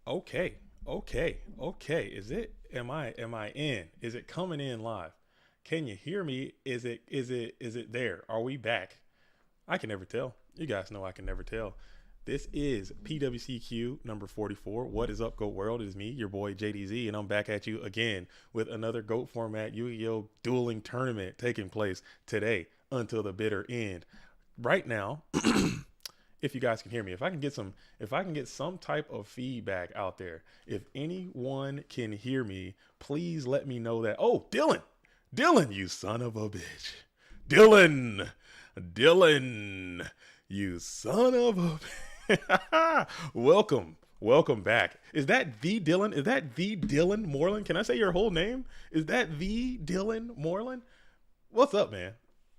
Okay, okay. Is it? Am I in? Is it coming in live? Can you hear me? Is it there? Are we back? I can never tell. You guys know I can never tell. This is PWCQ number 44. What is up, Goat World? It is me, your boy JDZ, and I'm back at you again with another Goat format Yu-Gi-Oh! Dueling tournament taking place today until the bitter end. Right now, if you guys can hear me, if I can get some type of feedback out there, if anyone can hear me, please let me know that. Oh, Dylan, you son of a bitch. Dylan, you son of a welcome back. Is that the Dylan? Is that the Dylan Moreland? Can I say your whole name? Is that the Dylan Moreland? What's up, man?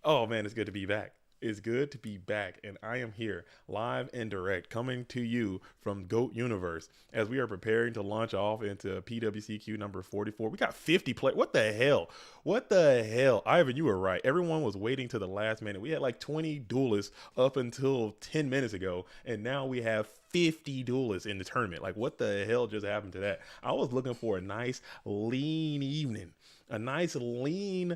Oh man, it's good to be back. It's good to be back, and I am here live and direct, coming to you from Goat Universe as we are preparing to launch off into PWCQ number 44. We got 50 players. What the hell? What the hell? Ivan, you were right. Everyone was waiting to the last minute. We had like 20 duelists up until 10 minutes ago, and now we have 50 duelists in the tournament. Like, what the hell just happened to that? I was looking for a nice lean evening, a nice lean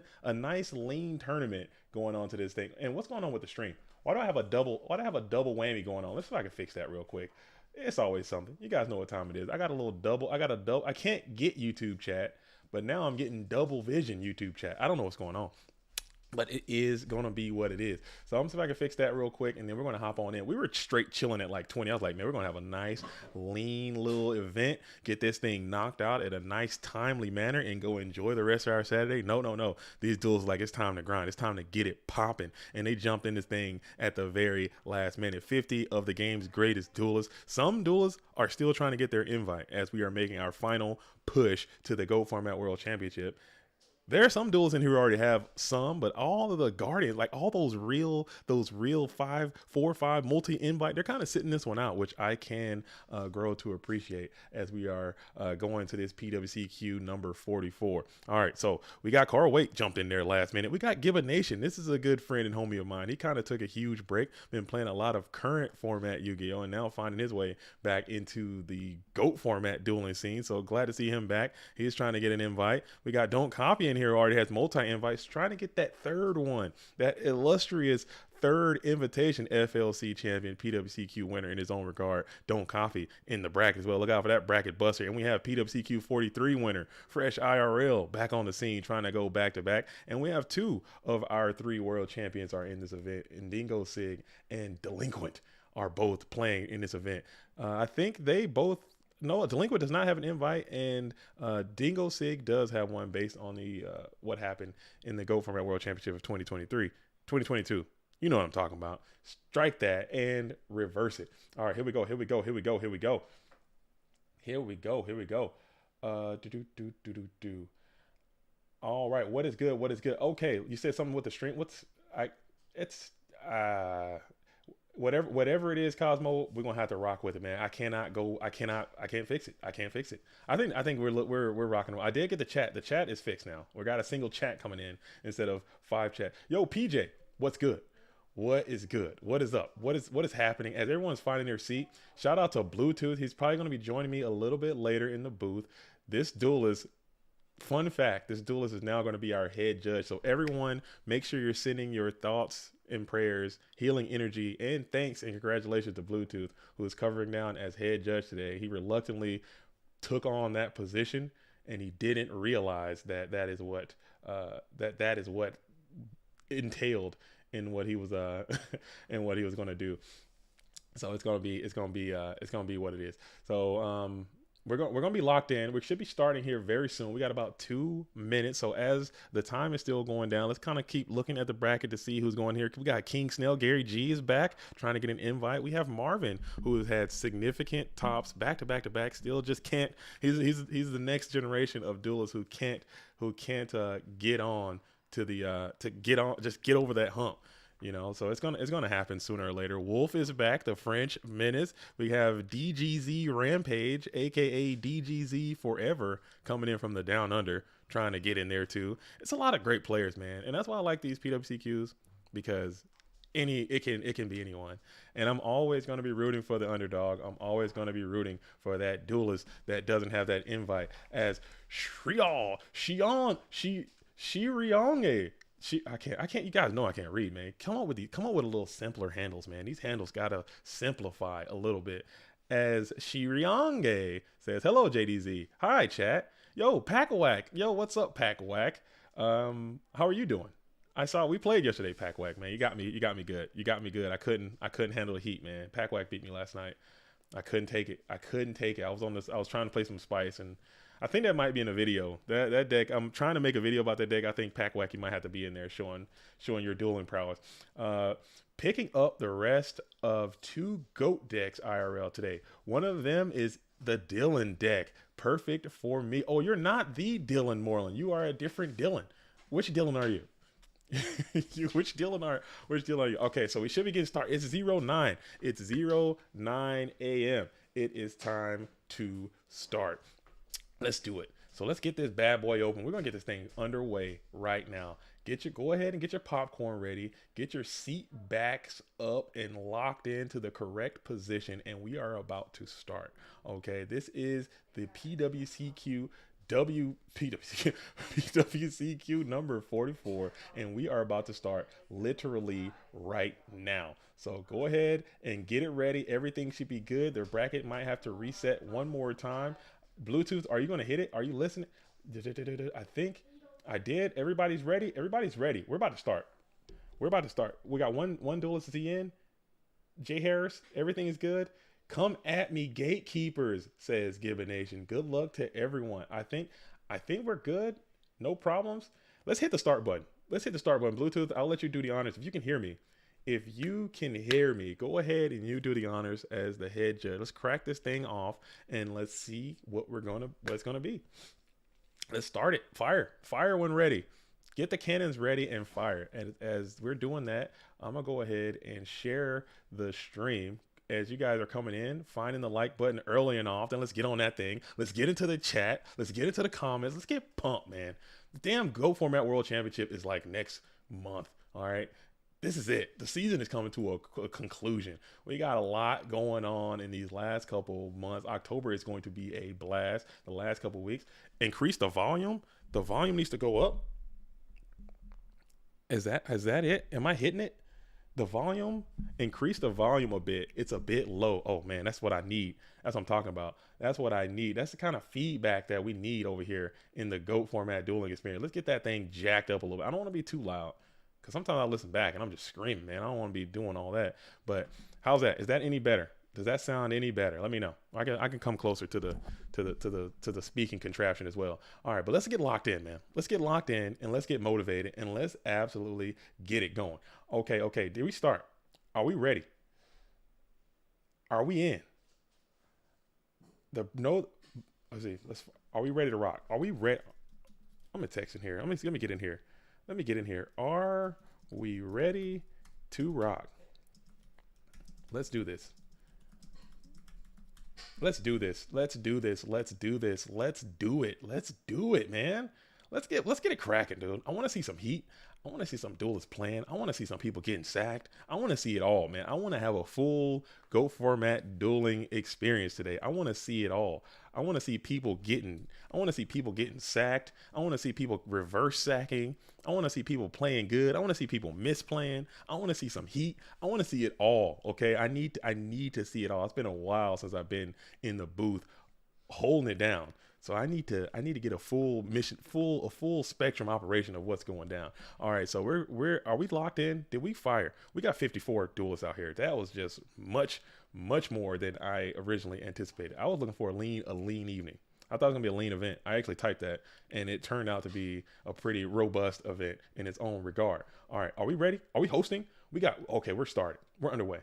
tournament going on to this thing. And what's going on with the stream? Why do I have a double whammy going on? Let's see if I can fix that real quick. It's always something. You guys know what time it is. I got a little double. I can't get YouTube chat, but now I'm getting double vision YouTube chat. I don't know what's going on, but it is going to be what it is. So I'm going to see if I can fix that real quick, and then we're going to hop on in. We were straight chilling at like 20. I was like, man, we're going to have a nice, lean little event, get this thing knocked out at a nice, timely manner, and go enjoy the rest of our Saturday. No. These duels, like, it's time to grind. It's time to get it popping. And they jumped in this thing at the very last minute. 50 of the game's greatest duelists. Some duelists are still trying to get their invite as we are making our final push to the Go Format World Championship. There are some duels in here who already have some, but all of the Guardians, like all those real 5-4-5 multi-invite, they're kind of sitting this one out, which I can grow to appreciate as we are going to this PWCQ number 44. All right, so we got Carl Wake jumped in there last minute. We got Give a Nation. This is a good friend and homie of mine. He kind of took a huge break, been playing a lot of current format Yu-Gi-Oh! And now finding his way back into the GOAT format dueling scene. So glad to see him back. He's trying to get an invite. We got Don't Copy in here, already has multi-invites, trying to get that third one, that illustrious third invitation FLC champion, PWCQ winner in his own regard, Don't Coffee in the bracket as well. Look out for that bracket buster. And we have PWCQ 43 winner, Fresh IRL, back on the scene, trying to go back to back. And we have two of our three world champions are in this event. Indingo Sig and Delinquent are both playing in this event. I think they both. No, Delinquent does not have an invite, and Dingo Sig does have one based on the what happened in the Go Format World Championship of 2022. You know what I'm talking about. Strike that and reverse it. All right, here we go. All right, what is good? Okay, you said something with the stream. It's whatever it is, Cosmo, we're gonna have to rock with it, man. I can't fix it. I think we're rocking. I did get the chat. The chat is fixed now. We got a single chat coming in instead of 5 chat. Yo, PJ, what's good? What is good? What is up? What is happening? As everyone's finding their seat, shout out to Bluetooth. He's probably gonna be joining me a little bit later in the booth. This duel is Fun fact, this duelist is now going to be our head judge. So everyone, make sure you're sending your thoughts and prayers, healing energy, and thanks and congratulations to Bluetooth, who is covering down as head judge today. He reluctantly took on that position, and he didn't realize that that is what entailed in what he was in what he was going to do. So it's gonna be what it is. So we're gonna be locked in. We should be starting here very soon. We got about 2 minutes. So as the time is still going down, let's kind of keep looking at the bracket to see who's going here. We got King Snell, Gary G is back trying to get an invite. We have Marvin, who has had significant tops back to back to back. Still just can't. He's the next generation of duelists who can't get on to the just get over that hump. So it's gonna happen sooner or later. Wolf is back, the French menace. We have DGZ Rampage, aka DGZ Forever, coming in from the down under, trying to get in there too. It's a lot of great players, man, and that's why I like these PWCQs, because it can be anyone. And I'm always going to be rooting for the underdog. I'm always going to be rooting for that duelist that doesn't have that invite as Shirionge. I can't, you guys know I can't read, man. Come up with a little simpler handles, man. These handles gotta simplify a little bit. As Shirionge says, hello JDZ. Hi chat. Yo, Packwack. Yo, what's up, Packwack? How are you doing? I saw we played yesterday, Packwack, man. You got me good. You got me good. I couldn't handle the heat, man. Packwack beat me last night. I couldn't take it. I was trying to play some spice, and I think that might be in a video. That deck, I'm trying to make a video about that deck. I think Packwack, you might have to be in there showing your dueling prowess. Picking up the rest of 2 GOAT decks IRL today. One of them is the Dylan deck. Perfect for me. Oh, you're not the Dylan Moreland. You are a different Dylan. Which Dylan are you? Which Dylan are you? Okay, so we should be getting started. It's 09. It's 09 a.m. It is time to start. Let's do it. So let's get this bad boy open. We're gonna get this thing underway right now. Go ahead and get your popcorn ready. Get your seat backs up and locked into the correct position, and we are about to start. Okay, this is the PWCQ number 44, and we are about to start literally right now. So go ahead and get it ready. Everything should be good. The bracket might have to reset one more time. Bluetooth, are you going to hit it? Are you listening? I think I did. Everybody's ready. We're about to start. We got one duelist in. Jay Harris, everything is good. Come at me, gatekeepers, says Gibbon Nation. Good luck to everyone. I think we're good. No problems. Let's hit the start button. Bluetooth, I'll let you do the honors. If you can hear me, go ahead and you do the honors as the head judge. Let's crack this thing off and let's see what it's gonna be. Let's start it. Fire when ready. Get the cannons ready and fire. And as we're doing that, I'm gonna go ahead and share the stream. As you guys are coming in, finding the like button early and often. Let's get on that thing. Let's get into the chat. Let's get into the comments. Let's get pumped, man. The damn Go Format World Championship is like next month. All right. This is it. The season is coming to a conclusion. We got a lot going on in these last couple months. October is going to be a blast. The last couple weeks. Increase the volume. The volume needs to go up. Is that it? Am I hitting it? The volume, increase the volume a bit. It's a bit low. Oh man, that's what I need. That's what I'm talking about. That's what I need. That's the kind of feedback that we need over here in the GOAT Format dueling experience. Let's get that thing jacked up a little bit. I don't want to be too loud because sometimes I listen back and I'm just screaming, man. I don't want to be doing all that. But how's that? Is that any better? Does that sound any better? Let me know. I can come closer to the speaking contraption as well. All right, but let's get locked in, man. Let's get locked in and let's get motivated and let's absolutely get it going. Okay. Did we start? Are we ready? Are we in? Let's see. Are we ready to rock? Are we ready? I'm gonna text in here. Let me get in here. Are we ready to rock? Let's do this. Let's do it, man. Let's get it cracking, dude. I want to see some heat. I want to see some duelists playing. I want to see some people getting sacked. I want to see it all, man. I want to have a full Go Format dueling experience today. I want to see it all. I want to see people getting sacked. I want to see people reverse sacking. I want to see people playing good. I want to see people misplaying. I want to see some heat. I want to see it all. Okay. I need to see it all. It's been a while since I've been in the booth holding it down. So I need to get a full spectrum operation of what's going down. All right, so are we locked in? Did we fire? We got 54 duelists out here. That was just much more than I originally anticipated. I was looking for a lean evening. I thought it was gonna be a lean event. I actually typed that, and it turned out to be a pretty robust event in its own regard. All right, are we ready? Are we hosting? We're started. We're underway.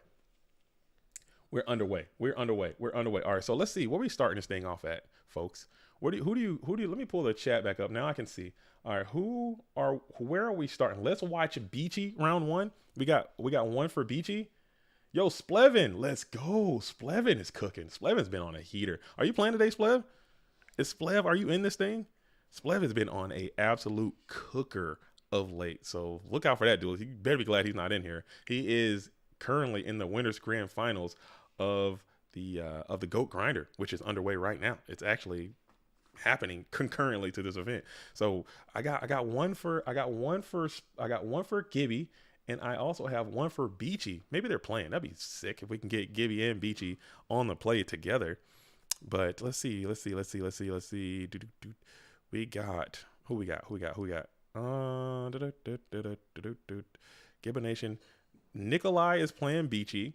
We're underway. All right, so let's see where we starting this thing off at, folks. Who do you? Let me pull the chat back up. Now I can see. All right, where are we starting? Let's watch Beachy round one. We got one for Beachy. Yo, Splevin, let's go. Splevin is cooking. Splevin's been on a heater. Are you playing today, Splev? Are you in this thing? Splev has been on a absolute cooker of late. So look out for that dude. You better be glad he's not in here. He is currently in the winners grand finals of the GOAT Grinder, which is underway right now. It's actually happening concurrently to this event. So I got one for Gibby, and I also have one for Beachy. Maybe they're playing. That'd be sick if we can get Gibby and Beachy on the play together. But let's see. We got who we got. Gibbonation. Nikolai is playing Beachy,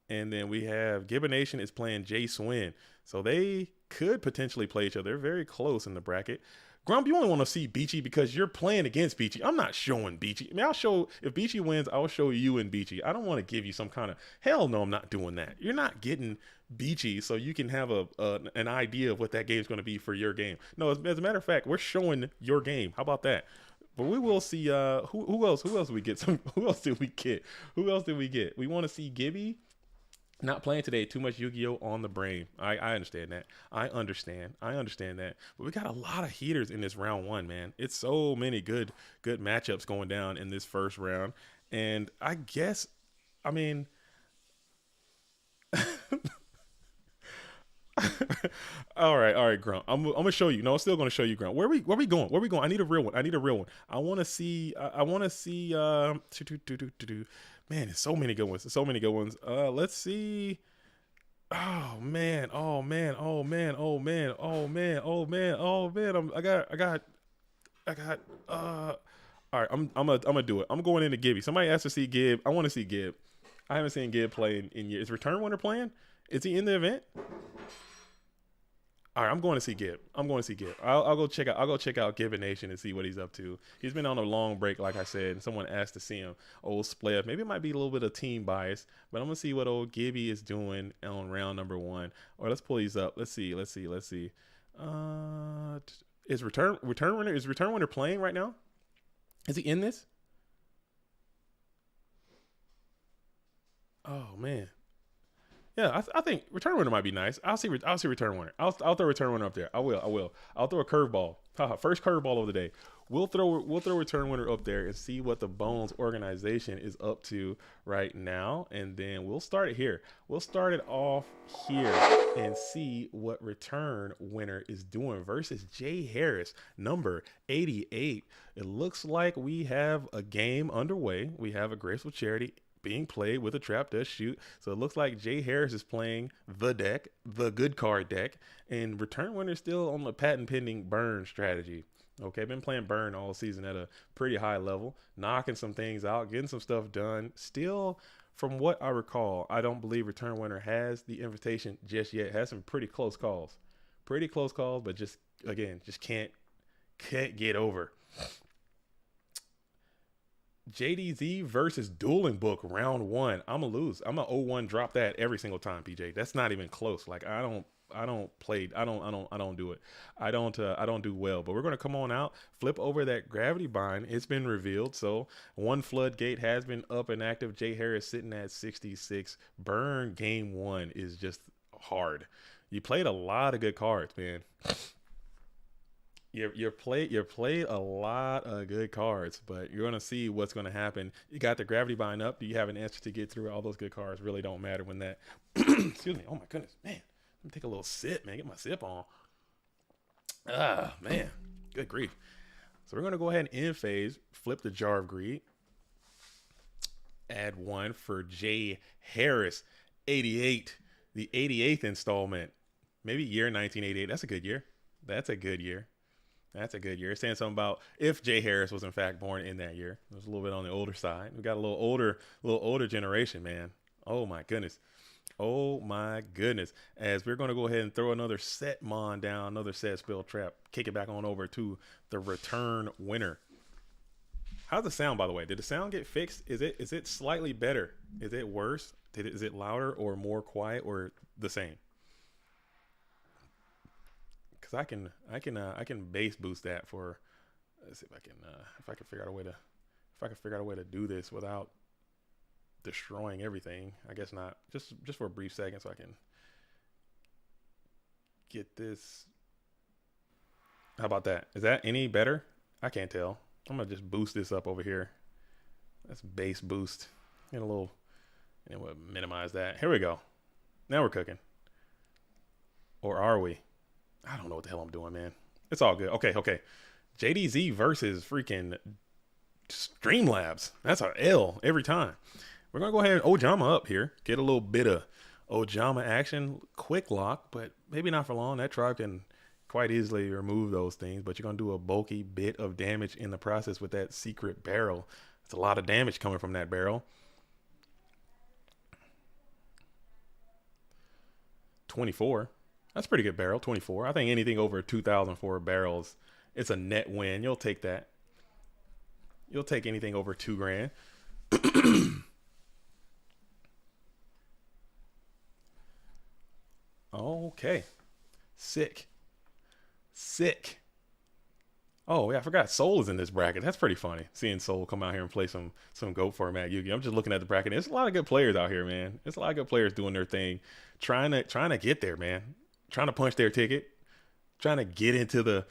and then we have Gibbonation is playing Jay Swin. So they could potentially play each other. They're very close in the bracket. Grump, you only want to see Beachy because you're playing against Beachy. I'm not showing Beachy. I mean, I'll show, if Beachy wins, I'll show you and Beachy. I don't want to give you some kind of, hell no, I'm not doing that. You're not getting Beachy so you can have an idea of what that game's going to be for your game. No, as a matter of fact, we're showing your game. How about that? But we will see, who else did we get? Who else did we get? We want to see Gibby. Not playing today, too much Yu-Gi-Oh on the brain. I understand that. I understand that. But we got a lot of heaters in this round one, man. It's so many good matchups going down in this first round. And I guess, I mean, all right, Grunt. I'm gonna show you. No, I'm still gonna show you, Grunt. Where we going? I need a real one. I want to see. Man, there's so many good ones. Let's see. Oh man. All right, I'm gonna do it. I'm going into Gibby. Somebody asked to see Gib. I want to see Gib. I haven't seen Gib play in years. Is Return Winner playing? Is he in the event? All right, I'm going to see Gib. I'll go check out Gibbon Nation and see what he's up to. He's been on a long break, like I said, and someone asked to see him. Old Spliff. Maybe it might be a little bit of team bias, but I'm gonna see what old Gibby is doing on round number one. Or let's pull these up. Let's see. Is Return Winner playing right now? Is he in this? Oh man. Yeah, I think Return Winner might be nice. I'll see Return Winner. I'll throw Return Winner up there. I will. I'll throw a curveball. First curveball of the day. We'll throw Return Winner up there and see what the Bones organization is up to right now, and then we'll start it here. We'll start it off here and see what Return Winner is doing versus Jay Harris, number 88. It looks like we have a game underway. We have a Graceful Charity being played with a Trap Does Shoot. So it looks like Jay Harris is playing the good card deck, and Return Winner still on the patent pending burn strategy. Okay, been playing burn all season at a pretty high level, knocking some things out, getting some stuff done. Still, from what I recall, I don't believe Return Winner has the invitation just yet. Has some pretty close calls, but just can't get over. JDZ versus Dueling Book round one. I'm gonna lose. I'm gonna 0-1 drop that every single time, PJ. That's not even close. Like I don't do it. I don't do well. But we're gonna come on out, flip over that Gravity Bind. It's been revealed. So one floodgate has been up and active. Jay Harris sitting at 66. Burn game one is just hard. You played a lot of good cards, man. You played a lot of good cards, but you're gonna see what's gonna happen. You got the Gravity Bind up. Do you have an answer to get through? All those good cards really don't matter when that. Excuse me. Oh my goodness, man. Let me take a little sip, man. Get my sip on. Ah, man. Good grief. So we're gonna go ahead and end phase. Flip the Jar of Greed. Add one for Jay Harris, 88. The 88th installment. Maybe year 1988. That's a good year. It's saying something about if Jay Harris was in fact born in that year. It was a little bit on the older side. We got a little older generation, man. Oh my goodness. As we're going to go ahead and throw another set mon down, another set spell trap, kick it back on over to the Return Winner. How's the sound, by the way? Did the sound get fixed? Is it slightly better? Is it worse? Is it louder or more quiet or the same? Because I can bass boost that for. Let's see if I can figure out a way to do this without destroying everything. I guess not. Just for a brief second, so I can get this. How about that? Is that any better? I can't tell. I'm gonna just boost this up over here. Let's base boost. Get a little, and we'll minimize that. Here we go. Now we're cooking. Or are we? I don't know what the hell I'm doing, man. It's all good. Okay. JDZ versus freaking Streamlabs. That's our L every time. We're going to go ahead and Ojama up here. Get a little bit of Ojama action. Quick lock, but maybe not for long. That tribe can quite easily remove those things, but you're going to do a bulky bit of damage in the process with that secret barrel. It's a lot of damage coming from that barrel. 24. That's a pretty good barrel, 24. I think anything over 2,004 barrels, it's a net win. You'll take that. You'll take anything over $2,000. Okay. Sick. Oh, yeah, I forgot Soul is in this bracket. That's pretty funny. Seeing Soul come out here and play some GOAT format Yu-Gi-Oh! I'm just looking at the bracket. There's a lot of good players out here, man. There's a lot of good players doing their thing, trying to get there, man. Trying to punch their ticket, trying to get to the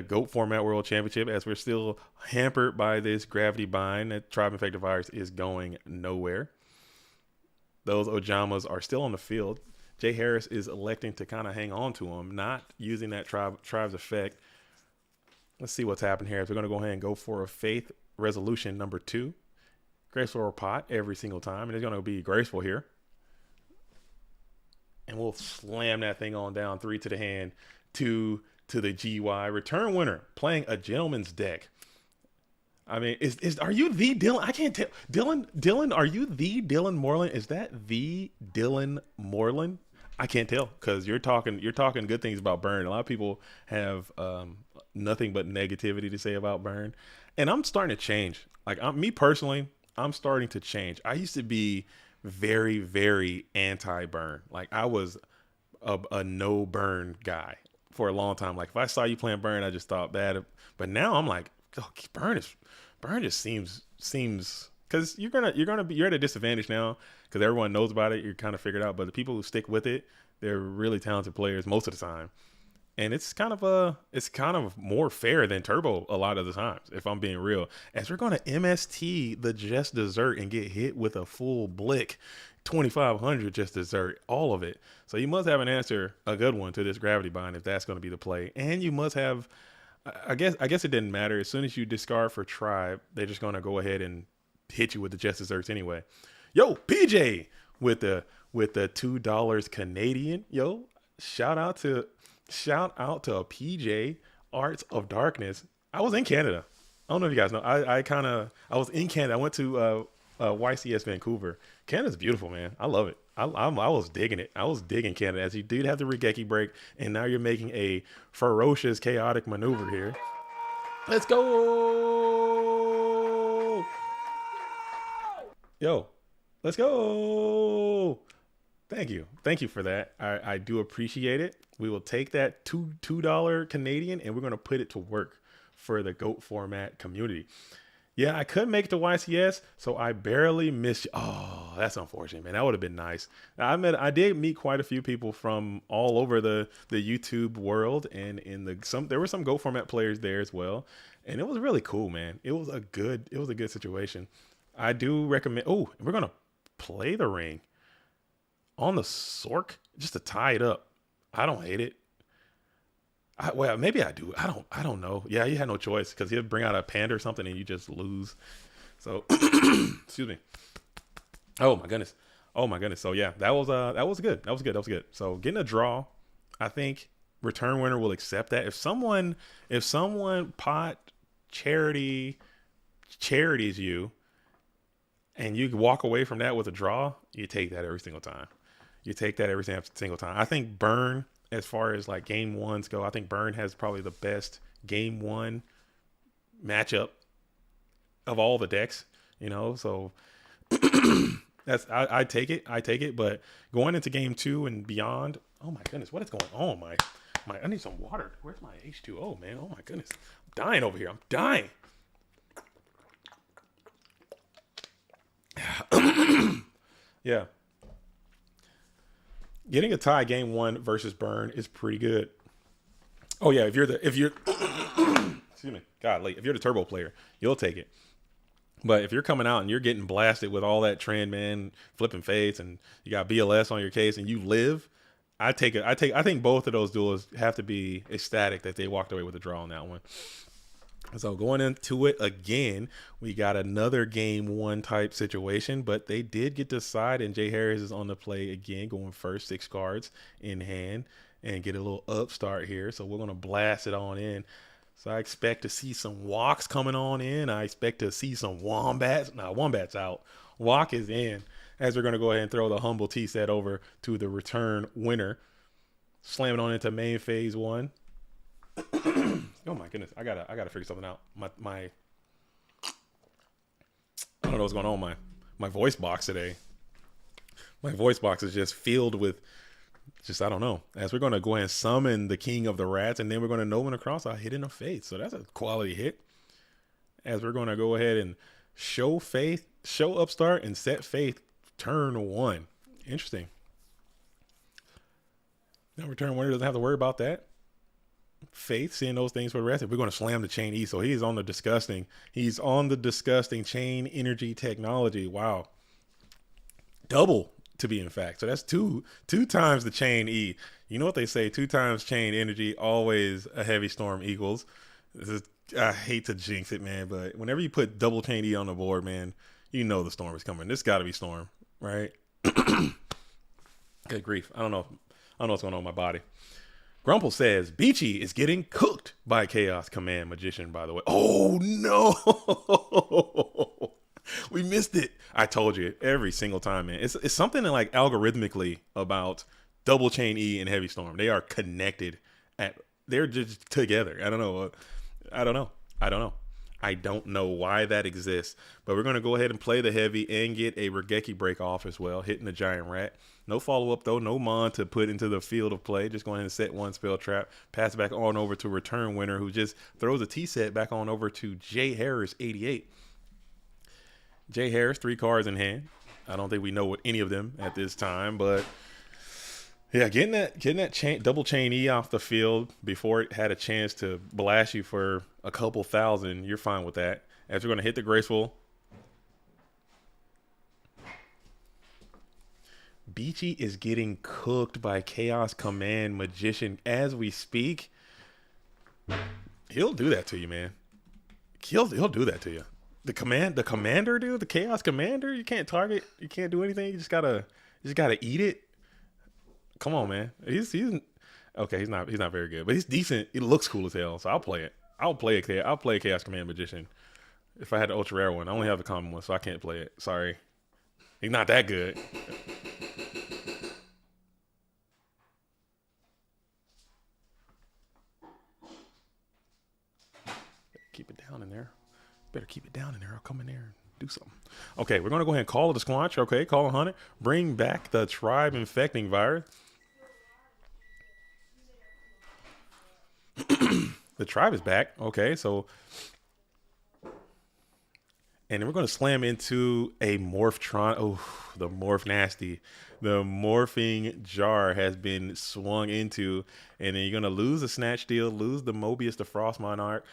GOAT format World Championship, as we're still hampered by this gravity bind. That tribe infected virus is going nowhere. Those Ojamas are still on the field. Jay Harris is electing to kind of hang on to them, not using that tribe's effect. Let's see what's happening here. So we're going to go ahead and go for a Faith Resolution number 2. Graceful or pot every single time. And it's going to be graceful here. And we'll slam that thing on down. 3 to the hand, 2 to the GY. Return winner, playing a gentleman's deck. I mean, are you the Dylan? I can't tell. Dylan, are you the Dylan Moreland? Is that the Dylan Moreland? I can't tell, because you're talking good things about Burn. A lot of people have nothing but negativity to say about Burn, and I'm starting to change. Like me personally, I'm starting to change. I used to be very, very anti-Burn. Like I was a no Burn guy for a long time. Like if I saw you playing Burn, I just thought bad. But now I'm like, oh, Burn just seems because you're at a disadvantage now because everyone knows about it. You're kind of figured out. But the people who stick with it, they're really talented players most of the time. And it's kind of more fair than Turbo a lot of the times, if I'm being real. As we're going to MST the Just Dessert and get hit with a full blick, 2,500 Just Dessert, all of it. So you must have an answer, a good one, to this gravity bind if that's going to be the play. And you must have, I guess it didn't matter. As soon as you discard for Tribe, they're just going to go ahead and hit you with the Just Desserts anyway. Yo, PJ with the $2 Canadian. Yo, shout out to a PJ Arts of Darkness. I was in Canada. I don't know if you guys know. I was in Canada. I went to YCS Vancouver. Canada's beautiful, man. I love it. I was digging it. I was digging Canada, as you did have the Regeki break, and now you're making a ferocious, chaotic maneuver here. Let's go! Yo, let's go! Thank you for that. I do appreciate it. We will take that $2 Canadian and we're going to put it to work for the GOAT format community. Yeah, I couldn't make it to YCS, so I barely missed you. Oh, that's unfortunate, man. That would have been nice. I did meet quite a few people from all over the YouTube world, and there were some GOAT format players there as well, and it was really cool, man. It was a good situation. I do recommend. Oh, we're gonna play the ring on the Sork just to tie it up. I don't hate it. Well, maybe I do. I don't know. Yeah, you had no choice because he'll bring out a panda or something and you just lose. So, excuse me. Oh my goodness. So yeah, that was good. That was good. So getting a draw, I think return winner will accept that. If someone pot charities you and you walk away from that with a draw, you take that every single time. I think Burn, as far as like game ones go, I think Burn has probably the best game one matchup of all the decks, so that's, I take it, but going into game 2 and beyond, oh my goodness, what is going on? I need some water. Where's my H2O, man? Oh my goodness. I'm dying over here. I'm dying. Yeah. Getting a tie game 1 versus Burn is pretty good. Oh yeah, if you're excuse excuse me, godly, if you're the turbo player, you'll take it. But if you're coming out and you're getting blasted with all that trend, man, flipping fates, and you got BLS on your case, and you live, I take it. I think both of those duels have to be ecstatic that they walked away with a draw on that one. So going into it again, we got another game one type situation, but they did get the side, and Jay Harris is on the play again, going first, 6 cards in hand, and get a little upstart here. So we're gonna blast it on in. So I expect to see some walks coming on in. I expect to see some wombats. Nah, wombat's out. Walk is in. As we're gonna go ahead and throw the humble T set over to the return winner. Slam it on into main phase 1. Oh my goodness, I gotta figure something out. My I don't know what's going on with my voice box today. My voice box is just filled with I don't know. As we're gonna go ahead and summon the king of the rats, and then we're gonna know when across a hit in the faith. So that's a quality hit. As we're gonna go ahead and show faith, show upstart, and set faith turn 1. Interesting. Now return winner doesn't have to worry about that. Faith seeing those things for the rest. We're going to slam the chain E. So he's on the disgusting chain energy technology. Wow. Double to be in fact. So that's two times the chain E. You know what they say, 2 times chain energy, always a heavy storm equals. I hate to jinx it, man, but whenever you put double chain E on the board, man, you know the storm is coming. This got to be storm, right? Good grief. I don't know what's going on with my body. Grumple says, Beachy is getting cooked by Chaos Command Magician, by the way. Oh, no. We missed it. I told you every single time, man. It's something that, like, algorithmically about double chain E and heavy storm. They are connected. They're just together. I don't know. I don't know why that exists. But we're going to go ahead and play the heavy and get a Regeki break off as well, hitting the giant rat. No follow-up, though. No Mon to put into the field of play. Just go ahead and set 1 spell trap. Pass it back on over to return winner, who just throws a T-set back on over to Jay Harris, 88. Jay Harris, 3 cards in hand. I don't think we know what any of them at this time, but yeah, getting that double chain E off the field before it had a chance to blast you for a couple thousand, you're fine with that. As we're going to hit the graceful. Beachy is getting cooked by Chaos Command Magician as we speak. He'll do that to you, man. He'll do that to you. The commander, dude, the Chaos Commander. You can't target. You can't do anything. You just gotta eat it. Come on, man. He's okay. He's not very good, but he's decent. It looks cool as hell. So I'll play it. I'll play a Chaos Command Magician. If I had the ultra rare one, I only have the common one, so I can't play it. Sorry, he's not that good. Keep it down in there. Better keep it down in there. I'll come in there and do something. Okay, we're going to go ahead and call it a squanch. Okay, call 100. Bring back the tribe infecting virus. The tribe is back. Okay, so. And then we're going to slam into a Morphtron. Oh, the Morph nasty. The morphing jar has been swung into. And then you're going to lose the Snatch Deal, lose the Mobius, the Frost Monarch.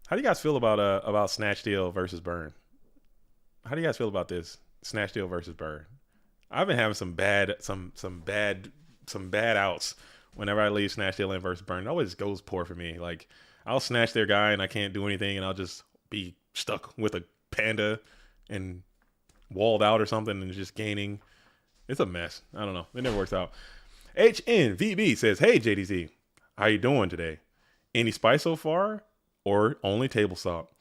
How do you guys feel about Snatch Deal versus Burn? How do you guys feel about this Snatch Deal versus Burn? I've been having some bad outs whenever I leave Snatch Deal in versus Burn. It always goes poor for me. Like, I'll snatch their guy and I can't do anything, and I'll just be stuck with a panda and walled out or something and just gaining. It's a mess. I don't know. It never works out. HNVB says, hey, JDZ, how you doing today? Any spice so far? Or only table salt?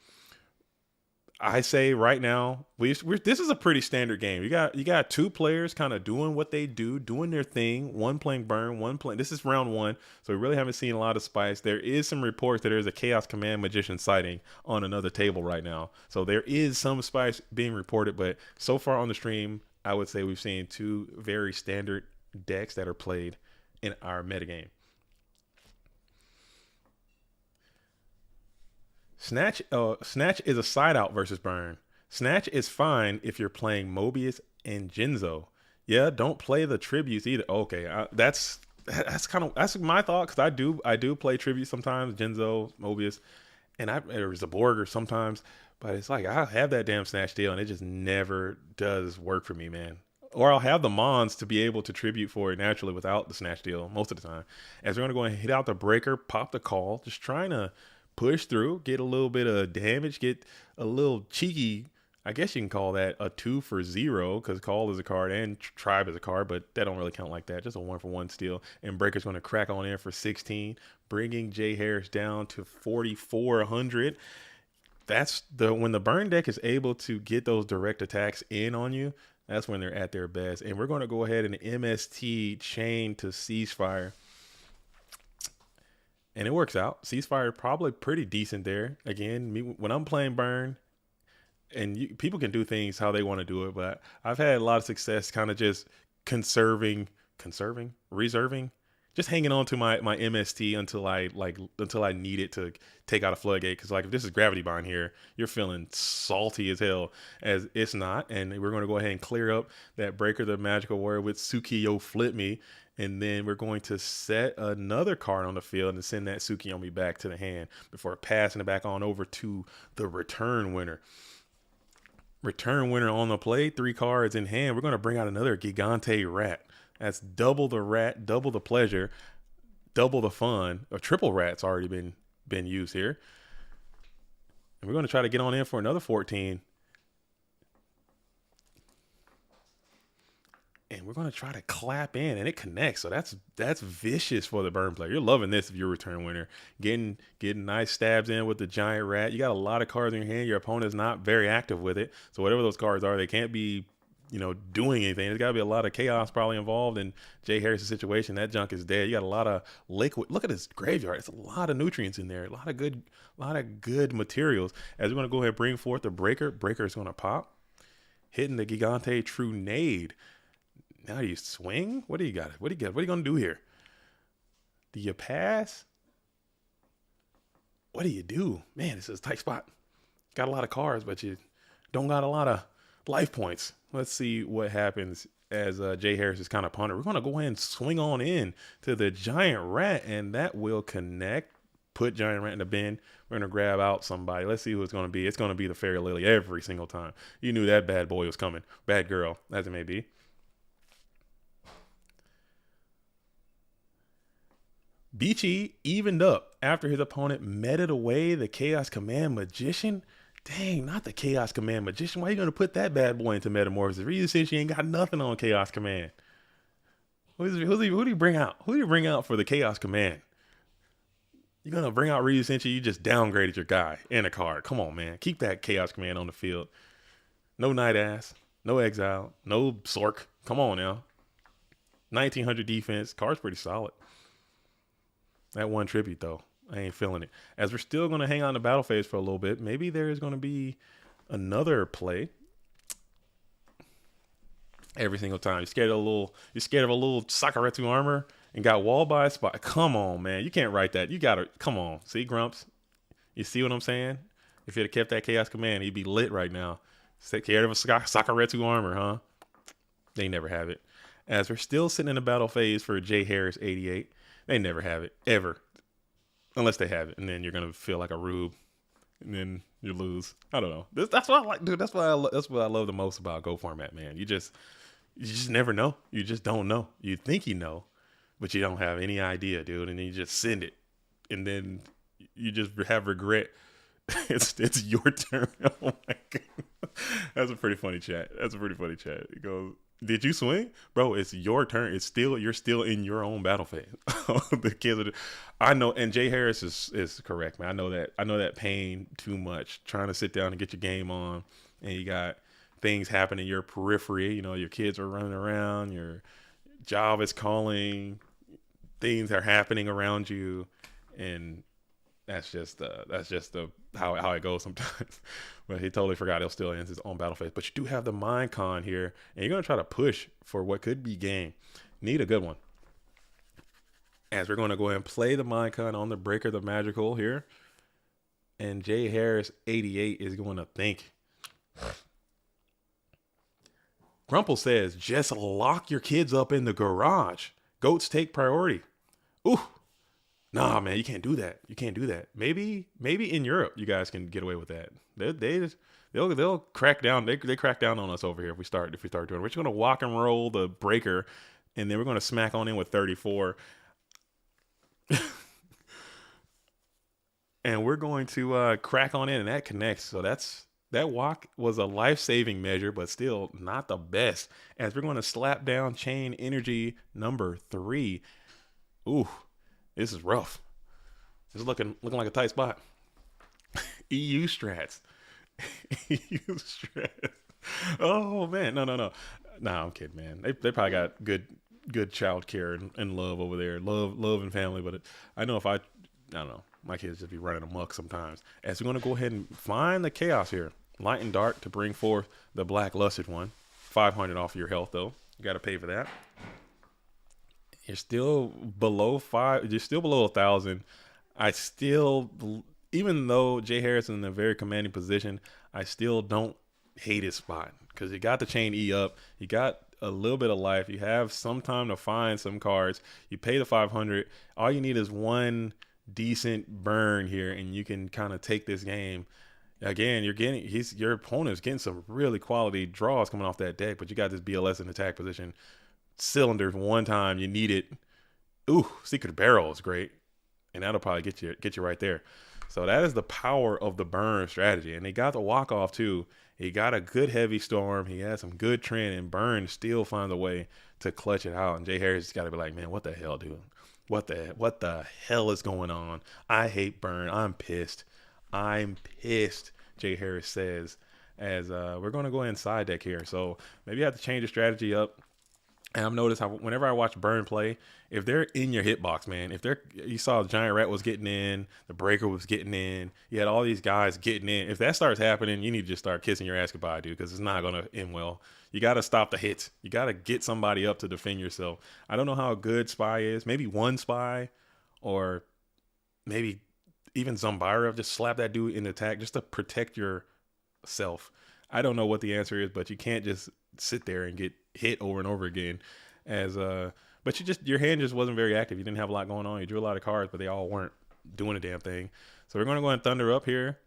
I say right now, this is a pretty standard game. You got 2 players kind of doing what they do, doing their thing. One playing Burn, one playing. This is round 1, so we really haven't seen a lot of spice. There is some reports that there's a Chaos Command Magician sighting on another table right now, so there is some spice being reported. But so far on the stream, I would say we've seen 2 very standard decks that are played in our metagame. Snatch is a side out versus Burn. Snatch is fine if you're playing Mobius and Jinzo. Yeah, don't play the tributes either. Okay, that's my thought, because I do play tributes sometimes. Jinzo, Mobius, and there's a Borger sometimes, but it's like I have that damn Snatch Steal, and it just never does work for me, man. Or I'll have the Mons to be able to tribute for it naturally without the Snatch Steal most of the time. As we're gonna go and hit out the breaker, pop the call, just trying to push through, get a little bit of damage, get a little cheeky. I guess you can call that a 2 for 0 because Call is a card and Tribe is a card, but that don't really count like that. Just a 1 for 1 steal. And Breaker's going to crack on in for 16, bringing Jay Harris down to 4,400. That's when the burn deck is able to get those direct attacks in on you. That's when they're at their best. And we're going to go ahead and MST chain to Ceasefire. And it works out. Ceasefire probably pretty decent there. Again, when I'm playing burn, and people can do things how they want to do it, but I've had a lot of success kind of just reserving, just hanging on to my MST until I need it to take out a floodgate. Because like if this is Gravity Bind here, you're feeling salty as hell, as it's not. And we're going to go ahead and clear up that Breaker the Magical Warrior with Tsukiyo Flip Me. And then we're going to set another card on the field and send that Tsukiyomi back to the hand before passing it back on over to the return winner. Return winner on the play, 3 cards in hand. We're going to bring out another Gigante Rat. That's double the rat, double the pleasure, double the fun. A triple rat's already been used here. And we're going to try to get on in for another 14. And we're going to try to clap in, and it connects. So that's vicious for the burn player. You're loving this if you're a return winner. Getting nice stabs in with the giant rat. You got a lot of cards in your hand. Your opponent's not very active with it. So whatever those cards are, they can't be, doing anything. There's got to be a lot of chaos probably involved in Jay Harris' situation. That junk is dead. You got a lot of liquid. Look at his graveyard. It's a lot of nutrients in there. A lot of good materials. As we're going to go ahead and bring forth the Breaker. Breaker is going to pop. Hitting the Gigante True Nade. Now do you swing? What do you got? What are you going to do here? Do you pass? What do you do? Man, this is a tight spot. Got a lot of cards, but you don't got a lot of life points. Let's see what happens as Jay Harris is kind of punter. We're going to go ahead and swing on in to the Giant Rat, and that will connect. Put Giant Rat in the bin. We're going to grab out somebody. Let's see who it's going to be. It's going to be the Fairy Lily every single time. You knew that bad boy was coming. Bad girl, as it may be. Beachy evened up after his opponent meted away the Chaos Command Magician. Dang, not the Chaos Command Magician. Why are you going to put that bad boy into Metamorphosis? Ryu says she ain't got nothing on Chaos Command. Who do you bring out? Who do you bring out for the Chaos Command? You're going to bring out Ryu Senshi? You just downgraded your guy in a card. Come on, man. Keep that Chaos Command on the field. No Night Ass. No Exile. No Sork. Come on now. 1900 defense. Card's pretty solid. That one tribute, though, I ain't feeling it. As we're still going to hang on the battle phase for a little bit, maybe there is going to be another play. Every single time. You're scared of a little Sakuretsu armor and got wall by a spot. Come on, man. You can't write that. You got to, come on. See, Grumps? You see what I'm saying? If you'd have kept that Chaos Command, he'd be lit right now. Scared of a Sakuretsu armor, huh? They never have it. As we're still sitting in the battle phase for Jay Harris 88. They never have it, ever. Unless they have it, and then you're gonna feel like a rube, and then you lose. I don't know. That's what I like, dude. That's what I love the most about Go format, man. You just never know. You just don't know. You think you know, but you don't have any idea, dude. And then you just send it, and then you just have regret. It's your turn. Oh my god, that's a pretty funny chat. It goes, did you swing? Bro, it's your turn. You're still in your own battle phase. The kids I know, and Jay Harris is correct, man. I know that pain too much. Trying to sit down and get your game on, and you got things happening in your periphery. Your kids are running around, your job is calling, things are happening around you, and that's just how it goes sometimes. But he totally forgot he'll still ends his own battle phase. But you do have the Mind Con here, and you're going to try to push for what could be game. Need a good one. As we're going to go ahead and play the Mind Con on the Breaker, the Magical here. And Jay Harris 88 is going to think. Grumple says, just lock your kids up in the garage. Goats take priority. Ooh. Nah, man, you can't do that. You can't do that. Maybe in Europe you guys can get away with that. They'll crack down. They crack down on us over here if we start doing. We're just gonna walk and roll the breaker, and then we're gonna smack on in with 34, and we're going to crack on in, and that connects. So that walk was a life-saving measure, but still not the best. As we're going to slap down chain energy number 3. Ooh, this is rough. This is looking like a tight spot. EU strats. EU strats. Oh man, no. Nah, I'm kidding, man. They probably got good child care and love over there, love and family. But I know if I don't know, my kids just be running amok sometimes. As we're gonna go ahead and find the chaos here, light and dark to bring forth the black lusted one. 500 off your health though. You got to pay for that. You're still below 5. You're still below 1,000. I still, even though Jay Harris is in a very commanding position, I still don't hate his spot because you got the chain E up. You got a little bit of life. You have some time to find some cards. You pay the 500. All you need is one decent burn here, and you can kind of take this game. Again, your opponent's getting some really quality draws coming off that deck, but you got this BLS in attack position. Cylinders one time you need it. Ooh, Secret Barrel is great, and that'll probably get you right there. So that is the power of the burn strategy, and he got the walk off too. He got a good heavy storm. He had some good trend, and burn still finds a way to clutch it out. And Jay Harris has got to be like, man, what the hell, dude? What the hell is going on? I hate burn. I'm pissed. Jay Harris says, as we're going to go inside deck here. So maybe you have to change the strategy up. And I've noticed how whenever I watch burn play, if they're in your hitbox, man, you saw Giant Rat was getting in, the Breaker was getting in, you had all these guys getting in. If that starts happening, you need to just start kissing your ass goodbye, dude, because it's not going to end well. You got to stop the hits. You got to get somebody up to defend yourself. I don't know how good Spy is. Maybe one Spy, or maybe even Zombira. Just slap that dude in the attack just to protect yourself. I don't know what the answer is, but you can't just sit there and get hit over and over again. But your hand just wasn't very active. You didn't have a lot going on. You drew a lot of cards, but they all weren't doing a damn thing. So we're going to go and Thunder up here.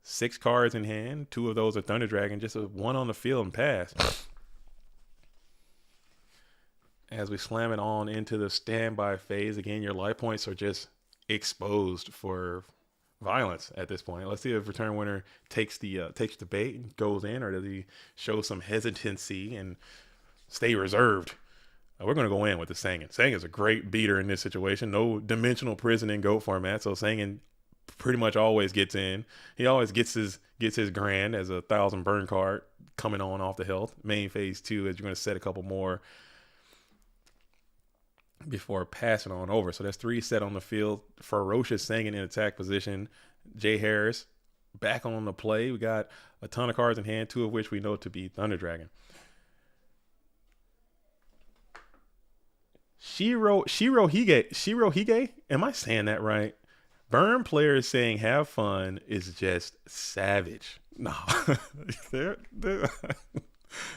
6 cards in hand. 2 of those are Thunder Dragon. Just one on the field and pass. As we slam it on into the standby phase. Again, your life points are just exposed for violence at this point. Let's see if return winner takes the bait and goes in, or does he show some hesitancy and stay reserved? We're going to go in with the Sangin. Sangin's a great beater in this situation. No dimensional prison in GOAT format, so Sangin pretty much always gets in. He always gets his grand as a 1,000 burn card coming on off the health. Main phase 2 is you're going to set a couple more before passing on over. So that's 3 set on the field. Ferocious Sangin in attack position. Jay Harris back on the play. We got a ton of cards in hand, 2 of which we know to be Thunder Dragon. Shirohige? Am I saying that right? Burn players saying have fun is just savage. No.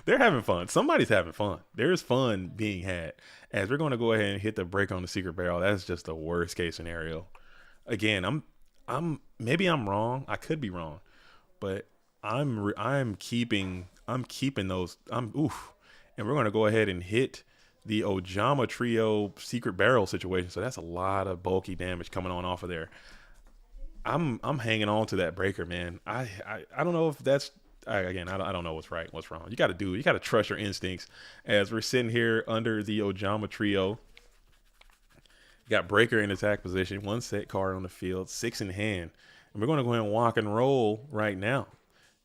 they're having fun. Somebody's having fun. There's fun being had. As we're going to go ahead and hit the break on the Secret Barrel, that's just the worst case scenario. Again, maybe I'm wrong. I could be wrong, but I'm keeping those. And we're going to go ahead and hit the Ojama Trio Secret Barrel situation. So that's a lot of bulky damage coming on off of there. I'm hanging on to that breaker, man. I don't know if that's. I don't know what's right, what's wrong. You got to trust your instincts. As we're sitting here under the Ojama Trio, you got breaker in attack position, 1 set card on the field, 6 in hand, and we're going to go ahead and walk and roll right now.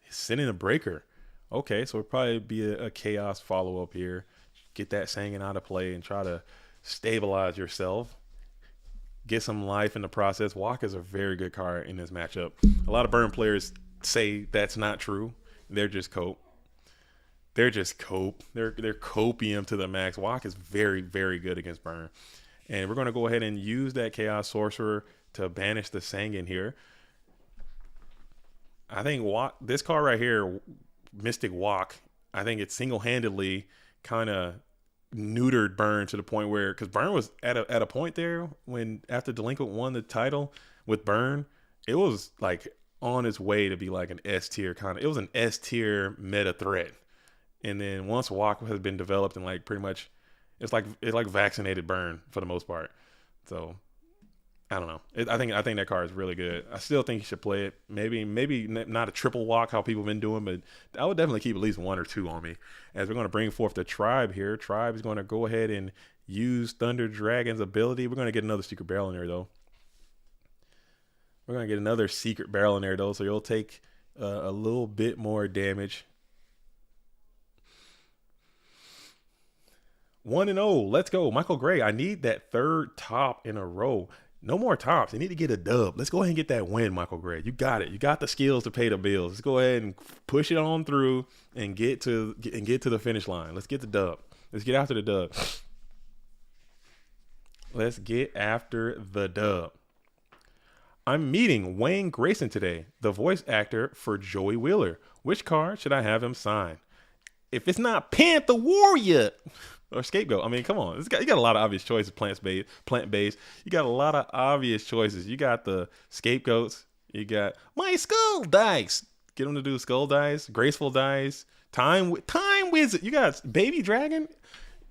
Sending a breaker. Okay, so it'll probably be a chaos follow up here. Get that Sangin out of play and try to stabilize yourself. Get some life in the process. Walk is a very good card in this matchup. A lot of burn players say that's not true. They're just cope. They're copium to the max. Walk is very, very good against burn. And we're going to go ahead and use that Chaos Sorcerer to banish the Sangin here. I think this card right here, Mystic Walk, I think it single-handedly kind of neutered Burn to the point where, because Burn was at a point there when after Delinquent won the title with Burn, it was like on its way to be like an S tier kind of. It was an S tier meta threat, and then once Walk has been developed and like pretty much, it's like vaccinated Burn for the most part. So I don't know. I think that card is really good. I still think you should play it. Maybe not a triple walk how people have been doing, but I would definitely keep at least 1 or 2 on me. As we're going to bring forth the Tribe here. Tribe is going to go ahead and use Thunder Dragon's ability. We're going to get another secret barrel in there though. We're going to get another secret barrel in there though, so you'll take a little bit more damage. 1-0. Let's go. Michael Gray, I need that 3rd top in a row. No more tops. You need to get a dub. Let's go ahead and get that win, Michael Gray. You got it. You got the skills to pay the bills. Let's go ahead and push it on through and get to the finish line. Let's get the dub. Let's get after the dub. Let's get after the dub. I'm meeting Wayne Grayson today, the voice actor for Joey Wheeler. Which card should I have him sign? If it's not Panther Warrior or Scapegoat, I mean, come on. You got a lot of obvious choices, plant-based. You got a lot of obvious choices. You got the Scapegoats. You got my Skull Dice. Get them to do Skull Dice, Graceful Dice, Time Wizard. You got Baby Dragon,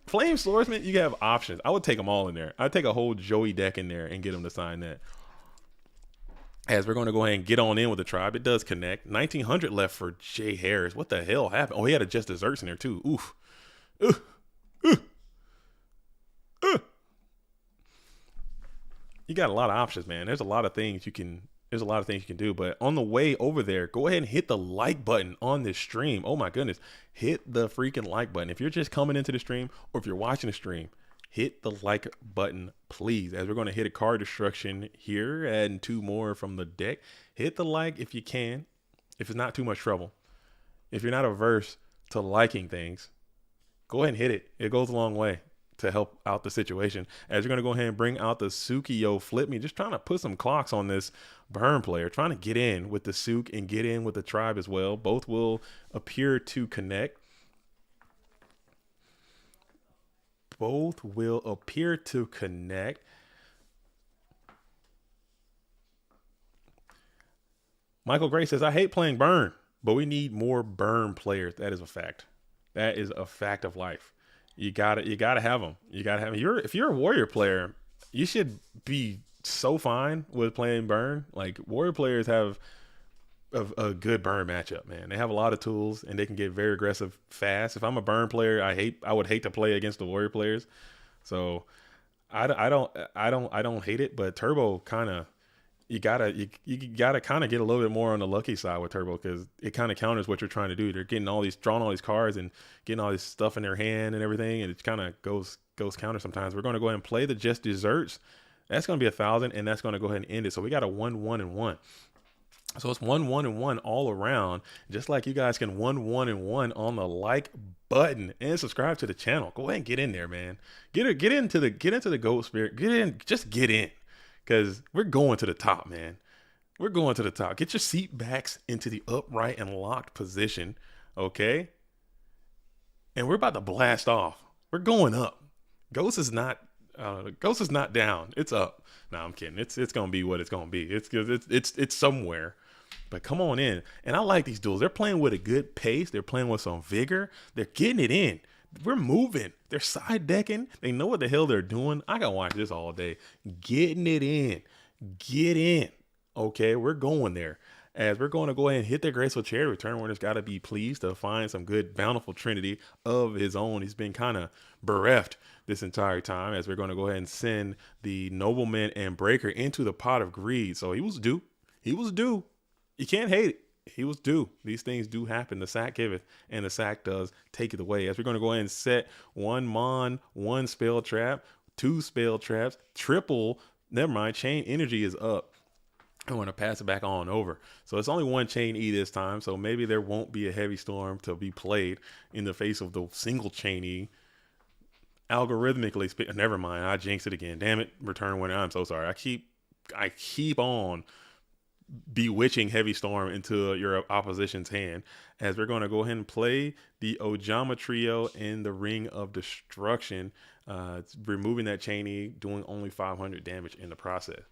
Flame Swordsman. You have options. I would take them all in there. I'd take a whole Joey deck in there and get them to sign that. As we're going to go ahead and get on in with the Tribe. It does connect. 1900 left for Jay Harris. What the hell happened? Oh, he had a Just Desserts in there too. Oof. You got a lot of options, man. There's a lot of things you can do. But on the way over there, go ahead and hit the like button on this stream. Oh my goodness. Hit the freaking like button. If you're just coming into the stream or if you're watching the stream, hit the like button, please. As we're going to hit a card destruction here and 2 more from the deck. Hit the like if you can, if it's not too much trouble. If you're not averse to liking things, go ahead and hit it. It goes a long way to help out the situation. As you're going to go ahead and bring out the Sukiyo Flip Me, just trying to put some clocks on this Burn player, trying to get in with the Suk and get in with the Tribe as well. Both will appear to connect. Both will appear to connect. Michael Gray says, I hate playing Burn, but we need more Burn players. That is a fact. That is a fact of life. You gotta have them. You gotta have them. If you're a Warrior player, you should be so fine with playing Burn. Like, Warrior players have a good Burn matchup, man. They have a lot of tools and they can get very aggressive fast. If I'm a Burn player, I would hate to play against the Warrior players. So I don't hate it, but Turbo kind of, you gotta kind of get a little bit more on the lucky side with Turbo, because it kind of counters what you're trying to do. They're getting drawing all these cards and getting all this stuff in their hand and everything, and it kind of goes counter sometimes. We're going to go ahead and play the Just Desserts. That's going to be 1,000, and that's going to go ahead and end it. So we got a 1-1-1. So it's 1-1-1 all around. Just like you guys can 1-1-1 on the like button and subscribe to the channel. Go ahead and get in there, man. Get into the Goat Spirit. Get in, just get in. Because we're going to the top, man. We're going to the top. Get your seat backs into the upright and locked position, okay? And we're about to blast off. We're going up. Ghost is not down. It's up. No, I'm kidding. It's gonna be what it's gonna be. It's somewhere. But come on in. And I like these duels. They're playing with a good pace. They're playing with some vigor. They're getting it in. We're moving. They're side decking. They know what the hell they're doing. I can watch this all day. Getting it in. Get in. Okay, we're going there. As we're going to go ahead and hit the Graceful Chariot. Return Warner's got to be pleased to find some good bountiful trinity of his own. He's been kind of bereft this entire time, as we're going to go ahead and send the Nobleman and Breaker into the Pot of Greed. So he was due. He was due. You can't hate it. He was due. These things do happen. The sack giveth, and the sack does take it away. As we're going to go ahead and set 1 Mon, 1 Spell Trap, 2 Spell Traps, triple, never mind, Chain Energy is up. I'm going to pass it back on over. So it's only 1 Chain E this time, so maybe there won't be a Heavy Storm to be played in the face of the single Chain E. Algorithmically, never mind, I jinxed it again. Damn it, Return Winner, I'm so sorry. I keep on bewitching Heavy Storm into your opposition's hand, as we're going to go ahead and play the Ojama Trio in the Ring of Destruction, removing that Cheney, doing only 500 damage in the process,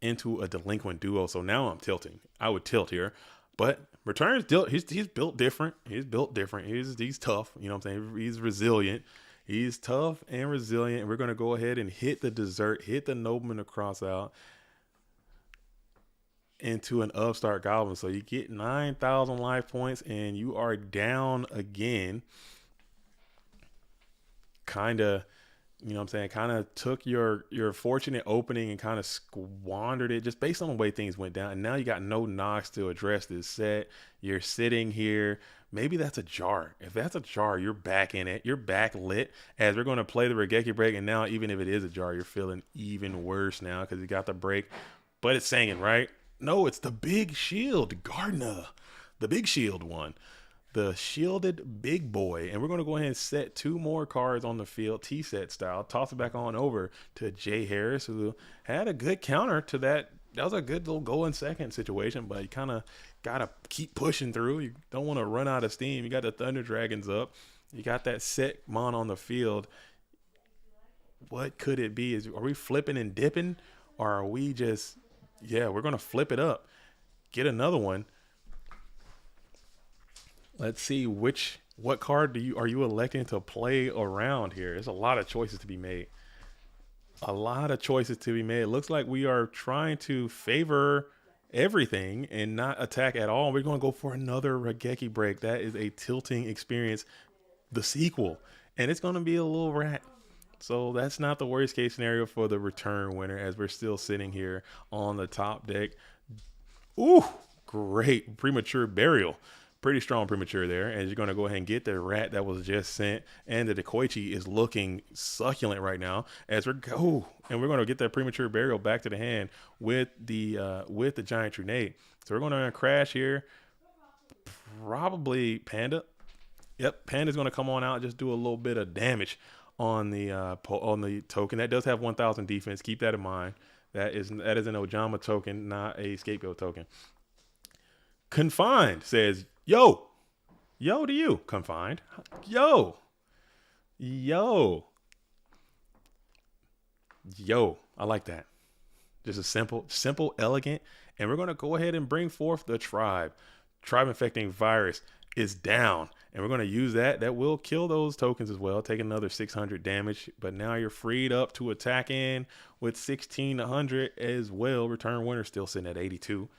into a Delinquent Duo. So now I'm tilting. I would tilt here, but Return's he's built different. He's built different. He's tough. You know what I'm saying? He's resilient. He's tough and resilient. And we're going to go ahead and hit the Dessert, hit the Nobleman across out into an Upstart Goblin. So you get 9,000 life points and you are down again. Kind of, you know what I'm saying, kind of took your fortunate opening and kind of squandered it just based on the way things went down. And now you got no knocks to address this set. You're sitting here. Maybe that's a jar. If that's a jar, you're back in it. You're back lit, as we're going to play the Regeki break. And now, even if it is a jar, you're feeling even worse now because you got the break. But it's singing, right? No, it's the big shield, Gardner. The big shield one. The shielded big boy. And we're going to go ahead and set 2 more cards on the field, T-set style. Toss it back on over to Jay Harris, who had a good counter to that. That was a good little goal in second situation, but you kind of got to keep pushing through. You don't want to run out of steam. You got the Thunder Dragons up. You got that set mon on the field. What could it be? Are we flipping and dipping? Or are we just, yeah, we're going to flip it up. Get another one. Let's see what card are you electing to play around here? There's a lot of choices to be made. A lot of choices to be made. It looks like we are trying to favor everything and not attack at all. We're going to go for another Regeki break. That is a tilting experience, the sequel, and it's going to be a little rat. So that's not the worst case scenario for the return winner, as we're still sitting here on the top deck. Ooh, great premature burial. Pretty strong premature there, as you're going to go ahead and get the rat that was just sent, and the Dekoichi is looking succulent right now, as we're going to get that premature burial back to the hand with the giant Trunade. So we're going to crash here, probably Panda. Yep, Panda's going to come on out, just do a little bit of damage on the token. That does have 1,000 defense. Keep that in mind. That is an Ojama token, not a Scapegoat token. Confined says, yo to you, Confined. Yo. I like that. Just a simple, elegant. And we're going to go ahead and bring forth the Tribe. Tribe Infecting Virus is down. And we're going to use that. That will kill those tokens as well. Take another 600 damage. But now you're freed up to attack in with 1,600 as well. Return winner still sitting at 82.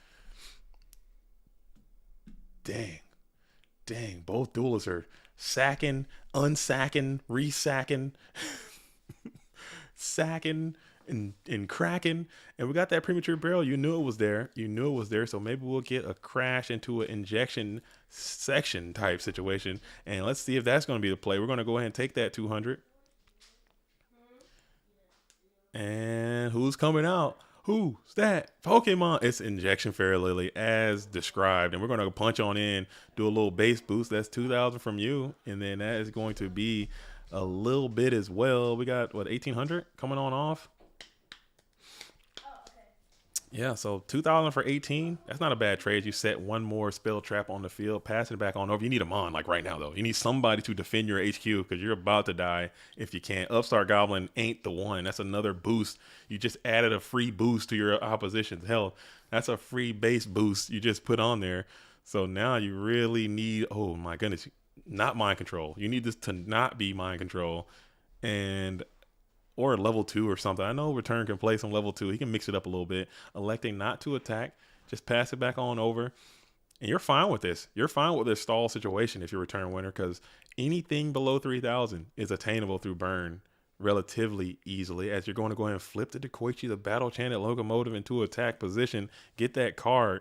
Dang, both duelists are sacking, unsacking, resacking, sacking, and cracking. And we got that premature barrel. You knew it was there. So maybe we'll get a crash into an injection section type situation. And let's see if that's going to be the play. We're going to go ahead and take that 200. And who's coming out? Who's that? Pokemon. It's Injection Fairy Lily as described. And we're going to punch on in, do a little base boost. That's 2,000 from you. And then that is going to be a little bit as well. We got, 1,800 coming on off? Yeah, so 2,000 for 18. That's not a bad trade. You set one more spell trap on the field, pass it back on over. You need a mon like right now, though. You need somebody to defend your HQ because you're about to die if you can't. Upstart Goblin ain't the one. That's another boost. You just added a free boost to your opposition's health. That's a free base boost you just put on there. So now you really need, oh my goodness, not mind control. You need this to not be mind control. Or level 2 or something. I know Return can play some level 2. He can mix it up a little bit. Electing not to attack. Just pass it back on over. And you're fine with this. You're fine with this stall situation if you're Return winner, because anything below 3,000 is attainable through burn relatively easily, as you're going to go ahead and flip the Dekoichi, the Battle Chanted Locomotive, into attack position. Get that card.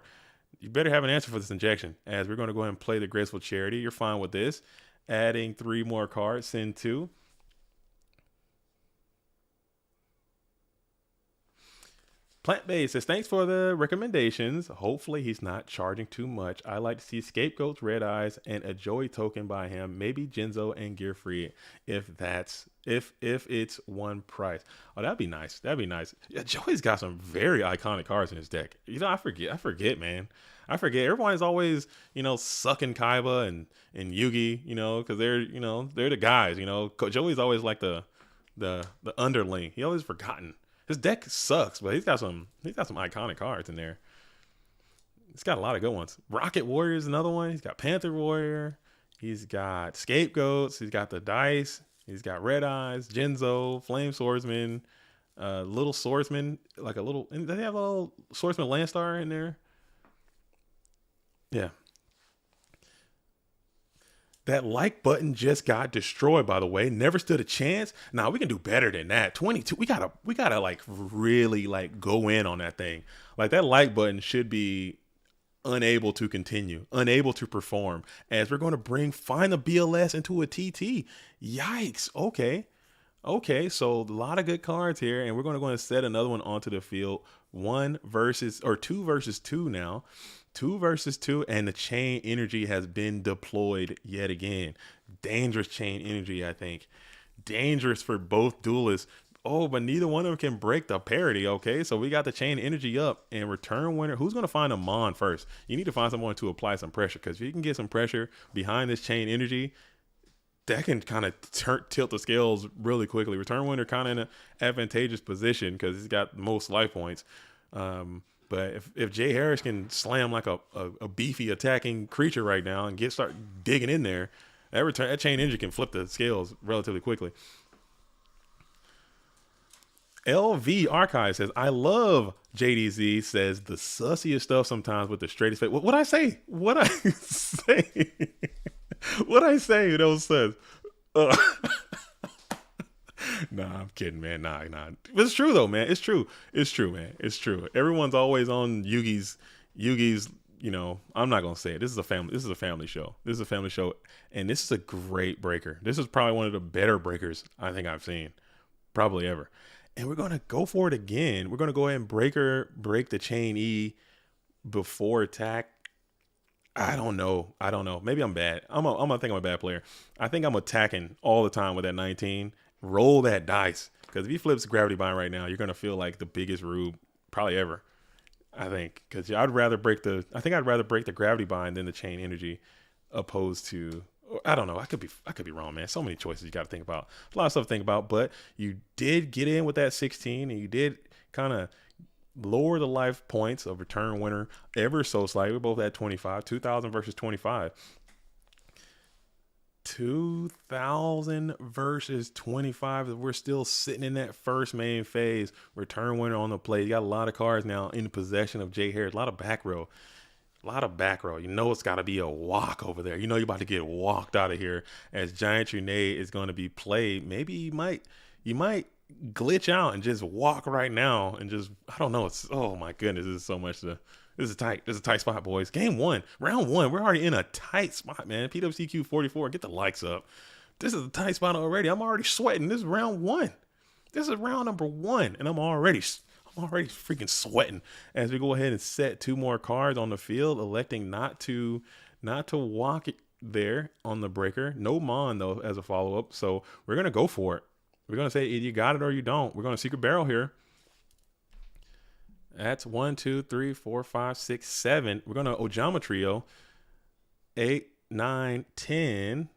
You better have an answer for this injection, as we're going to go ahead and play the Graceful Charity. You're fine with this. Adding 3 more cards. Send 2. Plant-based says, thanks for the recommendations. Hopefully he's not charging too much. I like to see Scapegoats, Red Eyes, and a Joey token by him. Maybe Jinzo and Gear Free if that's If it's one price. Oh, that'd be nice. That'd be nice. Yeah, Joey's got some very iconic cards in his deck. You know, I forget, man. I forget. Everyone is always, sucking Kaiba and Yugi, because they're the guys, Joey's always like the underling. He always forgotten. His deck sucks, but he's got some iconic cards in there. He's got a lot of good ones. Rocket Warrior is another one. He's got Panther Warrior. He's got Scapegoats. He's got the Dice. He's got Red Eyes, Genzo, Flame Swordsman, Little Swordsman, does he have a little Swordsman Landstar in there? Yeah. That like button just got destroyed, by the way. Never stood a chance. Nah, we can do better than that. 22. We gotta like really like go in on that thing. Like that like button should be unable to continue, unable to perform, as we're going to find the BLS into a TT. Yikes. Okay. So a lot of good cards here, and we're going to go and set another one onto the field. 2 versus 2 now. 2 versus 2, and the chain energy has been deployed yet again. Dangerous chain energy, I think. Dangerous for both duelists. Oh, but neither one of them can break the parity, okay? So we got the chain energy up, and return winner. Who's going to find a Mon first? You need to find someone to apply some pressure, because if you can get some pressure behind this chain energy, that can kind of tilt the scales really quickly. Return winner kind of in an advantageous position because he's got the most life points. But if Jay Harris can slam like a beefy attacking creature right now and start digging in there, that chain energy can flip the scales relatively quickly. LV Archive says, I love JDZ, says the sussiest stuff sometimes with the straightest face. What I say? What I say? What I say? Those says. Nah, I'm kidding, man. Nah. But it's true though, man. It's true, man. It's true. Everyone's always on Yugi's. I'm not gonna say it. This is a family show. And this is a great breaker. This is probably one of the better breakers I think I've seen, probably ever. And we're gonna go for it again. We're gonna go ahead and break the chain E before attack. I don't know. Maybe I'm bad. I think I'm a bad player. I think I'm attacking all the time with that 19. Roll that dice, because if he flips Gravity Bind right now, you're gonna feel like the biggest rube probably ever. I think, because I'd rather break the Gravity Bind than the chain energy, opposed to. I don't know. I could be wrong, man. So many choices you got to think about. A lot of stuff to think about. But you did get in with that 16, and you did kind of lower the life points of return winner ever so slightly. We're both at 25. 2,000 versus 25. 2,000 versus 25. We're still sitting in that first main phase. Return winner on the play. You got a lot of cards now in possession of Jay Harris. A lot of back row. It's got to be a walk over there. You're about to get walked out of here, as Giant Trunade is going to be played. Maybe you might glitch out and just walk right now and just, I don't know. Oh my goodness. This is a tight spot, boys. Game 1, round 1. We're already in a tight spot, man. PWCQ 44. Get the likes up. This is a tight spot already. I'm already sweating. This is round 1. This is round number 1, and I'm already freaking sweating as we go ahead and set 2 more cards on the field, electing not to walk it there on the breaker. No Mon though as a follow-up. So we're gonna go for it. We're gonna say you got it or you don't. We're gonna secret barrel here. That's 1, 2, 3, 4, 5, 6, 7. We're gonna Ojama Trio. 8, 9, 10.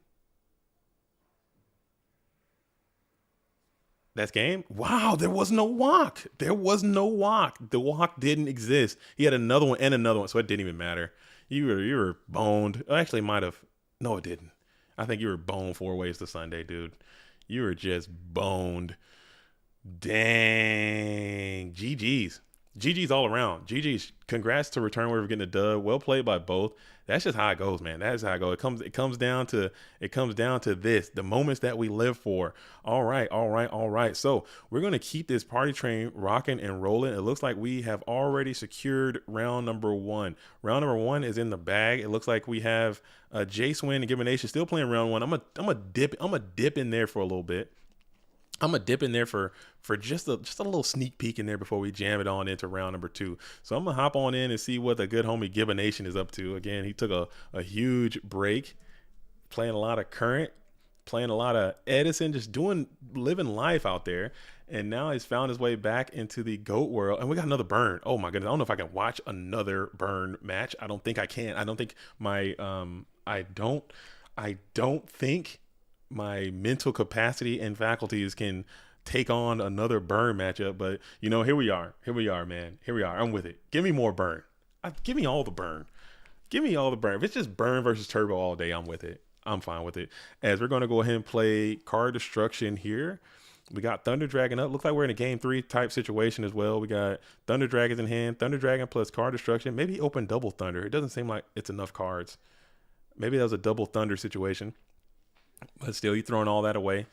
That's game. Wow, there was no walk. The walk didn't exist. He had another one and another one, so it didn't even matter. You were boned. Actually, might have. No, it didn't. I think you were boned 4 ways to Sunday, dude. You were just boned. Dang. GG's all around. GG's. Congrats to Return Winner for getting a dub. Well played by both. That's just how it goes, man. That is how it goes. It comes down to this, the moments that we live for. All right. So we're gonna keep this party train rocking and rolling. It looks like we have already secured round number 1. Round number 1 is in the bag. It looks like we have Jace Win and Given Nation still playing round 1. I'm a dip in there for a little bit. I'm gonna dip in there for just a little sneak peek in there before we jam it on into round number 2. So I'm gonna hop on in and see what the good homie Given Nation is up to. Again, he took a huge break, playing a lot of current, playing a lot of Edison, just living life out there. And now he's found his way back into the GOAT world. And we got another burn. Oh my goodness. I don't know if I can watch another burn match. I don't think I can. I don't think my, I don't think my mental capacity and faculties can take on another burn matchup. But you know, here we are, man. Here we are. I'm with it. Give me more burn. Give me all the burn. Give me all the burn. If it's just burn versus turbo all day, I'm with it. I'm fine with it. As we're going to go ahead and play card destruction here. We got Thunder Dragon up. Looks like we're in a game 3 type situation as well. We got Thunder Dragons in hand. Thunder Dragon plus card destruction. Maybe open double Thunder. It doesn't seem like it's enough cards. Maybe that was a double Thunder situation. But still, you're throwing all that away.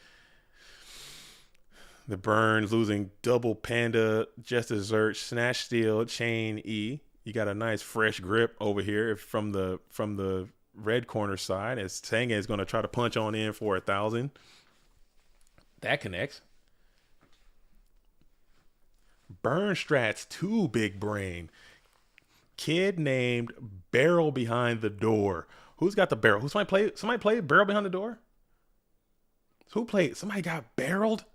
The Burns losing double Panda, Just Desert, Snatch Steel, Chain E. You got a nice fresh grip over here from the red corner side as Sanga is going to try to punch on in for 1,000. That connects. Burn Strats 2 big brain. Kid named Barrel Behind the Door. Who's got the barrel? Somebody play Barrel Behind the Door? Somebody got barreled?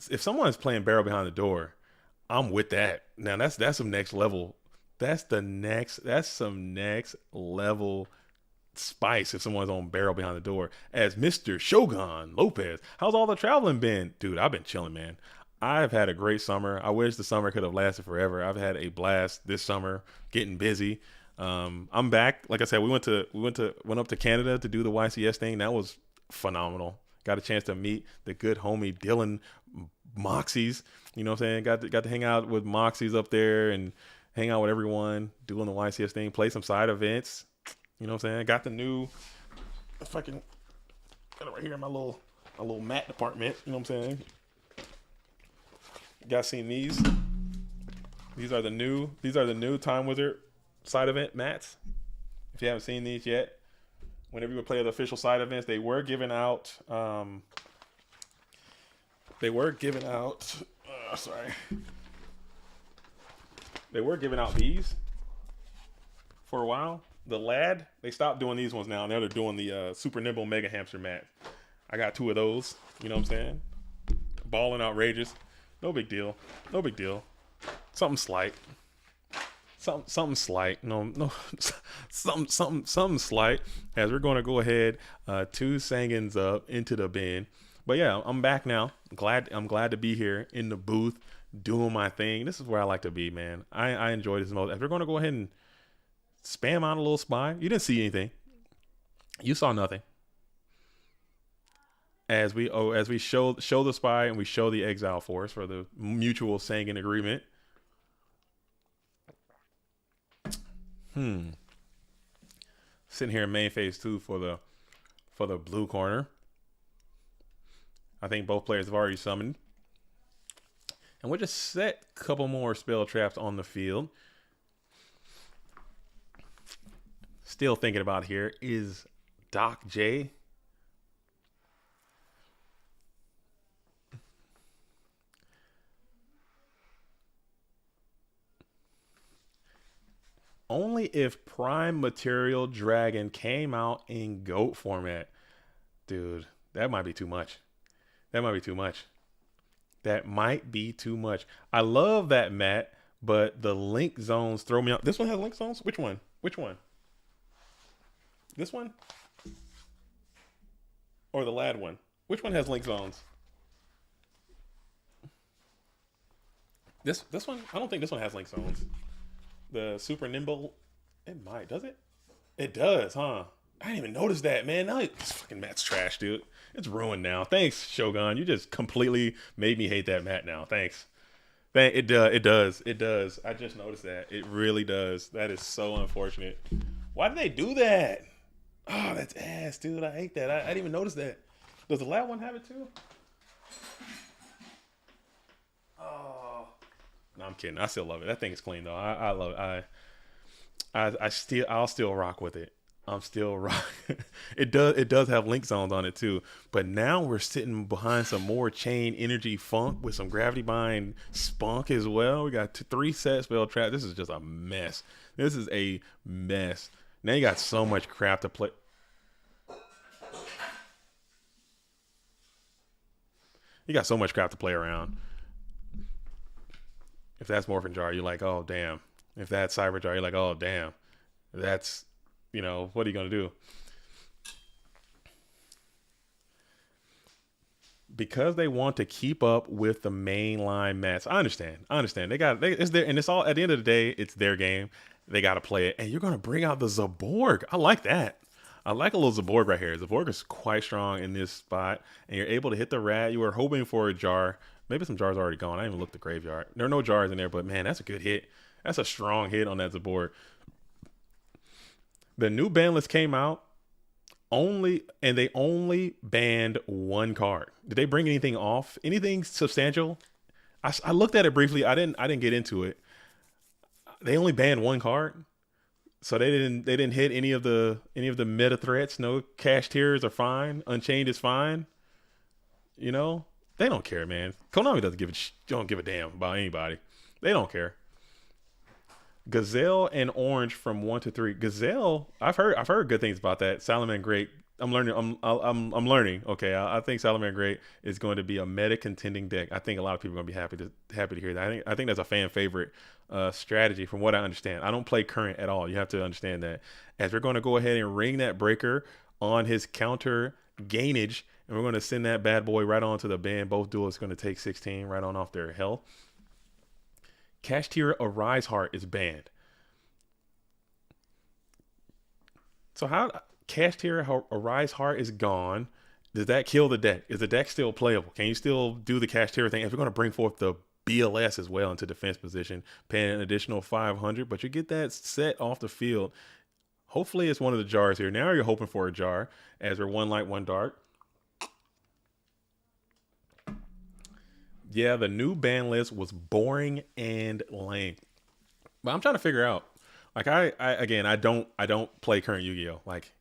If someone's playing Barrel Behind the Door, I'm with that. Now that's some next level. That's some next level spice if someone's on Barrel Behind the Door. As Mr. Shogun Lopez. How's all the traveling been? Dude, I've been chilling, man. I've had a great summer. I wish the summer could have lasted forever. I've had a blast this summer, getting busy. I'm back. Like I said, we went up to Canada to do the YCS thing. That was phenomenal. Got a chance to meet the good homie Dylan Moxies. You know what I'm saying? Got to hang out with Moxies up there and hang out with everyone doing the YCS thing, play some side events. You know what I'm saying? Got the new got it right here in my little mat department. You know what I'm saying? You guys seen these? These are the new Time Wizard side event mats. If you haven't seen these yet, whenever you would play the official side events, they were giving out They were giving out these for a while. The Lad, they stopped doing these ones now. Now they're doing the Super Nimble Mega Hamster mat. I got 2 of those. You know what I'm saying? Balling outrageous. No big deal. Something slight. Something slight. No. Something slight. As we're going to go ahead, 2 Sangins up into the bin. But yeah, I'm back now. I'm glad to be here in the booth doing my thing. This is where I like to be, man. I enjoy this most. If we're going to go ahead and spam out a little spy, you didn't see anything. You saw nothing. As we show the spy and we show the exile force for the mutual Sangin agreement. Sitting here in main phase 2 for the blue corner. I think both players have already summoned. And we'll just set a couple more spell traps on the field. Still thinking about here is Doc J. Only if Prime Material Dragon came out in GOAT format. Dude, that might be too much. That might be too much. I love that mat, but the link zones throw me out. This one has link zones? Which one? This one? Or the Lad one? Which one has link zones? This one? I don't think this one has link zones. The Super Nimble, it might. Does it? It does, huh? I didn't even notice that, man. Now this fucking mat's trash, dude. It's ruined now. Thanks, Shogun. You just completely made me hate that mat now. Thanks. It does. I just noticed that. It really does. That is so unfortunate. Why did they do that? Oh, that's ass, dude. I hate that. I didn't even notice that. Does the last one have it too? Oh. No, I'm kidding. I still love it. That thing is clean though. I love it. I'll still rock with it. I'm still rocking. It does have link zones on it too. But now we're sitting behind some more chain energy funk with some gravity bind spunk as well. We got 3 set spell traps. This is just a mess. This is a mess. Now you got so much crap to play. You got so much crap to play around. If that's Morphin Jar, you're like, oh damn. If that's Cyber Jar, you're like, oh damn. That's, you know, what are you gonna do? Because they want to keep up with the mainline mats. I understand. It's there, and it's all at the end of the day, it's their game. They got to play it, and you're gonna bring out the Zaborg. I like that. I like a little Zaborg right here. Zaborg is quite strong in this spot, and you're able to hit the rat. You were hoping for a jar. Maybe some jars already gone. I didn't even look at the graveyard. There are no jars in there, but man, that's a good hit. That's a strong hit on that Zaborg. The new ban list came out. They only banned one card. Did they bring anything off? Anything substantial? I looked at it briefly. I didn't get into it. They only banned one card, so they didn't hit any of the meta threats. No cash tiers are fine. Unchained is fine. You know, they don't care, man. Konami don't give a damn about anybody. They don't care. Gazelle and Orange from 1 to 3. Gazelle, I've heard good things about that. Salaman Great. I'm learning. I'm learning. Okay, I think Salaman Great is going to be a meta contending deck. I think a lot of people are going to be happy to hear that. I think that's a fan favorite strategy from what I understand. I don't play current at all. You have to understand that. As we're going to go ahead and ring that breaker on his counter gainage, and we're going to send that bad boy right on to the ban. Both duels going to take 16 right on off their health. Cash tier Arise Heart is banned. So how Cash tier Arise Heart is gone? Does that kill the deck? Is the deck still playable? Can you still do the cash tier thing? If you're going to bring forth the BLS as well into defense position, paying an additional 500, but you get that set off the field. Hopefully it's one of the jars here. Now you're hoping for a jar as we're one light, one dark. Yeah, the new ban list was boring and lame. But I'm trying to figure out. Like I don't play current Yu-Gi-Oh! Like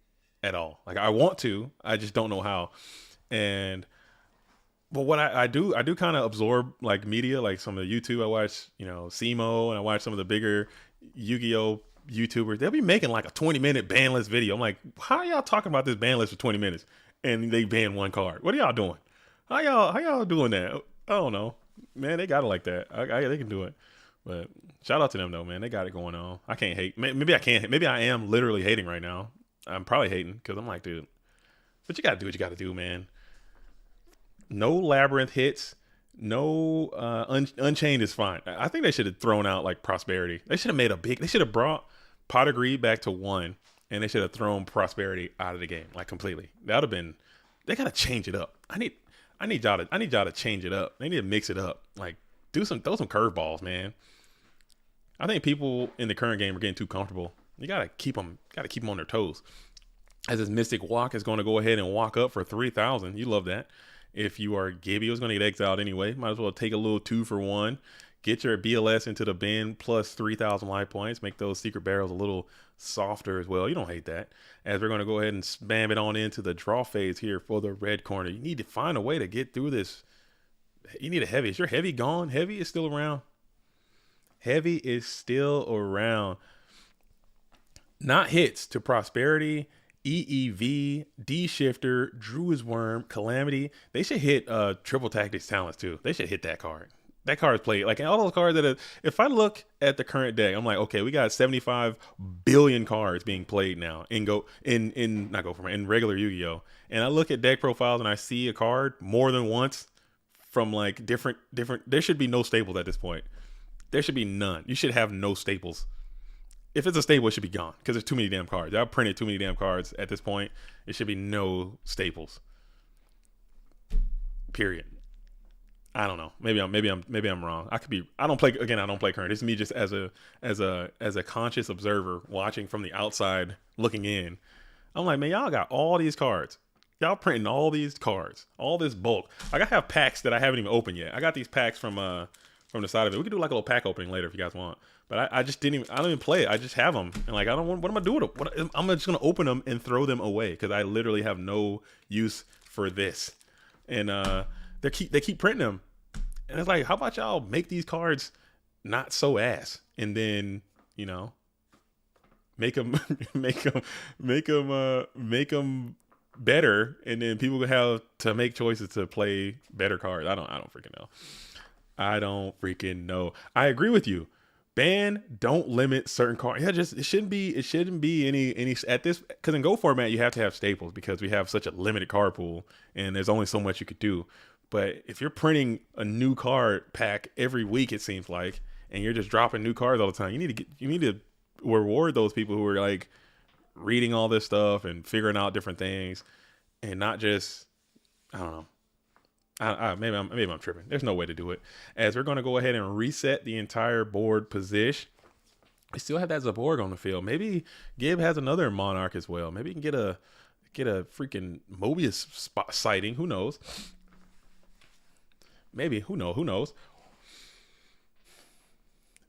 at all. Like I want to, I just don't know how. But what I do kind of absorb like media, like some of the YouTube. I watch, SEMO, and I watch some of the bigger Yu-Gi-Oh! YouTubers. They'll be making like a 20-minute ban list video. I'm like, how are y'all talking about this ban list for 20 minutes? And they ban one card. What are y'all doing? How y'all doing that? I don't know, man. They got it like that. They can do it. But shout out to them though, man. They got it going on. I can't hate. Maybe I can't. Maybe I am literally hating right now. I'm probably hating because I'm like, dude. But you gotta do what you gotta do, man. No Labyrinth hits. No Unchained is fine. I think they should have thrown out like Prosperity. They should have made They should have brought Pot of Greed back to 1, and they should have thrown Prosperity out of the game like completely. That would have been. They gotta change it up. I need y'all to change it up. They need to mix it up. Like throw some curveballs, man. I think people in the current game are getting too comfortable. You gotta keep them on their toes. As this Mystic Walk is going to go ahead and walk up for 3,000. You love that. If you are Gibby, it's going to get exiled anyway. Might as well take a little 2-for-1. Get your BLS into the bin plus 3,000 life points. Make those secret barrels a little softer as well. You don't hate that. As we're going to go ahead and spam it on into the draw phase here for the red corner. You need to find a way to get through this. You need a heavy. Is your heavy gone? Heavy is still around. Heavy is still around. Not hits to Prosperity, EEV, D-Shifter, Druid's Worm, Calamity. They should hit Triple Tactics Talents too. They should hit that card. That card is played. Like all those cards that if I look at the current deck, I'm like, okay, we got 75 billion cards being played now in regular Yu-Gi-Oh! And I look at deck profiles and I see a card more than once from like different. There should be no staples at this point. There should be none. You should have no staples. If it's a staple, it should be gone because there's too many damn cards. I've printed too many damn cards at this point. It should be no staples. Period. I don't know. Maybe I'm wrong. I don't play current. It's me just as a conscious observer watching from the outside looking in. I'm like, man, y'all got all these cards. Y'all printing all these cards, all this bulk. Like I have packs that I haven't even opened yet. I got these packs from the side of it. We could do like a little pack opening later if you guys want. But I just I don't even play it. I just have them. And like, what am I doing? I'm just going to open them and throw them away because I literally have no use for this. And they keep printing them. And it's like, how about y'all make these cards not so ass? And then, make them better, and then people have to make choices to play better cards. I don't freaking know. I don't freaking know. I agree with you. Don't limit certain cards. Yeah, it shouldn't be any at this, because in Go format you have to have staples because we have such a limited card pool and there's only so much you could do. But if you're printing a new card pack every week, it seems like, and you're just dropping new cards all the time, you need to reward those people who are like reading all this stuff and figuring out different things, and not just, I don't know. Maybe I'm tripping. There's no way to do it. As we're going to go ahead and reset the entire board position. We still have that Zaborg on the field. Maybe Gib has another Monarch as well. Maybe you can get a freaking Mobius spot sighting. Who knows? Maybe. Who knows?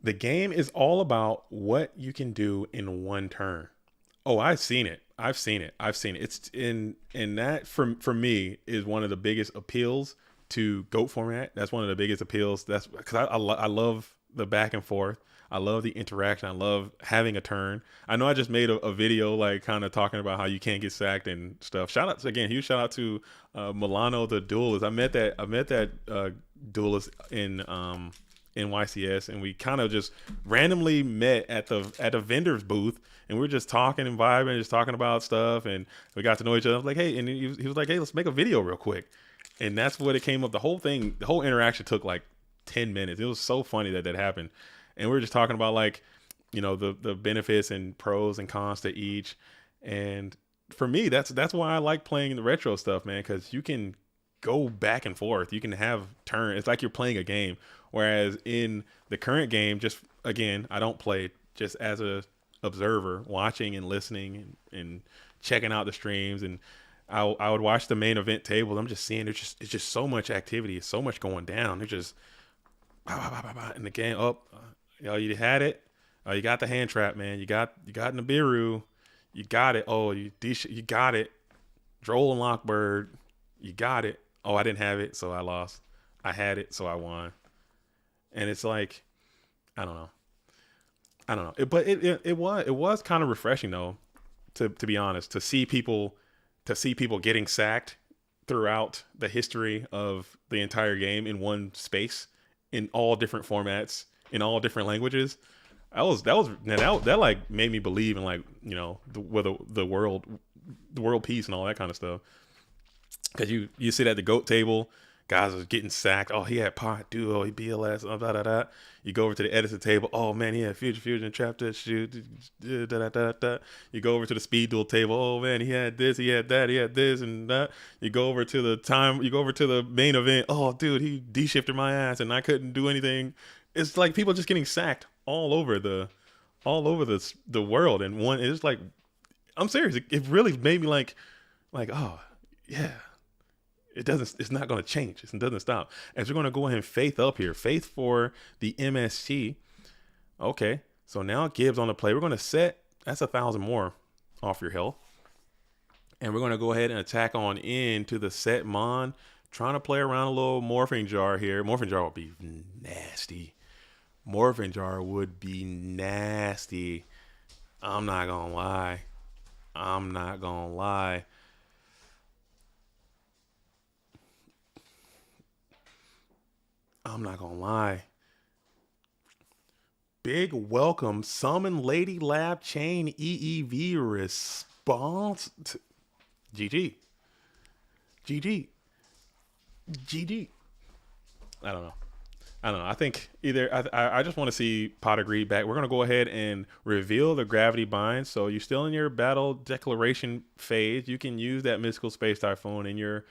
The game is all about what you can do in one turn. Oh, I've seen it. It's in that for me is one of the biggest appeals to GOAT format. That's one of the biggest appeals. That's because I love the back and forth. I love the interaction. I love having a turn. I know I just made a video like kind of talking about how you can't get sacked and stuff. Huge shout out to Milano the duelist. I met that duelist in YCS, and we kind of just randomly met at the vendor's booth, and we were just talking and vibing, just talking about stuff, and we got to know each other. I was like, hey, and he was like, hey, let's make a video real quick, and that's what it came up. The whole interaction took like 10 minutes. It was so funny that happened, and we were just talking about like, you know, the benefits and pros and cons to each, and for me, that's why I like playing the retro stuff, man, because you can go back and forth. You can have turns. It's like you're playing a game. Whereas in the current game, just again, I don't play, just as a observer, watching and listening and checking out the streams, and I would watch the main event tables. I'm just seeing it's just so much activity, so much going down. It's just in the game. You had it. You got the hand trap, man. You got Nibiru. You got it. Oh, you got it. Droll and Lockbird. You got it. Oh, I didn't have it, so I lost. I had it, so I won. And it's like, I don't know. It was kind of refreshing though, to be honest, to see people getting sacked throughout the history of the entire game in one space, in all different formats, in all different languages. That like made me believe in, like, you know, the world peace and all that kind of stuff. Because you sit at the GOAT table, guys are getting sacked. Oh, he had pot duo, he BLS, blah, blah, blah. You go over to the editor table. Oh man, he had fusion, trap touch, shoot, da, da, da, da. You go over to the speed duel table. Oh man, he had this, he had that, he had this and that. You go over to the main event. Oh dude, he de-shifted my ass and I couldn't do anything. It's like people just getting sacked all over the world. And one is like, I'm serious. It really made me like, oh yeah. It's not going to change. It doesn't stop. As we're going to go ahead and faith up here. Faith for the MST. Okay. So now Gibbs on the play. We're going to set. That's 1,000 more off your health. And we're going to go ahead and attack on into the set Mon. Trying to play around a little Morphing Jar here. Morphing Jar would be nasty. I'm not going to lie. Big welcome. Summon Lady Lab Chain EEV response. GG. I don't know. I think either I just want to see Pot of Greed back. We're going to go ahead and reveal the Gravity Bind. So you're still in your battle declaration phase. You can use that Mystical Space Typhoon in your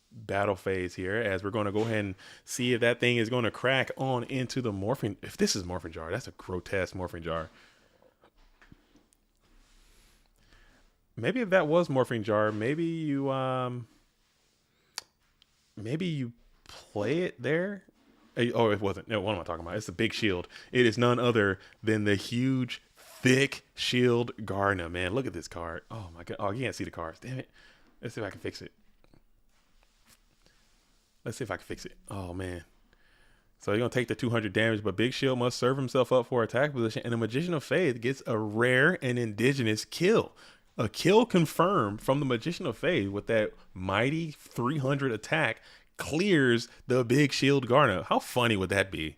battle phase here, as we're going to go ahead and see if that thing is going to crack on into the Morphing. If this is Morphing Jar, that's a grotesque Morphing Jar. Maybe if that was Morphing Jar, maybe you play it there. Oh, it wasn't. No, what am I talking about? It's the big shield. It is none other than the huge, thick shield Garna, man. Look at this card. Oh my god. Oh, you can't see the cards. Damn it. Let's see if I can fix it. Oh, man. So you're going to take the 200 damage, but Big Shield must serve himself up for attack position, and the Magician of Faith gets a rare and indigenous kill. A kill confirmed from the Magician of Faith with that mighty 300 attack clears the big shield Garnet. How funny would that be?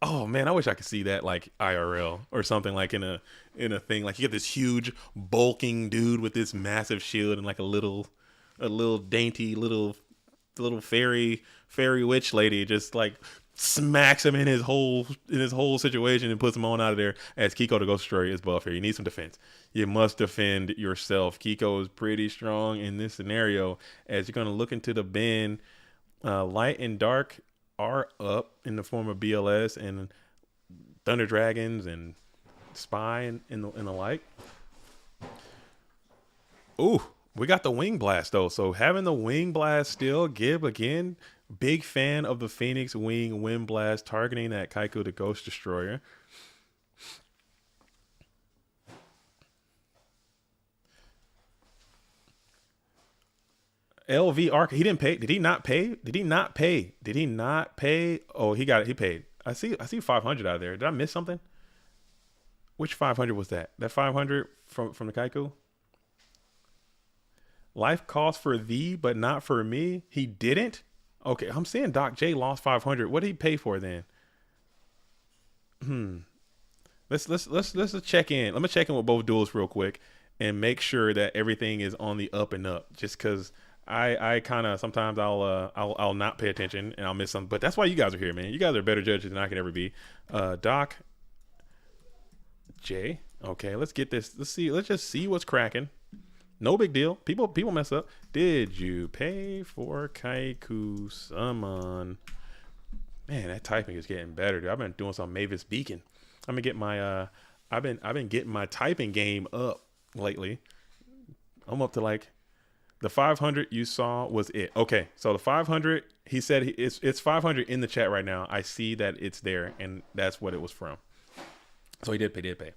Oh man, I wish I could see that like IRL or something, like in a thing. Like you get this huge bulking dude with this massive shield and like a little dainty little fairy witch lady just like smacks him in his whole situation and puts him on out of there as Kiko the Ghost Destroyer is buff here. You need some defense. You must defend yourself. Kiko is pretty strong in this scenario as you're going to look into the bin. Light and dark are up in the form of BLS and Thunder Dragons and Spy and the like. Ooh, we got the Wing Blast though. So having the Wing Blast still give again. Big fan of the Phoenix Wing Wind Blast targeting that Kaiku the Ghost Destroyer. LV Arc. He didn't pay. Did he not pay? Did he not pay? Did he not pay? Oh, he got it. He paid. I see 500 out of there. Did I miss something? Which 500 was that? That 500 from the Kaiku? Life cost for thee, but not for me. He didn't? Okay, I'm seeing Doc J lost 500. What did he pay for then? Let's check in. Let me check in with both duels real quick and make sure that everything is on the up and up. Just because I kind of sometimes I'll not pay attention and I'll miss something. But that's why you guys are here, man. You guys are better judges than I can ever be. Doc J. Okay, let's get this. Let's just see what's cracking. No big deal. People mess up. Did you pay for Kaiku summon? Man, that typing is getting better, dude. I've been doing some Mavis Beacon. I'm gonna get my I've been getting my typing game up lately. I'm up to like the 500 you saw was it. Okay, so the 500, he said it's 500 in the chat right now. I see that it's there, and that's what it was from. So he did pay.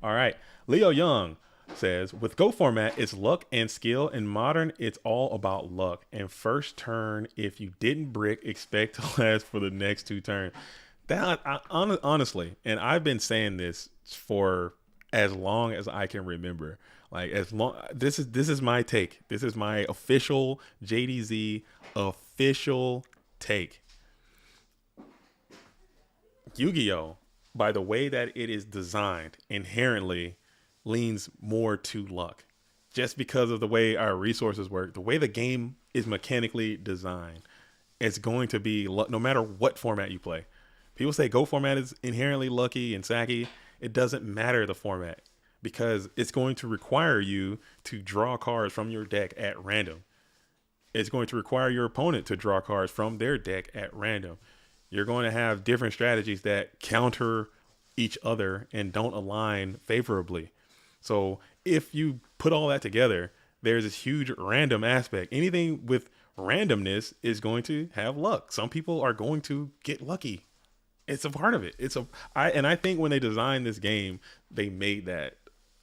All right, Leo Young says, with Go format, it's luck and skill. In Modern, it's all about luck. And first turn, if you didn't brick, expect to last for the next 2 turns. That honestly, and I've been saying this for as long as I can remember. Like as long, this is my take. This is my official JDZ official take. Yu-Gi-Oh, by the way that it is designed, inherently leans more to luck, just because of the way our resources work, the way the game is mechanically designed. It's going to be luck no matter what format you play. People say Go format is inherently lucky and sacky. It doesn't matter the format, because it's going to require you to draw cards from your deck at random. It's going to require your opponent to draw cards from their deck at random. You're going to have different strategies that counter each other and don't align favorably. So if you put all that together, there's this huge random aspect. Anything with randomness is going to have luck. Some people are going to get lucky. It's a part of it. I think when they designed this game, they made that,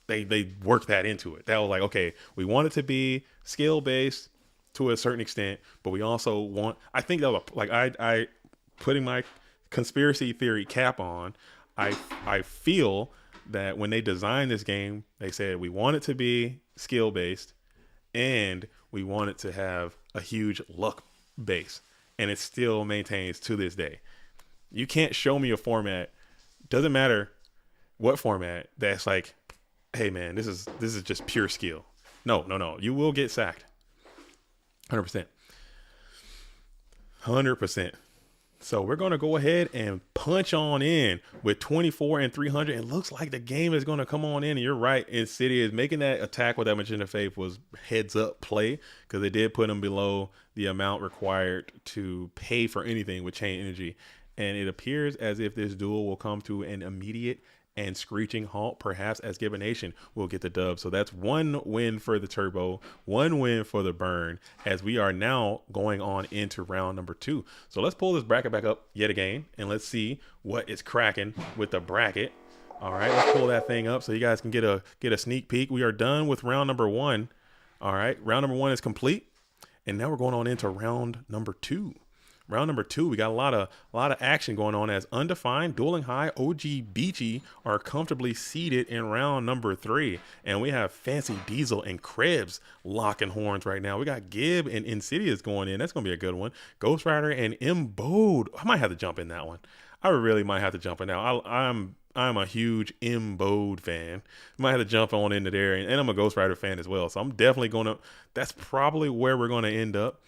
they worked that into it. That was like, okay, we want it to be skill based to a certain extent, but we also want, I think that was like, I putting my conspiracy theory cap on, I feel that when they designed this game, they said we want it to be skill based and we want it to have a huge luck base, and it still maintains to this day. You can't show me a format, doesn't matter what format, that's like, hey man, this is just pure skill. No, you will get sacked. 100%. So we're going to go ahead and punch on in with 24 and 300. It looks like the game is going to come on in. And you're right. Insidious making that attack with that Magician of Faith was heads up play, because they did put him below the amount required to pay for anything with Chain Energy. And it appears as if this duel will come to an immediate and screeching halt, perhaps as Gibbon Nation will get the dub. So that's 1 win for the Turbo, 1 win for the Burn, as we are now going on into round number 2. So let's pull this bracket back up yet again, and let's see what is cracking with the bracket. All right, let's pull that thing up so you guys can get a sneak peek. We are done with round number 1. All right, round number 1 is complete, and now we're going on into round number 2. round number 2, we got a lot of action going on as Undefined, Dueling High, OG Beachy are comfortably seated in round number 3. And we have Fancy Diesel and Krebs locking horns right now. We got Gib and Insidious going in. That's going to be a good one. Ghost Rider and Mbode. I might have to jump in that one. I really might have to jump in now. I'm a huge Mbode fan. Might have to jump on into there, and I'm a Ghost Rider fan as well. So I'm definitely gonna. That's probably where we're gonna end up.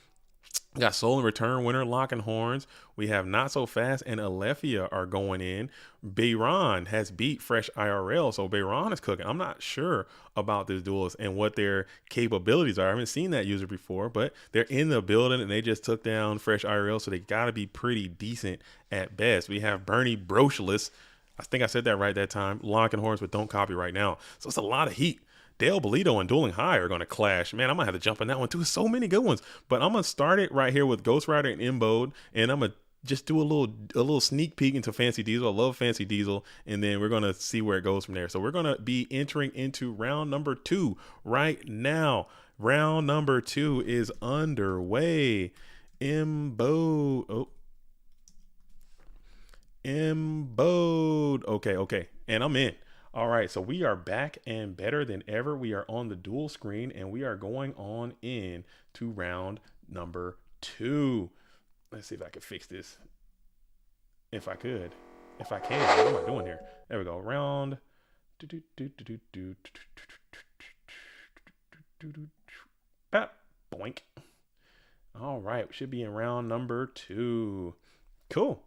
Got Soul and Return winner locking horns. We have Not So Fast and Alephia are going in. Bayron has beat Fresh IRL, so Bayron is cooking. I'm not sure about this duelist and what their capabilities are. I haven't seen that user before, but they're in the building and they just took down Fresh IRL, so they got to be pretty decent at best. We have Bernie Brocious. I think I said that right that time. Locking horns, but don't copy right now. So it's a lot of heat. Dale Bolito and Dueling High are going to clash. Man, I might have to jump in that one too. So many good ones. But I'm going to start it right here with Ghost Rider and Mbode. And I'm going to just do a little sneak peek into Fancy Diesel. I love Fancy Diesel. And then we're going to see where it goes from there. So we're going to be entering into round number 2 right now. Round number 2 is underway. Mbode. Okay. And I'm in. All right, so we are back and better than ever. We are on the dual screen and we are going on in to round number 2. Let's see if I can fix this. If I can. What am I doing here? There we go. Round. Boink. All right, we should be in round number 2. Cool.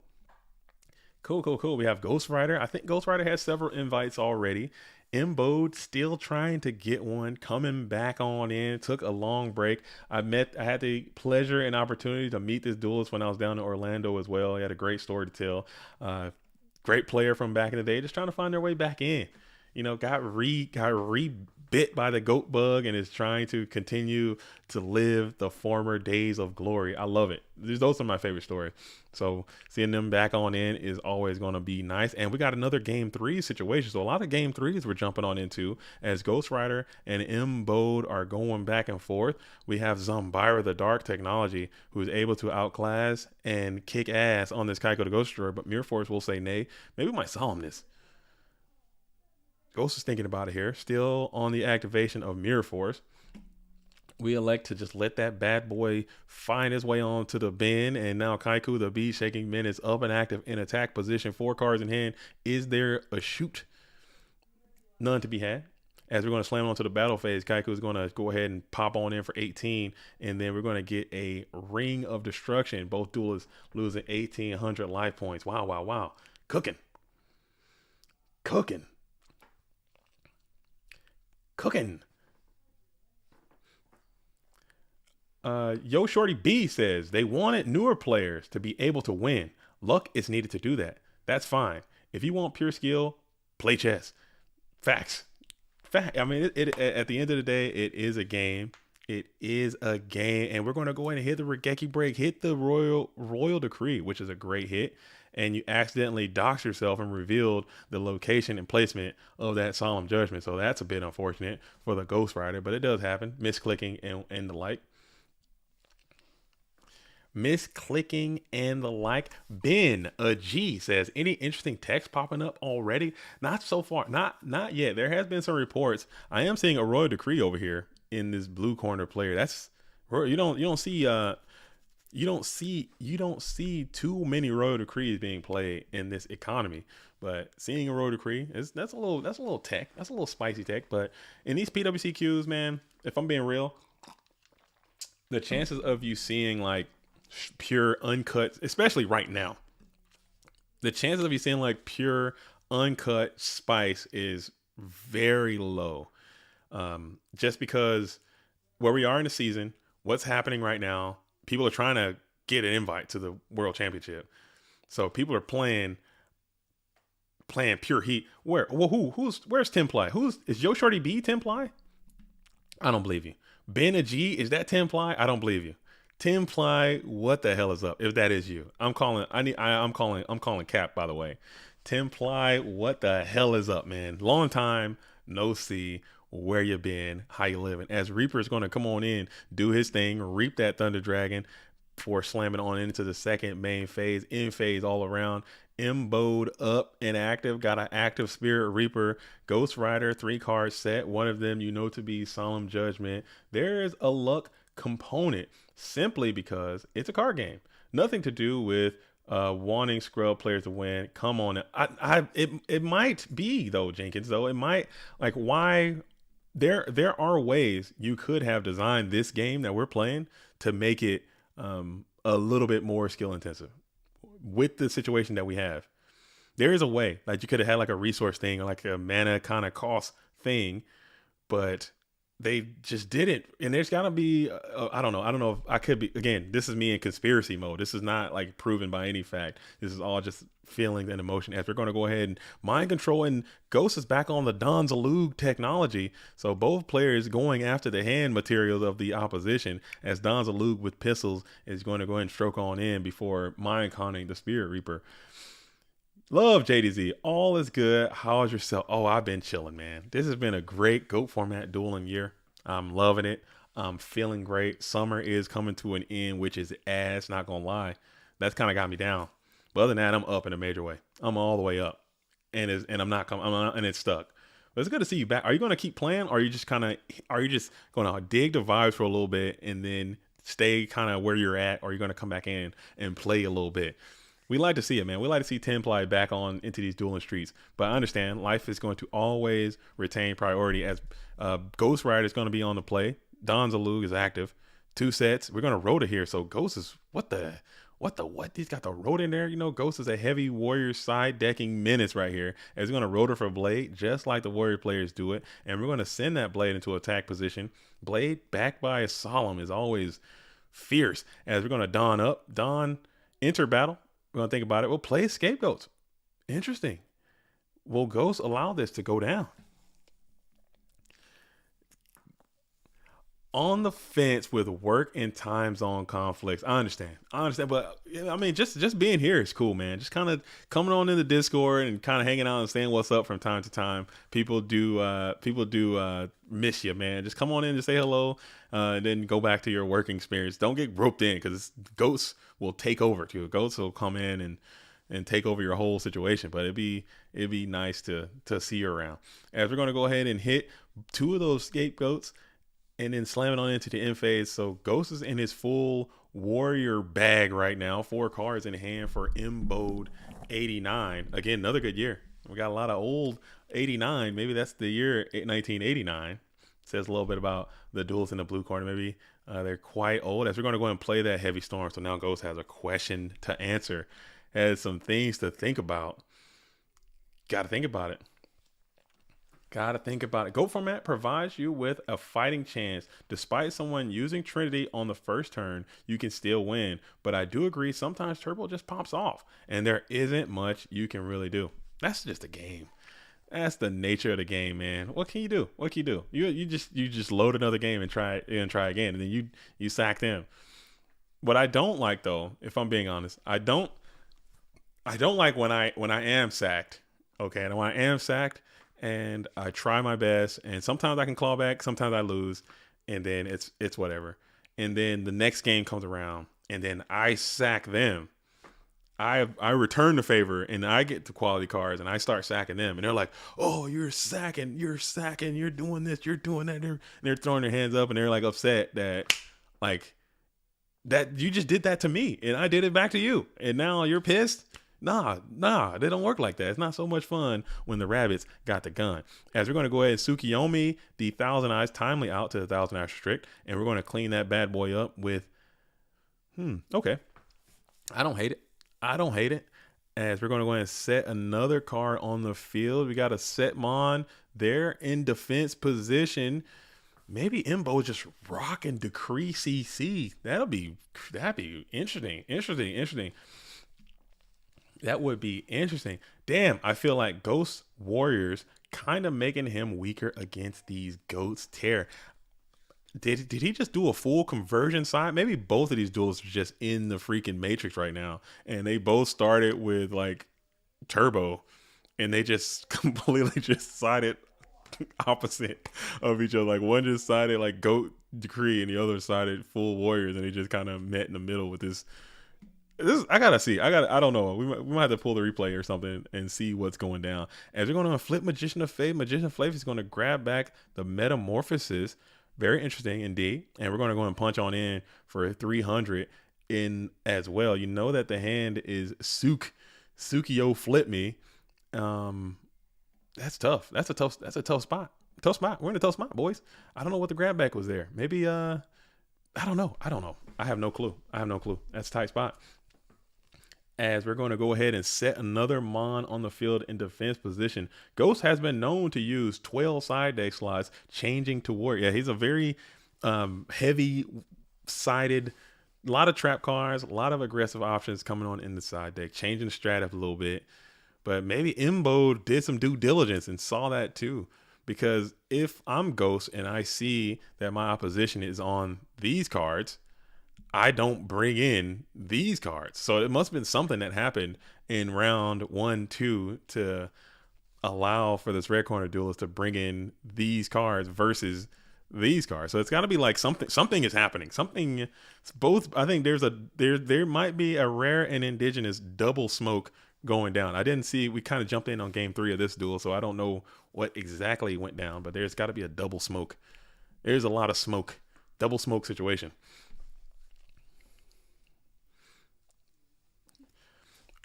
We have Ghost Rider. I think Ghost Rider has several invites already. Mbode still trying to get one, coming back on in. Took a long break. I had the pleasure and opportunity to meet this duelist when I was down in Orlando as well. He had a great story to tell. Great player from back in the day, just trying to find their way back in. You know, got bit by the goat bug and is trying to continue to live the former days of glory. I love it. Those are my favorite stories. So seeing them back on in is always going to be nice. And we got another game 3 situation. So a lot of game 3s we're jumping on into as Ghost Rider and Mbode are going back and forth. We have Zombira the Dark Technology, who is able to outclass and kick ass on this Kaiko the Ghost Destroyer, but Mirror Force will say nay. Maybe we might solve this. Ghost is thinking about it here. Still on the activation of Mirror Force. We elect to just let that bad boy find his way onto the bin. And now Kaiku, the bead shaking min, is up and active in attack position. 4 cards in hand. Is there a shoot? None to be had. As we're going to slam onto the battle phase, Kaiku is going to go ahead and pop on in for 18. And then we're going to get a Ring of Destruction. Both duelists losing 1,800 life points. Wow. Cooking. Yo Shorty B says they wanted newer players to be able to win. Luck is needed to do that. That's fine. If you want pure skill, play chess. Facts. I mean, it at the end of the day, it is a game. And we're going to go ahead and hit the Regeki break, hit the Royal Decree, which is a great hit. And you accidentally doxed yourself and revealed the location and placement of that Solemn Judgment. So that's a bit unfortunate for the Ghost Rider, but it does happen. Misclicking and the like. Ben a G says, any interesting text popping up already? Not so far. Not yet. There has been some reports. I am seeing a Royal Decree over here in this blue corner player. That's you don't see too many Royal Decrees being played in this economy. But seeing a Royal Decree that's a little tech. That's a little spicy tech. But in these PWCQs, man, if I'm being real, the chances of you seeing like pure uncut, especially right now, the chances of you seeing like pure uncut spice is very low. Just because where we are in the season, what's happening right now, people are trying to get an invite to the World Championship. So people are playing pure heat. Where's Temply? Is Yo Shorty B Temply? I don't believe you. Ben a G, is that Temply? I don't believe you. Temply, what the hell is up? If that is you, I'm calling Cap, by the way. Temply, what the hell is up, man? Long time no see. Where you been? How you living? As Reaper is going to come on in, do his thing, reap that Thunder Dragon, before slamming on into the second main phase, in phase all around. Embowed up and active, got an active Spirit Reaper, Ghost Rider, 3-card set. One of them you know to be Solemn Judgment. There is a luck component simply because it's a card game. Nothing to do with wanting scrub players to win. Come on, it might be though, Jenkins. Though it might, like, why there are ways you could have designed this game that we're playing to make it a little bit more skill intensive. With the situation that we have, there is a way. Like, you could have had like a resource thing or like a mana kind of cost thing, but they just didn't. And there's gotta be I don't know if I could be, again, this is me in conspiracy mode. This is not like proven by any fact. This is all just feelings and emotion, as we're going to go ahead and mind control. And Ghost is back on the Don Zalug technology, so both players going after the hand materials of the opposition, as Don Zalug with pistols is going to go ahead and stroke on in before mind conning the Spirit Reaper. Love, JDZ. All is good. How's yourself? Oh, I've been chilling, man. This has been a great GOAT format dueling year. I'm loving it. I'm feeling great. Summer is coming to an end, which is ass, not gonna lie. That's kind of got me down. But other than that, I'm up in a major way. I'm all the way up, and it's stuck. But it's good to see you back. Are you going to keep playing, or are you just going to dig the vibes for a little bit and then stay kind of where you're at, or are you going to come back in and play a little bit? We like to see it, man. We like to see Tenply back on into these dueling streets. But I understand life is going to always retain priority, as Ghost Rider is going to be on the play. Don Zalug is active. 2 sets. We're going to Rhoda here. So Ghost is, what? He's got the Rhoda in there. You know, Ghost is a heavy warrior side decking menace right here. As we're going to Rhoda for Blade, just like the warrior players do it. And we're going to send that Blade into attack position. Blade backed by a Solemn is always fierce. As we're going to Dawn up. Dawn enter battle. We're going to think about it. We'll play Scapegoats. Interesting. Will Ghost allow this to go down? On the fence with work and time zone conflicts. I understand, but I mean, just being here is cool, man. Just kind of coming on in the Discord and kind of hanging out and saying what's up from time to time. People do miss you, man. Just come on in and say hello, and then go back to your working experience. Don't get roped in, because Ghosts will take over too. Ghosts will come in and take over your whole situation. But it'd be nice to see you around. As we're going to go ahead and hit 2 of those Scapegoats and then slam it on into the end phase. So Ghost is in his full warrior bag right now. 4 cards in hand for Embowed 89. Again, another good year. We got a lot of old 89. Maybe that's the year 1989. Says a little bit about the duels in the blue corner. Maybe they're quite old. As we're going to go and play that Heavy Storm. So now Ghost has a question to answer. Has some things to think about. Got to think about it. GOAT format provides you with a fighting chance. Despite someone using Trinity on the first turn, you can still win. But I do agree, sometimes Turbo just pops off, and there isn't much you can really do. That's just a game. That's the nature of the game, man. What can you do? You just load another game and try again, and then you sack them. What I don't like, though, if I'm being honest, I don't like when I am sacked. Okay, and when I am sacked, and I try my best, and sometimes I can claw back, sometimes I lose, and then it's whatever. And then the next game comes around, and then I sack them. I return the favor, and I get the quality cards, and I start sacking them, and they're like, "Oh, you're sacking, you're doing this, you're doing that." And they're throwing their hands up, and they're like upset that you just did that to me, and I did it back to you, and now you're pissed. Nah, they don't work like that. It's not so much fun when the rabbits got the gun. As we're going to go ahead and Tsukiyomi the Thousand Eyes timely out to the Thousand Eyes Restrict, and we're going to clean that bad boy up with, okay. I don't hate it. As we're going to go ahead and set another card on the field. We got a Setmon there in defense position. Maybe Embo just rocking Decree CC. That'd be interesting. That would be interesting. Damn, I feel like Ghost Warriors kind of making him weaker against these Goats Tear. Did he just do a full conversion side? Maybe both of these duels are just in the freaking Matrix right now, and they both started with like Turbo, and they just completely just sided opposite of each other. Like one just sided like Goat decree and the other sided full warriors, and they just kind of met in the middle with this. I gotta see. I don't know. We might have to pull the replay or something and see what's going down. As we're going to flip Magician of Faith. Magician of Faith is going to grab back the Metamorphosis. Very interesting indeed. And we're going to go and punch on in for 300 in as well. You know that the hand is Sukio Flip Me. That's tough. That's a tough spot. Tough spot. We're in a tough spot, boys. I don't know what the grab back was there. Maybe I don't know. I have no clue. That's a tight spot. As we're going to go ahead and set another Mon on the field in defense position. Ghost has been known to use 12 side deck slots, changing to Warrior. Yeah, he's a very heavy sided, a lot of trap cards, a lot of aggressive options coming on in the side deck, changing the strat up a little bit. But maybe Imbo did some due diligence and saw that too. Because if I'm Ghost and I see that my opposition is on these cards, I don't bring in these cards. So it must have been something that happened in round 1, 2 to allow for this red corner duelist to bring in these cards versus these cards. So it's got to be like something is happening. Something both. I think there might be a rare and indigenous double smoke going down. I didn't see. We kind of jumped in on game 3 of this duel, so I don't know what exactly went down. But there's got to be a double smoke. There's a lot of smoke. Double smoke situation.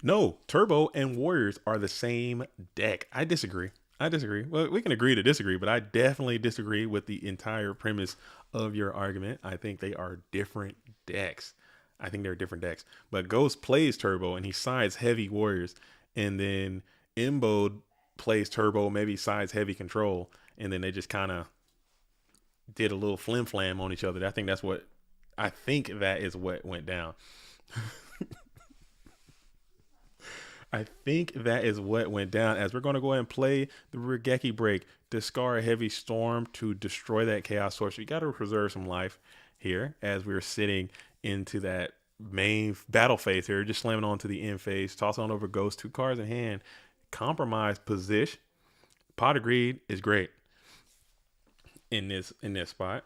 No, Turbo and Warriors are the same deck. I disagree. Well, we can agree to disagree, but I definitely disagree with the entire premise of your argument. I think they are different decks. But Ghost plays Turbo and he sides heavy Warriors. And then Imbo plays Turbo, maybe sides heavy Control. And then they just kind of did a little flim flam on each other. I think that is what went down. I think that is what went down, as we're going to go ahead and play the Regeki Break, discard Heavy Storm to destroy that Chaos Source. You got to preserve some life here as we're sitting into that main battle phase here, just slamming on to the end phase, toss on over Ghost, 2 cards in hand, compromise position. Pot of Greed is great in this spot.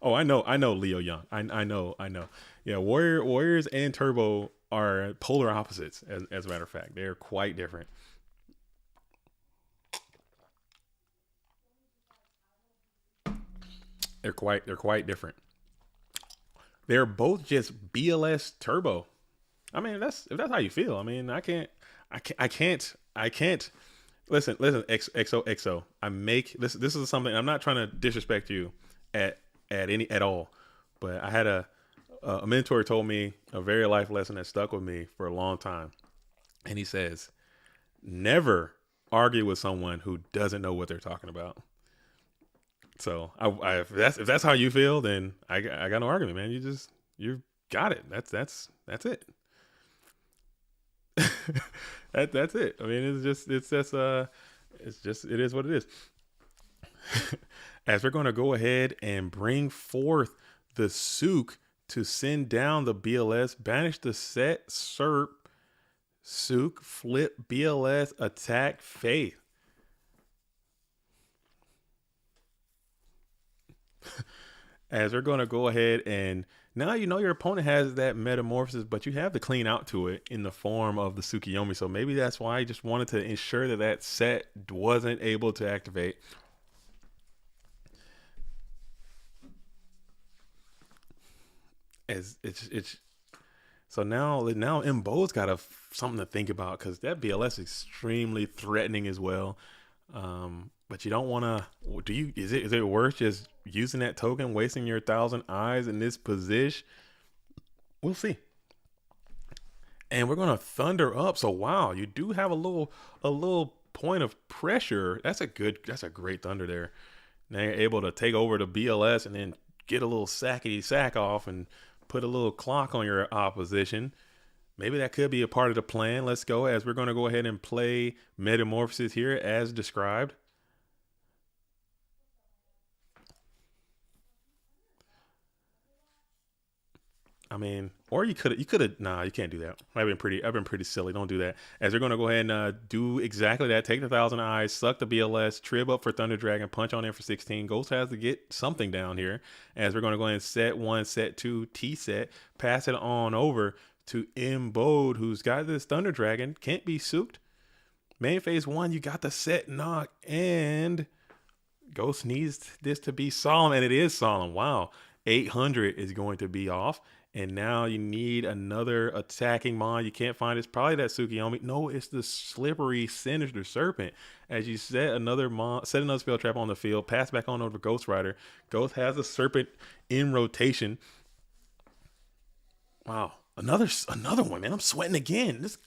Oh, I know Leo Young. I know. Yeah, Warriors and Turbo are polar opposites, as a matter of fact. They're quite different. They're quite different. They're both just BLS Turbo. I mean, if that's how you feel. I mean, I can't. Listen, XOXO. I make this. This is something. I'm not trying to disrespect you at all, but I had a mentor told me a very life lesson that stuck with me for a long time. And he says, never argue with someone who doesn't know what they're talking about. So if that's how you feel, then I got no argument, man. You got it. That's it. That's it. I mean, it is what it is. As we're going to go ahead and bring forth the Sook to send down the BLS, banish the set, SERP, Sook, flip, BLS, attack, Faith. As we're going to go ahead and now you know your opponent has that Metamorphosis, but you have to clean out to it in the form of the Tsukiyomi. So maybe that's why I just wanted to ensure that set wasn't able to activate. As it's so now Mbo's got something to think about, because that BLS is extremely threatening as well. But you don't want to. Is it worth just using that token, wasting your 1,000 eyes in this position? We'll see. And we're gonna thunder up. So wow, you do have a little point of pressure. That's a great thunder there. Now you're able to take over the BLS and then get a little sackety sack off and put a little clock on your opposition. Maybe that could be a part of the plan. Let's go, as we're going to go ahead and play Metamorphosis here as described. I mean, or you could have. Nah, you can't do that. I've been pretty silly. Don't do that. As they're gonna go ahead and do exactly that. Take the 1,000 eyes, suck the BLS, trib up for Thunder Dragon, punch on in for 16. Ghost has to get something down here. As we're gonna go ahead and set 1, set 2, T set, pass it on over to Imbode, who's got this Thunder Dragon. Can't be souped. Main phase 1, you got the set knock, and Ghost needs this to be solemn, and it is solemn. Wow. 800 is going to be off. And now you need another attacking mon. You can't find it's probably that Tsukiyomi. No, it's the slippery Sinister Serpent. As you set another spell trap on the field, pass back on over to Ghost Rider. Ghost has a serpent in rotation. Wow. Another one, man. I'm sweating again. This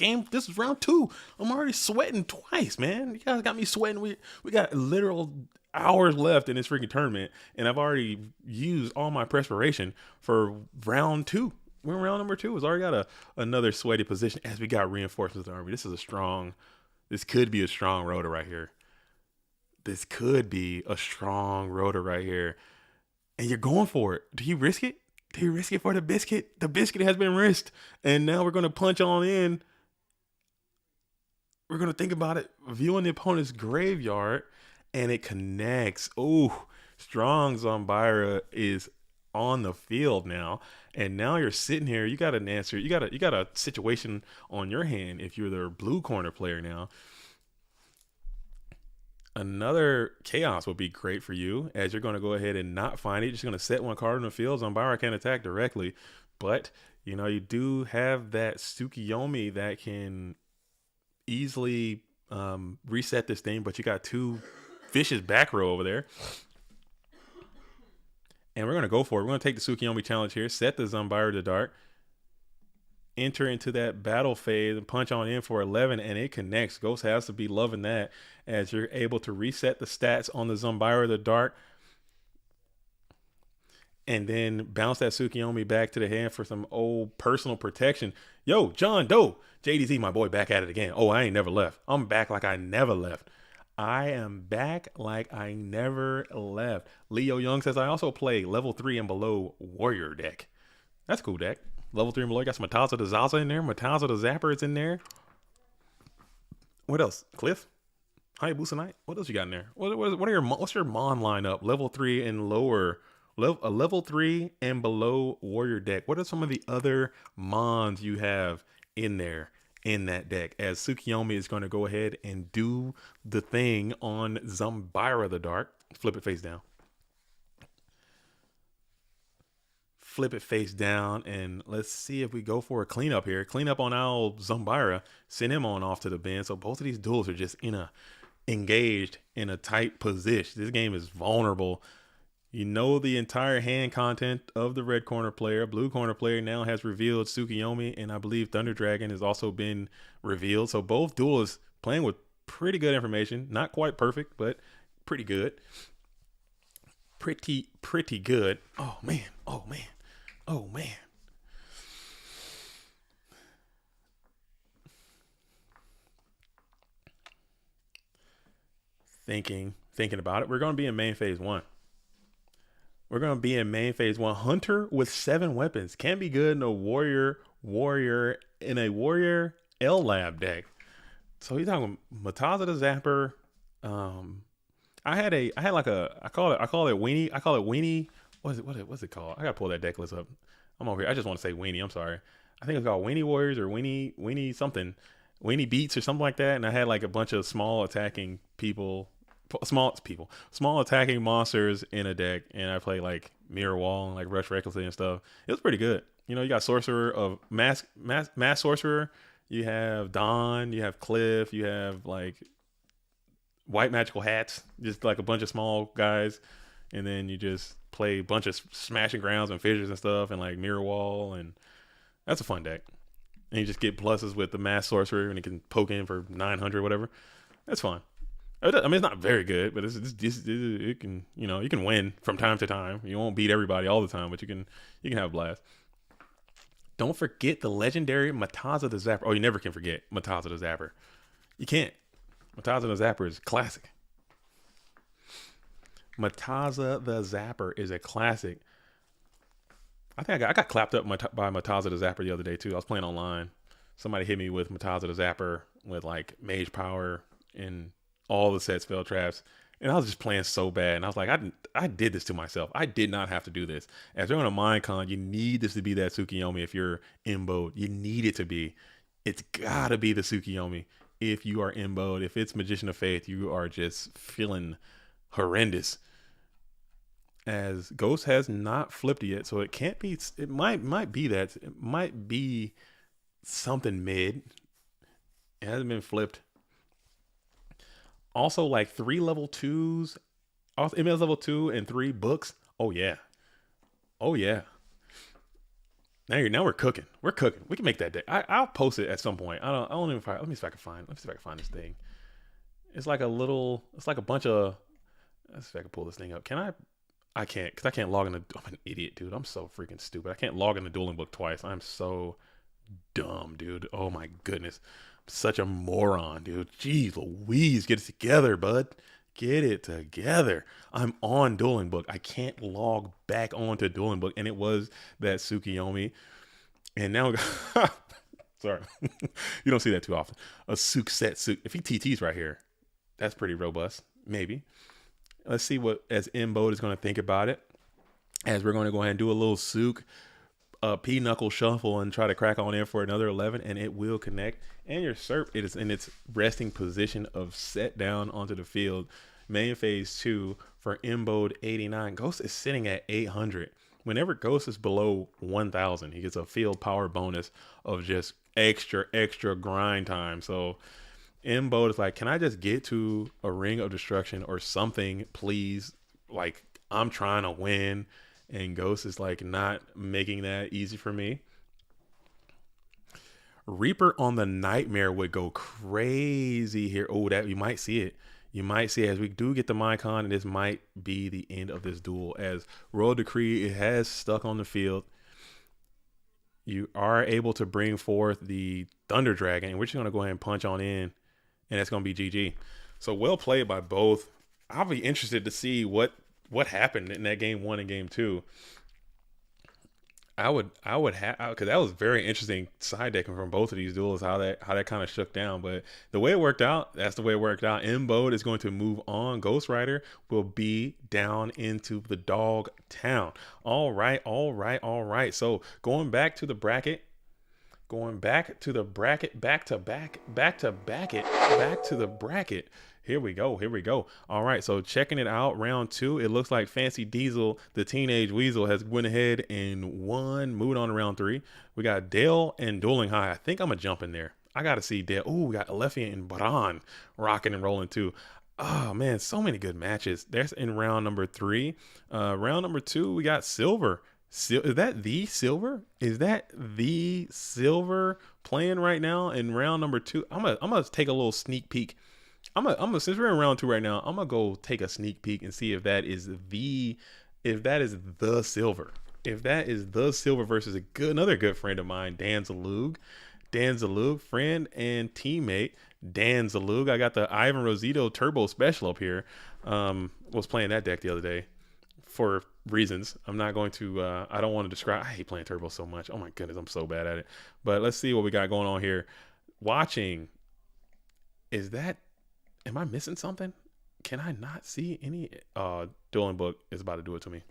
is round 2. I'm already sweating twice, man. You guys got me sweating. We got literal hours left in this freaking tournament, and I've already used all my perspiration for round 2. We're in round number 2. It's already got another sweaty position as we got reinforcements of the army. This could be a strong rotor right here. This could be a strong rotor right here. And you're going for it. Do you risk it? Do you risk it for the biscuit? The biscuit has been risked. And now we're going to punch on in. We're going to think about it. Viewing the opponent's graveyard. And it connects. Oh, strong Zombira is on the field now. And now you're sitting here. You got an answer. You got a situation on your hand if you're the blue corner player now. Another chaos would be great for you, as you're going to go ahead and not find it. You're just going to set one card on the field. Zombira can't attack directly. But, you do have that Tsukiyomi that can easily reset this thing. But you got 2 Fish's back row over there. And we're going to go for it. We're going to take the Tsukiyomi challenge here. Set the Zombira to Dart. Enter into that battle phase and punch on in for 11, and it connects. Ghost has to be loving that, as you're able to reset the stats on the Zombira the Dart, and then bounce that Tsukiyomi back to the hand for some old personal protection. Yo, John Doe, JDZ, my boy, back at it again. Oh, I ain't never left. I'm back like I never left. I am back like I never left. Leo Young says, I also play level 3 and below warrior deck. That's a cool deck. Level 3 and below. You got some Mataza the Zaza in there. Mataza the Zapper is in there. What else? Cliff? Hayabusa Knight? What else you got in there? What's your Mon lineup? Level 3 and lower. A level 3 and below warrior deck. What are some of the other Mons you have in there in that deck? As Tsukiyomi is going to go ahead and do the thing on Zombira the Dark. Flip it face down. Flip it face down, and let's see if we go for a cleanup here. Clean up on our Zombira, send him on off to the bench. So both of these duels are just engaged in a tight position. This game is vulnerable. You know the entire hand content of the red corner player. Blue corner player now has revealed Tsukiyomi, and I believe Thunder Dragon has also been revealed. So both duelists playing with pretty good information. Not quite perfect, but pretty good. Pretty good. Oh, man. Oh, man. Oh, man. Thinking about it. We're going to be in main phase 1. Hunter with 7 weapons. Can be good in a warrior L Lab deck. So you're talking Mataza the Zapper. I call it Weenie. What's it called? I gotta pull that deck list up. I'm over here. I just want to say Weenie. I'm sorry. I think it's called Weenie Warriors or Weenie something. Weenie Beats or something like that. And I had like a bunch of small attacking monsters in a deck. And I played like Mirror Wall and like Rush Recklessly and stuff. It was pretty good. You got Sorcerer of Mass Sorcerer. You have Don. You have Cliff. You have like White Magical Hats. Just like a bunch of small guys. And then you just play a bunch of Smashing Grounds and Fissures and stuff and like Mirror Wall. And that's a fun deck. And you just get pluses with the Mass Sorcerer and it can poke in for 900 whatever. That's fun. I mean, it's not very good, but it can, you can win from time to time. You won't beat everybody all the time, but you can have a blast. Don't forget the legendary Mataza the Zapper. Oh, you never can forget Mataza the Zapper. You can't. Mataza the Zapper is classic. Mataza the Zapper is a classic. I think I got clapped up by Mataza the Zapper the other day too. I was playing online. Somebody hit me with Mataza the Zapper with like Mage Power and all the set spell traps. And I was just playing so bad. And I was like, I did this to myself. I did not have to do this. As you're on a mind con, you need this to be that Tsukiyomi if you're Imboed. You need it to be. It's got to be the Tsukiyomi if you are Imboed. If it's Magician of Faith, you are just feeling horrendous. As Ghost has not flipped yet, so it can't be. It might be that. It might be something mid. It hasn't been flipped. Also, like 3 level 2s. Also, MS level 2 and 3 books. Oh yeah. Oh yeah. Now we're cooking. We're cooking. We can make that day. I'll post it at some point. I don't even. Let me see if I can find this thing. It's like a little. It's like a bunch of. Let's see if I can pull this thing up. Can I? I can't, because I can't log in. I'm an idiot, dude. I'm so freaking stupid. I can't log in the Dueling Book twice. I'm so dumb, dude. Oh my goodness. I'm such a moron, dude. Jeez Louise, get it together, bud. Get it together. I'm on Dueling Book. I can't log back onto Dueling Book. And it was that Tsukiyomi. And now, sorry. You don't see that too often. A Suk. If he TT's right here, that's pretty robust. Maybe. Let's see what as Imboed is going to think about it. As we're going to go ahead and do a little Suk P-Knuckle shuffle and try to crack on in for another 11, and it will connect. And your Serp, it is in its resting position of set down onto the field. Main phase 2 for Imboed 89. Ghost is sitting at 800. Whenever Ghost is below 1,000, he gets a field power bonus of just extra grind time. So Imboed is like, can I just get to a Ring of Destruction or something, please? Like, I'm trying to win. And Ghost is like not making that easy for me. Reaper on the Nightmare would go crazy here. Oh, that you might see it. You might see it as we do get the Mycon, and this might be the end of this duel. As Royal Decree, it has stuck on the field. You are able to bring forth the Thunder Dragon, and we're just going to go ahead and punch on in. And that's going to be GG. So well played by both. I'll be interested to see what happened in that game 1 and game 2. I would have, because that was very interesting side decking from both of these duels, how that kind of shook down. But the way it worked out, that's the way it worked out. Imboed is going to move on. Ghost Rider will be down into the dog town. All right. So going back to the bracket. Back to the bracket. Here we go. All right, so checking it out, round 2. It looks like Fancy Diesel, the Teenage Weasel, has went ahead and won. Moving on to round 3. We got Dale and Dueling High. I think I'm going to jump in there. I got to see Dale. Oh, we got Alephia and Baran rocking and rolling too. Oh, man, so many good matches. That's in round number 3. Round number 2, we got Silver. Is that the Silver? Is that the Silver playing right now in round number 2? I'm gonna take a little sneak peek. I'm gonna since we're in round 2 right now, I'm gonna go take a sneak peek and see if that is the Silver. If that is the Silver versus another good friend of mine, Dan Zalug. Dan Zalug, friend and teammate. Dan Zalug. I got the Ivan Rosito Turbo Special up here. Was playing that deck the other day. For reasons I'm not going to I don't want to describe. I hate playing Turbo so much. Oh my goodness, I'm so bad at it. But let's see what we got going on here. Watching, am I missing something? Can I not see any? Dueling Book is about to do it to me.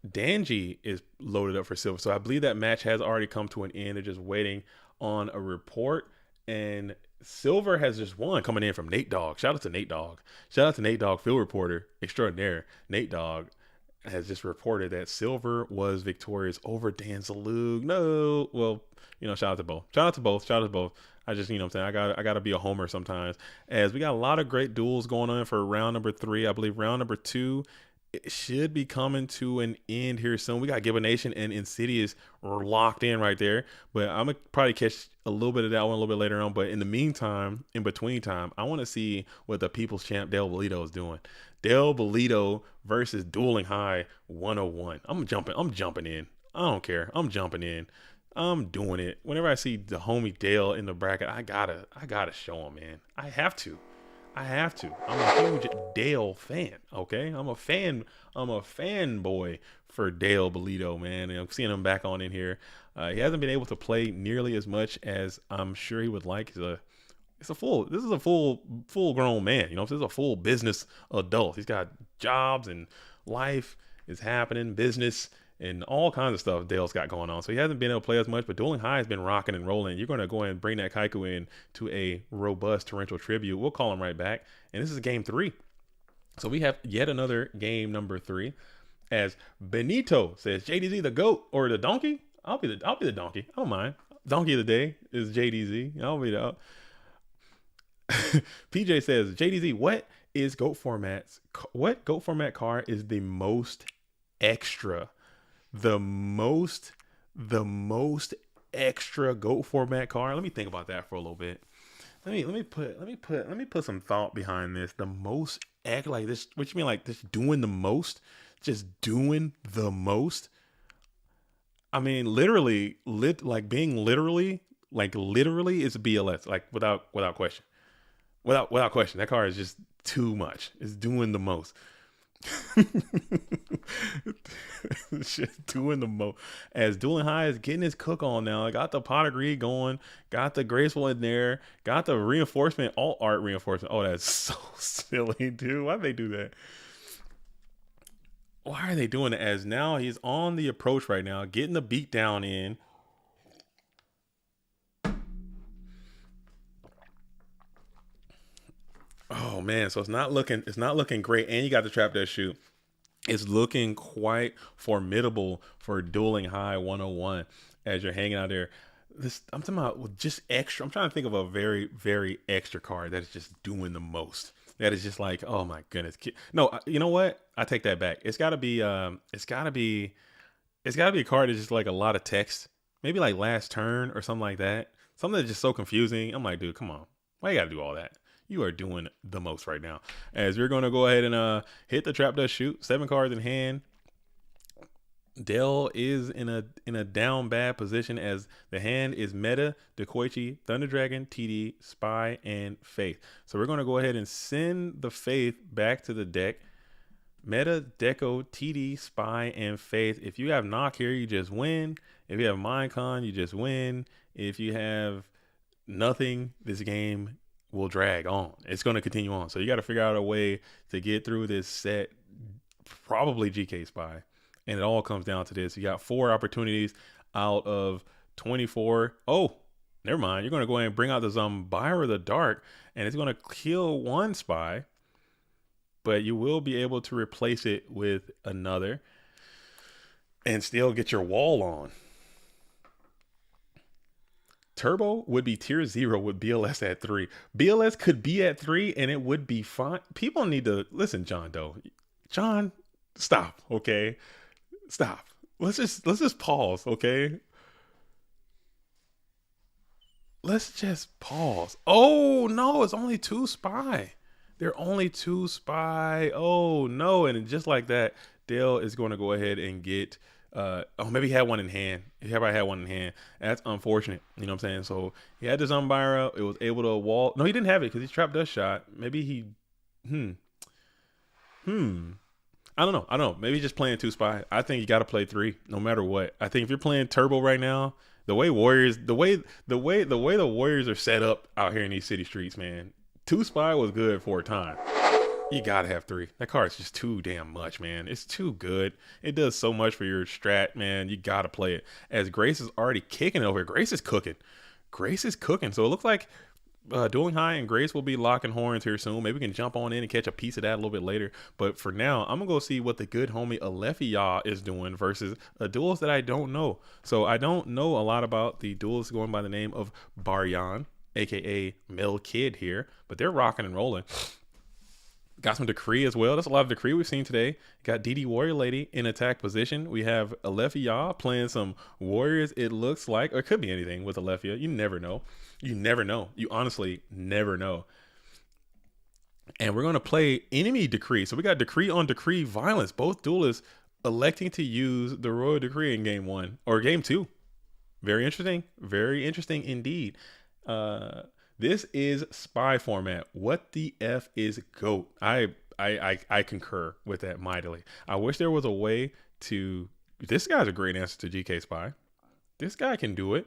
Danji is loaded up for Silver, so I believe that match has already come to an end. They're just waiting on a report, and Silver has just won, coming in from Nate Dogg. Shout out to Nate Dogg. Field reporter extraordinaire. Nate Dogg has just reported that Silver was victorious over Dan Zalug. No, well, shout out to both. I just, I'm saying, I got to be a homer sometimes. As we got a lot of great duels going on for round number 3. I believe round number 2 it should be coming to an end here soon. We got Gibonation and Insidious locked in right there. But I'm going to probably catch a little bit of that one a little bit later on. But in the meantime, in between time, I want to see what the People's Champ Del Bolito is doing. Del Bolito versus Dueling High 101. I'm jumping in. I don't care. I'm jumping in. I'm doing it. Whenever I see the homie Dale in the bracket, I gotta show him, man. I have to. I have to. I'm a huge Dale fan. Okay, I'm a fan. I'm a fanboy for Dale Bolito, man. And I'm seeing him back on in here. He hasn't been able to play nearly as much as I'm sure he would like. This is a full grown man. You know, this is a full business adult. He's got jobs and life is happening, business and all kinds of stuff Dale's got going on. So he hasn't been able to play as much, but Dueling High has been rocking and rolling. You're going to go ahead and bring that Kaiku in to a robust torrential tribute. We'll call him right back. And this is game 3. So we have yet another game number 3. As Benito says, JDZ the GOAT or the donkey? I'll be the donkey. I don't mind. Donkey of the day is JDZ. I'll be the PJ says, JDZ, what GOAT format car is the most extra? The most extra GOAT format car. Let me think about that for a little bit. Let me put some thought behind this. The most like this. What you mean, like this? Doing the most? Just doing the most? I mean, literally is BLS. Like without question. Without question, that car is just too much. It's doing the most. Shit, doing the most. As Dueling High is getting his cook on now. I got the pot of greed going, got the graceful in there, got the reinforcement, all art reinforcement. Oh, that's so silly, dude. Why'd they do that? Why are they doing it? As now he's on the approach right now, getting the beat down in. Oh man, so it's not looking great, and you got the trap that shoot. It's looking quite formidable for Dueling High 101 as you're hanging out there. I'm talking about with just extra. I'm trying to think of a very, very extra card that is just doing the most. That is just like, oh my goodness. No, you know what? I take that back. It's gotta be a card that's just like a lot of text. Maybe like last turn or something like that. Something that's just so confusing. I'm like, dude, come on. Why you gotta do all that? You are doing the most right now. As we're going to go ahead and hit the trap dust shoot. 7 cards in hand. Dell is in a down bad position as the hand is Meta, Dekoichi, Thunder Dragon, TD, Spy, and Faith. So we're going to go ahead and send the Faith back to the deck. Meta, Deco, TD, Spy, and Faith. If you have knock here, you just win. If you have Minecon, you just win. If you have nothing, this game will drag on. It's going to continue on. So you got to figure out a way to get through this set, probably GK Spy. And it all comes down to this. You got 4 opportunities out of 24. Oh, never mind. You're going to go ahead and bring out the Zombira the Dark, and it's going to kill 1 Spy, but you will be able to replace it with another and still get your wall on. Turbo would be tier 0 with BLS at 3. BLS could be at 3 and it would be fine. People need to listen, John Doe. John, stop, okay? Stop. Let's just pause, okay? Let's just pause. Oh no, it's only 2 Spy. They're only 2 Spy. Oh no, and just like that, Dale is going to go ahead and get maybe he had one in hand. He probably had one in hand. That's unfortunate. You know what I'm saying? So he had the Zombira. It was able to wall. No, he didn't have it because he trapped dust shot. Maybe he. I don't know. Maybe just playing 2 Spy. I think you got to play 3 no matter what. I think if you're playing Turbo right now, the way the Warriors are set up out here in these city streets, man. 2 Spy was good for a time. You gotta have 3. That card is just too damn much, man. It's too good. It does so much for your strat, man. You gotta play it. As Grace is already kicking it over here. Grace is cooking. So it looks like Dueling High and Grace will be locking horns here soon. Maybe we can jump on in and catch a piece of that a little bit later. But for now, I'm gonna go see what the good homie Alefia is doing versus a duelist that I don't know. So I don't know a lot about the duelist going by the name of Baryan, aka Mel Kid here, but they're rocking and rolling. Got some Decree as well. That's a lot of Decree we've seen today. Got DD Warrior Lady in attack position. We have Alefia playing some Warriors, it looks like. Or it could be anything with Alefia. You never know. You honestly never know. And we're going to play Enemy Decree. So we got Decree on Decree Violence. Both duelists electing to use the Royal Decree in game 1. Or game 2. Very interesting. Very interesting indeed. This is spy format. What the F is GOAT? I concur with that mightily. I wish there was a way to. This guy's a great answer to GK Spy. This guy can do it.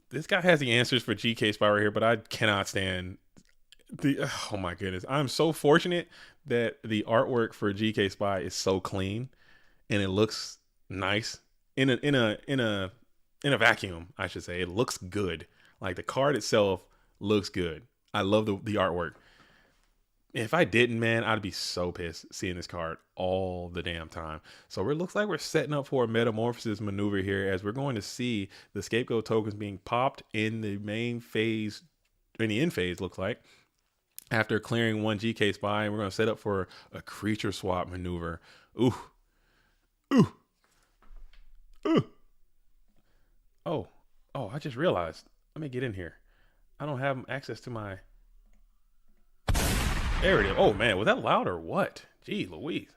This guy has the answers for GK Spy right here, but I cannot stand the. Oh my goodness! I'm so fortunate that the artwork for GK Spy is so clean and it looks nice in a vacuum. I should say it looks good. Like the card itself looks good. I love the artwork. If I didn't, man, I'd be so pissed seeing this card all the damn time. So it looks like we're setting up for a metamorphosis maneuver here, as we're going to see the scapegoat tokens being popped in the main phase, in the end phase, looks like, after clearing one GK Spy. And we're going to set up for a creature swap maneuver. Ooh. Ooh. Ooh. Oh, I just realized. Let me get in here. I don't have access to my... There it is. Oh, man. Was that loud or what? Gee, Louise.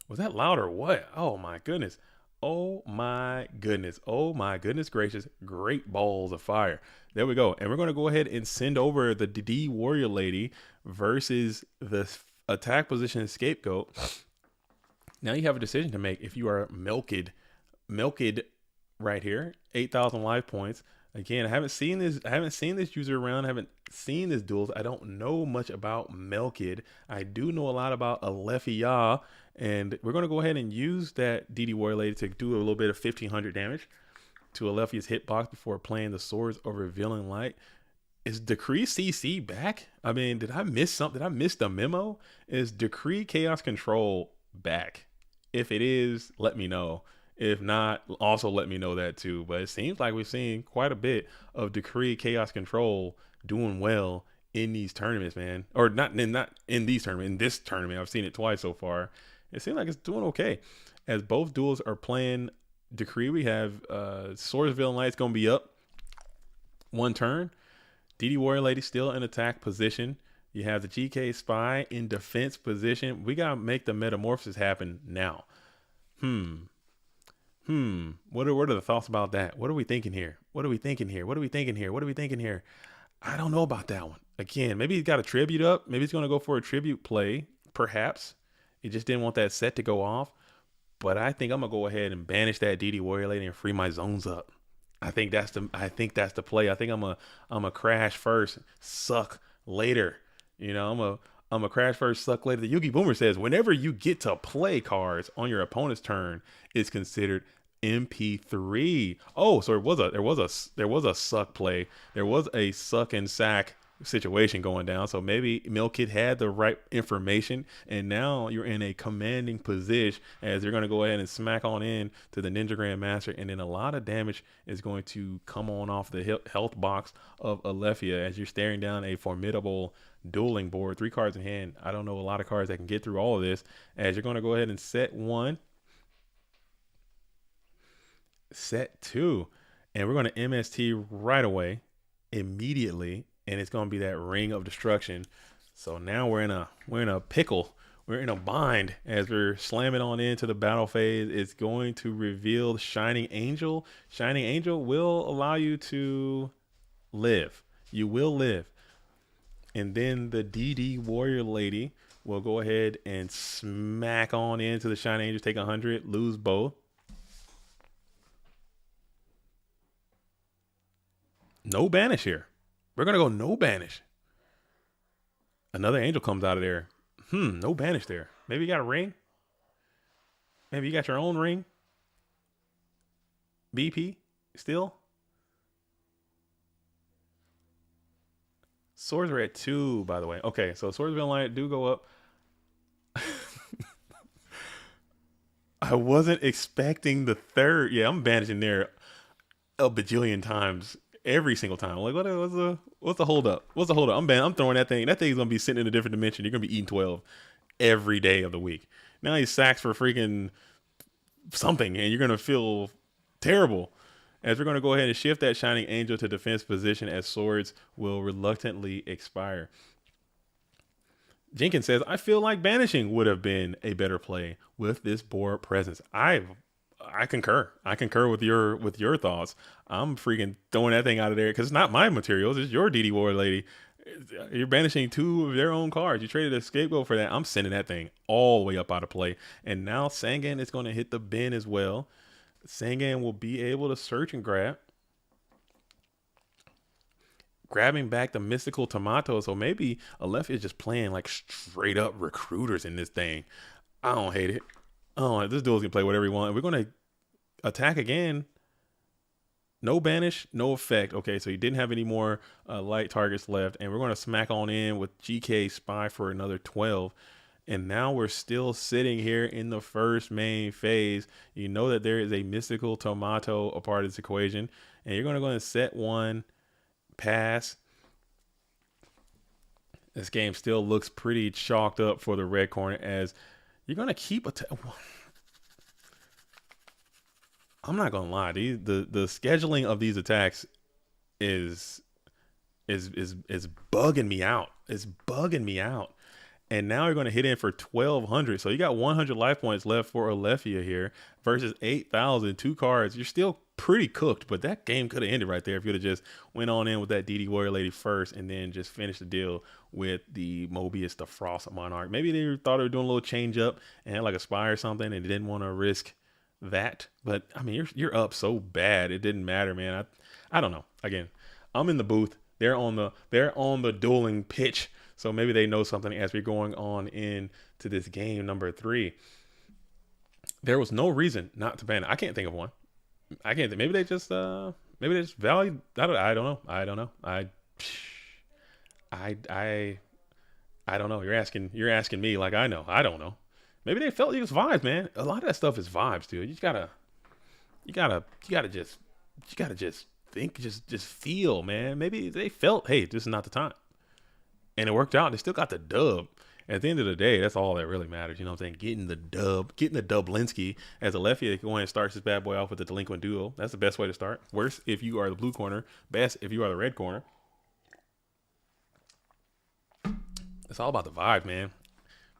Was that loud or what? Oh, my goodness. Oh, my goodness. Oh, my goodness gracious. Great balls of fire. There we go. And we're going to go ahead and send over the DD Warrior Lady versus the attack position scapegoat. Now you have a decision to make if you are milked right here. 8,000 life points. Again, I haven't seen this user around. I haven't seen this duels. I don't know much about Melkid. I do know a lot about Alephia, and we're going to go ahead and use that DD Warrior Lady to do a little bit of 1,500 damage to Alephia's hitbox before playing the Swords of Revealing Light. Is Decree CC back? I mean, did I miss something? Did I miss the memo? Is Decree Chaos Control back? If it is, let me know. If not, also let me know that too. But it seems like we're seeing quite a bit of Decree Chaos Control doing well in these tournaments, man. Or not in these tournaments. In this tournament, I've seen it twice so far. It seems like it's doing okay. As both duels are playing Decree, we have Swords of Revealing Light's gonna be up one turn. DD Warrior Lady still in attack position. You have the GK Spy in defense position. We gotta make the metamorphosis happen now. What are the thoughts about that? What are we thinking here? What are we thinking here? What are we thinking here? What are we thinking here? I don't know about that one. Again, maybe he's got a tribute up. Maybe he's going to go for a tribute play. Perhaps he just didn't want that set to go off. But I think I'm going to go ahead and banish that DD Warrior Lady and free my zones up. I think that's the play. I think I'm a crash first, suck later. You know, I'm a crash first, suck later. The Yugi Boomer says, whenever you get to play cards on your opponent's turn, it's considered MP3. Oh, so there was a suck play. There was a suck and sack situation going down. So maybe Milkid had the right information, and now you're in a commanding position as you're going to go ahead and smack on in to the Ninja Grandmaster, and then a lot of damage is going to come on off the health box of Alephia as you're staring down a formidable dueling board, 3 cards in hand. I don't know a lot of cards that can get through all of this, as you're going to go ahead and set 1, set 2, and we're going to MST right away, immediately, and it's going to be that Ring of Destruction. So now we're in a pickle. We're in a bind as we're slamming on into the battle phase. It's going to reveal Shining Angel. Shining Angel will allow you to live. You will live. And then the DD Warrior Lady will go ahead and smack on into the Shining Angel, take 100, lose both. No banish here. We're going to go no banish. Another angel comes out of there. No banish there. Maybe you got a ring. Maybe you got your own ring. BP still. Swords are at 2, by the way. Okay, so Swords of Revealing Light do go up. I wasn't expecting the 3rd. Yeah, I'm banishing there a bajillion times. Every single time. Like, what's the hold up? What's the hold up? I'm throwing that thing. That thing's gonna be sitting in a different dimension. You're gonna be eating 12 every day of the week. Now he sacks for freaking something, and you're gonna feel terrible. As we're gonna go ahead and shift that Shining Angel to defense position, as swords will reluctantly expire. Jenkins says, I feel like banishing would have been a better play with this board presence. I concur. I concur with your thoughts. I'm freaking throwing that thing out of there because it's not my materials. It's your DD War lady. You're banishing two of their own cards. You traded a scapegoat for that. I'm sending that thing all the way up out of play. And now Sangan is going to hit the bin as well. Sangan will be able to search and grab. Grabbing back the mystical tomato. So maybe Aleph is just playing like straight up recruiters in this thing. I don't hate it. Oh, this dude's gonna play whatever he wants. We're gonna attack again. No banish, no effect. Okay, so he didn't have any more light targets left, and we're gonna smack on in with GK Spy for another 12. And now we're still sitting here in the first main phase. You know that there is a mystical tomato a part of this equation, and you're gonna go and set one, pass. This game still looks pretty chalked up for the red corner as you're gonna keep I'm not gonna lie, the scheduling of these attacks is bugging me out. It's bugging me out. And now you're gonna hit in for 1,200. So you got 100 life points left for Alephia here versus 8,000. 2 cards. You're still pretty cooked, but that game could have ended right there if you'd have just went on in with that DD Warrior Lady first and then just finished the deal with the Mobius, the Frost Monarch. Maybe they thought they were doing a little change up and had like a spy or something and they didn't want to risk that. But I mean, you're up so bad it didn't matter, man. I don't know. Again, I'm in the booth. They're on the dueling pitch. So maybe they know something as we're going on into this game number 3. There was no reason not to ban it. I can't think of one. I can't think. Maybe they just value. I don't know. I don't know. I don't know. You're asking me like I know. I don't know. Maybe they felt it was vibes, man. A lot of that stuff is vibes, dude. You gotta just think, just feel, man. Maybe they felt, hey, this is not the time. And it worked out. They still got the dub. At the end of the day, that's all that really matters. You know what I'm saying? Getting the Dublinsky as Alephia going and starts this bad boy off with the delinquent duo. That's the best way to start. Worse if you are the blue corner. Best if you are the red corner. It's all about the vibe, man.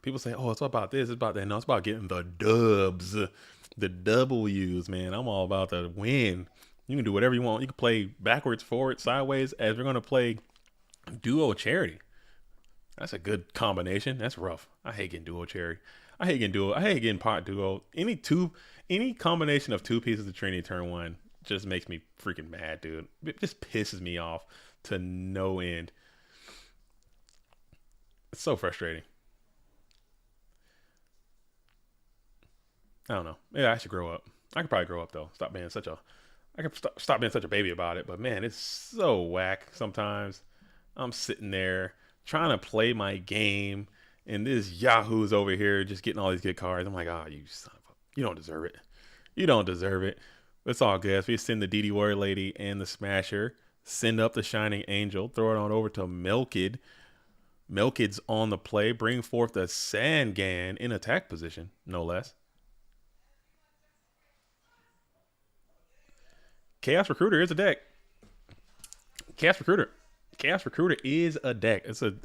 People say, oh, it's about this, it's about that. No, it's about getting the dubs, the W's, man. I'm all about the win. You can do whatever you want. You can play backwards, forward, sideways, as we're going to play duo charity. That's a good combination. That's rough. I hate getting duo charity. I hate getting pot duo. Any combination of 2 pieces of Trinity turn 1 just makes me freaking mad, dude. It just pisses me off to no end. It's so frustrating. I don't know. Yeah, I should grow up. I could probably grow up though. Stop being such a baby about it. But man, it's so whack sometimes. I'm sitting there trying to play my game, and this Yahoo's over here just getting all these good cards. I'm like, oh, you son of a, you don't deserve it. You don't deserve it. It's all good. We send the DD Warrior Lady and the Smasher, send up the Shining Angel, throw it on over to Melkid. Melkid's on the play, bring forth the Sangan in attack position, no less. Chaos Recruiter is a deck. Chaos Recruiter is a deck. It's a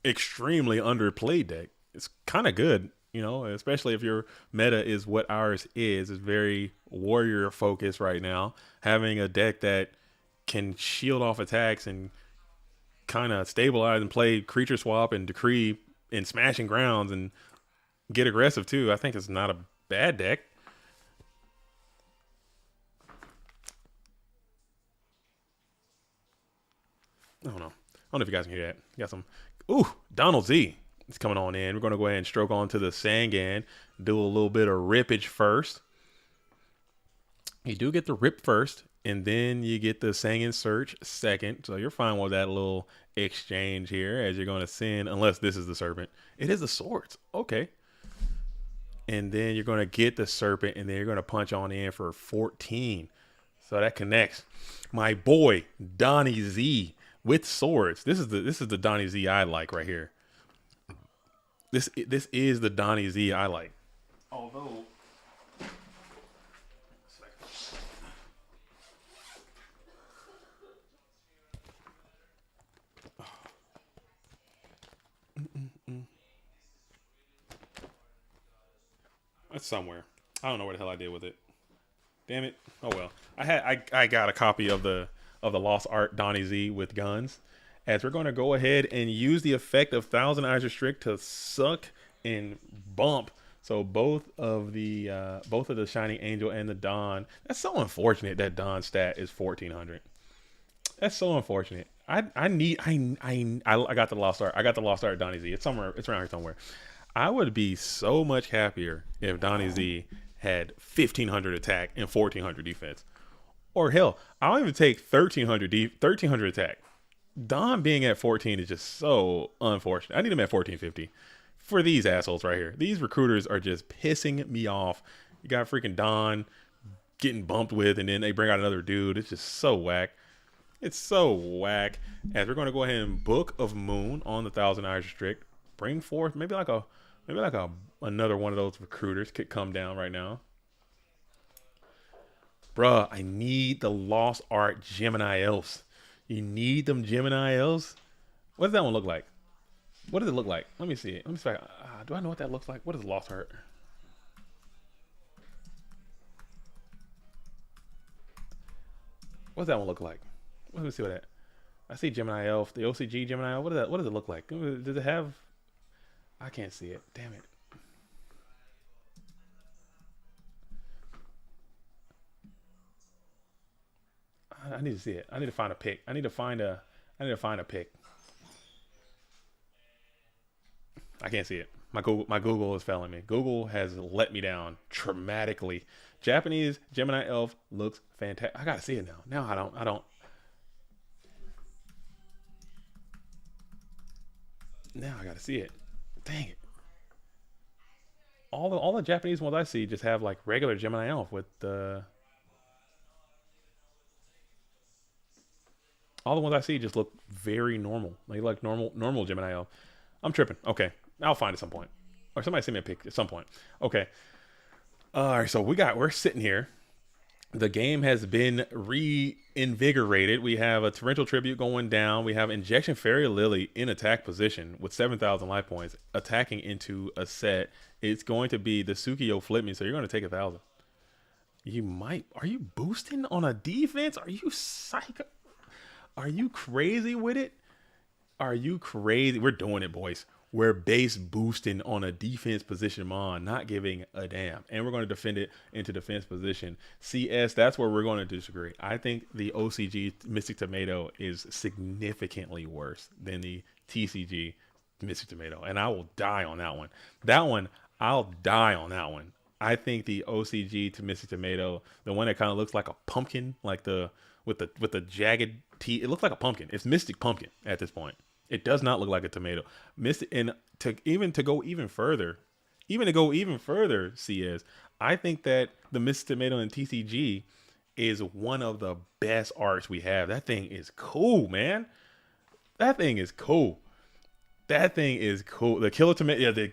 extremely underplayed deck. It's kind of good, you know, especially if your meta is what ours is. It's very warrior focused right now. Having a deck that can shield off attacks and kind of stabilize and play creature swap and decree and smashing grounds and get aggressive too. I think it's not a bad deck. I don't know if you guys can hear that. You got some. Ooh, Donald Z is coming on in. We're going to go ahead and stroke on to the Sangan. Do a little bit of rippage first. You do get the rip first, and then you get the Sangan search second. So you're fine with that little exchange here as you're going to send, unless this is the serpent. It is the swords. Okay. And then you're going to get the serpent, and then you're going to punch on in for 14. So that connects. My boy, Donnie Z. With swords. This is the Donnie Z I like right here. This is the Donnie Z I like. Although that's somewhere. I don't know where the hell I did with it. Damn it. Oh well. I got a copy of the Lost Art Donnie Z with guns. As we're going to go ahead and use the effect of Thousand Eyes Restrict to suck and bump. So both of the Shining Angel and the Dawn. That's so unfortunate that Dawn's stat is 1400. That's so unfortunate. I got the Lost Art. I got the Lost Art Donnie Z. It's somewhere. It's around here somewhere. I would be so much happier if Donnie Z had 1500 attack and 1400 defense. Or hell, I'll even take 1300 attack. Don being at 14 is just so unfortunate. I need him at 1450 for these assholes right here. These recruiters are just pissing me off. You got freaking Don getting bumped with, and then they bring out another dude. It's just so whack. It's so whack. As we're going to go ahead and Book of Moon on the Thousand Eyes Restrict. Bring forth maybe like another one of those recruiters could come down right now. Bruh, I need the Lost Art Gemini Elves. You need them Gemini Elves? What does that one look like? What does it look like? Let me see it. Let me see. Do I know what that looks like? What is Lost Art? What does that one look like? Let me see what that. I see Gemini Elf, the OCG Gemini Elf. What does it look like? Does it have? I can't see it. Damn it. I need to see it. I need to find a pic. I need to find a pic. I can't see it. My Google is failing me. Google has let me down dramatically. Japanese Gemini Elf looks fantastic. I gotta see it now. Now I don't. Now I gotta see it. Dang it. All the Japanese ones I see just have like regular Gemini Elf with the. All the ones I see just look very normal. Like normal Gemini Elf. I'm tripping. Okay. I'll find it at some point. Or somebody send me a pic at some point. Okay. All right, so we're sitting here. The game has been reinvigorated. We have a Torrential Tribute going down. We have Injection Fairy Lily in attack position with 7,000 life points, attacking into a set. It's going to be the Sukiyo Flip Me, so you're going to take 1,000. You might. Are you boosting on a defense? Are you psycho? Are you crazy with it? Are you crazy? We're doing it, boys. We're base boosting on a defense position mon, not giving a damn. And we're going to defend it into defense position. CS, that's where we're going to disagree. I think the OCG Mystic Tomato is significantly worse than the TCG Mystic Tomato. And I will die on that one. I'll die on that one. I think the OCG to Mystic Tomato, the one that kind of looks like a pumpkin, like with the jagged teeth, it looks like a pumpkin. It's Mystic Pumpkin at this point. It does not look like a tomato. And to go even further, CS, I think that the Mystic Tomato in TCG is one of the best arts we have. That thing is cool, man. That thing is cool. The Killer Tomato, yeah, the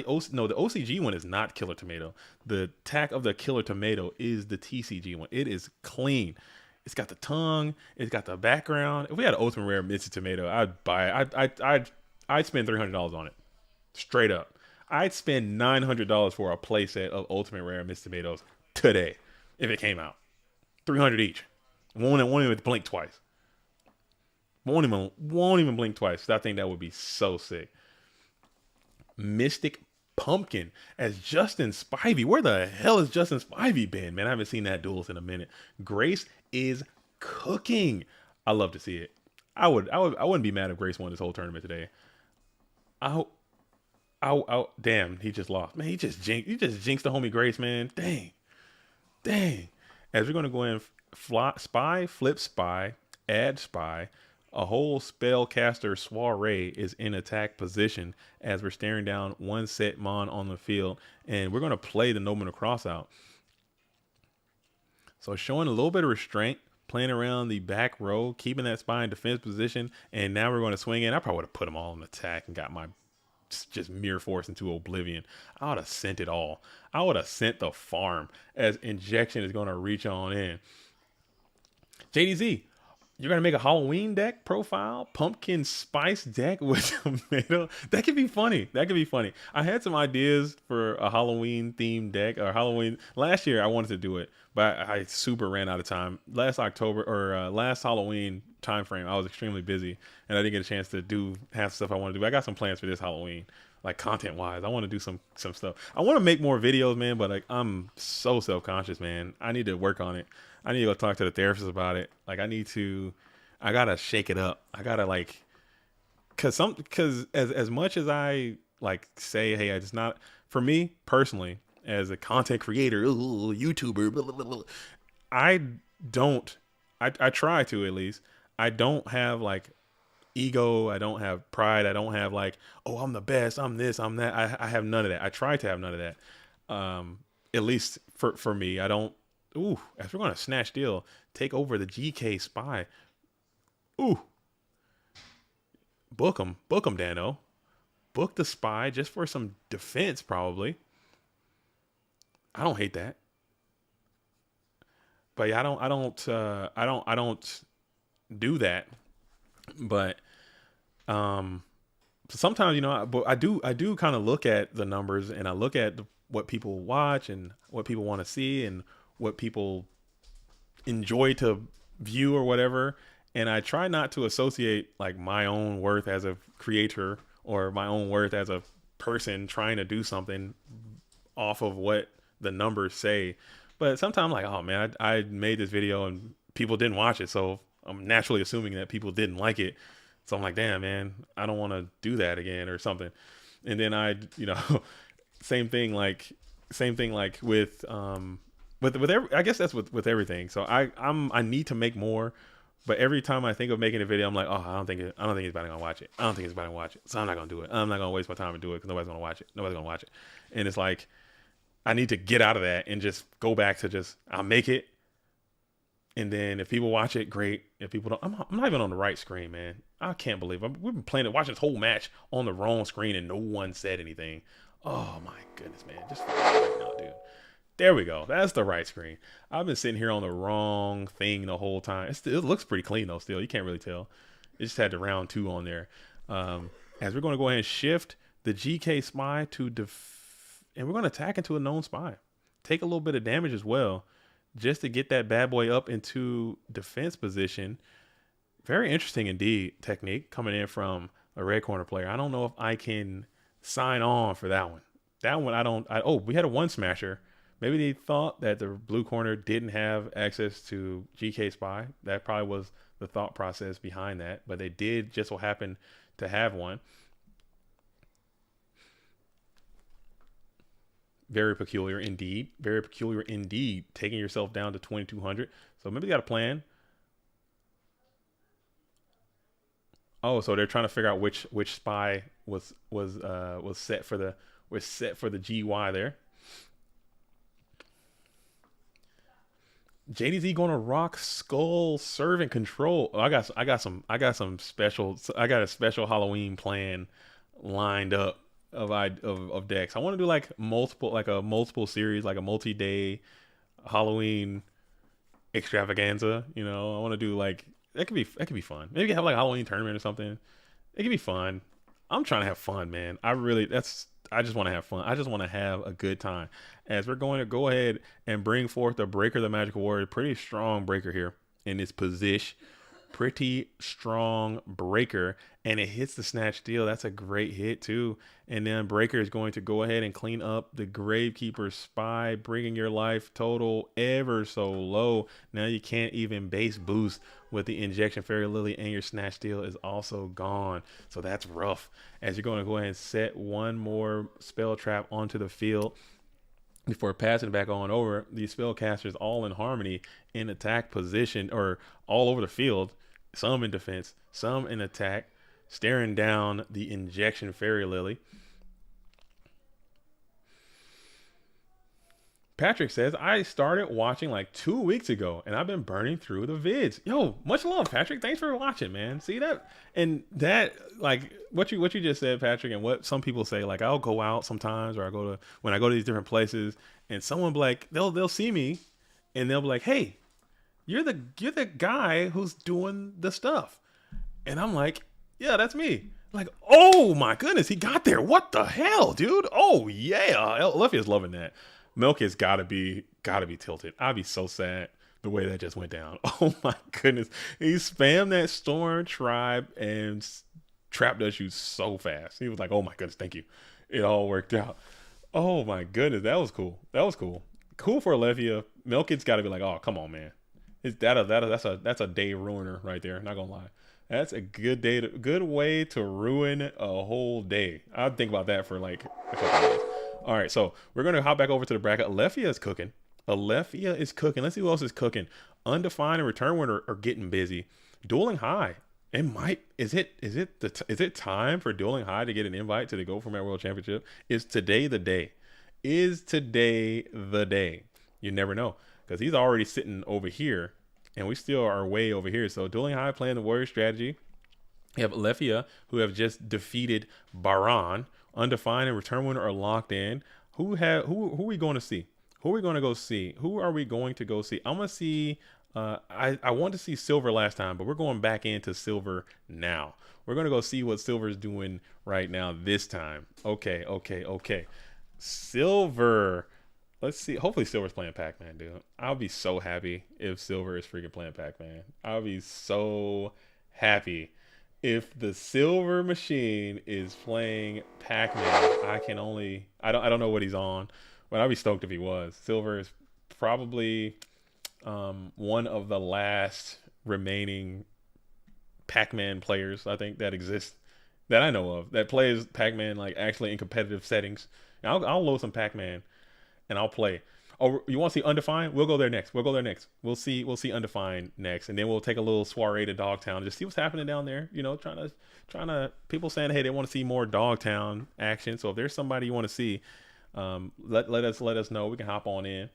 OCG one is not Killer Tomato. The attack of the Killer Tomato is the TCG one. It is clean. It's got the tongue. It's got the background. If we had an Ultimate Rare Mystic Tomato, I'd buy it. I'd spend $300 on it. Straight up. I'd spend $900 for a playset of Ultimate Rare Mystic Tomatoes today if it came out. $300 each. Won't even blink twice. Won't even blink twice. I think that would be so sick. Mystic Pumpkin as Justin Spivey. Where the hell has Justin Spivey been, man? I haven't seen that duelist in a minute. Grace is cooking. I love to see it. I wouldn't be mad if Grace won this whole tournament today. Damn, he just lost. Man, he just jinxed the homie Grace, man. Dang. As we're gonna go in, spy, flip spy, add spy. A whole spellcaster soiree is in attack position as we're staring down one set mon on the field, and we're going to play the Nobleman Cross out. So showing a little bit of restraint, playing around the back row, keeping that spy in defense position, and now we're going to swing in. I probably would have put them all in attack and got my just mirror force into oblivion. I would have sent it all. I would have sent the farm as Injection is going to reach on in. JDZ. You're gonna make a Halloween deck profile, pumpkin spice deck with tomato. That could be funny. That could be funny. I had some ideas for a Halloween themed deck or Halloween last year. I wanted to do it, but I super ran out of time. Last October or last Halloween time frame, I was extremely busy and I didn't get a chance to do half the stuff I want to do. I got some plans for this Halloween, like content wise. I want to do some stuff. I want to make more videos, man, but like I'm so self conscious, man. I need to work on it. I need to go talk to the therapist about it. Like I gotta shake it up. I gotta like, cause as much as I like say, hey, it's not for me personally as a content creator, YouTuber, blah, blah, blah, blah, I don't, I try to at least, I don't have like ego. I don't have pride. I don't have like, oh, I'm the best. I'm this, I'm that. I have none of that. I try to have none of that. At least for me, I don't. Ooh, if we're going to snatch deal, take over the GK spy. Ooh. Book him, Dano. Book the spy just for some defense, probably. I don't hate that. But yeah, I don't do that. But sometimes, you know, but I do kind of look at the numbers and I look at what people watch and what people want to see and what people enjoy to view or whatever. And I try not to associate like my own worth as a creator or my own worth as a person trying to do something off of what the numbers say. But sometimes I'm like, oh man, I made this video and people didn't watch it. So I'm naturally assuming that people didn't like it. So I'm like, damn, man, I don't want to do that again or something. And then you know, same thing like with every, I guess that's with everything. So I need to make more, but every time I think of making a video, I'm like, oh, I don't think anybody's gonna watch it. I don't think anybody's gonna watch it. So I'm not gonna do it. I'm not gonna waste my time and do it because nobody's gonna watch it. And it's like, I need to get out of that and just go back to I'll make it. And then if people watch it, great. If people don't, I'm not even on the right screen, man. I can't believe we've been watching this whole match on the wrong screen and no one said anything. Oh my goodness, man. Just right now, dude. There we go. That's the right screen. I've been sitting here on the wrong thing the whole time. It looks pretty clean though. Still, you can't really tell. It just had the round 2 on there. As we're going to go ahead and shift the GK spy and we're going to attack into a known spy. Take a little bit of damage as well, just to get that bad boy up into defense position. Very interesting indeed technique coming in from a red corner player. I don't know if I can sign on for that one. That one we had a one smasher. Maybe they thought that the blue corner didn't have access to GK Spy. That probably was the thought process behind that. But they did just so happen to have one. Very peculiar indeed. Very peculiar indeed. Taking yourself down to 2,200. So maybe they got a plan. Oh, so they're trying to figure out which spy was set for the GY there. JDZ going to rock Skull Servant Control. Oh, I got a special Halloween plan lined up of decks. I want to do like a multiple series, like a multi-day Halloween extravaganza. You know, I want to do like that could be fun. Maybe have like a Halloween tournament or something. It could be fun. I'm trying to have fun, man. I just want to have fun. I just want to have a good time. As we're going to go ahead and bring forth the Breaker, the Magical Warrior. Pretty strong Breaker here in this position. Pretty strong Breaker. And it hits the Snatch Deal. That's a great hit too. And then Breaker is going to go ahead and clean up the Gravekeeper Spy, bringing your life total ever so low. Now you can't even base boost with the Injection Fairy Lily, and your Snatch Deal is also gone. So that's rough. As you're going to go ahead and set one more spell trap onto the field before passing it back on over. These spellcasters all in harmony in attack position or all over the field. Some in defense, some in attack, staring down the Injection Fairy Lily. Patrick says, I started watching like 2 weeks ago and I've been burning through the vids. Yo, much love, Patrick. Thanks for watching, man. See that? And that, like what you just said, Patrick, and what some people say, like I'll go out sometimes or when I go to these different places and someone be like, they'll see me and they'll be like, hey, You're the guy who's doing the stuff. And I'm like, yeah, that's me. Like, oh my goodness, he got there. What the hell, dude? Oh yeah, Lefia's loving that. Milk has gotta be tilted. I'd be so sad the way that just went down. Oh my goodness, he spammed that Storm Tribe and Trap does you so fast. He was like, oh my goodness, thank you. It all worked out. Oh my goodness, that was cool. That was cool. Cool for Lefia. Milk's got to be like, oh come on, man. That's a day ruiner right there. Not gonna lie. That's a good way to ruin a whole day. I'd think about that for like a couple days. All right, so we're gonna hop back over to the bracket. Alethea is cooking. Alethea is cooking. Let's see who else is cooking. Undefined and Return Winner are getting busy. Dueling High. Is it time for Dueling High to get an invite to the Go Format World Championship? Is today the day? Is today the day? You never know, because he's already sitting over here, and we still are way over here. So Dueling High playing the Warrior strategy. You have Lefia, who have just defeated Baran. Undefined and Return Winner are locked in. Who are we going to see? Who are we going to go see? Who are we going to go see? I'm going to see... I want to see Silver last time, but we're going back into Silver now. We're going to go see what Silver's doing right now this time. Okay. Silver. Let's see. Hopefully Silver's playing Pac-Man, dude. I'll be so happy if Silver is freaking playing Pac-Man. I'll be so happy if the Silver machine is playing Pac-Man. I don't know what he's on, but I'd be stoked if he was. Silver is probably one of the last remaining Pac-Man players I think that exists, that I know of, that plays Pac-Man like actually in competitive settings. I'll load some Pac-Man and I'll play. Oh, you want to see Undefined? We'll go there next. We'll see Undefined next, and then we'll take a little soiree to Dogtown, just see what's happening down there. You know, trying to people saying, hey, they want to see more Dogtown action. So if there's somebody you want to see, let us know. We can hop on in.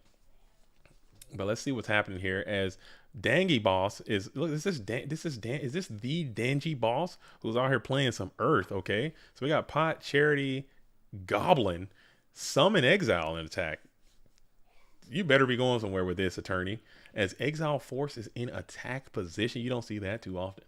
But let's see what's happening here as Dangy Boss is. Look, is this the Dangy Boss who's out here playing some Earth? Okay, so we got Pot, Charity, Goblin, Summon, Exile in attack. You better be going somewhere with this, attorney. As Exile Force is in attack position, you don't see that too often.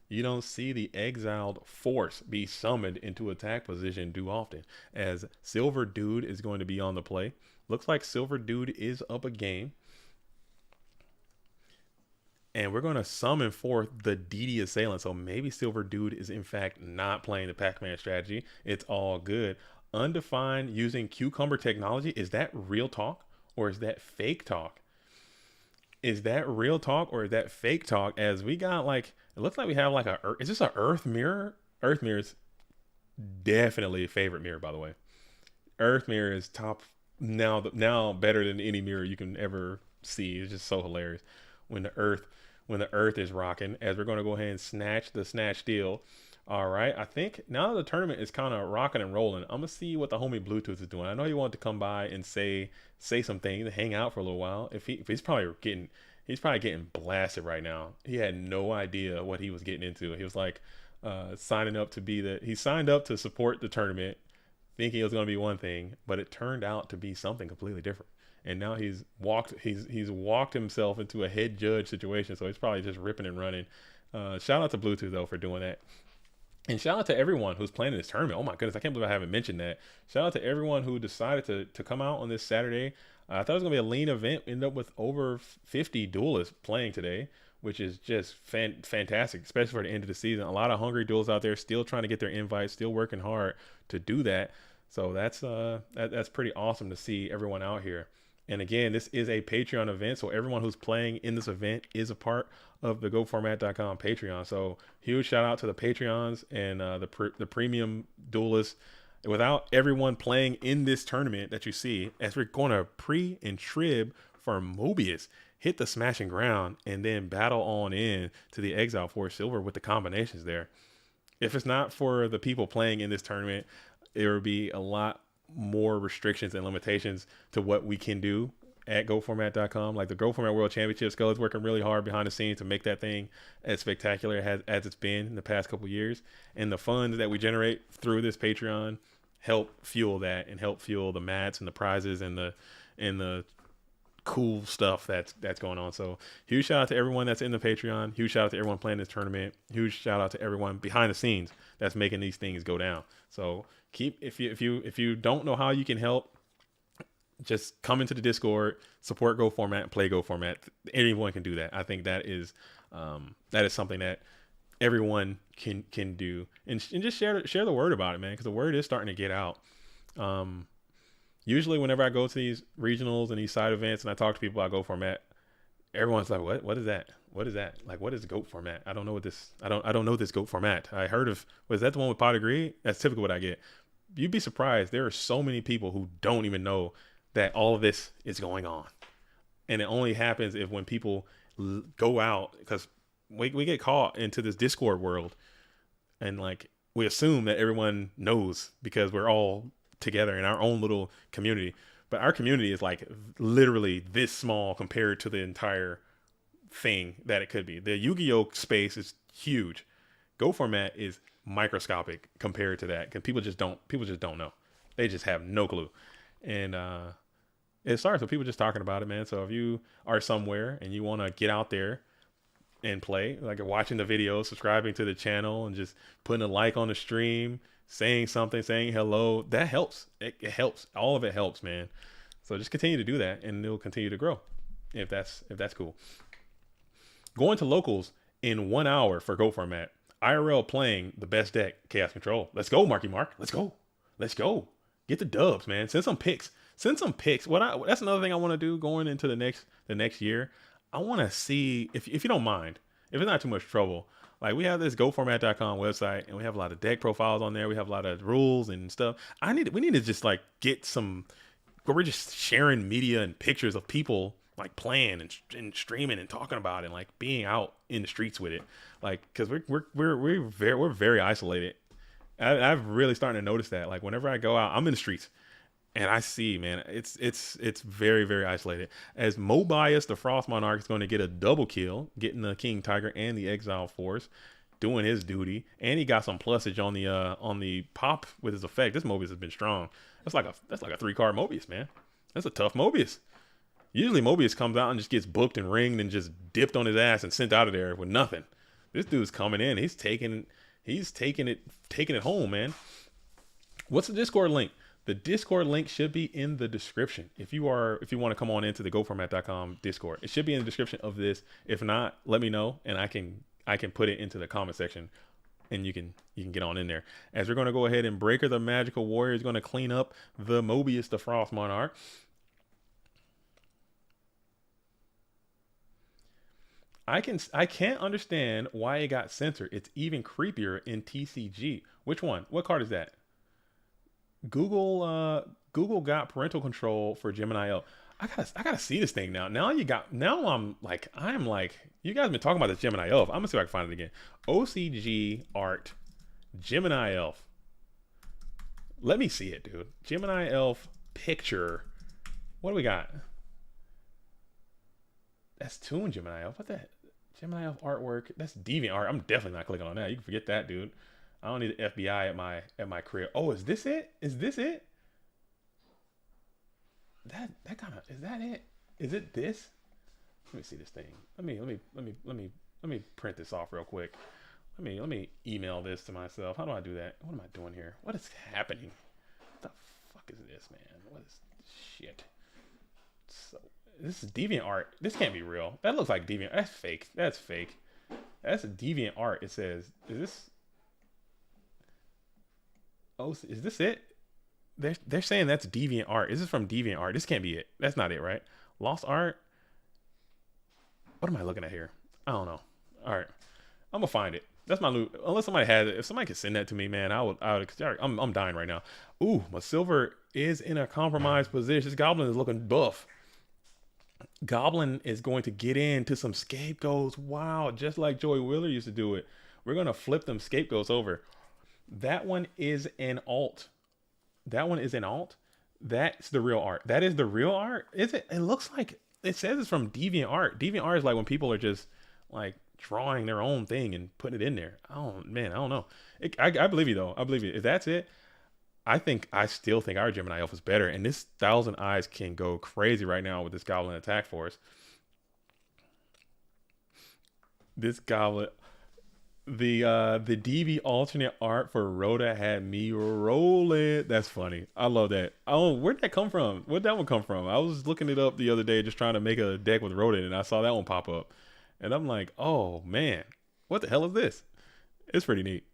You don't see the Exiled Force be summoned into attack position too often. As Silver Dude is going to be on the play. Looks like Silver Dude is up a game. And we're going to summon forth the DD Assailant. So maybe Silver Dude is in fact not playing the Pac-Man strategy. It's all good. Undefined using Cucumber technology. Is that real talk or is that fake talk? Is that real talk or is that fake talk? As we got like, it looks like we have like is this an Earth Mirror? Earth Mirror is definitely a favorite mirror, by the way. Earth Mirror is top now better than any mirror you can ever see. It's just so hilarious when the Earth is rocking. As we're going to go ahead and snatch the snatch steal. All right, I think now the tournament is kind of rocking and rolling. I'm gonna see what the homie Bluetooth is doing. I know he wanted to come by and say something, to hang out for a little while. If he's probably getting blasted right now. He had no idea what he was getting into. He was like signing up to he signed up to support the tournament, thinking it was going to be one thing, but it turned out to be something completely different. And now he's walked himself into a head judge situation. So he's probably just ripping and running. Shout out to Bluetooth though for doing that. And shout out to everyone who's playing in this tournament. Oh my goodness, I can't believe I haven't mentioned that. Shout out to everyone who decided to come out on this Saturday. I thought it was going to be a lean event. Ended up with over 50 duelists playing today, which is just fantastic, especially for the end of the season. A lot of hungry duelists out there still trying to get their invites, still working hard to do that. So that's pretty awesome to see everyone out here. And again, this is a Patreon event, so everyone who's playing in this event is a part of the GoFormat.com Patreon. So huge shout out to the Patreons and the premium duelists. Without everyone playing in this tournament that you see, as we're going to pre and trib for Mobius, hit the smashing ground, and then battle on in to the Exile Force Silver with the combinations there. If it's not for the people playing in this tournament, there would be a lot more restrictions and limitations to what we can do at GoFormat.com. Like the GoFormat World Championship, Skull is working really hard behind the scenes to make that thing as spectacular as it's been in the past couple years. And the funds that we generate through this Patreon help fuel that and help fuel the mats and the prizes and the cool stuff that's going on. So huge shout out to everyone that's in the Patreon. Huge shout out to everyone playing this tournament. Huge shout out to everyone behind the scenes that's making these things go down. So if you don't know how you can help, just come into the Discord, support Go Format, play Go Format. Anyone can do that. I think that is something that everyone can do, and just share the word about it, man, because the word is starting to get out. Usually whenever I go to these regionals and these side events and I talk to people about Go Format, everyone's like, what is that? What is that? Like, what is GOAT format? I don't know what this, I don't know this GOAT format. I heard of, was that the one with Pot Agree? That's typically what I get. You'd be surprised. There are so many people who don't even know that all of this is going on. And it only happens if when people go out, because we get caught into this Discord world and like, we assume that everyone knows because we're all together in our own little community, but our community is like literally this small compared to the entire thing that it could be. The Yu-Gi-Oh space is huge. Go Format is microscopic compared to that, because people just don't know. They just have no clue. And it starts with people just talking about it, man. So if you are somewhere and you want to get out there and play, like watching the video, subscribing to the channel, and just putting a like on the stream, saying something, saying hello, that helps. It helps. All of it helps, man. So just continue to do that, and it'll continue to grow. If that's cool. Going to locals in 1 hour for Go Format. IRL playing the best deck, Chaos Control. Let's go, Marky Mark. Let's go. Let's go. Get the dubs, man. Send some pics. Send some pics. That's another thing I want to do going into the next year. I want to see, if you don't mind, if it's not too much trouble, like we have this GoFormat.com website, and we have a lot of deck profiles on there. We have a lot of rules and stuff. We need to just like get some, where we're just sharing media and pictures of people like playing and streaming and talking about it, and like being out in the streets with it. Like, cause we're very isolated. I've really starting to notice that. Like whenever I go out, I'm in the streets and I see, man, it's very, very isolated. As Mobius, the Frost Monarch, is going to get a double kill, getting the King Tiger and the Exile Force, doing his duty, and he got some plusage on the pop with his effect. This Mobius has been strong. That's like a 3-card Mobius, man. That's a tough Mobius. Usually Mobius comes out and just gets booked and ringed and just dipped on his ass and sent out of there with nothing. This dude's coming in. He's taking it home, man. What's the Discord link? The Discord link should be in the description. If you want to come on into the GoFormat.com Discord, it should be in the description of this. If not, let me know, and I can put it into the comment section, and you can get on in there. As we're going to go ahead and Breaker the Magical Warrior is going to clean up the Mobius the Frost Monarch. I can't understand why it got censored. It's even creepier in TCG. Which one? What card is that? Google got parental control for Gemini Elf. I gotta see this thing now. I'm like, you guys have been talking about this Gemini Elf. I'm gonna see if I can find it again. OCG art Gemini Elf. Let me see it, dude. Gemini Elf picture. What do we got? That's Toon Gemini Elf. What the heck? Gemini Elf artwork. That's Deviant art. I'm definitely not clicking on that. You can forget that, dude. I don't need the FBI at my crib. Oh, is this it? Is this it? That kind of, is that it? Is it this? Let me see this thing. Let me print this off real quick. Let me email this to myself. How do I do that? What am I doing here? What is happening? What the fuck is this, man? What is shit? So this is Deviant art. This can't be real. That looks like Deviant. That's fake. That's fake. That's a Deviant art. It says, is this? Oh, is this it? They're saying that's Deviant art. Is this from Deviant art? This can't be it. That's not it, right? Lost art. What am I looking at here? I don't know. All right, I'm gonna find it. That's my loot. Unless somebody has it. If somebody could send that to me, man, I would. I'm dying right now. Ooh, my silver is in a compromised position. This goblin is looking buff. Goblin is going to get into some scapegoats. Wow, just like Joey Wheeler used to do it. We're gonna flip them scapegoats over. That one is an alt. That one is an alt. That's the real art. That is the real art. Is it? It looks like it says it's from Deviant art. Deviant art is like when people are just like drawing their own thing and putting it in there. Oh man, I don't know. I believe you though. I believe you. If that's it, I still think our Gemini Elf is better, and this Thousand Eyes can go crazy right now with this Goblin attack force. This Goblin, the DV alternate art for Rhoda had me rolling. That's funny. I love that. Oh, where'd that come from? Where'd that one come from? I was looking it up the other day, just trying to make a deck with Rhoda, and I saw that one pop up, and I'm like, oh man, what the hell is this? It's pretty neat.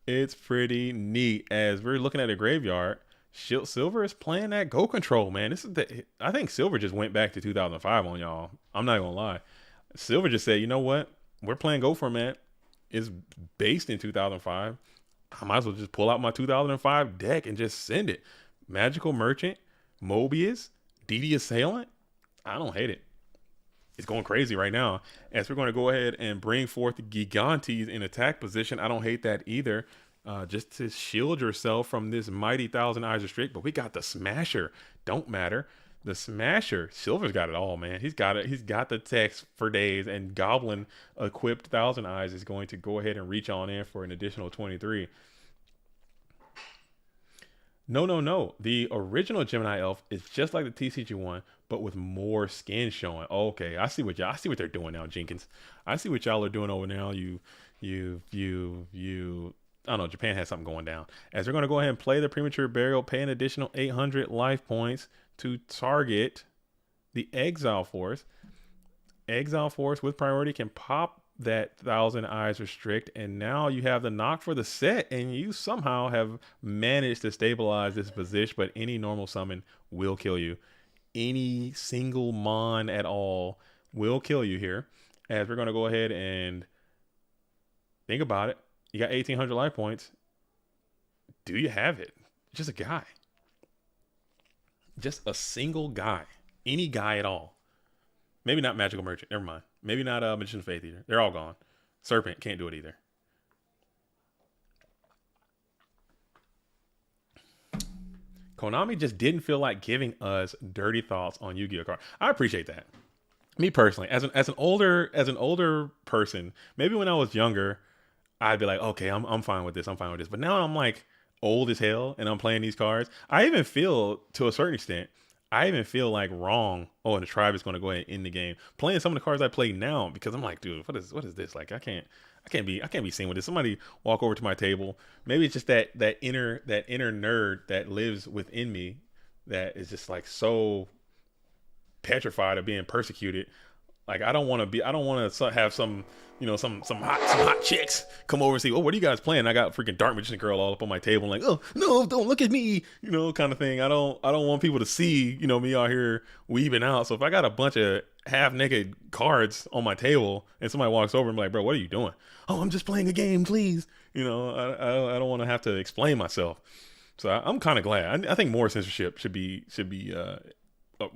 It's pretty neat. As we're looking at a graveyard, Silver is playing that Go Control, man. I think Silver just went back to 2005 on y'all. I'm not gonna lie. Silver just said, you know what? We're playing Go Format. It's based in 2005. I might as well just pull out my 2005 deck and just send it. Magical Merchant, Mobius, DD Assailant. I don't hate it. It's going crazy right now. As we're going to go ahead and bring forth the Gigantes in attack position. I don't hate that either. Just to shield yourself from this mighty Thousand Eyes Restrict. But we got the Smasher. Don't matter. The Smasher. Silver's got it all, man. He's got it. He's got the text for days. And Goblin equipped Thousand Eyes is going to go ahead and reach on in for an additional 23. No. The original Gemini Elf is just like the TCG one, but with more skin showing. Okay, I see what they're doing now, Jenkins. I see what y'all are doing over now. I don't know, Japan has something going down. As we're going to go ahead and play the Premature Burial, pay an additional 800 life points to target the Exile Force. Exile Force with priority can pop that Thousand Eyes Restrict, and now you have the knock for the set, and you somehow have managed to stabilize this position, but any normal summon will kill you. Any single mon at all will kill you here. As we're going to go ahead and think about it. You got 1,800 life points. Do you have it? Just a guy. Just a single guy. Any guy at all. Maybe not Magical Merchant. Never mind. Maybe not Magician's Faith either. They're all gone. Serpent can't do it either. Konami just didn't feel like giving us dirty thoughts on Yu-Gi-Oh card. I appreciate that. Me personally, as an older person, maybe when I was younger, I'd be like, okay, I'm fine with this. I'm fine with this. But now I'm like old as hell and I'm playing these cards. I even feel, to a certain extent, like wrong. Oh, and the tribe is going to go ahead and end the game. Playing some of the cards I play now because I'm like, dude, what is this? Like, I can't be seen with this. Somebody walk over to my table. Maybe it's just that inner nerd that lives within me that is just like so petrified of being persecuted. Like, I don't want to have some hot chicks come over and see, oh, what are you guys playing? I got freaking Dark Magician Girl all up on my table, like, oh no, don't look at me, kind of thing. I don't want people to see, me out here weaving out. So if I got a bunch of half naked cards on my table and somebody walks over and be like, bro, what are you doing? Oh, I'm just playing a game, please. I don't want to have to explain myself. So I'm kind of glad. I think more censorship should be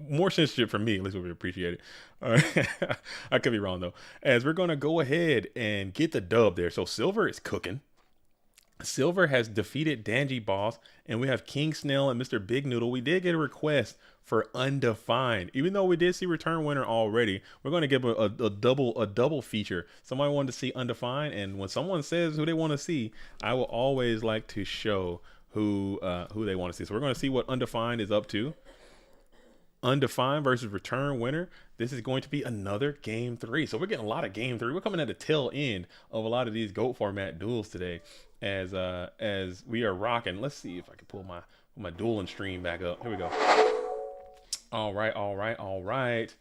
more censorship from me, at least would be appreciated. I could be wrong though. As we're going to go ahead and get the dub there. So Silver is cooking. Silver has defeated Danji Boss, and we have King Snail and Mr. Big Noodle. We did get a request for Undefined. Even though we did see Return Winner already, we're going to give a double feature. Somebody wanted to see Undefined, and when someone says who they want to see, I will always like to show who they want to see. So we're going to see what Undefined is up to. Undefined versus Return Winner. This is going to be another game 3. So we're getting a lot of game 3. We're coming at the tail end of a lot of these GOAT format duels today as we are rocking. Let's see if I can pull my dueling stream back up. Here we go. All right. All right.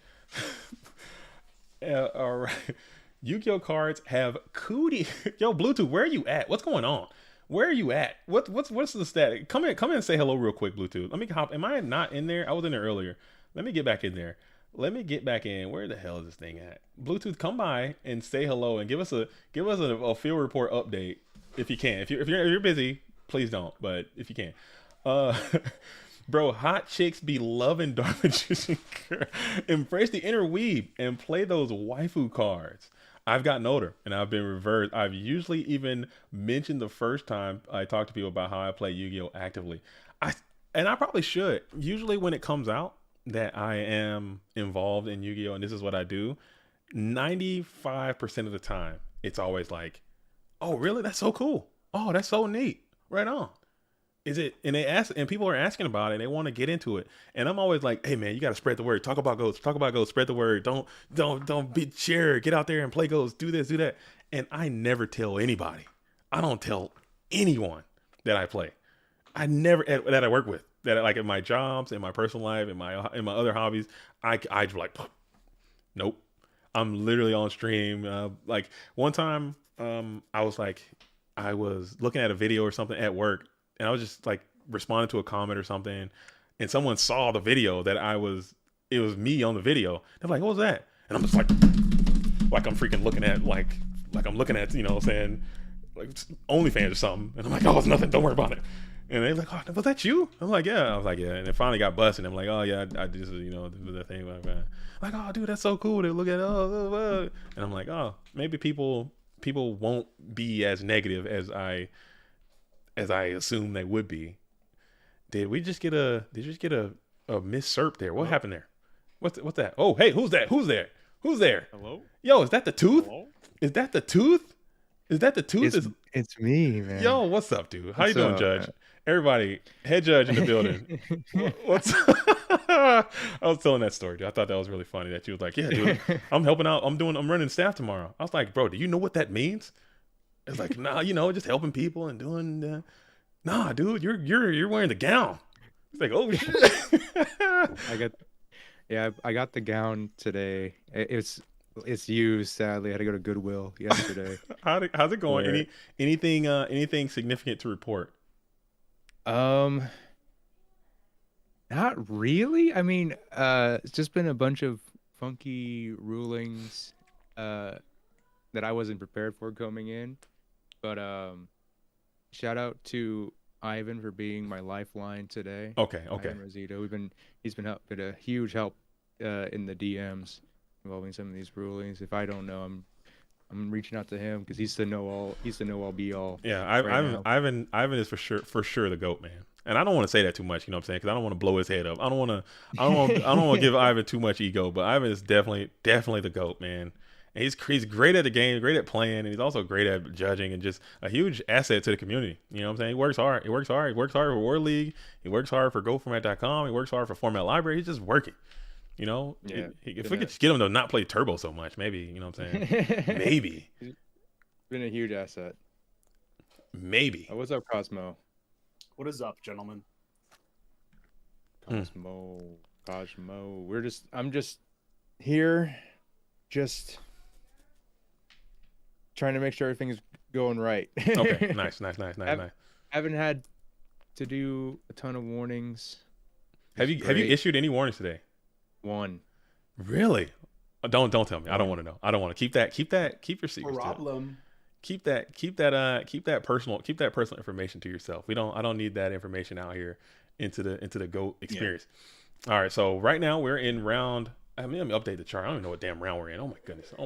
Yu-Gi-Oh cards have cootie. Yo, Bluetooth, where are you at? What's going on? Where are you at? What's the static? Come in and say hello real quick, Bluetooth. Let me hop. Am I not in there? I was in there earlier. Let me get back in there. Let me get back in. Where the hell is this thing at? Bluetooth, come by and say hello and give us a field report update if you can. If you're busy, please don't. But if you can, bro, hot chicks be loving Dark Magician Girl. Embrace the inner weeb and play those waifu cards. I've gotten older and I've been reversed. I've usually even mentioned the first time I talk to people about how I play Yu-Gi-Oh actively. I probably should. Usually when it comes out that I am involved in Yu-Gi-Oh and this is what I do, 95% of the time, it's always like, oh, really? That's so cool. Oh, that's so neat. Right on. Is it? And they ask, and people are asking about it. And they want to get into it, and I'm always like, "Hey, man, you got to spread the word. Talk about goats. Talk about goats. Spread the word. Don't be share. Get out there and play goats. Do this, do that." And I never tell anybody. I don't tell anyone that I play. I never that I work with, that I, like in my jobs, in my personal life, in my other hobbies. I like, nope. I'm literally on stream. Like one time, I was looking at a video or something at work, and I was just like responding to a comment or something, and someone saw the video that it was me on the video. They're like, "What was that?" And I'm just like I'm freaking looking at like I'm looking at, you know what I'm saying, like OnlyFans or something. And I'm like, "Oh, it's nothing. Don't worry about it." And they're like, "Oh, was that you?" I'm like, "Yeah." I was like, "Yeah." And it finally got busted. I'm like, "Oh yeah, I just, you know, do that thing." Like, "Oh, dude, that's so cool." They look at and I'm like, "Oh, maybe people won't be as negative as I assume they would be." Did we just get a miss SERP there? What happened there? What's that? Oh, hey, who's that? Who's there? Who's there? Hello? Yo, is that the tooth? Hello? Is that the tooth? Is that the tooth? It's me, man. Yo, what's up, dude? How you doing, up, Judge? man? Everybody, head judge in the building. What's I was telling that story, dude. I thought that was really funny that you was like, "Yeah, dude, I'm helping out. I'm running staff tomorrow." I was like, "Bro, do you know what that means?" It's like, "Nah, you know, just helping people and doing nah, dude, you're wearing the gown." It's like, "Oh shit." I got the gown today. It's used, sadly. I had to go to Goodwill yesterday. How's it going? Yeah. Anything significant to report? Not really. I mean, it's just been a bunch of funky rulings that I wasn't prepared for coming in. But shout out to Ivan for being my lifeline today. Okay. Ivan Rosito. He's been a huge help in the DMs involving some of these rulings. If I don't know, I'm reaching out to him because he's the know all be all. Yeah, Ivan is for sure the GOAT, man. And I don't want to say that too much, you know what I'm saying? Because I don't want to blow his head up. I don't want to give Ivan too much ego, but Ivan is definitely the GOAT, man. And he's great at the game, great at playing, and he's also great at judging, and just a huge asset to the community. You know what I'm saying? He works hard. He works hard for War League. He works hard for GoFormat.com. He works hard for Format Library. He's just working. You know, yeah, if we could just get him to not play Turbo so much, maybe, you know what I'm saying? Maybe. Been a huge asset. Maybe. What's up, Cosmo? What is up, gentlemen? Cosmo. I'm just here, just trying to make sure everything's going right. Okay, nice. Haven't had to do a ton of warnings. Have you issued any warnings today? One. Really? Don't tell me. I don't want to know. I don't want to keep your secrets. Problem. Keep that personal information to yourself. I don't need that information out here into the GOAT experience. Yeah. All right, so right now we're in round. Let me update the chart. I don't even know what damn round we're in. Oh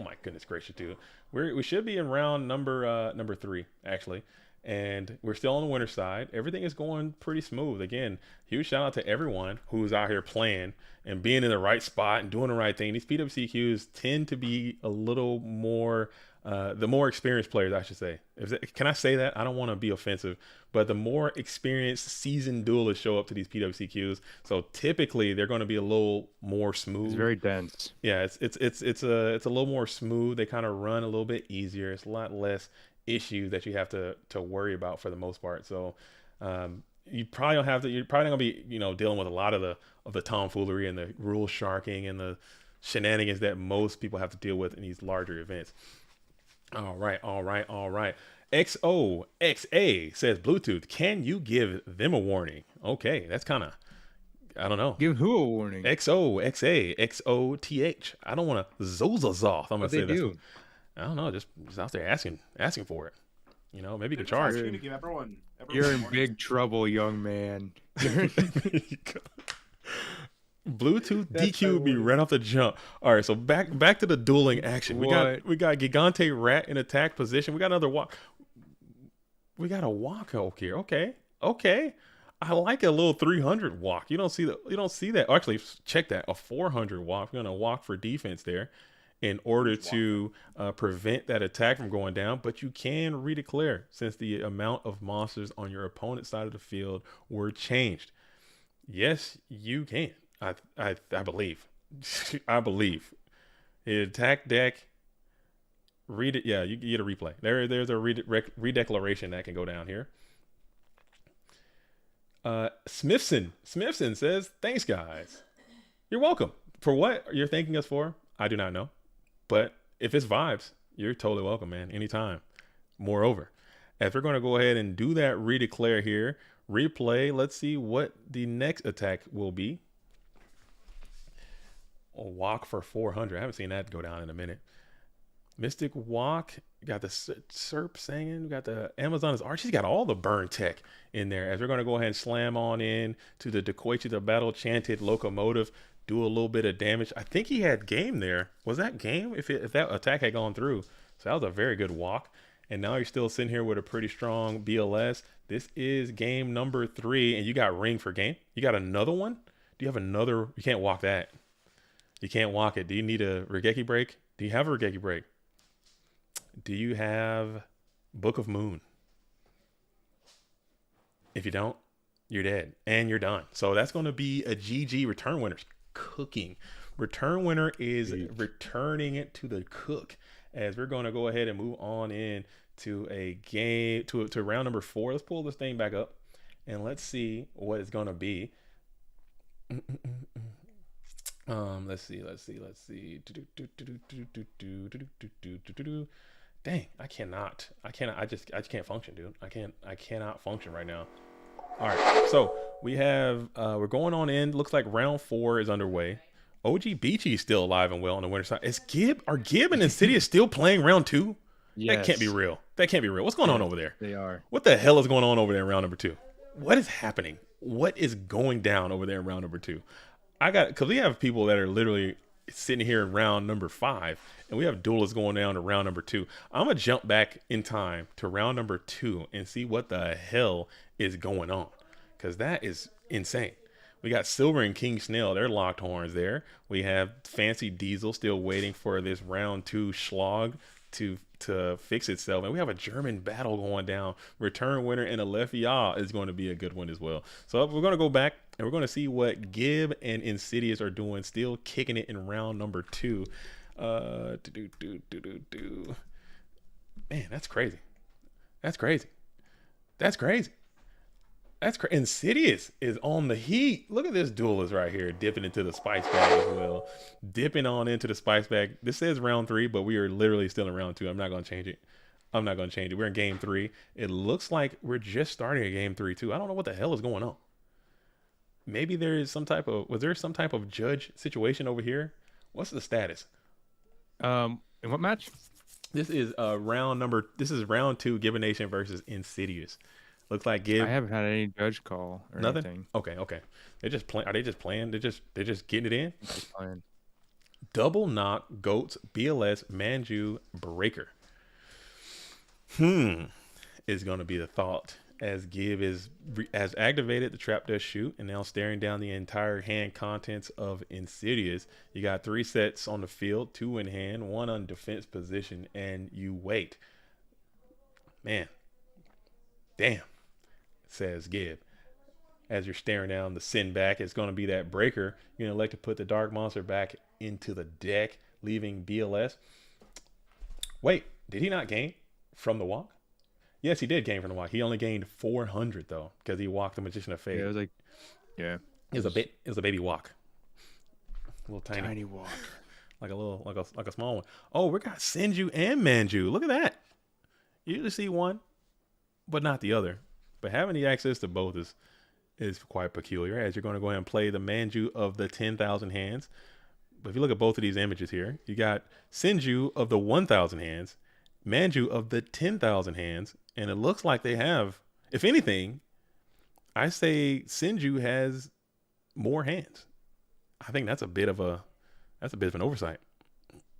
my goodness gracious, dude. We should be in round number 3 actually, and we're still on the winner side. Everything is going pretty smooth. Again, huge shout out to everyone who's out here playing and being in the right spot and doing the right thing. These PWCQs tend to be a little more. The more experienced players, I should say. Can I say that? I don't want to be offensive, but the more experienced, seasoned duelists show up to these PWCQs. So typically, they're going to be a little more smooth. It's very dense. Yeah, it's a little more smooth. They kind of run a little bit easier. It's a lot less issues that you have to worry about for the most part. So you probably don't have to. You're probably not going to be dealing with a lot of the tomfoolery and the rule sharking and the shenanigans that most people have to deal with in these larger events. All right. XOXA says Bluetooth. Can you give them a warning? Okay, that's kind of, I don't know. Give who a warning? XOXA XOTH. I don't want to zozazoth. I'm gonna say that. I don't know. Just out there asking for it. Maybe you could charge. Give everyone You're in big trouble, young man. Bluetooth DQ would be right off the jump. All right, so back to the dueling action. We got Gigante Rat in attack position. We got another walk. We got a walk over here. Okay. I like a little 300 walk. You don't see that. Actually, check that. A 400 walk. We're gonna walk for defense there, in order to prevent that attack from going down, but you can redeclare since the amount of monsters on your opponent's side of the field were changed. Yes, you can. I believe. I believe. Attack deck. Read it. Yeah, you get a replay. There's a redeclaration that can go down here. Smithson says, "Thanks, guys. You're welcome. For what you're thanking us for, I do not know. But if it's vibes, you're totally welcome, man. Anytime. Moreover, as we're going to go ahead and do that redeclare here, replay, let's see what the next attack will be. A walk for 400. I haven't seen that go down in a minute. Mystic Walk. Got the Serp singing. We got the Amazon's Arch. He's got all the burn tech in there. As we're going to go ahead and slam on in to the Dequachi the Battle Chanted Locomotive. Do a little bit of damage. I think he had game there. Was that game? If that attack had gone through. So that was a very good walk. And now you're still sitting here with a pretty strong BLS. This is game number 3. And you got ring for game. You got another one? Do you have another? You can't walk that. You can't walk it. Do you need a Regeki break? Do you have a Regeki break? Do you have Book of Moon? If you don't, you're dead. And you're done. So that's going to be a GG. Return winners cooking. Return winner is returning it to the cook. As we're going to go ahead and move on in to a game, to round number 4. Let's pull this thing back up. And let's see what it's going to be. Let's see. Dang, I just can't function, dude. I cannot function right now. All right, so we have we're going on in. Looks like round 4 is underway. OG Beachy is still alive and well on the winner side. Are Gib and Insidious still playing round 2? Yes. That can't be real. What's going on over there? They are. What the hell is going on over there in round number 2? What is happening? What is going down over there in round number 2? Because we have people that are literally sitting here in round number 5, and we have duelists going down to round number 2. I'm gonna jump back in time to round number 2 and see what the hell is going on, because that is insane. We got Silver and King Snail, they're locked horns there. We have Fancy Diesel still waiting for this round 2 slog to fix itself, and we have a German battle going down. Return winner and a Lefia is going to be a good one as well. So we're going to go back and we're going to see what Gib and Insidious are doing, still kicking it in round number 2. Man, that's crazy. Insidious is on the heat. Look at this duelist right here, dipping into the spice bag as well. Dipping on into the spice bag. This says round 3, but we are literally still in round 2. I'm not going to change it. We're in game 3. It looks like we're just starting a game 3 too. I don't know what the hell is going on. Maybe was there some type of judge situation over here? What's the status? In what match? This is round 2, Gibbon Nation versus Insidious. Looks like Gib. I haven't had any judge call or nothing. Anything. Okay. They're just playing. Are they just playing? They're just getting it in. Just playing. Double knock, goats, BLS, Manju, breaker. Is going to be the thought as Gib has activated the trap does shoot and now staring down the entire hand contents of Insidious. You got 3 sets on the field, 2 in hand, 1 on defense position, and you wait. Man, damn. Says Gib. As you're staring down the sin back, it's going to be that breaker. You're going to elect to put the Dark Monster back into the deck, leaving BLS. Wait, did he not gain from the walk? Yes, he did gain from the walk. He only gained 400 though, because he walked the Magician of Fate. Yeah, it was like, it was a baby walk. A little tiny walk. Like a small one. Oh, we got Senju and Manju. Look at that. You usually see one, but not the other. But having the access to both is quite peculiar, as you're going to go ahead and play the Manju of the 10,000 hands. But if you look at both of these images here, you got Senju of the 1,000 hands, Manju of the 10,000 hands, and it looks like they have, if anything, I say Senju has more hands. I think that's a bit of an oversight.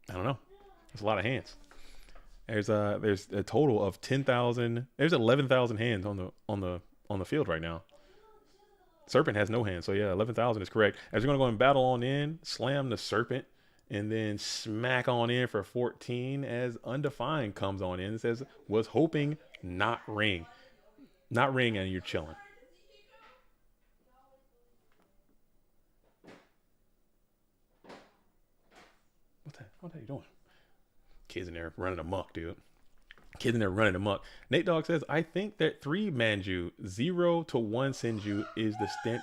I don't know. That's a lot of hands. There's a total of 10,000. There's 11,000 hands on the field right now. Serpent has no hands, so yeah, 11,000 is correct. As we're gonna go and battle on in, slam the Serpent and then smack on in for 14 as Undefined comes on in and says, was hoping not ring. Not ring, and you're chilling. What are you doing? Kids in there running amok, dude. Kids in there running amok. Nate Dogg says, I think that 3 Manju, 0 to 1 Senju is the stand.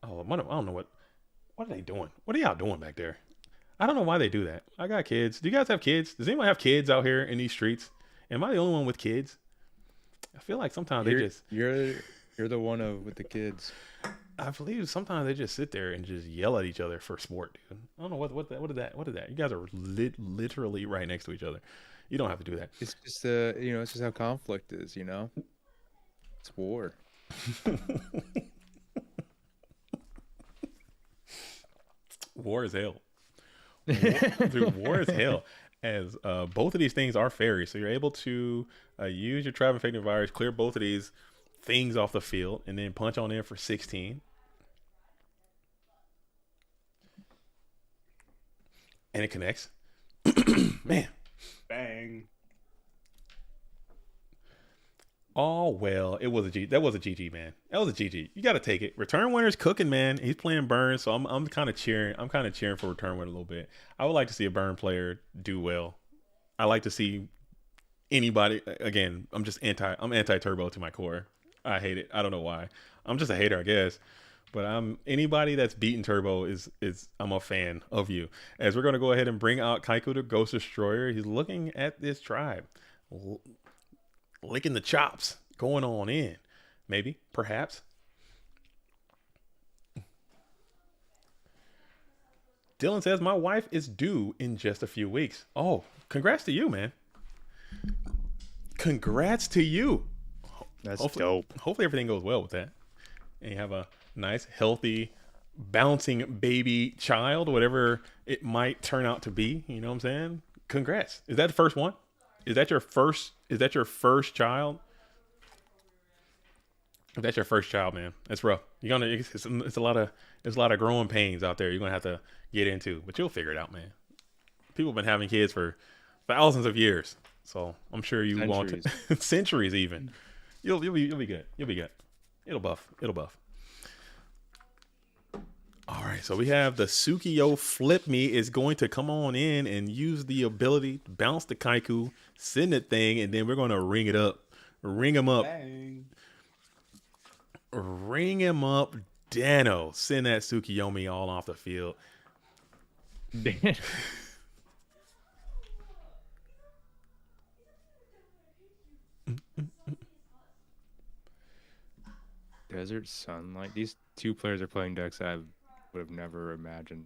Oh, I don't know what are they doing? What are y'all doing back there? I don't know why they do that. I got kids. Do you guys have kids? Does anyone have kids out here in these streets? Am I the only one with kids? I feel like sometimes you're the one with the kids. I believe sometimes they just sit there and just yell at each other for sport, dude. I don't know what is that? You guys are literally right next to each other. You don't have to do that. It's just it's just how conflict is, you know. It's war. War is hell. War is hell. As both of these things are fairies, so you're able to use your Trap Infecting Virus, clear both of these things off the field, and then punch on in for 16. And it connects. Man. Bang. Oh, well, it was a G. That was a GG, man. That was a GG. You got to take it. Return Winner's cooking, man. He's playing Burn, so I'm kind of cheering. I'm kind of cheering for Return Winner a little bit. I would like to see a Burn player do well. I like to see anybody. Again, I'm anti-turbo to my core. I hate it. I don't know why. I'm just a hater, I guess. But anybody that's beaten Turbo is I'm a fan of you. As we're gonna go ahead and bring out Kaiku the Ghost Destroyer. He's looking at this tribe, licking the chops, going on in. Maybe, perhaps. Dylan says my wife is due in just a few weeks. Oh, congrats to you, man. Congrats to you. That's dope. Hopefully everything goes well with that. And you have a nice, healthy, bouncing baby child, whatever it might turn out to be. You know what I'm saying? Congrats. Is that the first one? Is that your first child? If that's your first child, man, that's rough. It's a lot of growing pains out there you're gonna have to get into, but you'll figure it out, man. People have been having kids for thousands of years, so I'm sure you won't. Centuries even. You'll be good. You'll be good. It'll buff. All right, so we have the Sukiyo Flip Me is going to come on in and use the ability to bounce the Kaiku, send that thing, and then we're going to ring it up. Ring him up. Bang. Ring him up, Dano. Send that Tsukiyomi all off the field. Desert Sunlight. These two players are playing decks I would have never imagined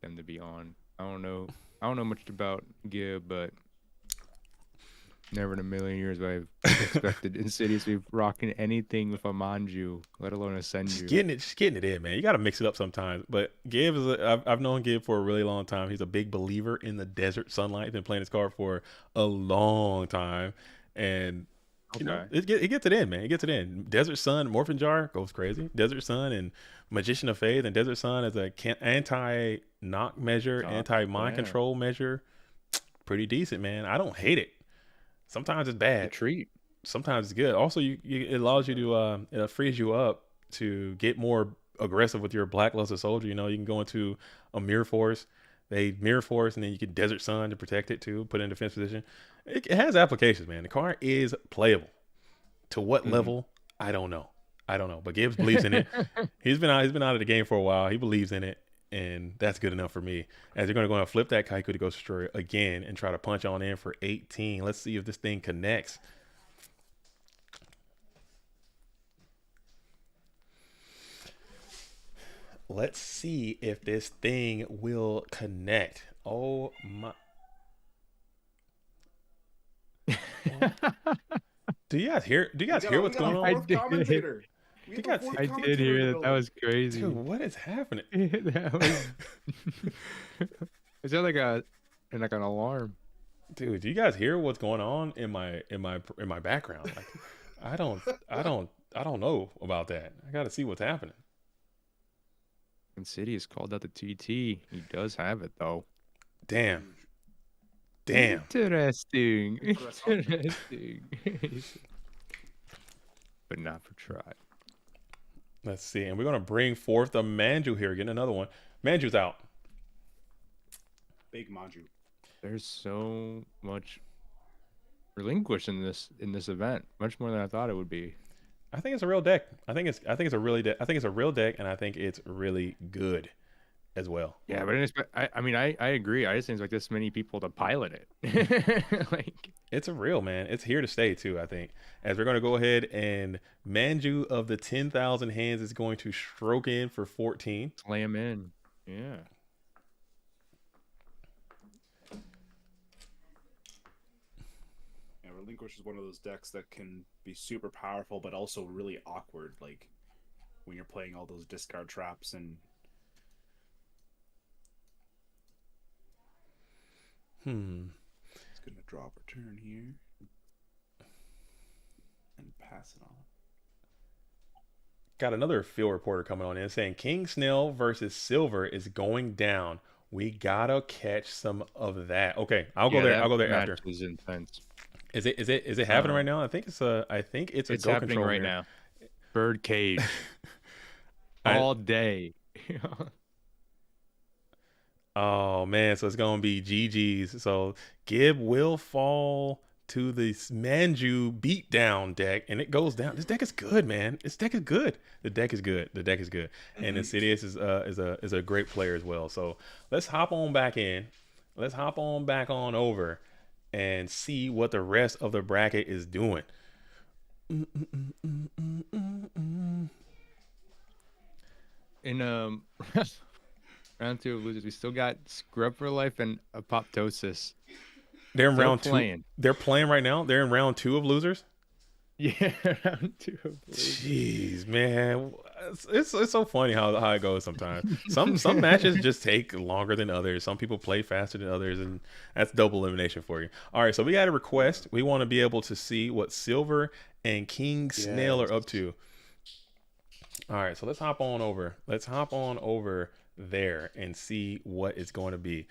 them to be on. I don't know much about Gib, but never in a million years would I have expected Insidious to be rocking anything with a Manju, let alone a Senju. Just getting it in, man. You got to mix it up sometimes. But Gib I've known Gib for a really long time. He's a big believer in the Desert Sunlight. He's been playing this card for a long time, and you know, it gets it in, man. It gets it in. Desert Sun, Morphin Jar goes crazy. Desert Sun and Magician of Faith, and Desert Sun as a anti-knock measure, anti-mind control measure. Pretty decent, man. I don't hate it. Sometimes it's bad. It's a treat. Sometimes it's good. Also, it allows you to it frees you up to get more aggressive with your Blackluster Soldier. You know, you can go into a Mirror Force. They Mirror Force, and then you get Desert Sun to protect it too, put it in defense position. It has applications, man. The card is playable. To what level? I don't know. But Gibbs believes in it. He's been out of the game for a while. He believes in it, and that's good enough for me. As they're going to go and flip that Kaiku to Ghost Destroyer again and try to punch on in for 18. Let's see if this thing connects. Let's see if this thing will connect. Oh my. Do you guys hear what's going on? I did hear that. That was crazy. Dude, what is happening? Is that like an alarm? Dude, do you guys hear what's going on in my background? Like, I don't know about that. I got to see what's happening. Insidious called out the TT. He does have it though. Damn. Interesting. Interesting. Interesting. But not for try. Let's see. And we're going to bring forth the Manju here. Getting another one. Manju's out. Big Manju. There's so much relinquished in this event. Much more than I thought it would be. I think it's a real deck. I think it's a real deck, and I think it's really good as well. Yeah, but I mean, I agree. I just think it's like this many people to pilot it. Like, it's a real, man. It's here to stay too, I think. As we're going to go ahead and Manju of the 10,000 hands is going to stroke in for 14. slam in. Yeah. Yeah, Relinquish is one of those decks that can be super powerful, but also really awkward. Like when you're playing all those discard traps and. It's gonna drop return here and pass it on. Got another field reporter coming on in saying King Snail versus Silver is going down. We gotta catch some of that. Okay, I'll go there. I'll go there after. Is intense. Is it happening right now? I think it's a It's go happening control right here. now. Bird cage all day. Oh man, so it's gonna be GG's. So Gib will fall to the Manju beatdown deck, and it goes down. This deck is good, man. This deck is good. The deck is good. The deck is good. And Insidious is a great player as well. So let's hop on back in. Let's hop on back on over and see what the rest of the bracket is doing. In round 2 of losers, we still got Scrub for Life and Apoptosis. They're in Still round playing. 2. They're playing right now. They're in round 2 of losers. Yeah, round 2 of losers. Jeez, man, it's so funny how it goes sometimes. Some matches just take longer than others. Some people play faster than others, and that's double elimination for you. All right, so we got a request. We want to be able to see what Silver and King Snail are up to. All right, so let's hop on over. Let's hop on over there and see what it's going to be.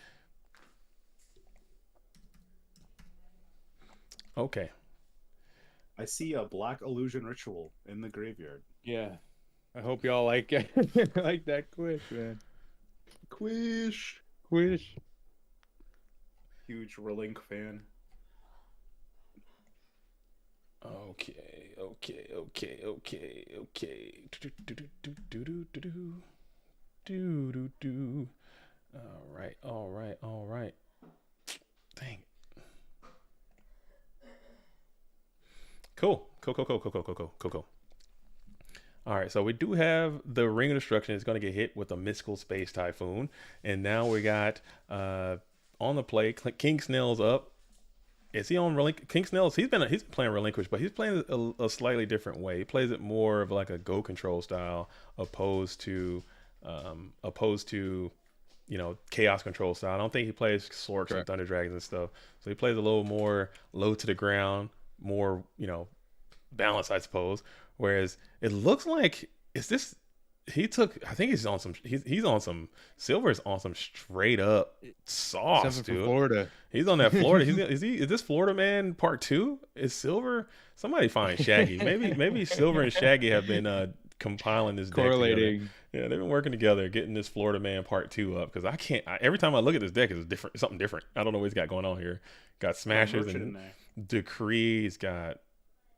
Okay. I see a Black Illusion Ritual in the graveyard. Yeah. I hope y'all like it. Like that quish, man. Quish. Huge Relink fan. Okay. All right. Dang. Cool. All right, so we do have the Ring of Destruction is going to get hit with a Mystical Space Typhoon, and now we got on the play King Snail's up. Is he on Relinquish? King Snail's he's playing Relinquish, but he's playing a slightly different way. He plays it more of like a go control style, opposed to chaos control style. I don't think he plays Slorks and Thunder Dragons and stuff. So he plays a little more low to the ground, more balance, I suppose. Whereas it looks like I think he's on some Silver's on some straight up sauce, dude. Florida. He's on that Florida. Is this Florida man part 2? Is Silver? Somebody find Shaggy. Maybe Silver and Shaggy have been compiling this deck correlating. Together. Yeah, they've been working together, getting this Florida man part 2 up. Because every time I look at this deck, it's different. Something different. I don't know what he's got going on here. Got Smashers and Decree. He's got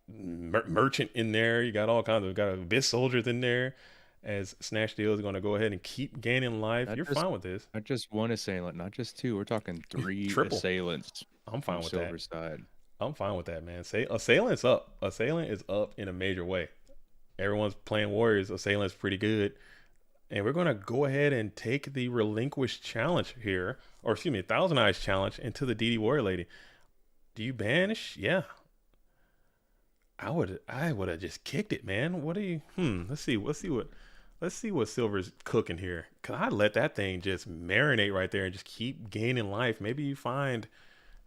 Merchant in there. You got all kinds of Abyss Soldiers in there. As Snatch Deal is going to go ahead and keep gaining life. You're fine with this. Not just one assailant, not just 2. We're talking 3 Triple. Assailants. I'm fine with Silver that. Side. I'm fine with that, man. Assailant's up. Assailant is up in a major way. Everyone's playing Warriors. Assailant's pretty good. And we're going to go ahead and take the Relinquish challenge here. Or excuse me, Thousand Eyes challenge into the DD Warrior Lady. Do you banish? Yeah. I would have just kicked it, man. What do you let's see what Silver's cooking here. Cause I'd let that thing just marinate right there and just keep gaining life. Maybe you find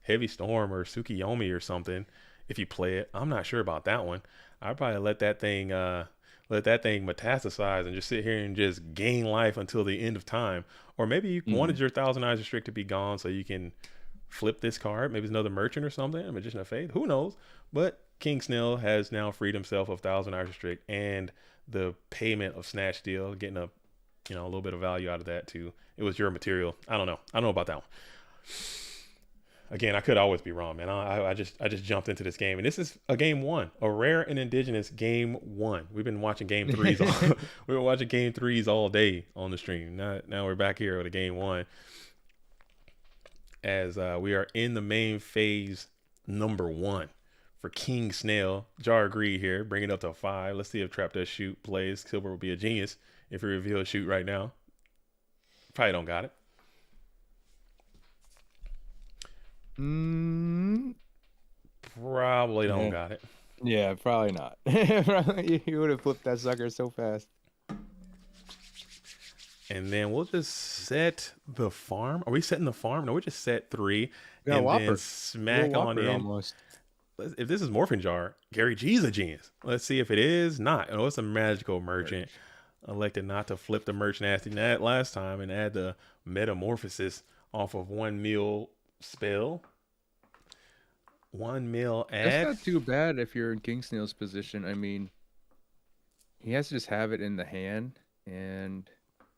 Heavy Storm or Tsukiyomi or something if you play it. I'm not sure about that one. I'd probably let that thing let that thing metastasize and just sit here and just gain life until the end of time. Or maybe you wanted your Thousand Eyes Restrict to be gone so you can flip this card. Maybe it's another merchant or something, a Magician of Faith. Who knows? But King Snail has now freed himself of Thousand Eyes Restrict and the payment of Snatch Steal, getting a little bit of value out of that too. It was your material. I don't know about that one. Again, I could always be wrong, man. I just jumped into this game, and this is a game 1, a rare and indigenous game 1. We've been watching game 3s. We were watching game 3s all day on the stream. Now we're back here with a game 1, as we are in the main phase number 1 for King Snail. Jar Greed here, bring it up to 5. Let's see if Trap Does Shoot plays. Silver will be a genius if he reveals Shoot right now. Probably don't got it. Probably don't got it. Yeah, probably not. You would have flipped that sucker so fast. And then we'll just set the farm. Are we setting the farm? No, we just set 3 Yeah, and Whopper. then smack on in. Almost. If this is Morphin Jar, Gary G's a genius. Let's see if it is not. Oh, it's a magical merchant. Elected not to flip the merch nasty last time and add the metamorphosis off of 1 meal spell. 1 meal add. That's not too bad if you're in King Snail's position. I mean, he has to just have it in the hand, and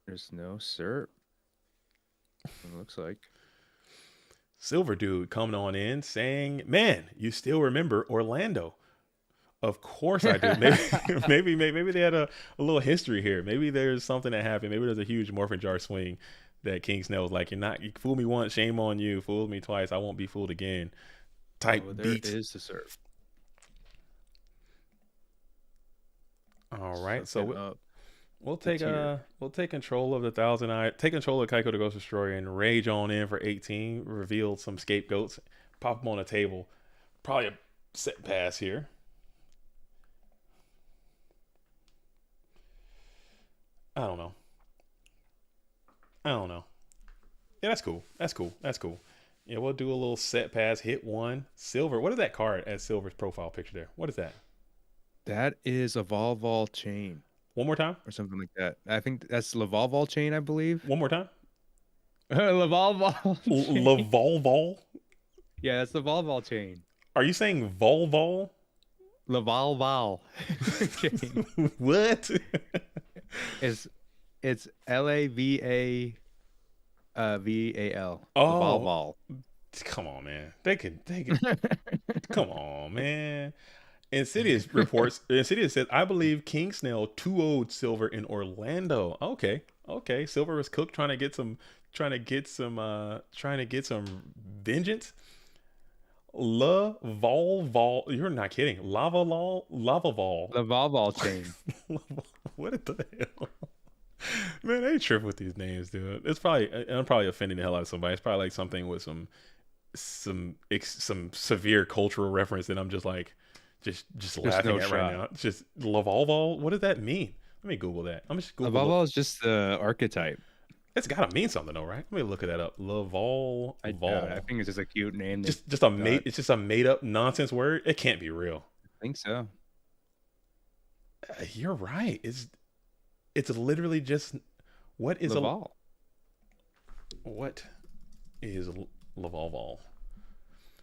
there's no syrup. It looks like. Silver Dude coming on in saying, "Man, you still remember Orlando?" Of course I do. Maybe they had a little history here. Maybe there's something that happened. Maybe there's a huge Morphin Jar swing that King Snail was like, you fooled me once, shame on you. Fooled me twice, I won't be fooled again. Type beat. There is the syrup. All right, so we'll take control of the Thousand Eye, take control of Kaiko the Ghost Destroyer, and rage on in for 18. Reveal some scapegoats, pop them on a table. Probably a set pass here. I don't know. Yeah, that's cool. Yeah, we'll do a little set pass, hit 1. Silver. What is that card at Silver's profile picture there? What is that? That is a Volval chain. One more time? Or something like that. I think that's Lavolval chain, I believe. One more time? Lavolval. Lavolval? Yeah, that's the Volval chain. Are you saying Volval? Lavolval chain. What? It's LAVAVAL. Oh, Volval. Come on, man. They can. Come on, man. Insidious reports. Insidious says, "I believe King Snail 2-0'd Silver in Orlando." Okay. Silver was cooked, trying to get some vengeance. Lavolval. You're not kidding. Lavaval. The Volval chain. What the hell? Man, they trip with these names, dude. It's probably, I'm probably offending the hell out of somebody. It's probably like something with some severe cultural reference that I'm just like, just laughing at right now. It's just Lavolval. What does that mean? Let me Google that. I'm just Google. Lavolval is just the archetype. It's gotta mean something though, right? Let me look at that up. Lavolval. I think it's just a cute name. It's just a made up nonsense word. It can't be real. I think so. You're right. It's literally just what is Laval. What is Lavolval?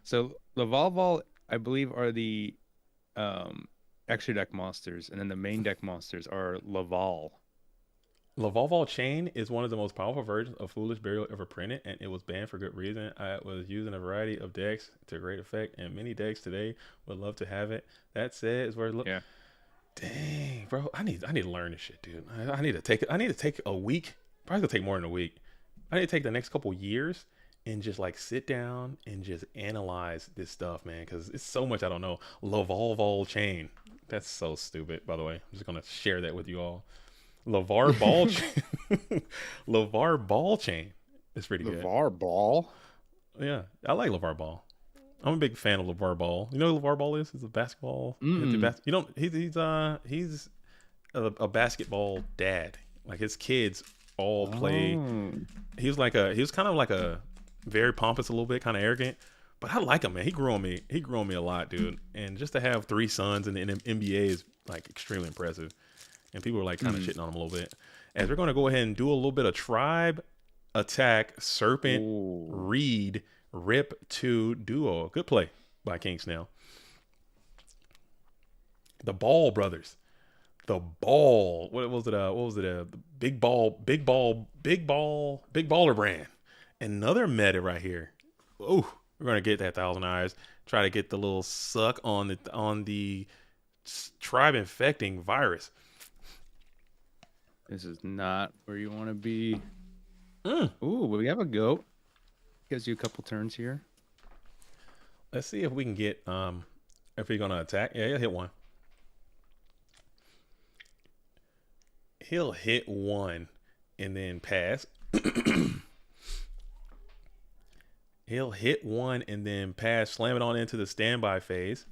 So Lavolval, I believe, are the extra deck monsters, and then the main deck monsters are Laval. Lavolval Chain is one of the most powerful versions of Foolish Burial ever printed, and it was banned for good reason. I was using a variety of decks to great effect, and many decks today would love to have it. That said, it's worth Yeah. Dang, bro, I need to learn this shit, dude. I need to take a week. Probably gonna take more than a week. I need to take the next couple years and just like sit down and just analyze this stuff, man, because it's so much I don't know. Lavolval Chain. That's so stupid, by the way. I'm just gonna share that with you all. LeVar Ball Chain. LeVar Ball Chain. It's pretty good. LeVar Ball? Yeah, I like LeVar Ball. I'm a big fan of LeVar Ball. You know who LeVar Ball is? He's a basketball. You don't. He's a basketball dad. Like his kids all play. He was kind of like a very pompous, a little bit, kind of arrogant. But I like him, man. He grew on me. A lot, dude. And just to have 3 sons in the NBA is like extremely impressive. and people are like kind of shitting on him a little bit. As we're going to go ahead and do a little bit of tribe attack serpent reed rip 2 duo. Good play by King Snail. The Ball brothers. The Ball. What was it? The big baller brand. Another meta right here. Oh, we're gonna get that 1,000 eyes. Try to get the little suck on the tribe infecting virus. This is not where you want to be. Ooh, we have a goat. Gives you a couple turns here. Let's see if we can get if we're gonna attack. Yeah, he'll hit one. He'll hit one and then pass. He'll hit one and then pass, slam it on into the standby phase.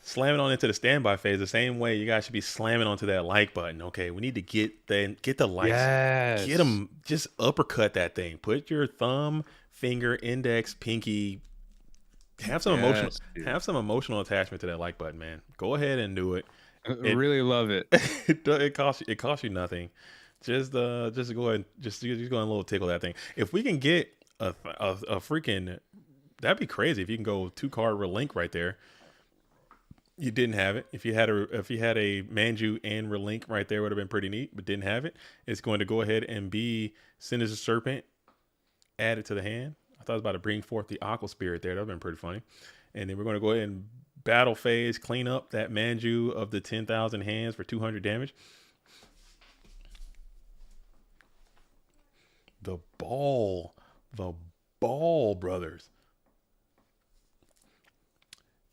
Slam it on into the standby phase the same way you guys should be slamming onto that like button. Okay, we need to get the likes. Yes. Get them, just uppercut that thing. Put your thumb, finger, index, pinky. Have some emotional attachment to that like button, man. Go ahead and do it. I really love it. It costs you nothing. Just go ahead, just go and a little tickle that thing. If we can get a freaking, that'd be crazy. If you can go 2-card relink right there. You didn't have it. If you had a Manju and relink right there, would have been pretty neat, but didn't have it. It's going to go ahead and be Sinister Serpent added to the hand. I thought I was about to bring forth the Aqua Spirit there. That would have been pretty funny. And then we're going to go ahead and battle phase, clean up that Manju of the 10,000 hands for 200 damage. The Ball brothers.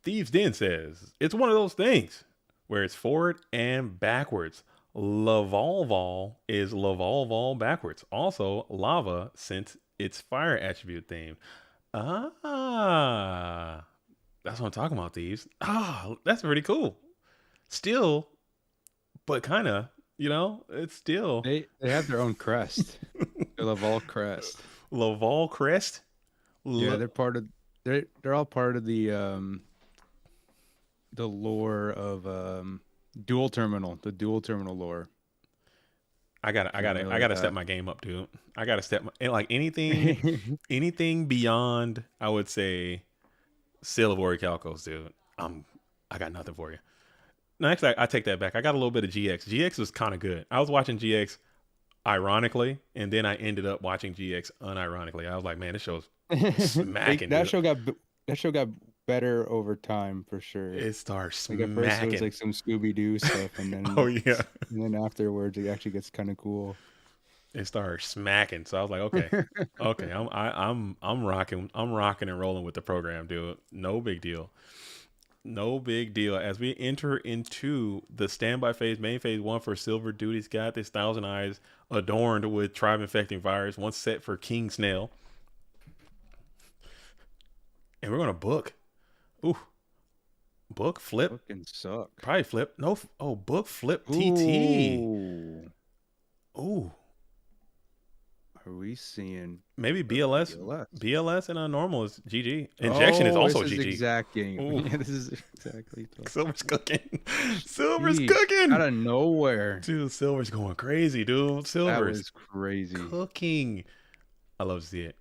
Thieves Den says, it's one of those things where it's forward and backwards. Lavalval is Lavalval backwards. Also, lava since it's fire attribute theme. That's what I'm talking about, Thieves. That's pretty cool. Still, but kind of, it's still. They have their own crest. The Laval crest. Laval crest? Yeah, they're all part of the lore of dual terminal, the dual terminal lore. I gotta step my game up, dude. I gotta step anything beyond, I would say, Silivori Calcos, dude. I got nothing for you. No, actually, I take that back. I got a little bit of GX. GX was kind of good. I was watching GX ironically, and then I ended up watching GX unironically. I was like, man, this show's smacking. That show got better over time for sure. It starts smacking. smacking. At first it was like some Scooby-Doo stuff, and then and then afterwards it actually gets kind of cool. It started smacking, so I was like, okay, I'm rocking and rolling with the program, dude. No big deal. As we enter into the standby phase, main phase 1 for Silver Duty's got this 1,000 eyes adorned with tribe infecting virus, one set for King Snail, and we're gonna book. Ooh, book flip. Fucking suck. Probably flip. No. Book flip TT. Ooh. Are we seeing maybe BLS? BLS and a normal is GG. Injection is also this GG. Is exact game. Yeah, this is exactly. Silver's cooking. Silver's cooking out of nowhere. Dude, Silver's going crazy, dude. Silver's that was crazy. Cooking. I love to see it.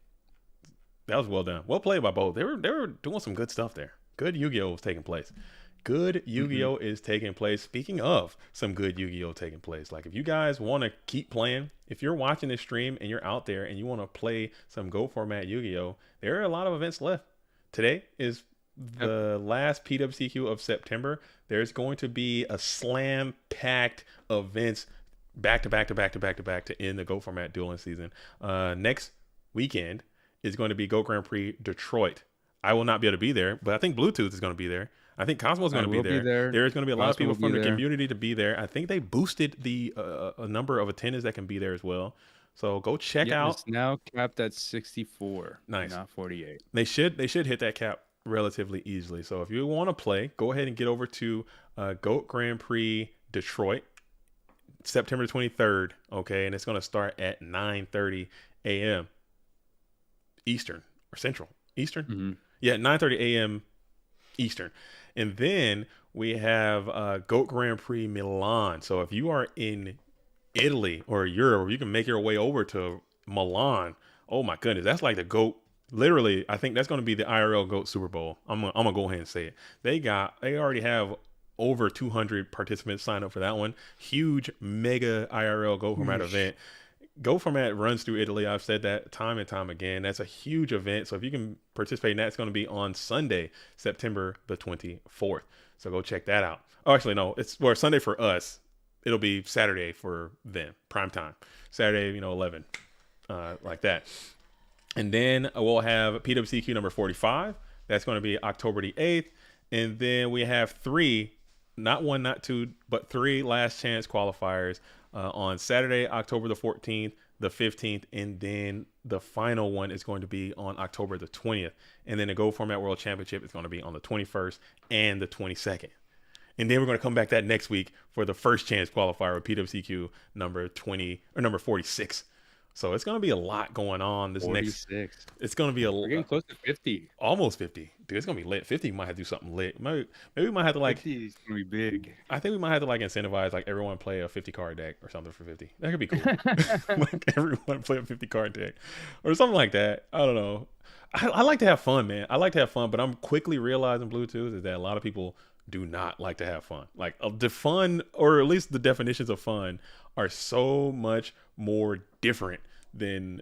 That was well done. Well played by both. They were doing some good stuff there. Good Yu-Gi-Oh was taking place. Good Yu-Gi-Oh is taking place. Speaking of some good Yu-Gi-Oh taking place, like if you guys want to keep playing, if you're watching this stream and you're out there and you want to play some Go format Yu-Gi-Oh, there are a lot of events left. Today is the last PWCQ of September. There's going to be a slam-packed events back to end the Go format dueling season. Next weekend is going to be Go Grand Prix Detroit. I will not be able to be there, but I think Bluetooth is going to be there. I think Cosmo is going to be there. There's going to be a lot of people from the community to be there. I think they boosted the a number of attendants that can be there as well. So go check out. It's now capped at 64. Nice. Not 48. They should hit that cap relatively easily. So if you want to play, go ahead and get over to Goat Grand Prix Detroit, September 23rd. Okay, and it's going to start at 9:30 a.m. Eastern or Central. Eastern. Mm-hmm. Yeah, 9:30 a.m. Eastern. And then we have Goat Grand Prix Milan. So if you are in Italy or Europe, you can make your way over to Milan. Oh my goodness, that's like the GOAT. Literally, I think that's going to be the IRL GOAT Super Bowl. I'm gonna go ahead and say it. They already have over 200 participants sign up for that one. Huge mega IRL GOAT Format event. Go Format runs through Italy. I've said that time and time again. That's a huge event. So if you can participate in that, it's going to be on Sunday, September the 24th. So go check that out. Oh, actually, no, it's Sunday for us. It'll be Saturday for them, prime time. Saturday, 11, like that. And then we'll have PWCQ number 45. That's going to be October the 8th. And then we have 3, not 1, not 2, but 3 last chance qualifiers on Saturday, October the 14th, the 15th, and then the final one is going to be on October the 20th. And then the Go Format World Championship is going to be on the 21st and the 22nd. And then we're going to come back that next week for the first chance qualifier with PWCQ number 20 or number 46. So it's going to be a lot going on this 46. It's going to be We're getting close to 50. Almost 50. Dude, it's going to be lit. 50 might have to do something lit. Maybe we might have to 50 is going to be big. I think we might have to incentivize everyone play a 50 card deck or something for 50. That could be cool. Everyone play a 50 card deck or something like that. I don't know. I like to have fun, man. I like to have fun, but I'm quickly realizing Bluetooth is that a lot of people do not like to have fun. The fun, or at least the definitions of fun, are so much more different than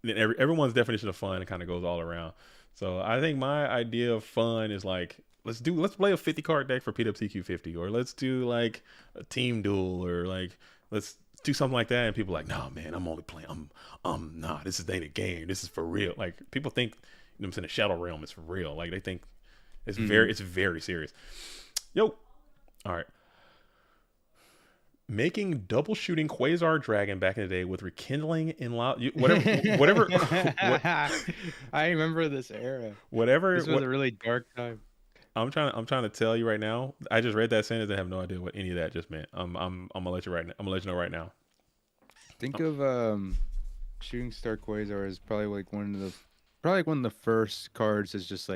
everyone's definition of fun. It kind of goes all around. So I think my idea of fun is let's play a 50 card deck for PWCQ 50, or let's do a team duel, or let's do something like that. And people are like, nah, man, I'm only playing. Nah, this ain't a game. This is for real. People think, I'm saying, the Shadow Realm is for real. They think it's very serious. Yo, all right. Making double shooting Quasar Dragon back in the day with rekindling in loud whatever. I remember this era. Whatever. This was a really dark time. I'm trying to tell you right now. I just read that sentence. I have no idea what any of that just meant. I'm gonna let you right now. I'm gonna let you know right now. Think of Shooting Star Quasar as probably one of the first cards that's just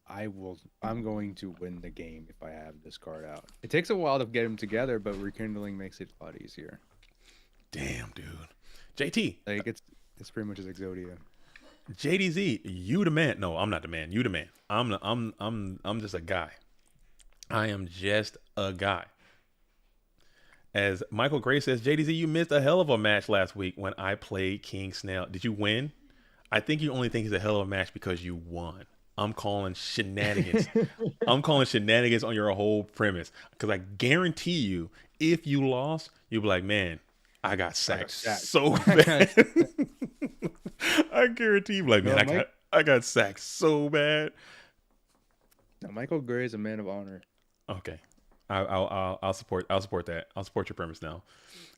I'm going to win the game if I have this card out. It takes a while to get them together, but rekindling makes it a lot easier. Damn, dude. JT. It's pretty much as Exodia. JDZ, you the man. No, I'm not the man. You the man. I'm just a guy. I am just a guy. As Michael Gray says, JDZ, you missed a hell of a match last week when I played King Snail. Did you win? I think you only think it's a hell of a match because you won. I'm calling shenanigans. I'm calling shenanigans on your whole premise. Because I guarantee you, if you lost, you'll be like, man, I got sacked so bad. I guarantee you, I got sacked so bad. Now, Michael Gray is a man of honor. Okay. I'll support that. I'll support your premise now.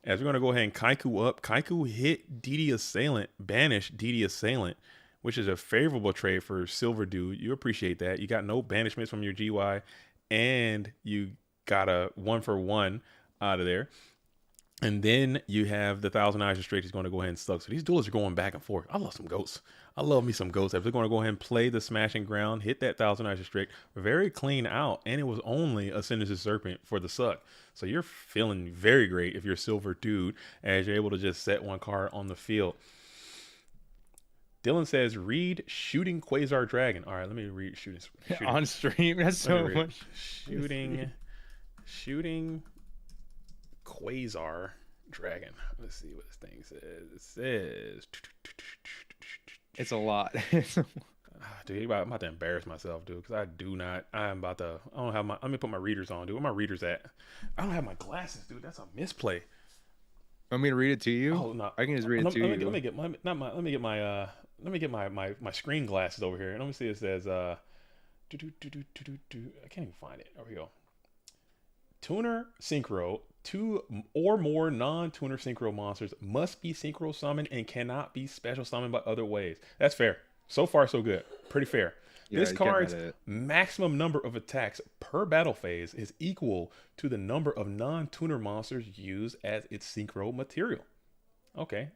As we're gonna go ahead and Kaiku up. Kaiku hit DD Assailant, banish DD Assailant, which is a favorable trade for Silver Dude. You appreciate that. You got no banishments from your GY, and you got a 1-for-1 out of there. And then you have the Thousand Eyes Restrict is going to go ahead and suck. So these duels are going back and forth. I love some ghosts. I love me some ghosts. If they're going to go ahead and play the Smashing Ground, hit that Thousand Eyes Restrict, very clean out, and it was only a Sinister Serpent for the suck. So you're feeling very great if you're Silver Dude, as you're able to just set one card on the field. Dylan says, read Shooting Quasar Dragon. All right, let me read Shooting. On stream? That's so much. Shooting Quasar Dragon. Let's see what this thing says. It says... It's a lot. Dude, I'm about to embarrass myself, dude, because I don't have my... Let me put my readers on, dude. Where my readers at? I don't have my glasses, dude. That's a misplay. Want me to read it to you? Oh, no. I can just read it to you. Let me get my screen glasses over here. And let me see. It says I can't even find it. There we go. Tuner Synchro. 2 or more non-tuner synchro monsters must be synchro summoned and cannot be special summoned by other ways. That's fair. So far, so good. Pretty fair. Yeah, this card's maximum number of attacks per battle phase is equal to the number of non-tuner monsters used as its synchro material. Okay.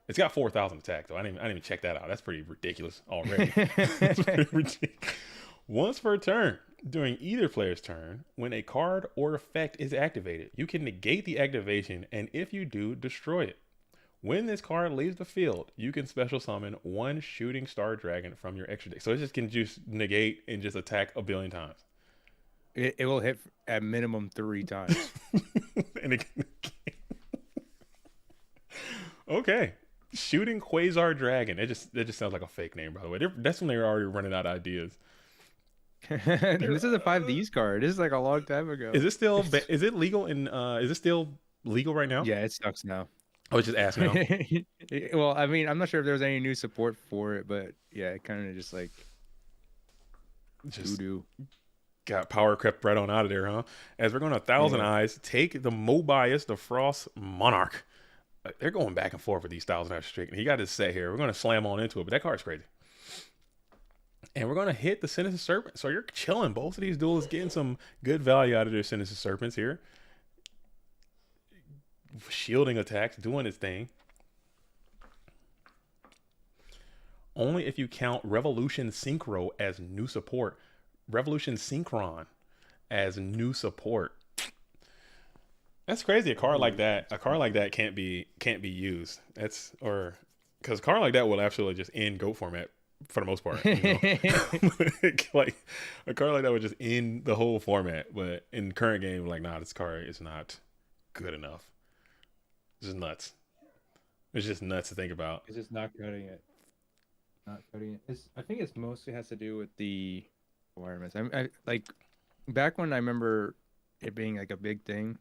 It's got 4,000 attack, though. I didn't even check that out. That's pretty ridiculous already. That's pretty ridiculous. Once per turn, during either player's turn, when a card or effect is activated, you can negate the activation, and if you do, destroy it. When this card leaves the field, you can special summon one shooting star dragon from your extra deck. So it just can just negate and just attack a billion times. It will hit at minimum 3 times. And it can okay. Shooting Quasar Dragon. It just sounds like a fake name, by the way. That's when they were already running out of ideas. This is a 5Ds card. This is like a long time ago. Is it still? Is it legal in? Is it still legal right now? Yeah, it sucks now. I was just asking. Well, I mean, I'm not sure if there was any new support for it, but yeah, it kind of just like doo-doo. Got power crept right on out of there, huh? As we're going to Thousand Eyes, take the Mobius, the Frost Monarch. They're going back and forth with these Thousand Eyes streak. And he got his set here. We're going to slam on into it, but that card's crazy. And we're going to hit the Sinister Serpent. So you're chilling. Both of these duels getting some good value out of their Sinister Serpents here. Shielding attacks, doing its thing. Only if you count Revolution Synchro as new support. Revolution Synchron as new support. That's crazy. A card like that can't be used. That's because a card like that will absolutely just end GOAT format for the most part. You know? Like a card like that would just end the whole format. But in current game, like, nah, this card is not good enough. It's just nuts. It's just nuts to think about. It's just not cutting it. Not cutting it. I think it's mostly has to do with the requirements. I like back when I remember it being like a big thing.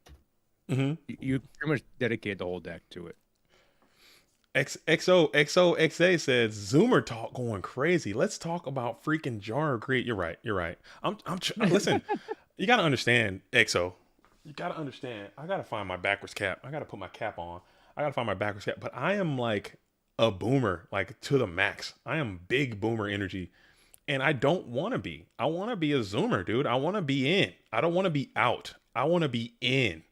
Mm-hmm. You pretty much dedicate the whole deck to it. XOXA says Zoomer talk going crazy. Let's talk about freaking Jar Great. You're right. Listen, you gotta understand, XO. You gotta understand. I gotta find my backwards cap. I gotta put my cap on. I gotta find my backwards cap. But I am like a boomer, like to the max. I am big boomer energy. And I don't want to be. I want to be a Zoomer, dude. I want to be in. I don't want to be out. I want to be in.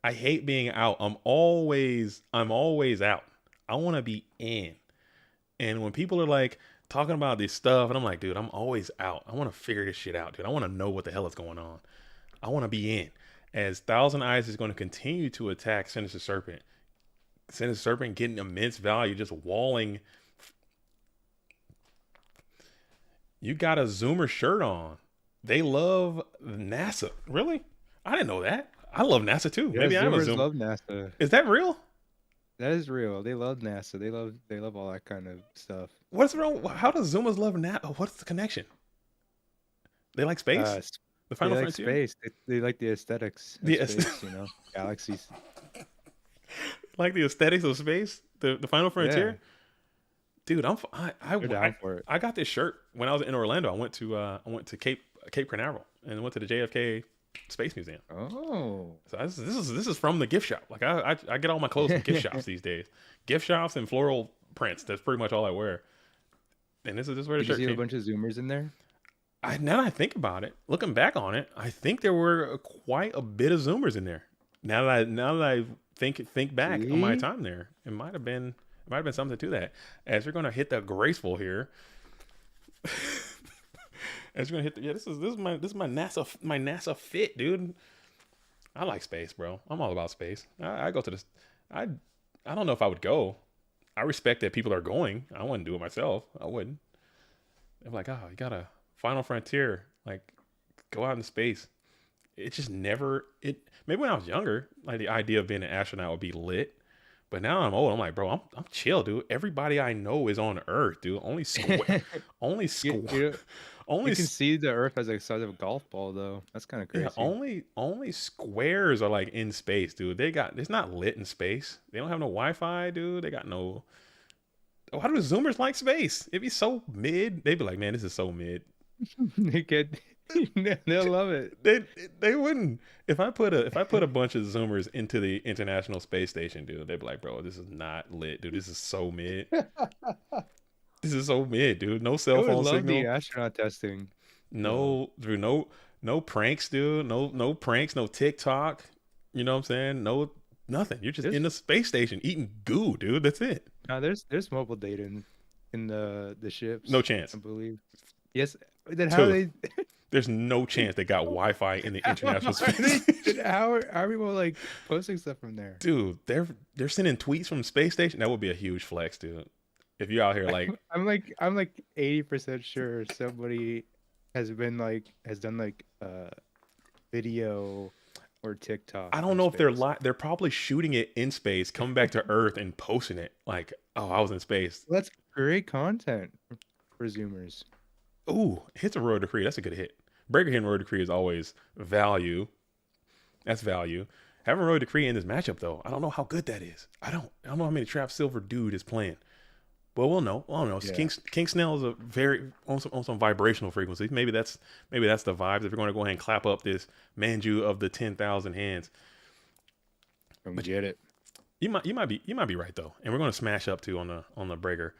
I hate being out. I'm always out. I want to be in. And when people are like talking about this stuff, and I'm like, dude, I'm always out. I want to figure this shit out, dude. I want to know what the hell is going on. I want to be in. As Thousand Eyes is going to continue to attack Sinister Serpent. Sinister Serpent getting immense value, just walling. You got a Zoomer shirt on. They love NASA. Really? I didn't know that. I love NASA too. Yeah, maybe I'm a Zoomers Zoomer. love NASA. Is that real? That is real. They love NASA. They love all that kind of stuff. What's wrong? How does Zoomers love NASA? What's the connection? They like space? The Final they like Frontier? space. They like the aesthetics of space, you know, galaxies. Like the aesthetics of space? The Final Frontier? Yeah. Dude, They're down for it. I got this shirt when I was in Orlando. I went to Cape Canaveral and went to the JFK Space Museum. Oh, So this is from the gift shop. Like I get all my clothes from gift shops these days. Gift shops and floral prints. That's pretty much all I wear. And this is where the did you shirt see came. a bunch of Zoomers in there? Now that I think about it, looking back on it, I think there were quite a bit of Zoomers in there. Now that I think back on my time there, it might have been something to that. As we're gonna hit the graceful here. As we're gonna hit the this is my NASA fit, dude. I like space, bro. I'm all about space. I go to this. I don't know if I would go. I respect that people are going. I wouldn't do it myself. I wouldn't. I'm like, oh, you got a Final Frontier. Like, go out into space. It just never. Maybe when I was younger, like the idea of being an astronaut would be lit. But now I'm old. I'm like, bro, I'm chill, dude. Everybody I know is on Earth, dude. Only You can see the Earth as the size of a golf ball, though. That's kind of crazy. Yeah, only squares are like in space, dude. It's not lit in space. They don't have no Wi-Fi, dude. They got no. Why do Zoomers like space? It'd be so mid. They'd be like, man, this is so mid. They'll love it. They wouldn't. If I put a bunch of Zoomers into the International Space Station, dude, they'd be like, bro, this is not lit, dude. This is so mid. This is so mid, dude. No cell phone love signal. the astronaut testing. No pranks, dude. No pranks. No TikTok. You know what I'm saying? No nothing. You're just in the space station eating goo, dude. That's it. No, there's mobile data in the ships. No chance. I believe. Yes, Then how Two. they? There's no chance they got Wi-Fi in the international space. Then how are people like posting stuff from there? Dude, they're sending tweets from space station. That would be a huge flex, dude. If you're out here like I'm like 80% sure somebody has done like video or TikTok. I don't know if they're probably shooting it in space, coming back to Earth and posting it like, oh, I was in space. Well, that's great content for Zoomers. Ooh, hits a road decree. That's a good hit. Breaker hitting road decree is always value. That's value. Having a road decree in this matchup though, I don't know how good that is. I don't know how many Trap Silver dude is playing. Well, we'll know. Yeah. King Snell is a very on some vibrational frequencies. Maybe that's the vibes. If you're going to go ahead and clap up this Manju of the 10,000 hands, but get it. You might be right though, and we're going to smash up too on the breaker,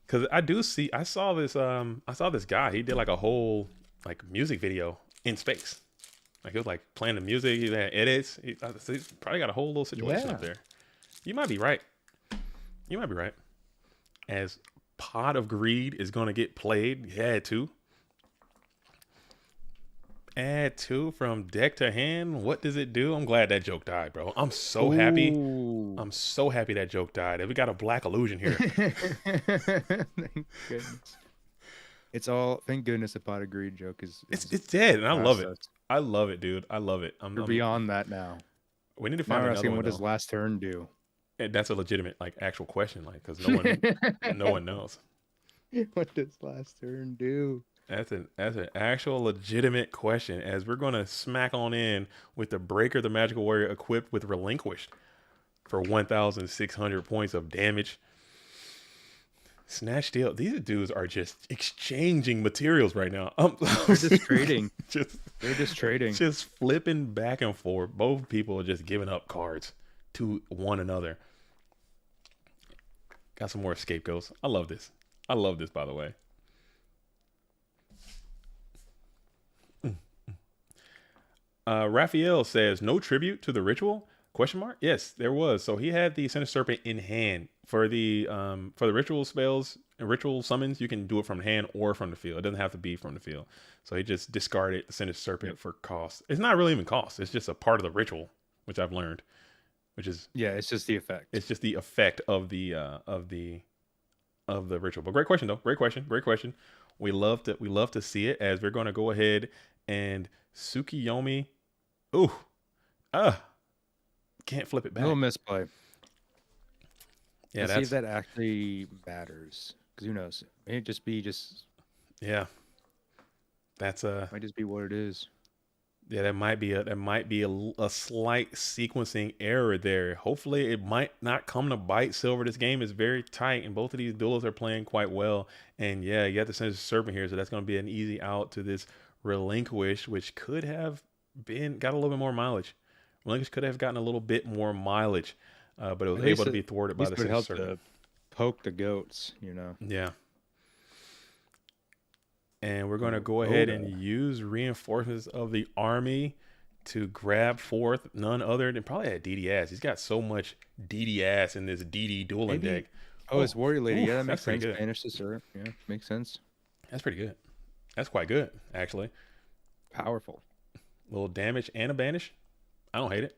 because I saw this guy. He did like a whole like music video in space. Like it was like playing the music. He had edits. He's probably got a whole little situation up there. You might be right. As Pot of Greed is going to get played. Add two from deck to hand. What does it do? I'm glad that joke died, bro. I'm so happy. I'm so happy that joke died. We got a black illusion here. Thank goodness. Thank goodness a Pot of Greed joke is it's dead, and I love it. I love it, dude. I love it. We're beyond that now. We need to find another one. What does last turn do? And that's a legitimate, like, actual question, like, because no one knows. What does last turn do? That's an actual legitimate question. As we're gonna smack on in with the Breaker, the Magical Warrior, equipped with Relinquished for 1,600 points of damage. Snatch Steal. These dudes are just exchanging materials right now. They're just trading. They're just trading. Just flipping back and forth. Both people are just giving up cards to one another. Got some more scapegoats. I love this. By the way. Raphael says, no tribute to the ritual? Question mark? Yes, there was. So he had the Sinister Serpent in hand. For the ritual spells and ritual summons, you can do it from hand or from the field. It doesn't have to be from the field. So he just discarded the Sinister Serpent for cost. It's not really even cost. It's just a part of the ritual, which I've learned. It's just the effect. It's just the effect of the ritual. But great question though. Great question. We love to see it, as we're going to go ahead and Tsukiyomi. Ooh. Can't flip it back. No misplay. Yeah, let's see if that actually matters. Because who knows? It may just be yeah. That's might just be what it is. Yeah, that might be a slight sequencing error there. Hopefully it might not come to bite Silver. This game is very tight, and both of these duelists are playing quite well. And yeah, you have the Sinister Serpent here, so that's going to be an easy out to this Relinquish, which could have got a little bit more mileage. Relinquish could have gotten a little bit more mileage, but it was able to be thwarted by the Sinister Serpent. Poke the goats, you know. Yeah. And we're going to go ahead and use reinforcements of the army to grab forth none other than probably at DDS. He's got so much DDS in this DD dueling deck. Oh, it's Warrior Lady. Yeah, that makes sense. Spanish to serve. Yeah, makes sense. That's pretty good. That's quite good, actually. Powerful. A little damage and a banish. I don't hate it.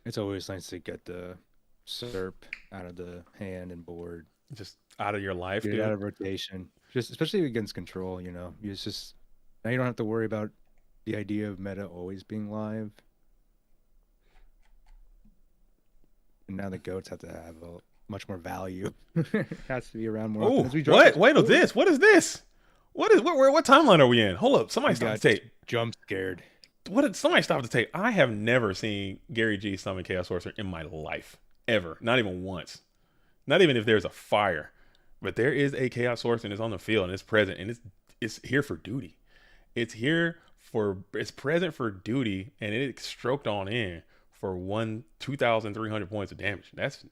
It's always nice to get the Serp out of the hand and board. Just out of your life, dude. Out of rotation. Just especially against control, you know. It's just now you don't have to worry about the idea of meta always being live. And now the goats have to have a much more value. It has to be around more often. As we what? Wait, this? What is this? What timeline are we in? Hold up. Somebody stop the tape. Jump scared. Somebody stop the tape. I have never seen Gary G summon Chaos Sorcerer in my life. Ever. Not even once. Not even if there's a fire. But there is a Chaos Sorcerer and it's on the field and it's present and it's here for duty. It's present for duty, and it's stroked on in for 2,300 points of damage. That's,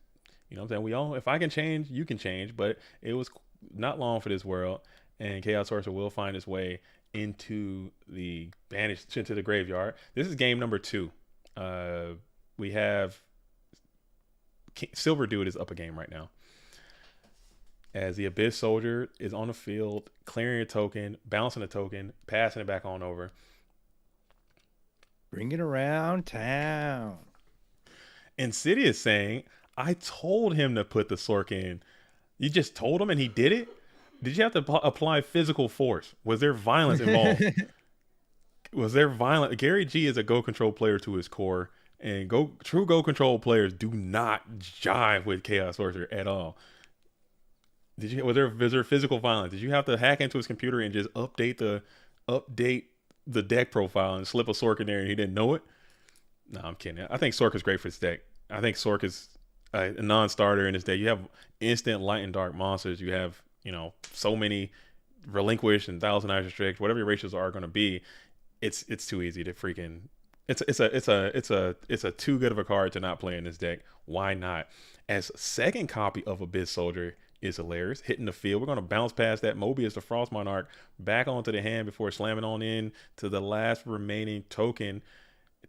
you know what I'm saying? If I can change, you can change, but it was not long for this world, and Chaos Sorcerer will find its way into the graveyard. This is game number 2. We have Silver Dude is up a game right now. as the Abyss Soldier is on the field, clearing a token, bouncing a token, passing it back on over. Bring it around town. Insidious saying, I told him to put the Sork in. You just told him and he did it? Did you have to apply physical force? Was there violence involved? Was there violence? Gary G is a Go Control player to his core, and true Go Control players do not jive with Chaos Sorcerer at all. Was there physical violence? Did you have to hack into his computer and just update the deck profile and slip a Sork in there and he didn't know it? No, I'm kidding. I think Sork is great for this deck. I think Sork is a non-starter in this deck. You have instant light and dark monsters. You have, so many relinquish and Thousand Eyes Restrict, whatever your ratios are going to be. It's too easy to freaking. It's a too good of a card to not play in this deck. Why not? As second copy of Abyss Soldier is hilarious. Hitting the field. We're going to bounce past that Mobius, the Frost Monarch, back onto the hand before slamming on in to the last remaining token.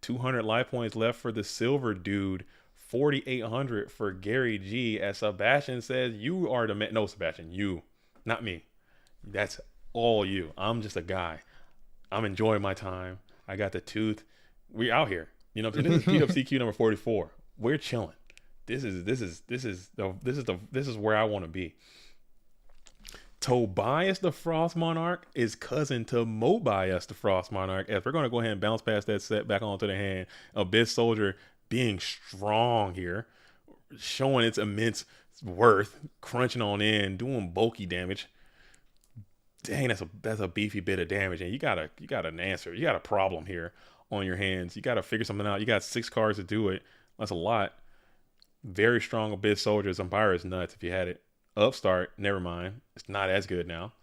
200 life points left for the silver dude. 4,800 for Gary G. As Sebastian says, you are the man. No, Sebastian, you, not me. That's all you. I'm just a guy. I'm enjoying my time. I got the tooth. We out here. This is PWCQ number 44. We're chilling. This is where I want to be. Tobias the Frost Monarch is cousin to Mobius the Frost Monarch. As we're going to go ahead and bounce past that set back onto the hand. Abyss Soldier being strong here, showing its immense worth, crunching on in, doing bulky damage. Dang, that's a beefy bit of damage, and you got an answer. You got a problem here on your hands. You got to figure something out. You got 6 cards to do it. That's a lot. Very strong Abyss Soldier. Zumbira is nuts if you had it. Upstart, never mind. It's not as good now.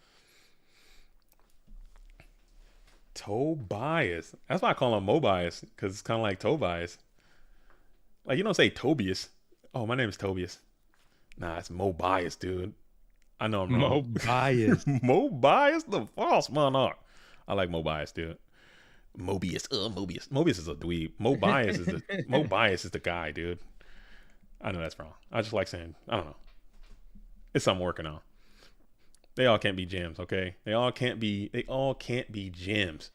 Tobias. That's why I call him Mobius, because it's kind of like Tobias. Like, you don't say Tobias. Oh, my name is Tobias. Nah, it's Mobius, dude. I know I'm wrong. Mobius. Mobius the Frost Monarch. I like Mobius, dude. Mobius. Mobius is a dweeb. Mobius is the guy, dude. I know that's wrong. I just like saying, I don't know. It's something I'm working on. They all can't be gems, okay? They all can't be gems.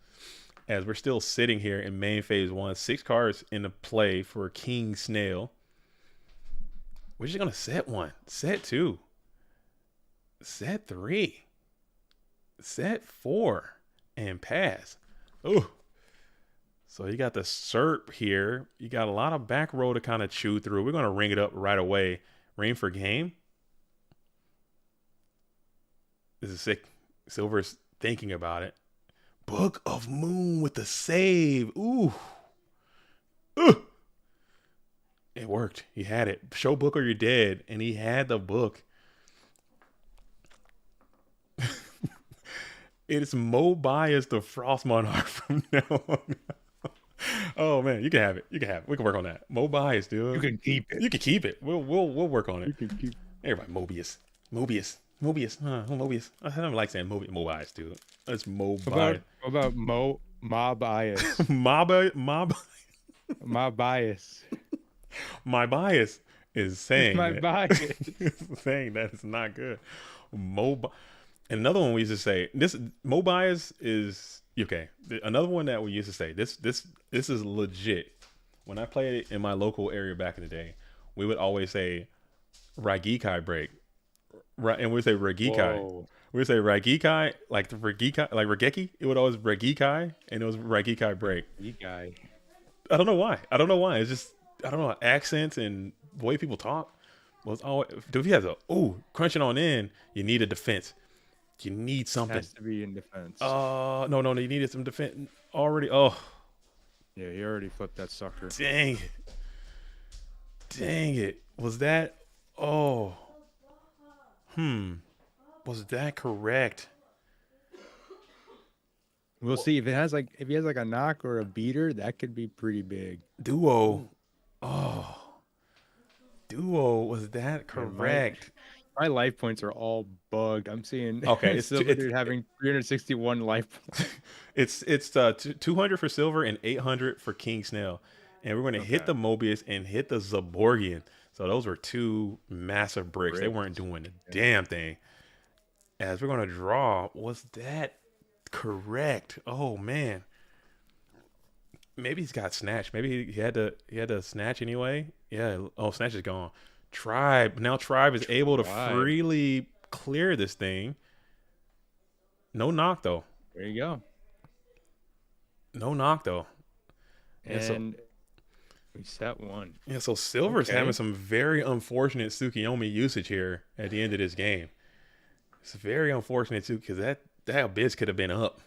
As we're still sitting here in main phase 1, 6 cards in the play for King Snail. We're just gonna set 1, set 2, set 3, set 4, and pass. Ooh. So you got the SERP here. You got a lot of back row to kind of chew through. We're gonna ring it up right away. Ring for game. This is sick. Silver's thinking about it. Book of Moon with the save. Ooh. It worked. He had it. Show book or you're dead. And he had the book. It's Mobius the Frost Monarch from now on. Oh man, you can have it. We can work on that. Mobius, dude. You can keep it. You can keep it. We'll work on it. You can keep Everybody, Mobius. Mobius. I don't like saying Mobius, dude. It's Mobius. What about my bias? My bias. My bias is saying bias. saying that it's not good. Another one we used to say, this Mobius is okay. Another one that we used to say, this is legit. When I played it in my local area back in the day, we would always say Ragikai break. Right, and we would say Ragikai. Whoa. We would say Ragikai, like the Ragikai, like Regeki. It would always Ragikai, and it was Ragikai break. Ragikai. I don't know why. It's just, I don't know, accents and the way people talk. Was always, dude, if he has crunching on in, you need a defense. You need something. Has to be in defense. No, you needed some defense already. Oh. Yeah, he already flipped that sucker. Dang it. Was that, was that correct? We'll see if he has like a knock or a beater, that could be pretty big. Duo, was that correct? My life points are all bugged. I'm seeing Silver dude having 361 life points. It's 200 for Silver and 800 for King Snail, and we're going to hit the Mobius and hit the Zaborgian. So those were two massive bricks. They weren't doing a damn thing. As we're gonna draw, was that correct? Oh man. Maybe he's got snatch. Maybe he had to snatch anyway. Yeah. Oh, snatch is gone. Tribe. Now Tribe is able to freely clear this thing. No knock though. There you go. No knock though. And we set one. Yeah, so Silver's having some very unfortunate Tsukiyomi usage here at the end of this game. It's very unfortunate too, because that abyss could have been up,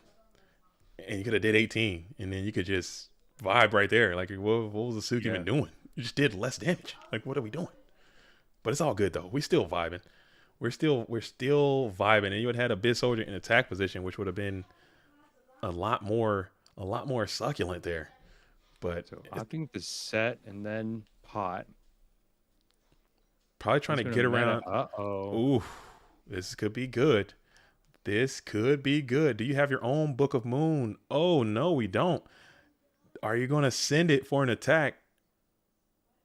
and you could have did 18, and then you could just vibe right there. Like, what was the Tsuki even doing? You just did less damage. Like, what are we doing? But it's all good though. We still vibing. We're still vibing, and you would have had Abyss Soldier in attack position, which would have been a lot more succulent there. But so opting to set and then pot. Probably trying to get around. Ooh, this could be good. This could be good. Do you have your own Book of Moon? Oh no, we don't. Are you going to send it for an attack?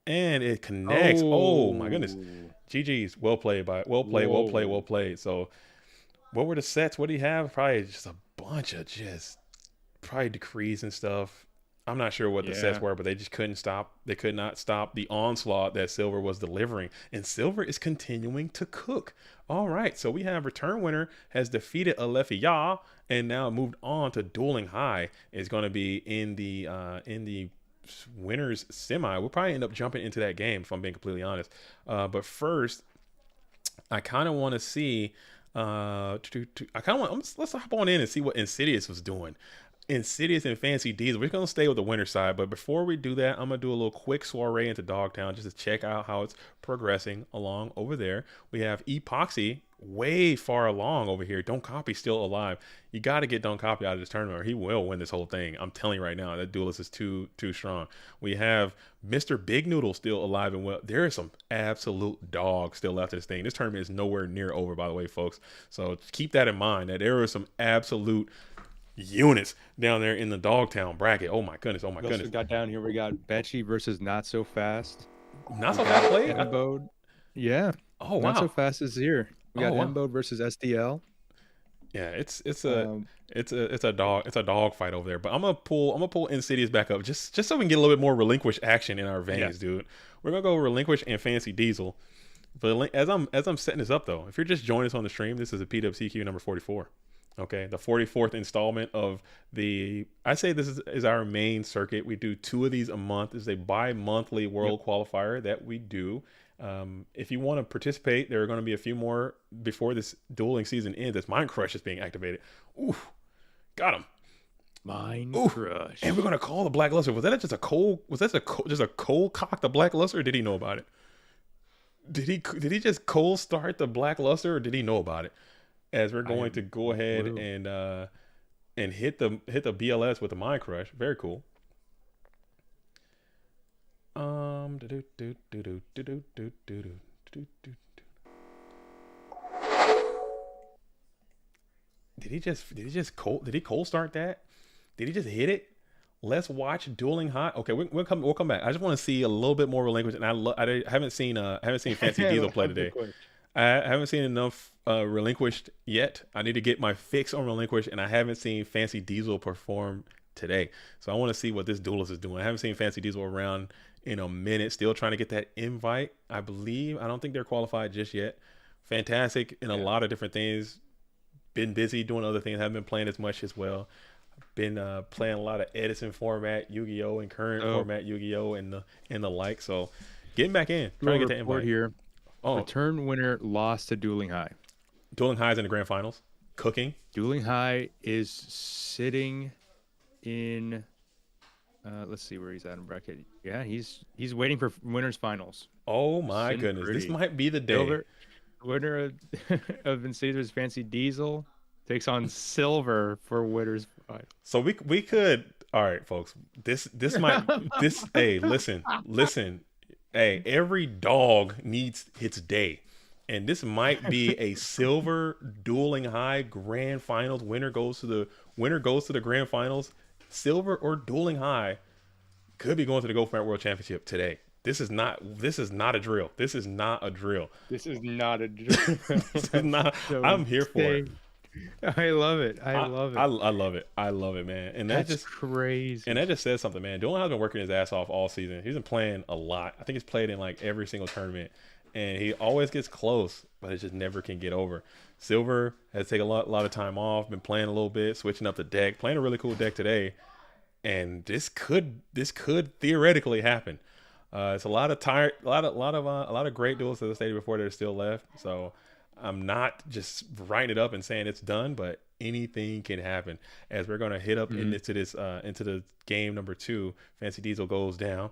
And it connects. Oh my goodness. GG's. Well played. Well played. So what were the sets? What do you have? Probably just a bunch of probably decrees and stuff. I'm not sure what the sets were, but they just couldn't stop. They could not stop the onslaught that Silver was delivering. And Silver is continuing to cook. All right. So we have Return Winner has defeated Alephia and now moved on to Dueling High. Is going to be in the winners semi. We'll probably end up jumping into that game if I'm being completely honest. But first, I kind of want to see. Let's hop on in and see what Insidious was doing. Insidious and Fancy Diesel. We're going to stay with the winner side, but before we do that, I'm going to do a little quick soiree into Dogtown just to check out how it's progressing along over there. We have Epoxy way far along over here. Don't Copy still alive. You got to get Don't Copy out of this tournament or he will win this whole thing. I'm telling you right now, that duelist is too strong. We have Mr. Big Noodle still alive and well. There is some absolute dogs still left in this thing. This tournament is nowhere near over, by the way, folks. So keep that in mind, that there are some absolute units down there in the Dogtown bracket. Oh my goodness. We got down here. We got Betchy versus Not So Fast. Not So Fast played? Embode. Yeah. Oh wow. Not So Fast is here. We got Embode versus SDL. Yeah, it's a dog fight over there. But I'm gonna pull Insidious back up just so we can get a little bit more relinquished action in our veins, dude. We're gonna go Relinquish and Fancy Diesel. But as I'm setting this up though, if you're just joining us on the stream, this is a PWCQ number 44. Okay, the 44th installment of I say this is our main circuit. We do 2 of these a month. This is a bi-monthly world qualifier that we do. If you want to participate, there are going to be a few more before this dueling season ends. This Mind Crush is being activated. Ooh, got him. Mind Crush. And we're going to call the Black Luster. Was that just a cold cock the Black Luster, or did he know about it? Did he just cold start the Black Luster, or did he know about it? As we're going to go ahead and hit the BLS with the Mind Crush. Very cool. Did he cold start that? Did he just hit it? Let's watch Dueling High. Okay, we'll come back. I just want to see a little bit more relinquish, and I haven't seen Fancy Diesel play today. I haven't seen enough Relinquished yet. I need to get my fix on Relinquished, and I haven't seen Fancy Diesel perform today. So I want to see what this duelist is doing. I haven't seen Fancy Diesel around in a minute. Still trying to get that invite, I believe. I don't think they're qualified just yet. Fantastic in a lot of different things. Been busy doing other things. Haven't been playing as much as well. Been playing a lot of Edison format, Yu-Gi-Oh, and current format Yu-Gi-Oh, and the like. So getting back in, trying to get that invite here. Return Winner lost to Dueling High. Dueling High is in the grand finals. Cooking. Dueling High is sitting in. Let's see where he's at in bracket. Yeah, he's waiting for winners finals. Oh my goodness, this might be the day. Winner of Insidious Fancy Diesel takes on Silver for winners finals. So we could. All right, folks. This might this. Hey, listen. Hey, every dog needs its day. And this might be a Silver Dueling High grand finals. Winner goes to the grand finals. Silver or Dueling High could be going to the Go For It World Championship today. This is not a drill. This is not a drill. This is not a drill. This is not. So I'm here for it. I love it. I love it. I love it. I love it, man. And That's just crazy. And that just says something, man. Dylan has been working his ass off all season. He's been playing a lot. I think he's played in like every single tournament, and he always gets close, but it just never can get over. Silver has taken a lot of time off, been playing a little bit, switching up the deck, playing a really cool deck today, and this could theoretically happen. It's a lot of great duels that I stated before that are still left. So I'm not just writing it up and saying it's done, but anything can happen as we're going to hit up into the game number 2. Fancy Diesel goes down.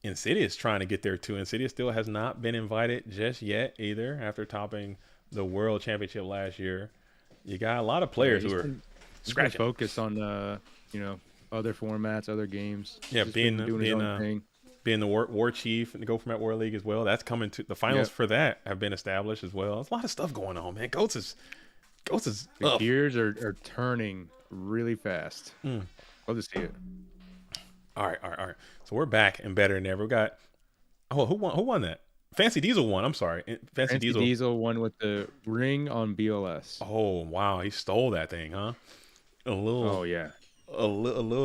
Insidious trying to get there too. Insidious still has not been invited just yet either after topping the World Championship last year. You got a lot of players who are scratching. Focused on other formats, other games. Yeah, Just being doing his own thing. Being the war chief and the Go Format War League as well. That's coming to the finals for that have been established as well. There's a lot of stuff going on, man. Goats is the gears are turning really fast. Love to see it. All right. So we're back and better than ever. We got who won that? Fancy Diesel won. I'm sorry. Fancy Diesel won with the ring on BLS. Oh wow, he stole that thing, huh? A little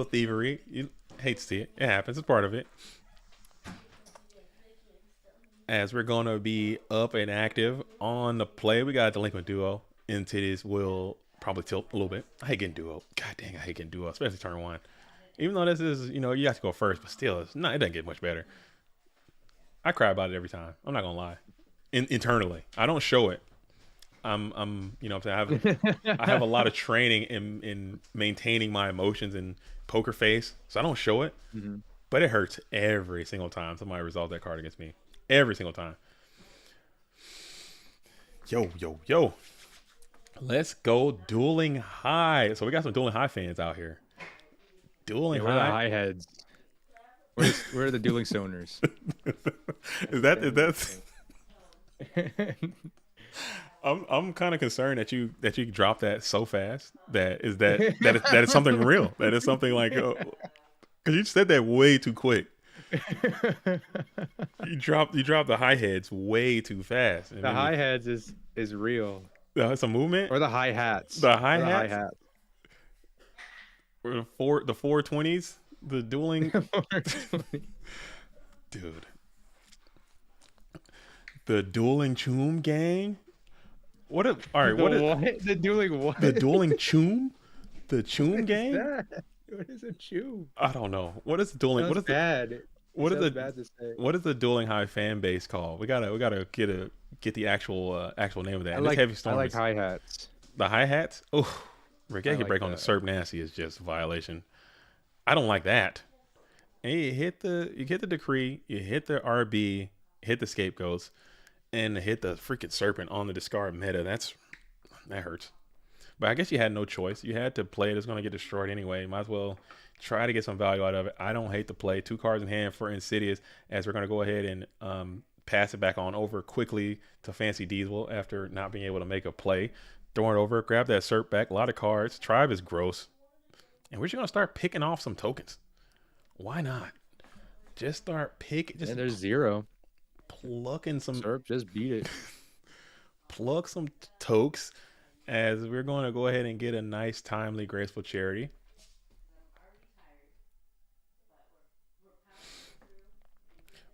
thievery. You hate to see it. It happens. It's part of it. As we're going to be up and active on the play, we got a delinquent duo. Insidious will probably tilt a little bit. I hate getting duo. God dang, I hate getting duo, especially turn 1. Even though this is, you have to go first, but still, it doesn't get much better. I cry about it every time. I'm not gonna lie. Internally, I don't show it. I'm I have a lot of training in maintaining my emotions in poker face, so I don't show it. But it hurts every single time somebody resolves that card against me. Every single time. Yo. Let's go Dueling High. So we got some Dueling High fans out here. Dueling High. High. Where are the high heads? Where are the dueling stoners? Is that I'm kind of concerned that you dropped that so fast. That is something real. That is something like because you said that way too quick. You dropped the high heads way too fast. The high heads is real. It's a movement. Or the hi hats. The hi hats. Or the 420s. The dueling. Dude. The dueling choom gang. What? The dueling what? The dueling choom. The choom gang. What is a choom? I don't know. What is the dueling? What is bad? What is the Dueling High fan base called? We gotta get the actual name of that. I like Heavy hi hats. The hi hats. Oh, Rick, I break on the Serp Nasty is just a violation. I don't like that. And you hit the decree, you hit the RB, hit the scapegoats, and hit the freaking serpent on the discard meta. That hurts. But I guess you had no choice. You had to play it. It's going to get destroyed anyway. Might as well try to get some value out of it. I don't hate the play. 2 cards in hand for Insidious, as we're going to go ahead and pass it back on over quickly to Fancy Diesel after not being able to make a play. Throwing it over, grab that Serp back. A lot of cards. Tribe is gross. And we're just going to start picking off some tokens. Why not? Just start picking. And there's 0. Plucking some. Serp, just beat it. Pluck some tokes. As we're going to go ahead and get a nice, timely, graceful charity.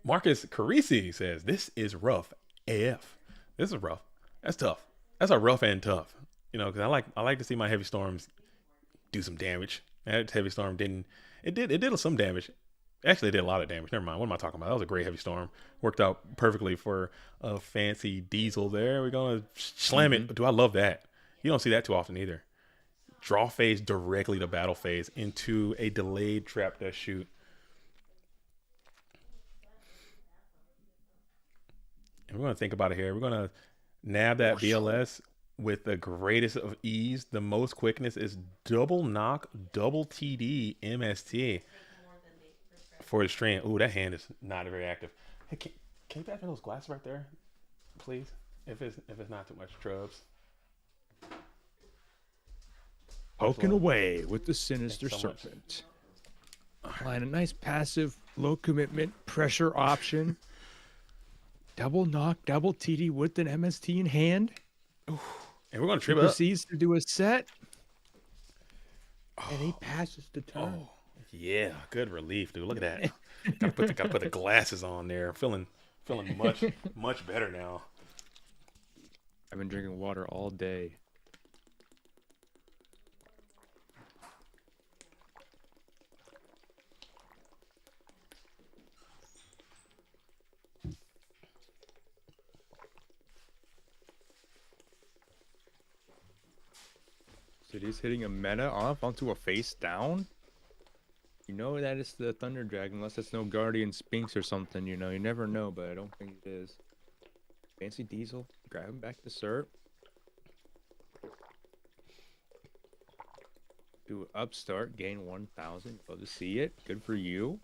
Marcus Carisi says, this is rough AF. This is rough. That's tough. That's a rough and tough. Because I like to see my Heavy Storms do some damage. That Heavy Storm did some damage. Actually, it did a lot of damage. Never mind. What am I talking about? That was a great Heavy Storm. Worked out perfectly for a Fancy Diesel there. We're going to slam it. Do I love that? You don't see that too often either. Draw phase directly to battle phase into a delayed trap dash shoot. And we're going to think about it here. We're going to nab that BLS with the greatest of ease. The most quickness is double knock, double TD, MST for the stream. Ooh, that hand is not very active. Hey, can you pass me those glasses right there, please? If it's not too much trubs. Poking away with the Sinister Serpent. Applying a nice passive Low commitment pressure option. Double knock, double TD with an MST in hand. And we're going to He trip up. proceeds to do a set. And he passes the turn. Oh, yeah. Good relief, dude. Look at that. gotta put the glasses on there. Feeling much better now. I've been drinking water all day. So he's hitting a meta off onto a face down. You know that it's the Thunder Dragon, unless it's no Guardian Sphinx or something, you know. You never know, but I don't think it is. Fancy Diesel, grab him back to Serp. Do upstart, gain 1,000. Love to see it. Good for you.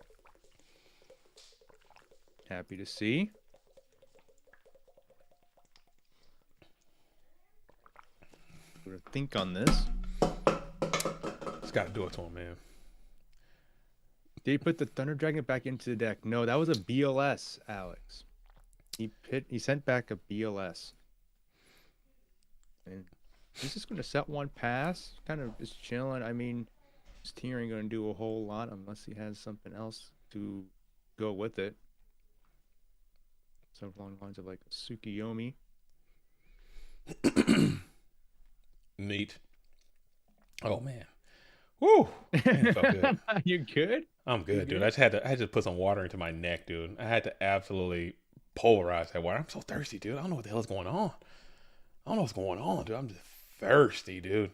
Happy to see. What do you think on this? Just got to do it to him, man. Did he put the Thunder Dragon back into the deck? No, that was a BLS, Alex. He sent back a BLS. And he's just going to set one pass. Kind of just chilling. I mean, this tier ain't going to do a whole lot unless he has something else to go with it. Something along the lines of like a Tsukiyomi. Neat. Oh, man. Woo! Man, it felt good. You good? I'm good, dude. I had to put some water into my neck, dude. I had to absolutely pulverize that water. I'm so thirsty, dude. I don't know what the hell is going on. I don't know what's going on, dude. I'm just thirsty, dude.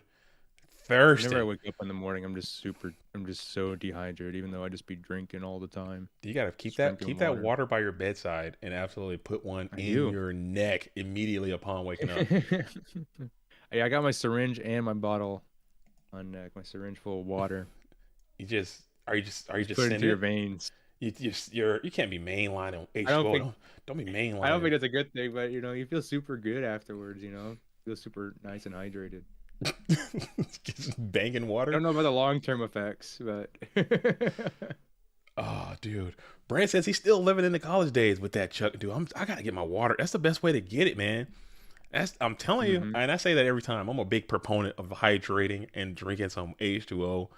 Thirsty. Whenever I wake up in the morning, I'm just so dehydrated, even though I just be drinking all the time. You gotta keep that water by your bedside and absolutely put one in your neck immediately upon waking up. Yeah, I got my syringe and my bottle on neck. My syringe full of water. Are you just put it sending into your veins? You can't be mainlining H2O. Don't be mainlining. I don't think that's a good thing, but you know, you feel super good afterwards. You know, feel super nice and hydrated. Just banging water. I don't know about the long-term effects, but oh, dude, Brand says he's still living in the college days with that Chuck. Dude, I gotta get my water. That's the best way to get it, man. I'm telling you, and I say that every time. I'm a big proponent of hydrating and drinking some H2O.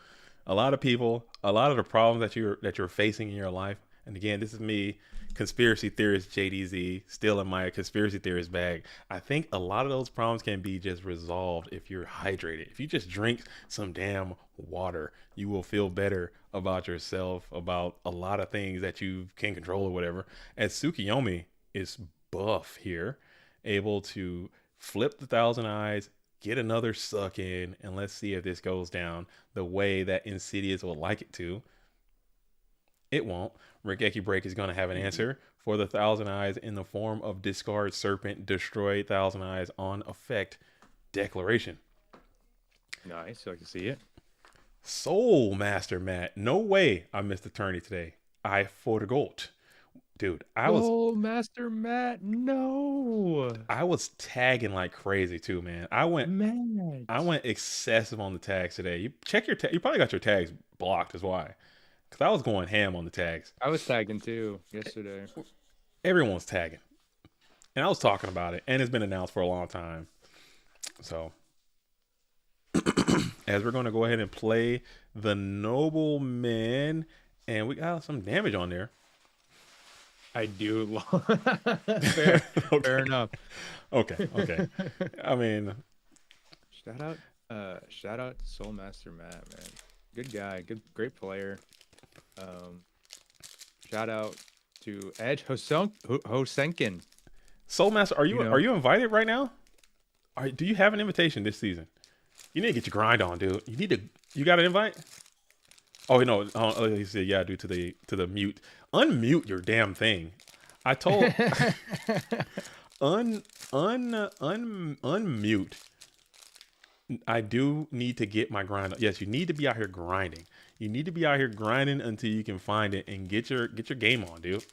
A lot of people, a lot of the problems that you're facing in your life, and again, this is me, conspiracy theorist JDZ, still in my conspiracy theorist bag. I think a lot of those problems can be just resolved if you're hydrated. If you just drink some damn water, you will feel better about yourself, about a lot of things that you can control or whatever. As Tsukiyomi is buff here, able to flip the Thousand Eyes, get another suck in, and let's see if this goes down the way that Insidious would like it to. It won't. Regeki Break is going to have an answer for the Thousand Eyes in the form of discard Serpent, destroy Thousand Eyes on effect declaration. Nice. I like to see it. Soul Master Matt. No way I missed the tourney today. I forgot. Dude, Oh, Master Matt, no. I was tagging like crazy too, man. I went excessive on the tags today. You check your you probably got your tags blocked is why. Cuz I was going ham on the tags. I was tagging too yesterday. Everyone's tagging. And I was talking about it, and it's been announced for a long time. So as we're going to go ahead and play the Nobleman, and we got some damage on there. I do. Fair, Okay. fair enough. Okay. I mean, shout out to Soul Master Matt, man. Good guy, great player. Shout out to Edge Hosenkin. Soul Master, are you invited right now? Do you have an invitation this season? You need to get your grind on, dude. You got an invite? Oh no! He said, "Yeah, due to the mute, unmute your damn thing." I told unmute. I do need to get my grind on. Yes, you need to be out here grinding. You need to be out here grinding until you can find it and get your game on, dude.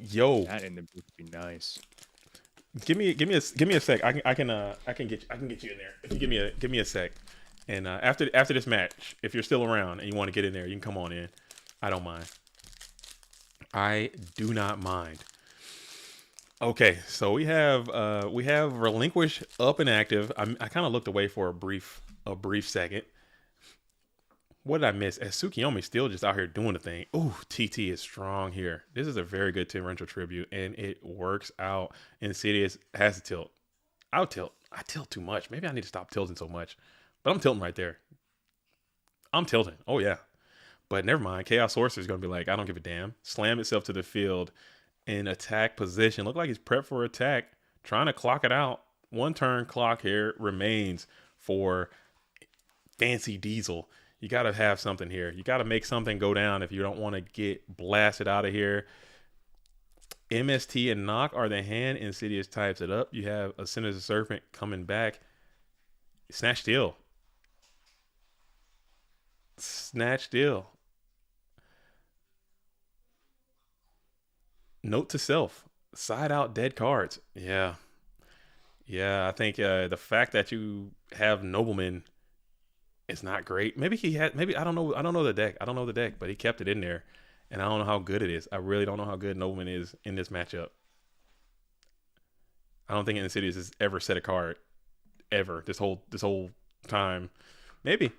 Yo, That in the booth would be nice. give me a sec. I can get you in there. If you give me a sec. And after this match, if you're still around and you want to get in there, you can come on in. I don't mind. I do not mind. Okay, so we have relinquish up and active. I kind of looked away for a brief second. What did I miss? As Tsukiyomi still just out here doing the thing. Ooh, TT is strong here. This is a very good torrential tribute, and it works out. Insidious has to tilt. I'll tilt. I tilt too much. Maybe I need to stop tilting so much. But I'm tilting right there. I'm tilting. Oh yeah. But never mind. Chaos Sorcerer is going to be like, I don't give a damn. Slam itself to the field in attack position. Look like he's prepped for attack. Trying to clock it out. 1 turn clock here remains for Fancy Diesel. You got to have something here. You got to make something go down if you don't want to get blasted out of here. MST and Knock are the hand. Insidious types it up. You have a Sinister Serpent coming back. Snatch Steal. Snatch Steal. Note to self. Side out dead cards. Yeah. I think the fact that you have Nobleman is not great. Maybe I don't know the deck. I don't know the deck, but he kept it in there. And I don't know how good it is. I really don't know how good Nobleman is in this matchup. I don't think Insidious has ever set a card ever this whole time. Maybe.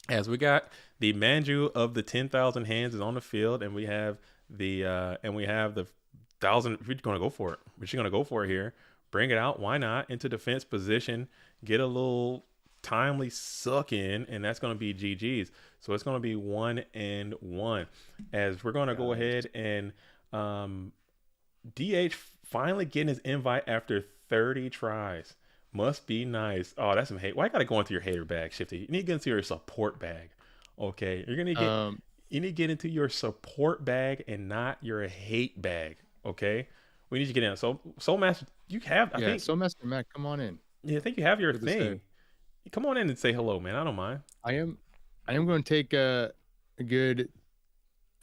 As we got the Manju of the 10,000 hands is on the field, and we have the 1,000. We're gonna go for it. We're just gonna go for it here. Bring it out. Why not? Into defense position. Get a little timely suck in, and that's gonna be GG's. So it's gonna be 1-1. As we're gonna go ahead and DH finally getting his invite after 30 tries. Must be nice. Oh, that's some hate. Why you gotta go into your hater bag, Shifty? You need to get into your support bag. Okay, you're gonna get. You need to get into your support bag and not your hate bag. Okay, we need to get in. So Soul Master, you have. I think Soul Master Matt, come on in. Yeah, I think you have your thing. Come on in and say hello, man. I don't mind. I am going to take a good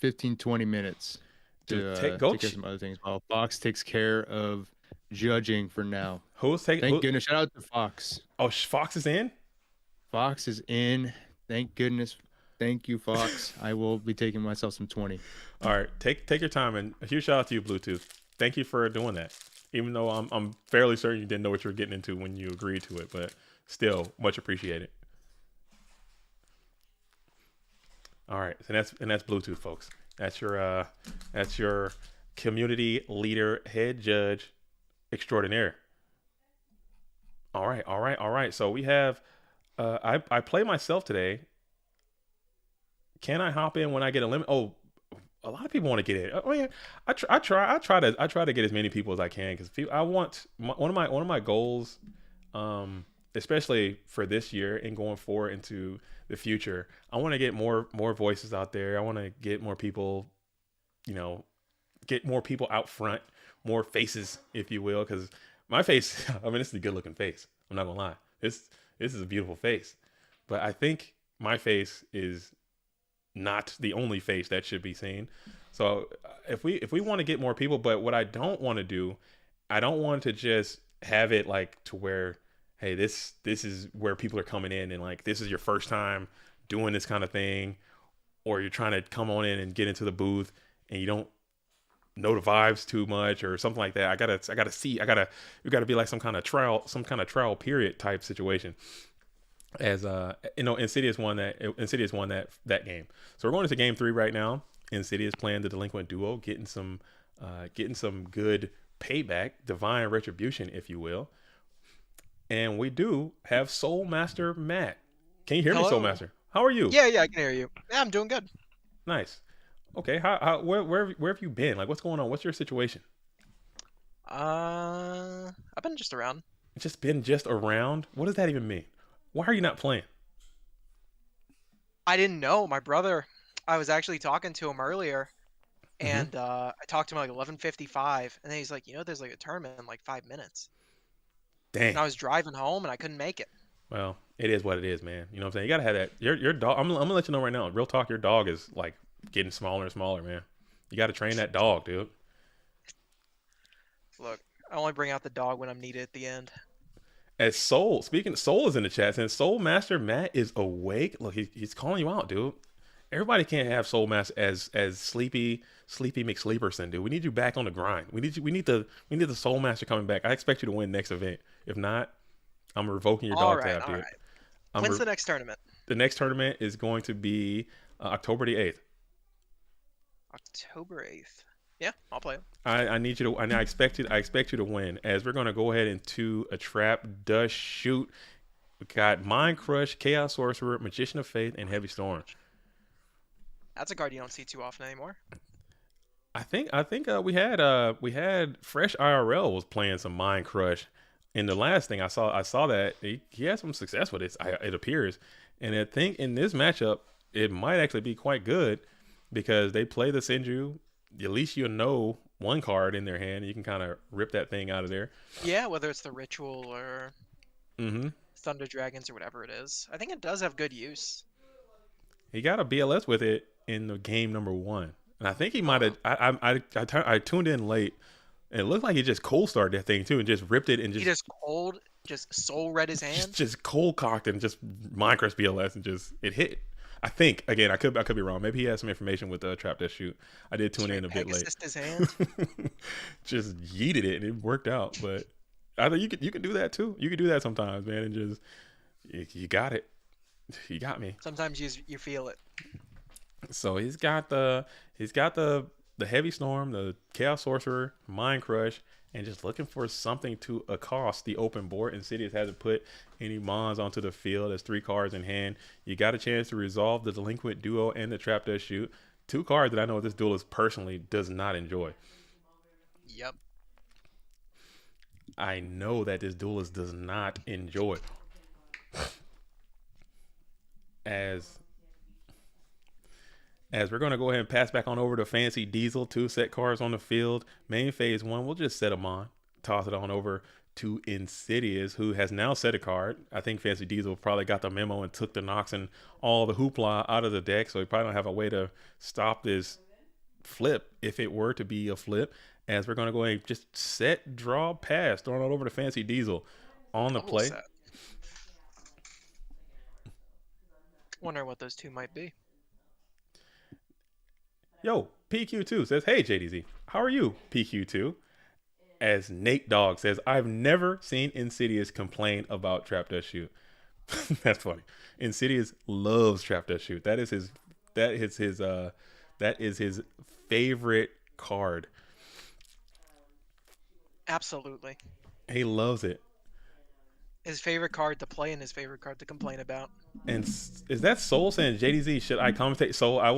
15-20 minutes to take care of some other things while Fox takes care of judging for now. Thank goodness. Shout out to Fox. Oh, Fox is in? Fox is in. Thank goodness. Thank you, Fox. I will be taking myself some 20. All right. Take your time, and a huge shout out to you, Bluetooth. Thank you for doing that. Even though I'm fairly certain you didn't know what you were getting into when you agreed to it, but still, much appreciated. All right. And that's Bluetooth, folks. That's your community leader, head judge extraordinaire. All right. So we have I play myself today. Can I hop in when I get a limit? Oh, a lot of people want to get in. Oh yeah, I try to get as many people as I can because I want one of my goals, especially for this year and going forward into the future. I want to get more voices out there. I want to get more people, get more people out front, more faces, if you will, because my face. I mean, this is a good looking face. I'm not gonna lie. This is a beautiful face, but I think my face is not the only face that should be seen. So if we want to get more people, but what I don't want to do, I don't want to just have it like to where, hey, this is where people are coming in and like this is your first time doing this kind of thing, or you're trying to come on in and get into the booth and you don't know the vibes too much or something like that. We gotta be like some kind of trial period type situation. As Insidious won that game. So we're going into game 3 right now. Insidious playing the delinquent duo, getting some good payback, divine retribution, if you will. And we do have Soul Master Matt. Can you hear me, Soul Master? How are you? Yeah, I can hear you. Yeah, I'm doing good. Nice. Okay, where have you been? Like, what's going on? What's your situation? I've been just around. Just around? What does that even mean? Why are you not playing? I didn't know. My brother, I was actually talking to him earlier, and I talked to him like 11:55, and then he's like, there's like a tournament in like 5 minutes. Dang. And I was driving home, and I couldn't make it. Well, it is what it is, man. You know what I'm saying? You gotta have that. Your dog. I'm gonna let you know right now. Real talk. Your dog is like getting smaller and smaller, man. You gotta train that dog, dude. Look, I only bring out the dog when I'm needed at the end. As Soul is in the chat, and Soul Master Matt is awake. Look, he's calling you out, dude. Everybody can't have Soul Master as Sleepy McSleeperson, dude. We need you back on the grind. We need the Soul Master coming back. I expect you to win next event. If not, I'm revoking your All dog right, tab, all dude. right. When's the next tournament? The next tournament is going to be October the 8th. October 8th. Yeah, I'll play it. I need you to, and I expect you to win, as we're going to go ahead into a trap, dust, shoot. We got Mind Crush, Chaos Sorcerer, Magician of Faith, and Heavy Storm. That's a card you don't see too often anymore. I think we had Fresh IRL was playing some Mind Crush, and the last thing I saw that he had some success with it. It appears, and I think in this matchup it might actually be quite good because they play the Senju. At least you know one card in their hand. You can kind of rip that thing out of there. Yeah, whether it's the Ritual or Thunder Dragons or whatever it is. I think it does have good use. He got a BLS with it in the game number 1. And I think he might have. I tuned in late, and it looked like he just cold started that thing too, and just ripped it and just. He just soul read his hand. Just cold cocked and just Minecraft BLS and just it hit. I think again, I could be wrong. Maybe he has some information with the Trap Death Shoot. I did tune in a bit late. His hand. Just yeeted it and it worked out. But I think you could do that too. You could do that sometimes, man, and just you got it. You got me. Sometimes you feel it. So he's got the Heavy Storm, the Chaos Sorcerer, Mind Crush, and just looking for something to accost the open board. Insidious hasn't put any Mons onto the field. There's 3 cards in hand. You got a chance to resolve the Delinquent Duo and the Trap Death Shoot. 2 cards that I know this duelist personally does not enjoy. Yep. I know that this duelist does not enjoy. As we're going to go ahead and pass back on over to Fancy Diesel, 2 set cards on the field. Main phase 1, we'll just set them on. Toss it on over to Insidious, who has now set a card. I think Fancy Diesel probably got the memo and took the Nox and all the hoopla out of the deck, so he probably don't have a way to stop this flip if it were to be a flip. As we're going to go ahead and just set, draw, pass, throwing it over to Fancy Diesel on the play. Set. Wonder what those 2 might be. Yo, PQ2 says, hey, JDZ, how are you, PQ2? As Nate Dogg says, I've never seen Insidious complain about Trap Death Shoot. That's funny. Insidious loves Trap Death Shoot. That is his favorite card. Absolutely. He loves it. His favorite card to play and his favorite card to complain about. And is that Soul saying, JDZ, should I commentate? Soul, I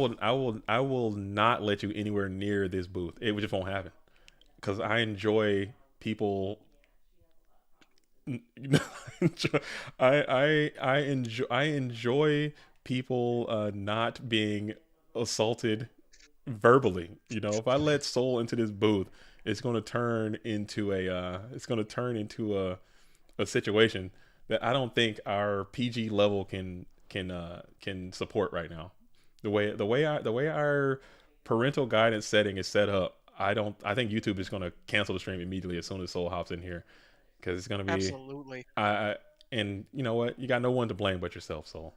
will not let you anywhere near this booth. It just won't happen. Because I enjoy people. I enjoy people not being assaulted verbally. You know, if I let Soul into this booth, it's going to turn into a situation that I don't think our PG level can support right now. The way our parental guidance setting is set up, I think YouTube is going to cancel the stream immediately as soon as Soul hops in here, because it's going to be absolutely. And you know what? You got no one to blame but yourself, Soul.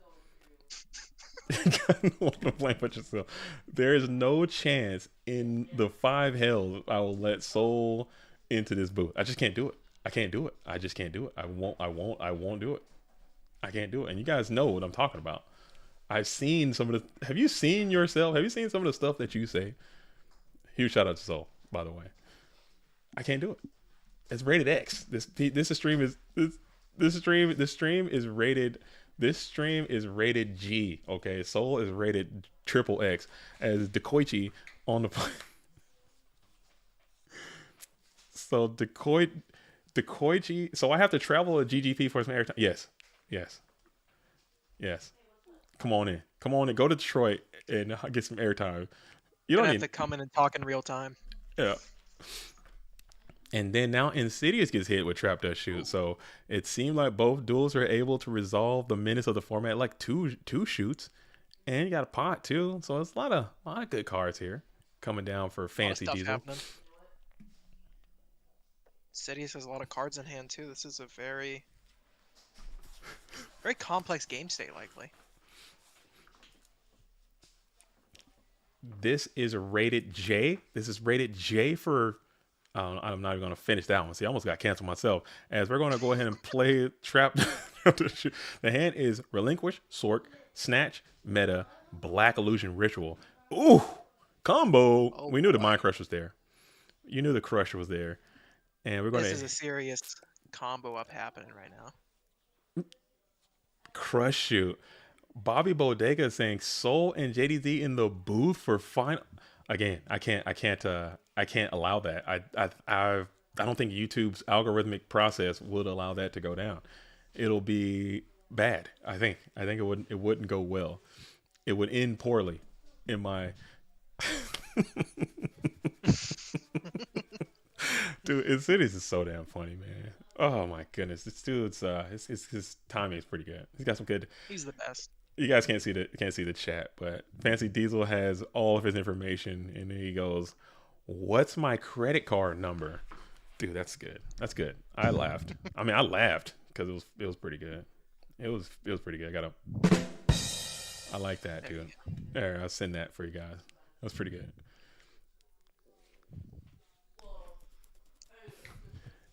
You got no one to blame but yourself. There is no chance in the 5 hells I will let Soul into this booth. I just can't do it. I can't do it. I just can't do it. I won't do it. I can't do it. And you guys know what I'm talking about. I've seen some of the. Have you seen yourself? Have you seen some of the stuff that you say? Huge shout out to Soul, by the way. I can't do it. It's rated X. This stream is rated G. Okay, Soul is rated triple X. As Dekoichi on the. So Dekoichi. So I have to travel to GGP for some airtime. Yes. Come on in. Go to Detroit and get some airtime. You don't have to come in and talk in real time. Yeah. And then now Insidious gets hit with Trap Death Shoot. So it seemed like both duels are able to resolve the minutes of the format, like two shoots, and you got a pot too. So it's a lot of good cards here coming down for Fancy Diesel. Happening. Insidious has a lot of cards in hand too. This is a very complex game state, likely. This is rated J. This is rated J for. I'm not even going to finish that one. See, I almost got canceled myself. As we're going to go ahead and play Trap. The hand is Relinquish, Sork, Snatch, Meta, Black Illusion, Ritual. Ooh, combo. Oh, we knew the Mind Crush was there. You knew the Crusher was there. And we're going This to is a serious combo up happening right now. Crush Shoot. Bobby Bodega is saying Soul and JDZ in the booth for final. Again, I can't allow that. I don't think YouTube's algorithmic process would allow that to go down. It'll be bad. I think it wouldn't go well. It would end poorly in my dude, Insidious is so damn funny, man. Oh my goodness. This dude's his timing is pretty good. He's got some good. He's the best. You guys can't see the chat, but Fancy Diesel has all of his information, and then he goes, "What's my credit card number?" Dude, that's good. That's good. I laughed. I mean, I laughed because it was pretty good. It was pretty good. I like that, dude. There, I'll send that for you guys. That was pretty good.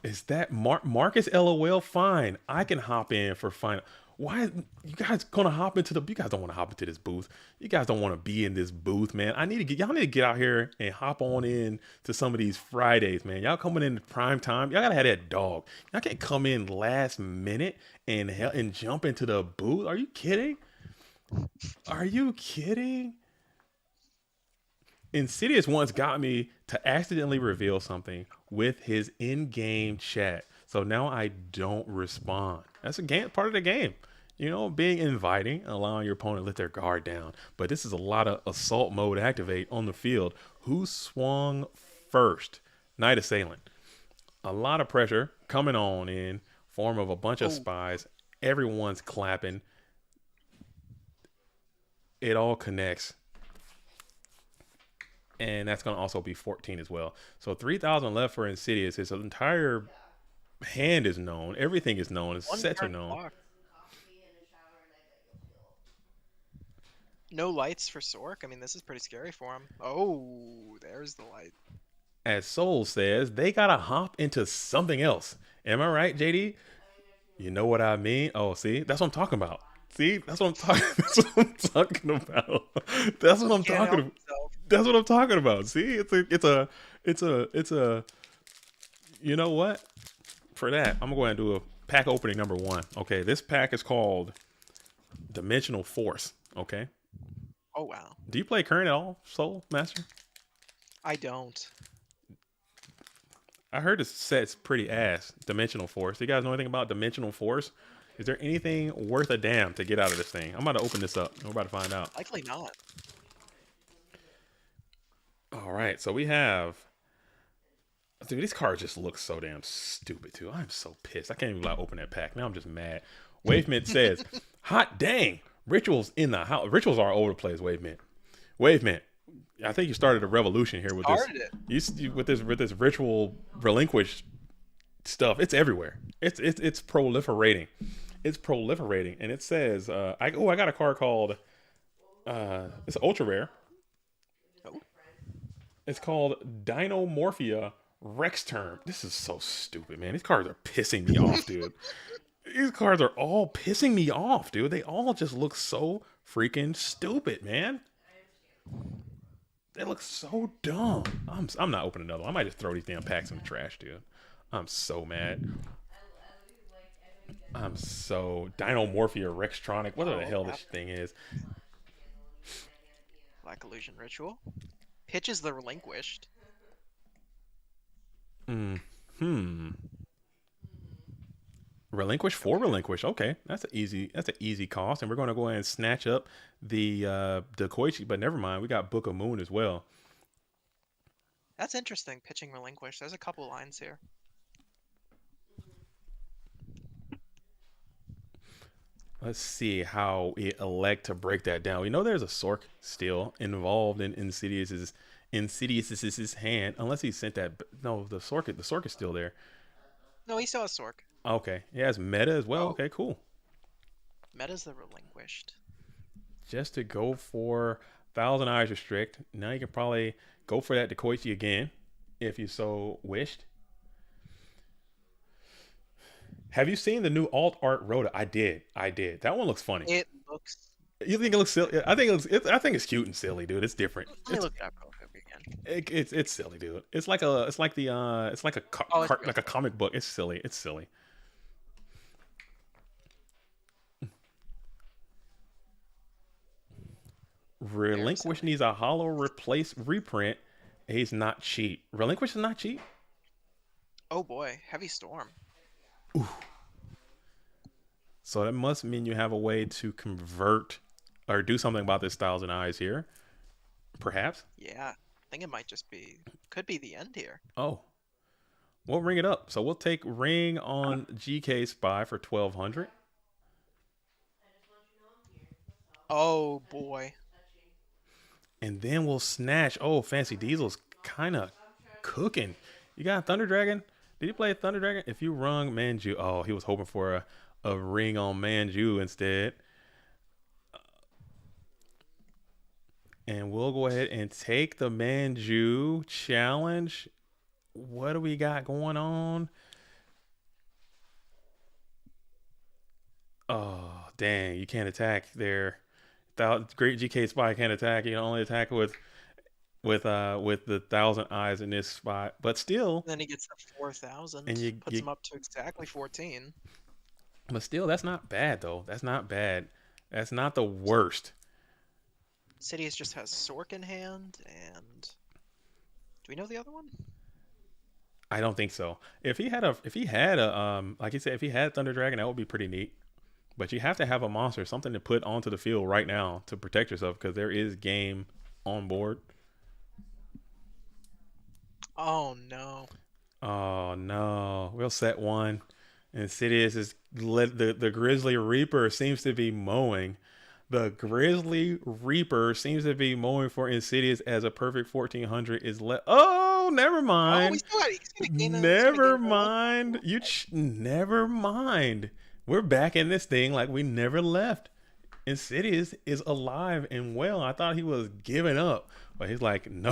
Is that Marcus LOL? Fine, I can hop in for final. Why you guys gonna hop into you guys don't want to hop into this booth. You guys don't want to be in this booth, man. Y'all need to get out here and hop on in to some of these Fridays, man. Y'all coming in prime time. Y'all gotta have that dog. Y'all can't come in last minute and jump into the booth. Are you kidding? Are you kidding? Insidious once got me to accidentally reveal something with his in-game chat. So now I don't respond. That's part of the game. You know, being inviting, allowing your opponent to let their guard down. But this is a lot of assault mode activate on the field. Who swung first? Night Assailant. A lot of pressure coming on in form of a bunch of spies. Everyone's clapping. It all connects. And that's going to also be 14 as well. So 3,000 left for Insidious. His entire hand is known. Everything is known. His sets are known. Block. No lights for Sork. I mean, this is pretty scary for him. Oh, there's the light. As Soul says, they got to hop into something else. Am I right, JD? You know what I mean? Oh, see? That's what I'm talking about. See? That's what I'm talking about. That's what I'm talking about. That's what I'm talking about. See? It's a you know what? For that, I'm going to go ahead and do a pack opening number 1. Okay, this pack is called Dimensional Force. Okay. Oh, wow. Do you play current at all, Soul Master? I don't. I heard this set's pretty ass. Dimensional Force. Do you guys know anything about Dimensional Force? Is there anything worth a damn to get out of this thing? I'm about to open this up. We're about to find out. Likely not. All right, so we have. Dude, these cards just look so damn stupid too. I'm so pissed. I can't even open that pack. Now I'm just mad. Wavemint says, "Hot dang, rituals in the house. Rituals are all over the place." Wavemint. I think you started a revolution here with this. With this ritual relinquish stuff. It's everywhere. It's proliferating. It's proliferating, and it says, I got a card called. It's ultra rare. It's called Dinomorphia Rex Term. This is so stupid, man. These cards are pissing me off, dude. These cards are all pissing me off, dude. They all just look so freaking stupid, man. They look so dumb. I'm not opening another one. I might just throw these damn packs in the trash, dude. I'm so mad. I'm so Dinomorphia Rextronic. Whatever the hell this thing is. Black Illusion Ritual. Pitches the Relinquished. Relinquish for Relinquish. Okay, that's an easy cost, and we're going to go ahead and snatch up the Koichi. But never mind, we got Book of Moon as well. That's interesting. Pitching Relinquish. There's a couple lines here. Let's see how we elect to break that down. We know there's a Sork still involved in Insidious's hand, unless he sent that. No, the Sork is still there. No, he still has Sork. Okay, he has Meta as well. Oh. Okay, cool. Meta's the Relinquished. Just to go for 1,000 eyes restrict. Now you can probably go for that Decoichi again, if you so wished. Have you seen the new alt art Rhoda? I did. That one looks funny. It looks. You think it looks silly? I think I think it's cute and silly, dude. It's different. Let me look it up real quick again. It's silly, dude. It's like a comic book. It's silly. It's silly. Relinquish needs a hollow reprint. He's not cheap. Relinquish is not cheap. Oh boy, Heavy Storm. Ooh. So that must mean you have a way to convert or do something about this 1,000 eyes here. Perhaps? Yeah, I think it might just be, could be the end here. Oh. We'll ring it up. So we'll take ring on GK Spy for 1,200. Oh boy. And then we'll snatch. Oh, Fancy Diesel's kind of cooking. You got Thunder Dragon? Did you play Thunder Dragon? If you rung Manju. Oh, he was hoping for a ring on Manju instead. And we'll go ahead and take the Manju challenge. What do we got going on? Oh, dang. You can't attack there. Great GK Spy can't attack. You can only attack with the 1,000 eyes in this spot. But still. Then he gets the 4,000. And puts him up to exactly 14. But still, that's not bad, though. That's not bad. That's not the worst. Sidious just has Sork in hand, and do we know the other one? I don't think so. If he had a like you said, if he had Thunder Dragon, that would be pretty neat. But you have to have a monster, something to put onto the field right now to protect yourself, because there is game on board. Oh no. Oh no. We'll set one. And Sidious is the Grizzly Reaper seems to be mowing. The Grizzly Reaper seems to be mowing for Insidious as a perfect 1,400 is Oh, never mind. Oh, we still got Never mind. Never mind. We're back in this thing like we never left. Insidious is alive and well. I thought he was giving up, but he's like, no.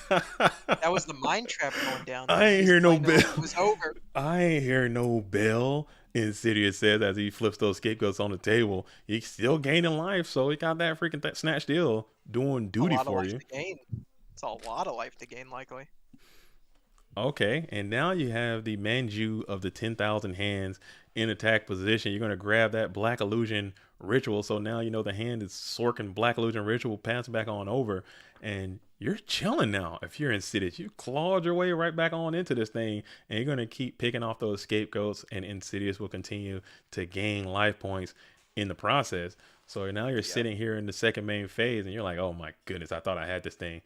That was the mind trap going down. I ain't hear no bell. It was over. I ain't hear no bell. Insidious says as he flips those scapegoats on the table. He's still gaining life, so he got that freaking snatch deal doing duty for you. It's a lot of life to gain, likely. Okay, and now you have the Manju of the 10,000 hands in attack position. You're going to grab that Black Illusion Ritual. So now you know the hand is Sorkin Black Illusion Ritual, pass back on over, and you're chilling now. If you're Insidious, you clawed your way right back on into this thing, and you're going to keep picking off those scapegoats, and Insidious will continue to gain life points in the process. So now you're sitting here in the second main phase, and you're like, oh my goodness, I thought I had this thing.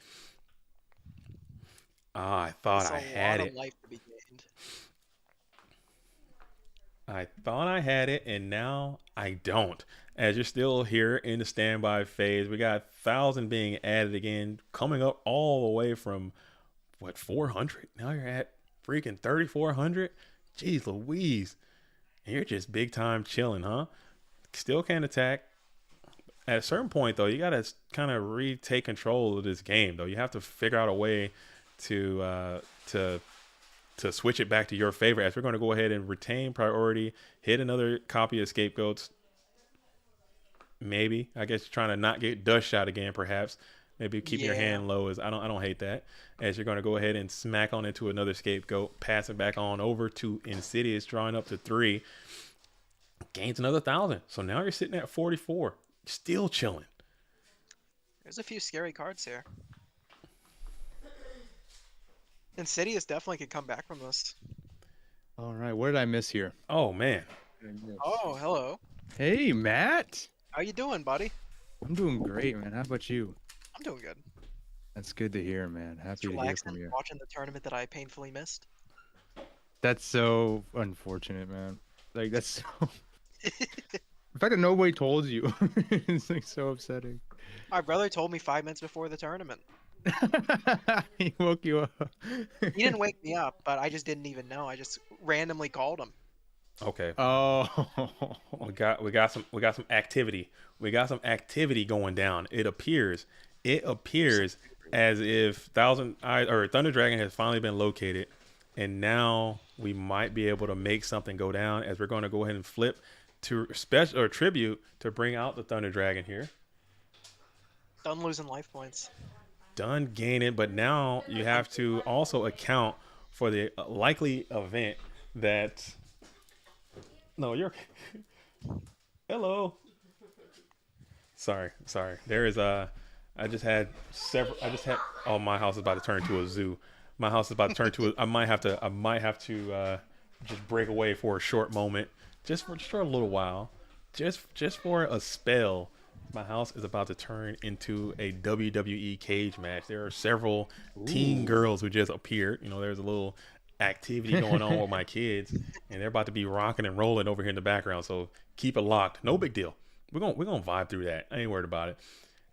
I thought I had it. Life to be gained. I thought I had it, and now I don't. As you're still here in the standby phase, we got 1,000 being added again, coming up all the way from, 400? Now you're at freaking 3,400? Jeez Louise. And you're just big time chilling, huh? Still can't attack. At a certain point, though, you got to kind of retake control of this game, though. You have to figure out a way to switch it back to your favor, as we're going to go ahead and retain priority, hit another copy of Scapegoats. Maybe, I guess, trying to not get dust shot again, perhaps. Maybe keeping your hand low is I don't hate that. As you're going to go ahead and smack on into another Scapegoat, pass it back on over to Insidious, drawing up to 3. Gains another 1,000. So now you're sitting at 44. Still chilling. There's a few scary cards here. Insidious definitely could come back from this. All right, what did I miss here? Oh, man. Oh, hello. Hey, Matt. How you doing, buddy? I'm doing great, man. How about you? I'm doing good. That's good to hear, man. Happy to hear from you. Watching the tournament that I painfully missed. That's so unfortunate, man. Like, that's so... The fact that nobody told you is like so upsetting. My brother told me 5 minutes before the tournament. He woke you up. He didn't wake me up, but I just didn't even know. I just randomly called him. Okay. Oh. We got some activity. We got some activity going down. It appears it appears as if Thousand Eyes or Thunder Dragon has finally been located, and now we might be able to make something go down. As we're going to go ahead and flip to special or tribute to bring out the Thunder Dragon here. Done losing life points. Done gaining, but now you have to also account for the likely event that. No, you're. Hello. Sorry. There is a. I just had. Oh, my house is about to turn into a zoo. My house is about to turn to a. I might have to just break away for a short moment, just for a little while, just for a spell. My house is about to turn into a WWE cage match. There are several teen girls who just appeared. You know, there's a little activity going on with my kids, and they're about to be rocking and rolling over here in the background. So keep it locked. No big deal. We're gonna vibe through that. I ain't worried about it.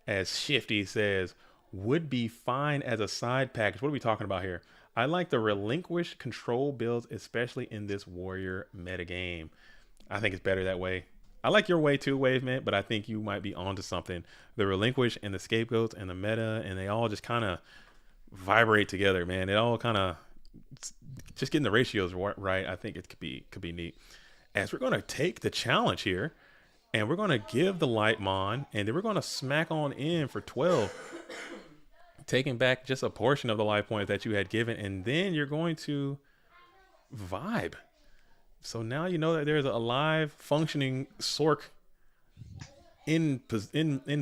As Shifty says, would be fine as a side package. What are we talking about here? I like the relinquish control builds, especially in this warrior metagame. I think it's better that way. I like your way too, Wave Man, but I think you might be onto something. The relinquish and the scapegoats and the meta, and they all just kind of vibrate together, man. It all kind of just getting the ratios right. I think it could be neat. As we're going to take the challenge here, and we're going to give the Lightmon, and then we're going to smack on in for 12, taking back just a portion of the life points that you had given, and then you're going to vibe. So now you know that there's a live functioning Sork in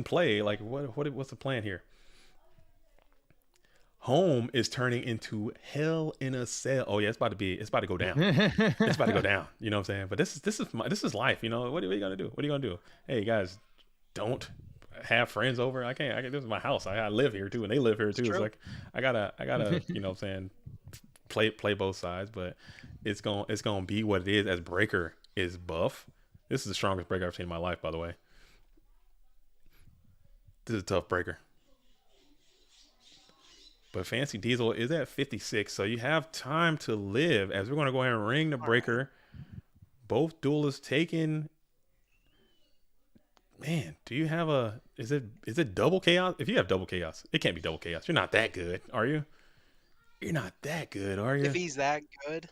play. Like what's the plan here? Home is turning into hell in a cell. Oh yeah, it's about to go down. It's about to go down. You know what I'm saying? But this is life. You know what are you gonna do? What are you gonna do? Hey guys, don't have friends over. I can't. This is my house. I live here too, and they live here too. It's like I gotta. You know what I'm saying? Play both sides, but it's gonna be what it is. As Breaker is buff. This is the strongest Breaker I've seen in my life, by the way. This is a tough Breaker. But Fancy Diesel is at 56, so you have time to live. As we're going to go ahead and ring the Breaker. Both duelists taking. Man, do you have a? Is it double chaos? If you have double chaos, it can't be double chaos. You're not that good, are you? You're not that good, are you? If he's that good.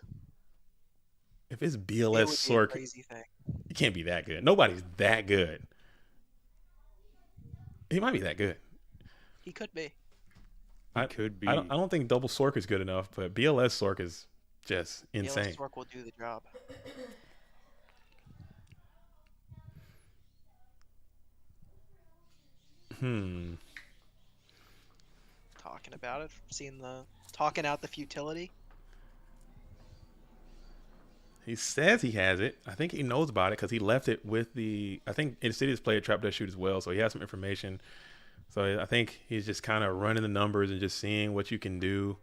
If it's BLS Sork, it can't be that good. Nobody's that good. He might be that good. He could be. Could be. I don't think double Sork is good enough, but BLS Sork is just insane. BLS Sork will do the job. Talking about it, talking out the futility. He says he has it. I think he knows about it because he left it with the. I think Insidious played Trap Death Shoot as well, so he has some information. So I think he's just kind of running the numbers and just seeing what you can do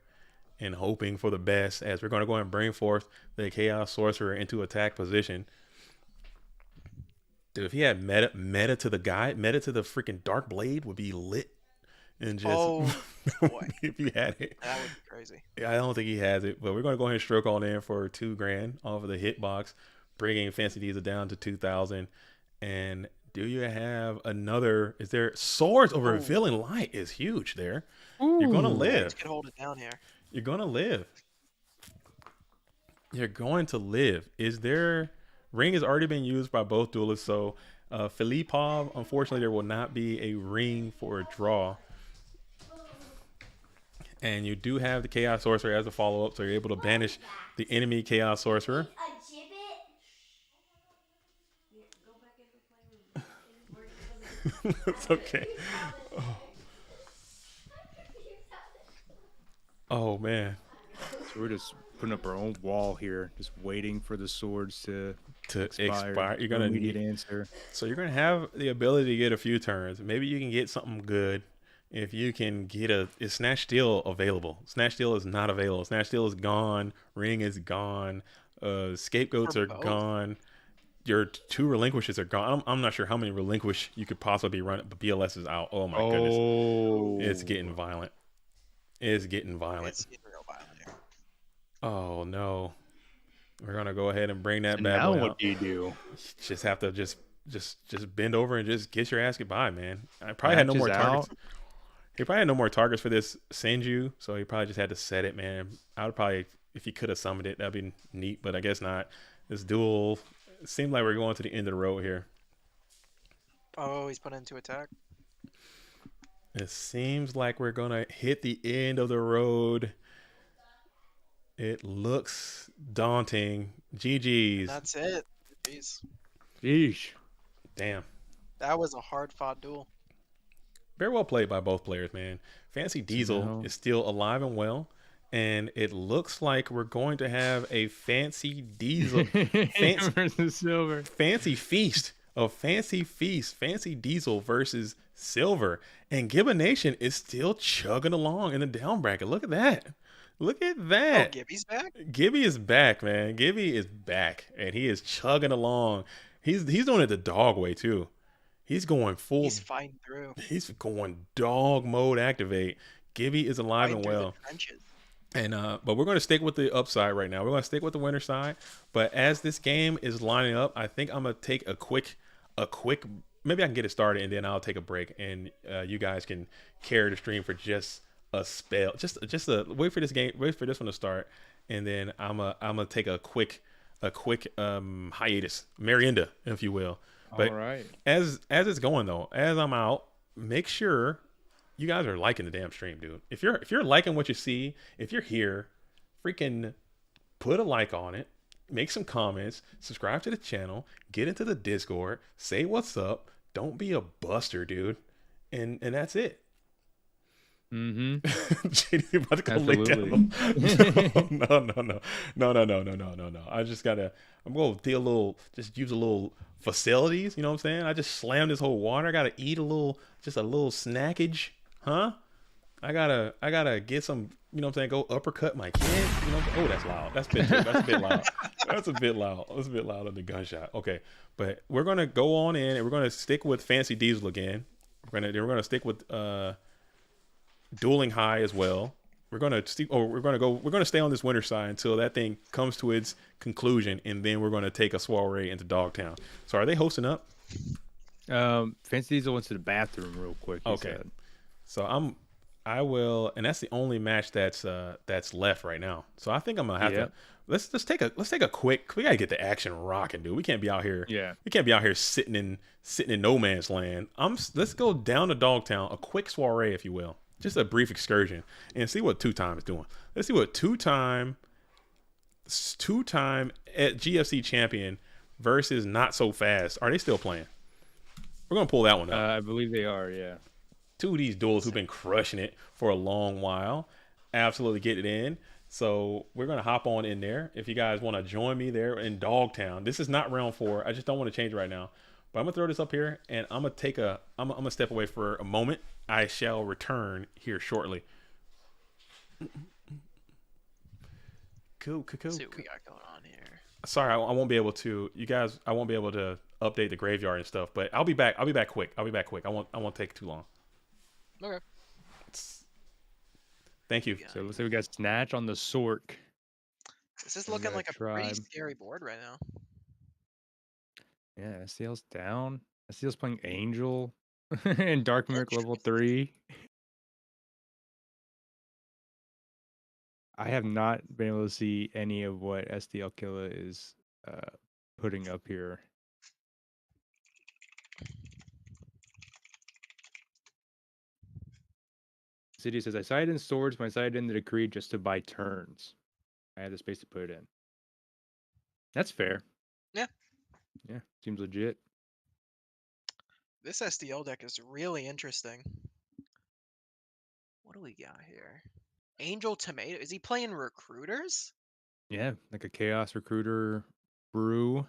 and hoping for the best. As we're going to go and bring forth the Chaos Sorcerer into attack position. Dude, if he had meta to the freaking Dark Blade would be lit. And just boy. If you had it, that would be crazy. I don't think he has it, but we're going to go ahead and stroke on in for $2,000 off of the hitbox, bringing Fancy Diesel down to 2,000. And do you have another? Is there swords over revealing light? Is huge there. Ooh. You're going to live. You can hold it down here. You're going to live. You're going to live. Is there? Ring has already been used by both duelists, so Filipov, unfortunately, there will not be a ring for a draw. And you do have the Chaos Sorcerer as a follow-up, so you're able to banish the enemy Chaos Sorcerer. It's okay. Oh man. So we're just putting up our own wall here, just waiting for the swords to expire. You're gonna need answer. So you're gonna have the ability to get a few turns. Maybe you can get something good. If you can get is Snatch Steal available? Snatch Steal is not available. Snatch Steal is gone. Ring is gone. Scapegoats are gone. Your 2 relinquishes are gone. I'm not sure how many relinquish you could possibly run, but BLS is out. Oh my goodness. It's getting violent. It's getting violent. It's getting real violent here. Oh no. We're gonna go ahead and bring that back. Now what do you do? Just have to just bend over and just get your ass goodbye, man. I probably had no more targets. He probably had no more targets for this Senju, so he probably just had to set it, man. I would probably, if he could have summoned it, that'd be neat, but I guess not. This duel, it seems like we're going to the end of the road here. Oh, he's put into attack. It seems like we're going to hit the end of the road. It looks daunting. GG's. That's it. Jeez. Sheesh. Damn. That was a hard-fought duel. Very well played by both players, man. Fancy Diesel is still alive and well. And it looks like we're going to have a Fancy Diesel versus Silver. Fancy feast. Fancy Diesel versus Silver. And Gibba Nation is still chugging along in the down bracket. Look at that. Look at that. Oh, Gibby's back? Gibby is back, man. Gibby is back. And he is chugging along. He's doing it the dog way, too. He's going full. He's fighting through. He's going dog mode activate. Gibby is alive and well. And but we're going to stick with the upside right now. We're going to stick with the winner side. But as this game is lining up, I think I'm going to take a quick. Maybe I can get it started and then I'll take a break and you guys can carry the stream for just a spell. Just wait for this game. Wait for this one to start, and then I'm gonna take a quick hiatus, merienda, if you will. But all right. As it's going though, as I'm out, make sure you guys are liking the damn stream, dude. If you're liking what you see, if you're here, freaking put a like on it, make some comments, subscribe to the channel, get into the Discord, say what's up. Don't be a buster, dude. And that's it. Mm-hmm. JD about to go lay down. No. I'm gonna do a little, just use a little facilities, you know what I'm saying? I just slammed this whole water. I gotta eat a little snackage, huh? I gotta get some, you know what I'm saying, go uppercut my kid, you know. Oh, that's loud. That's a bit loud. That's a bit loud. That's a bit loud on the gunshot. Okay, but we're gonna go on in and we're gonna stick with Fancy Diesel again. We're gonna stick with Dueling High as well. We're gonna stay on this winter side until that thing comes to its conclusion, and then we're gonna take a soiree into Dogtown. So are they hosting up? Fancy Diesel went to the bathroom real quick. Okay. So I will, and that's the only match that's left right now. So I think I'm gonna have to let's take a quick. We gotta get the action rocking, dude. We can't be out here. Yeah. We can't be out here sitting in no man's land. Let's go down to Dogtown, a quick soiree, if you will. Just a brief excursion and see what 2-Time is doing. Let's see what 2-Time at GFC champion versus Not So Fast. Are they still playing? We're gonna pull that one up. I believe they are. Yeah. Two of these duels who've been crushing it for a long while, absolutely get it in. So we're gonna hop on in there. If you guys want to join me there in Dogtown, this is not round 4. I just don't want to change it right now. But I'm gonna throw this up here, and I'm gonna step away for a moment. I shall return here shortly. Cool. Let's see what we got going on here. Sorry, I won't be able to. You guys, I won't be able to update the graveyard and stuff. But I'll be back. I'll be back quick. I won't take too long. Okay. Thank you. So let's say we got Snatch on the Sork. This is looking like a pretty scary board right now. Yeah, STL's down. STL's playing Angel and Dark Mirk level 3. I have not been able to see any of what STL Killa is putting up here. City says, I sided in swords, but I sided in the decree just to buy turns. I had the space to put it in. That's fair. Yeah. Yeah, seems legit. This STL deck is really interesting. What do we got here? Angel Tomato. Is he playing recruiters? Yeah, like a Chaos Recruiter brew,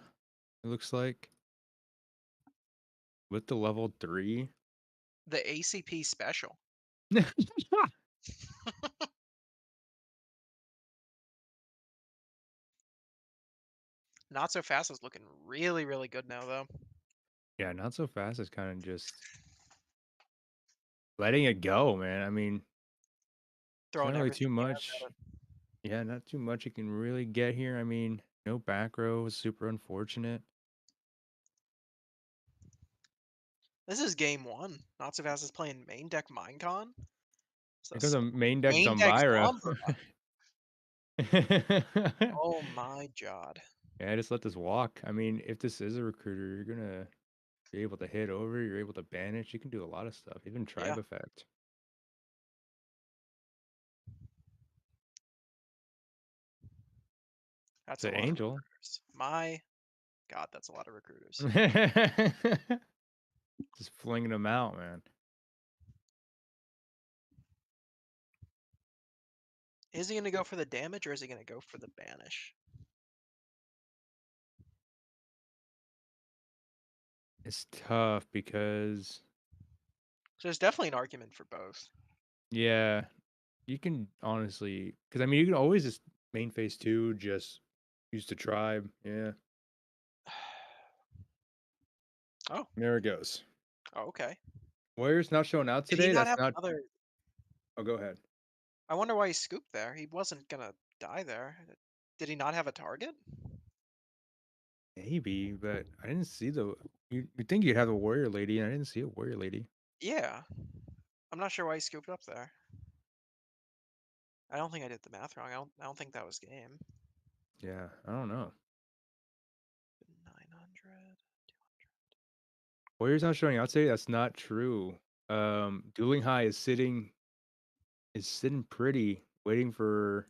it looks like. With the level 3. The ACP special. Not So Fast is looking really, really good now, though. Yeah, Not So Fast is kind of just letting it go, man. I mean, throwing not really too much. Yeah, not too much you can really get here. I mean, no back row is super unfortunate. This is game 1. Not So Fast is playing main deck Minecon. Here comes a main deck Main deck Zumbira. Oh my god. Yeah, just let this walk. I mean, if this is a recruiter, you're gonna be able to hit over, you're able to banish, you can do a lot of stuff, even tribe Yeah. effect. That's The a lot angel. of recruiters. My god, that's a lot of recruiters. Just flinging them out, man. Is he gonna go for the damage or is he gonna go for the banish? It's tough because So there's definitely an argument for both. yeah, you can honestly, because I mean, you can always just main phase 2, just use the tribe. Yeah, Oh. there it goes. Oh, okay. Warriors not showing out Did he today. not That's have not. another? Oh, go ahead. I wonder why he scooped there. He wasn't gonna die there. Did he not have a target? Maybe, but I didn't see the. You think you'd have a warrior lady, and I didn't see a warrior lady. Yeah. I'm not sure why he scooped up there. I don't think I did the math wrong. I don't think that was game. Yeah, I don't know. 900. Warriors not showing out today. That's not true. Dueling High is sitting pretty, waiting for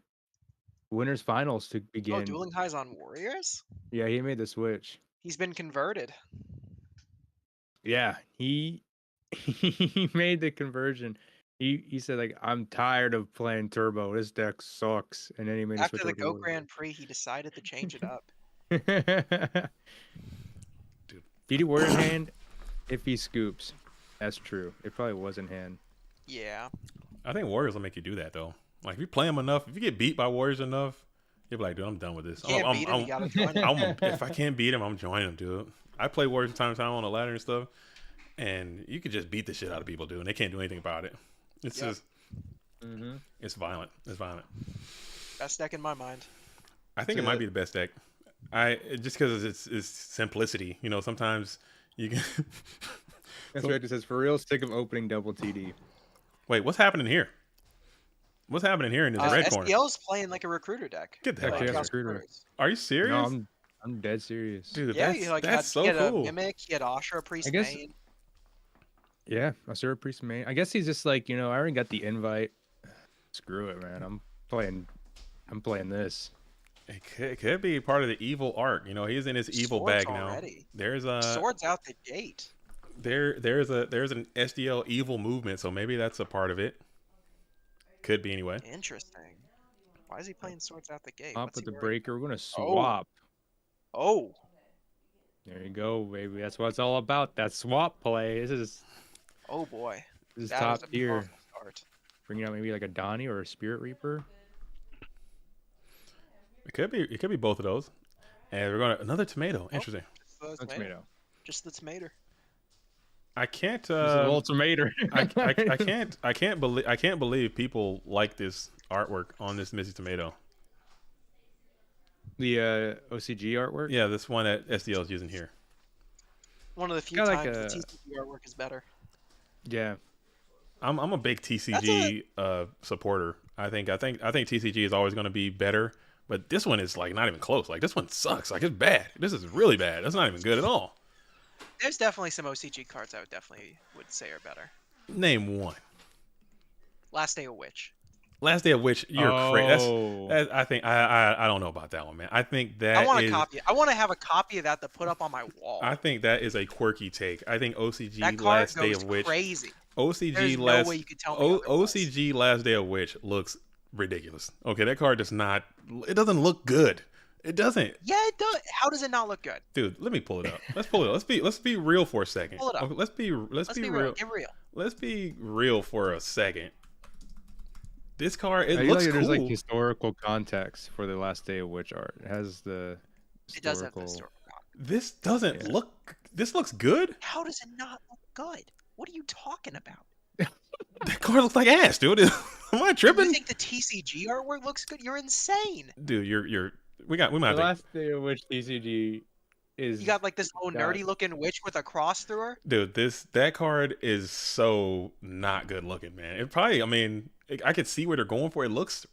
winners finals to Oh, begin. Dueling High's on Warriors? Yeah, he made the switch. He's been converted. Yeah, he he made the conversion. He said like, I'm tired of playing turbo. This deck sucks, and then he made a After switch the over to Go Warriors. Grand Prix, he decided to change it up. Dude. Did he warrior in hand? If he scoops, that's true. It probably was in hand. Yeah. I think Warriors will make you do that though. Like if you play them enough, if you get beat by Warriors enough, you'll be like, dude, I'm done with this. You can't beat him, you gotta join him. If I can't beat him, I'm joining him, dude. I play Warriors time to time on the ladder and stuff, and you can just beat the shit out of people, dude, and they can't do anything about it. It's just, it's violent. It's violent. Best deck in my mind. I think it might be the best deck. Just because it's simplicity. You know, sometimes you can. That's right. It says for real, sick of opening double TD. Wait, what's happening here? What's happening here in this red corner? SDL's playing like a recruiter deck. Get that. Actually, Like, that's recruiter. are you serious? No, I'm dead serious. Dude, Yeah, that's, you like that's so he had cool. a Mimic, he had Ashra Priest I guess- main. Yeah, Asura Priest main. I guess he's just like, I already got the invite. Screw it, man. I'm playing this. It could be part of the evil arc. You know, he's in his evil Swords bag now. already. There's a Swords out the gate. there's an SDL evil movement, so maybe that's a part of it. Could be anyway. Interesting. Why is he playing swords out the gate? Pop What's with he the worried breaker. We're gonna swap. Oh. There you go, baby. That's what it's all about. That swap play. Oh boy. This is That top is a tier. powerful start. Bringing out maybe like a Donnie or a Spirit Reaper. It could be both of those. And we're going to another tomato. Interesting. Just the A tomato. Just the tomato. I can't This is a little tomato. I can't believe people like this artwork on this Missy Tomato. The OCG artwork. Yeah, this one that SDL is using here. One of the few Got times like the a- TCG artwork is better. Yeah. I'm a big TCG supporter. I think TCG is always going to be better, but this one is like not even close. Like this one sucks. Like it's bad. This is really bad. That's not even good at all. There's definitely some OCG cards I would say are better. Name one. Last Day of Witch. Last Day of Witch, you're crazy. Oh. I think I don't know about that one, man. I think that I want is- a copy. I want to have a copy of that to put up on my wall. I think that is a quirky take. I think that OCG card Last Day goes of Witch. crazy. OCG There's Last no way you could tell me otherwise. OCG Last Day of Witch looks ridiculous. Okay, that card does not. It doesn't look good. It doesn't. Yeah, it does. How does it not look good? Dude, let me pull it up. Let's pull it up. Let's be real for a second. Pull it up. Okay, let's be Let's real. Get real. Let's be real for a second. This card, it I feel looks like cool. there's like historical context for the Last Day of Witch art. It has the It does have historical. the historical context. This doesn't Yeah. look. This looks good. How does it not look good? What are you talking about? That card looks like ass, dude. Am I You tripping? think the TCG artwork looks good? You're insane. Dude, we might The have to. Last Day of Witch TCG is. You got like this little God. nerdy looking witch with a cross through her. Dude, that card is so not good looking, man. It probably, I mean, I could see where they're going for. It looks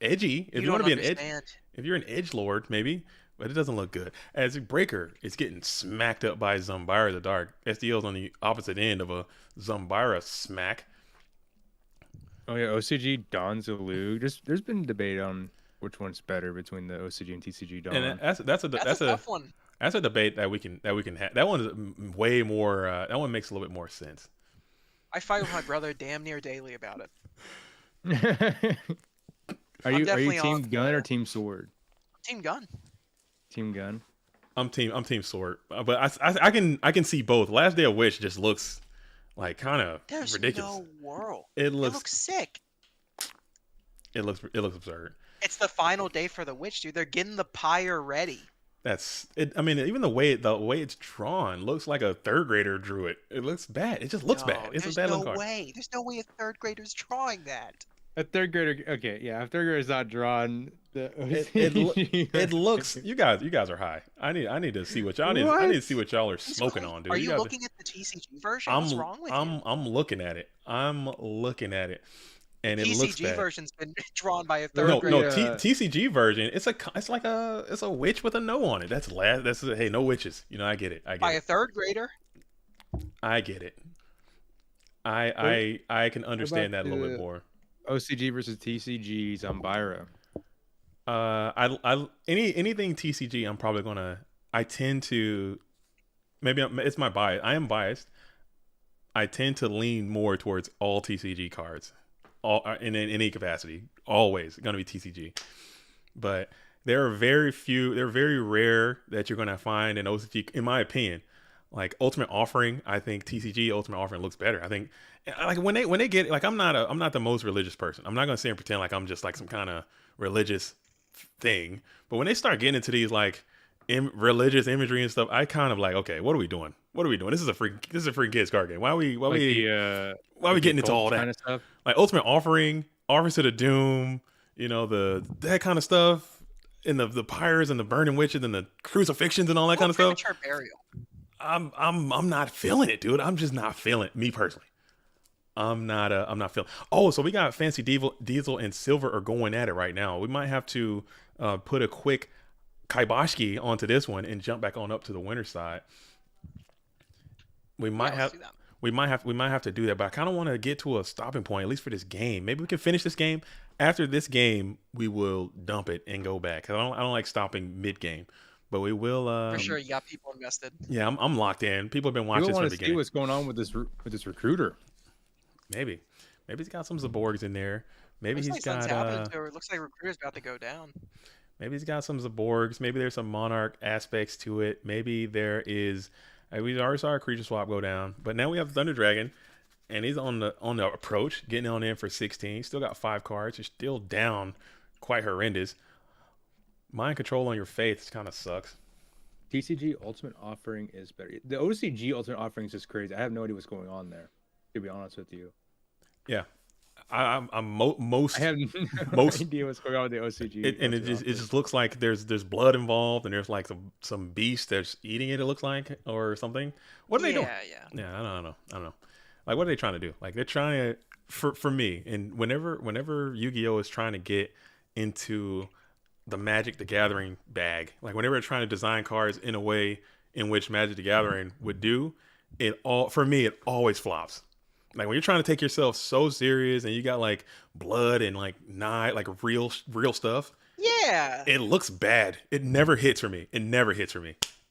edgy. If you want to be an edge, if you're an edge lord, maybe, but it doesn't look good. As a breaker, it's getting smacked up by Zumbira the Dark. SDL's on the opposite end of a Zumbira smack. Oh yeah, OCG Dawn Zulu. There's been debate on which one's better between the OCG and TCG Dawn. And that's a tough one. That's a debate that we can have. That one is way more. That one makes a little bit more sense. I fight with my brother damn near daily about it. Are you team gun or team sword? Team gun. Team gun. I'm team sword, but I can see both. Last Day of Witch just looks like kind of ridiculous. No world. It looks sick. It looks absurd. It's the final day for the witch, dude. They're getting the pyre ready. That's it. I mean, even the way it's drawn looks like a third grader drew it. It looks bad. It just looks bad. It's a bad looking card. There's no way a third grader's drawing that. A third grader, okay, yeah. If third grader's not drawn, it looks. You guys are high. I need to see what y'all need. I need to see what y'all are smoking on, dude. Are you looking at the TCG version? What's wrong with you? I'm looking at it. And it looks bad. TCG version's been drawn by a third grader. No, TCG version. It's a witch with a no on it. That's hey, no witches. You know, I get it. By a third grader. I get it. I can understand that a little bit more. OCG versus TCG Zumbira. Anything TCG, I'm probably gonna. I tend to. It's my bias. I am biased. I tend to lean more towards all TCG cards. In any capacity, always going to be TCG. But there are very few, they're very rare that you're going to find an OCG, in my opinion. Like Ultimate Offering, I think TCG Ultimate Offering looks better. I think like when they get, like I'm not the most religious person. I'm not going to sit and pretend like I'm just like some kind of religious thing. But when they start getting into these like religious imagery and stuff, I kind of like, okay, what are we doing? This is a freaking kids card game. Why are we getting into all that kind of stuff? Like Ultimate Offering, Offers to the Doom, you know, that kind of stuff, and the pyres and the burning witches and the crucifixions and all that kind of stuff. Premature burial. I'm not feeling it, dude. I'm just not feeling it. Me personally, I'm not feeling. Oh, so we got Fancy Diesel and Silver are going at it right now. We might have to put a quick Kaiboshki onto this one and jump back on up to the winner side. We might have to do that, but I kind of want to get to a stopping point, at least for this game. Maybe we can finish this game. After this game, we will dump it and go back. I don't like stopping mid game, but we will. For sure, you got people invested. Yeah, I'm locked in. People have been watching this from the beginning. See what's going on with this recruiter. Maybe he's got some Zaborgs in there. Maybe looks he's like got. it looks like recruiter's about to go down. Maybe he's got some Zaborgs. Maybe there's some Monarch aspects to it. Maybe there is. We already saw our creature swap go down, but now we have Thunder Dragon, and he's on the approach, getting on in for 16. Still got 5 cards. He's still down, quite horrendous. Mind control on your faith kind of sucks. TCG Ultimate Offering is better. The OCG Ultimate Offering is just crazy. I have no idea what's going on there, to be honest with you. Yeah, I'm most. I have no idea what's going on with the OCG. It just looks like there's blood involved, and there's like some beast that's eating it. It looks like, or something. What are they doing? Yeah. I don't know. Like, what are they trying to do? Like, they're trying to, for me, and whenever Yu-Gi-Oh is trying to get into the Magic the Gathering bag, like whenever they're trying to design cards in a way in which Magic the Gathering would do, it always flops. Like when you're trying to take yourself so serious and you got like blood and like real stuff. Yeah. It looks bad. It never hits for me.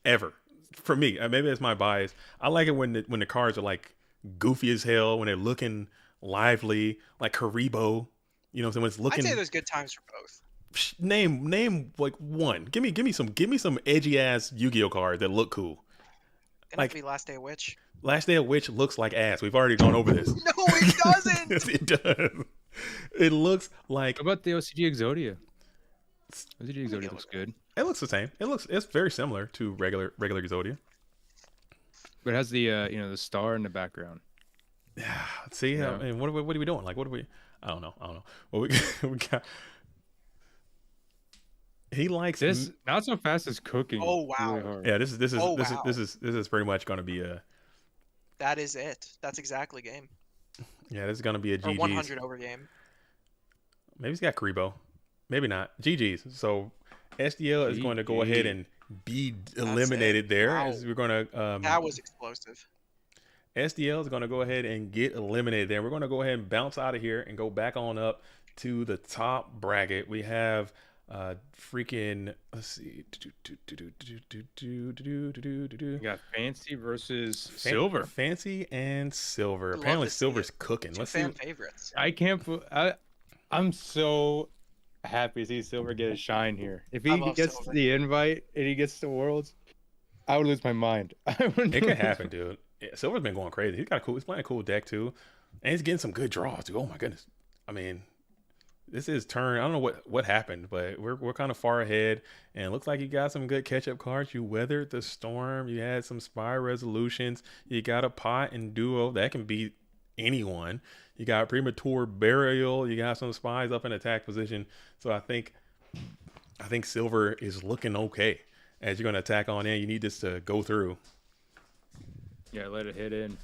Ever. For me, maybe it's my bias. I like it when the cards are like goofy as hell, when they're looking lively, like Haribo. You know what I'm saying? When it's looking. I'd say there's good times for both. Name like one. Give me some edgy ass Yu-Gi-Oh cards that look cool. Gonna have to be Last Day of Witch. Last Day of Witch looks like ass. We've already gone over this. No, it doesn't. Yes, it does. It looks like. What about the OCG Exodia? OCG Exodia looks good. It looks the same. It's very similar to regular Exodia. But it has the the star in the background. Yeah. See, I mean, what are we doing? Like, what are we? I don't know. Well, we got. He likes this. Not so fast as cooking. Oh wow! Really hard. Yeah, this is pretty much going to be a. That is it. That's exactly game. Yeah, this is going to be a GG. 100 over game. Maybe he's got Karibo. Maybe not. GG's. So SDL is going to go ahead and be eliminated there. Wow. As we're going to. That was explosive. SDL is going to go ahead and get eliminated there. We're going to go ahead and bounce out of here and go back on up to the top bracket. We have freaking, let's see. You got Fancy versus Silver. Fancy and Silver. Love Apparently to see Silver's it. cooking. Two Let's see. fan favorites. I can't. I'm so happy to see Silver get a shine here. If he I love gets Silver. the invite and he gets the Worlds, I would lose my mind. It can happen, dude. Yeah, Silver's been going crazy. He's playing a cool deck too, and he's getting some good draws too. Oh my goodness! I mean, this is turn. I don't know what happened, but we're kind of far ahead, and it looks like you got some good catch up cards. You weathered the storm. You had some spy resolutions. You got a pot and duo that can beat anyone. You got premature burial. You got some spies up in attack position. So I think Silver is looking okay. As you're going to attack on in, you need this to go through. Yeah, let it hit in.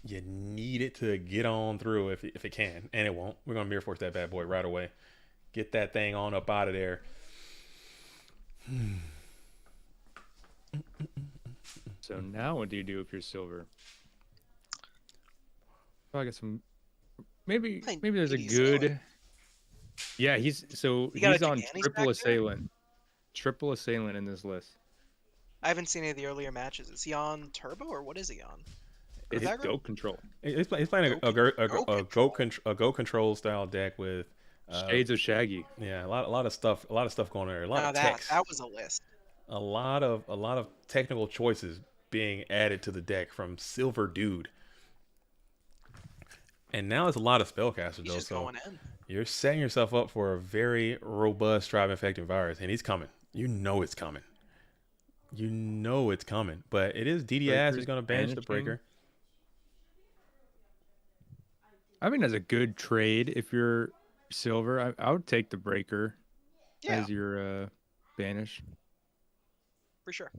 You need it to get on through if it can, and it won't. We're going to mirror force that bad boy right away. Get that thing on up out of there. So now what do you do if you're Silver? Probably got some. Maybe there's a He's good. Silver. Yeah, he's You got he's a on Gigannis back triple there? assailant. Triple assailant in this list. I haven't seen any of the earlier matches. Is he on Turbo or what is he on? It's Viagra? goat control. He's playing a go control style deck with Shades of Shaggy. yeah, a lot of stuff going on there. A lot Now of that text. that was a list. A lot of technical choices being added to the deck from Silver Dude. And now it's a lot of spellcasters He's though, just so going in. you're setting yourself up for a very robust tribe infecting virus, and he's coming. You know it's coming. You know it's coming. But it is DDS who's going to banish the Banishing. breaker. I think that's a good trade if you're Silver. I would take the breaker Yeah, as your banish. for sure.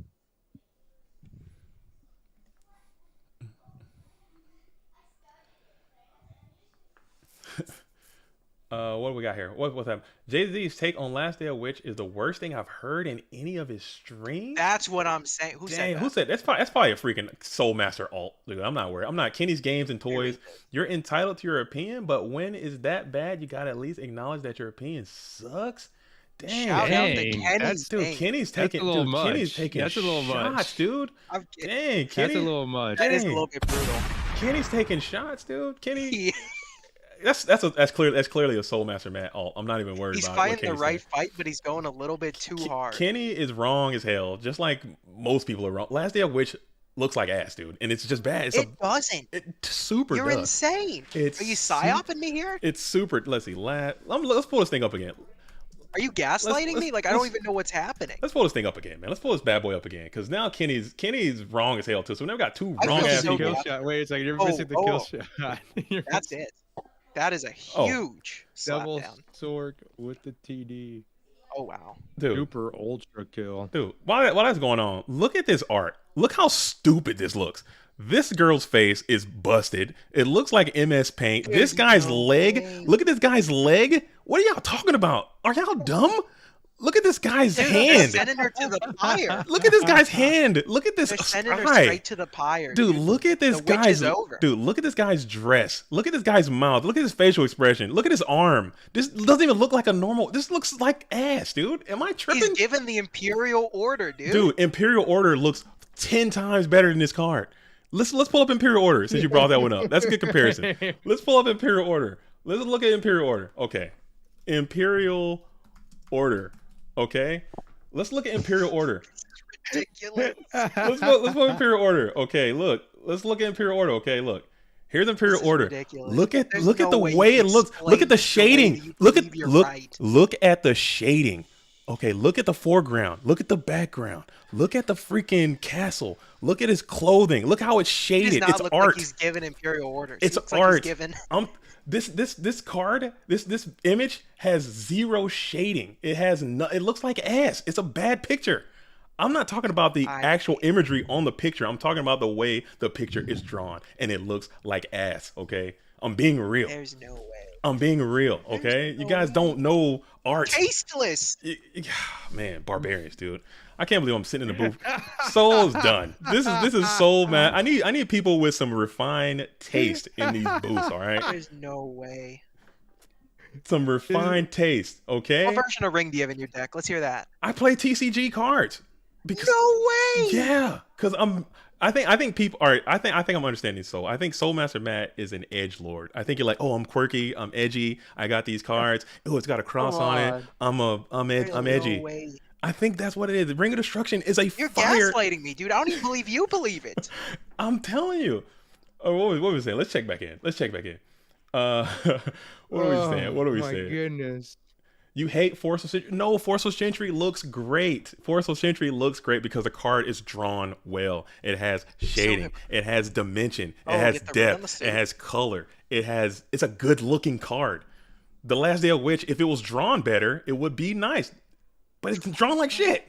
What do we got here? What's happening? Jay-Z's take on Last Day of Witch is the worst thing I've heard in any of his streams. That's what I'm saying. Who Dang, said that? who said that's probably a freaking Soul Master alt. Look, I'm not worried. I'm not Kenny's Games and Toys. You're entitled to your opinion, but when is that bad? You gotta at least acknowledge that your opinion sucks. Dang, Shout out to Dang, Kenny's that's- dude, thing. Kenny's That's taking a little dude, Kenny's much. taking That's a little shots, much. dude. I'm kidding. Dang, That's Kenny, a little much. That is a dang. little bit brutal. Kenny's taking shots, dude. Kenny, He- that's clearly a Soul Master Matt alt. I'm not even worried he's about fighting what the Kenny's right saying. fight, but he's going a little bit too hard. Kenny is wrong as hell, just like most people are wrong. Last Day of Witch looks like ass, dude, and it's just bad. It doesn't. It super You're does. insane. It's Are you su- psyoping me here? It's super. Let's see. Let's pull this thing up again. Are you gaslighting me? Like I don't even know what's happening. Let's pull this thing up again, man. Let's pull this bad boy up again, because now Kenny's wrong as hell too. So we never got two I wrong feel ass so people. bad. Kill shot. Wait a second. You're Oh, missing the kill shot. You're That's missing it. That is a Oh. huge Double slapdown. sword with the TD. Oh wow. Dude, Super ultra kill. while that's going on, look at this art. Look how stupid this looks. This girl's face is busted. It looks like MS Paint. This There's guy's no leg. way. Look at this guy's leg. What are y'all talking about? Are y'all dumb? Look at this guy's Dude, they're hand. sending her to the pyre. Look at this guy's hand. Look at this They're sending her eye. straight to the pyre. Dude, look at this The witch guy's is over. dude. Look at this guy's dress. Look at this guy's mouth. Look at his facial expression. Look at his arm. This doesn't even look like a normal. This looks like ass, dude. Am I tripping? He's given the Imperial Order, dude. Dude, Imperial Order looks 10 times better than this card. Let's pull up Imperial Order since you brought that one up. That's a good comparison. Let's pull up Imperial Order. Let's look at Imperial Order. Okay. Imperial Order. Okay. Let's look at Imperial Order. Ridiculous. Let's pull Imperial Order. Okay, look. Let's look at Imperial Order. Okay, look. Here's Imperial This is Order. ridiculous. Look at There's the no way way you it looks. explain Look at the the way shading. that you Look believe at you're look right. look at the shading. Okay, look at the foreground. Look at the background. Look at the freaking castle. Look at his clothing. Look how it's He shaded. does not It's look art. like he's given Imperial Orders. It's He looks like art. he's given. This card, this image has zero shading. It has no. It looks like ass. It's a bad picture. I'm not talking about the actual imagery on the picture. I'm talking about the way the picture is drawn, and it looks like ass. Okay, I'm being real. There's no way. I'm being real, okay? You guys don't know art. Tasteless. Man, barbarians, dude. I can't believe I'm sitting in the booth. Soul's done. This is Soul, man. I need people with some refined taste in these booths, all right? There's no way. Some refined taste, okay? What version of Ring do you have in your deck? Let's hear that. I play TCG cards. Because, No way. yeah, because I think people all right. I think I'm understanding Soul. I think Soul Master Matt is an edge lord. I think you're like, oh, I'm quirky, I'm edgy. I got these cards. Oh, it's got a cross on it. I'm edgy. No way. I think that's what it is. Ring of Destruction is a You're fire. gaslighting me, dude. I don't even believe you believe it. I'm telling you. Oh, what was we saying? Let's check back in. What are we saying? What are we saying? My goodness. You hate Forceful Sentry? No, Forceful Sentry looks great. Forceful Sentry looks great because the card is drawn well. It has shading. It has dimension. It has depth. It has color. It's a good looking card. The Last Day of Witch, if it was drawn better, it would be nice. But it's drawn like shit.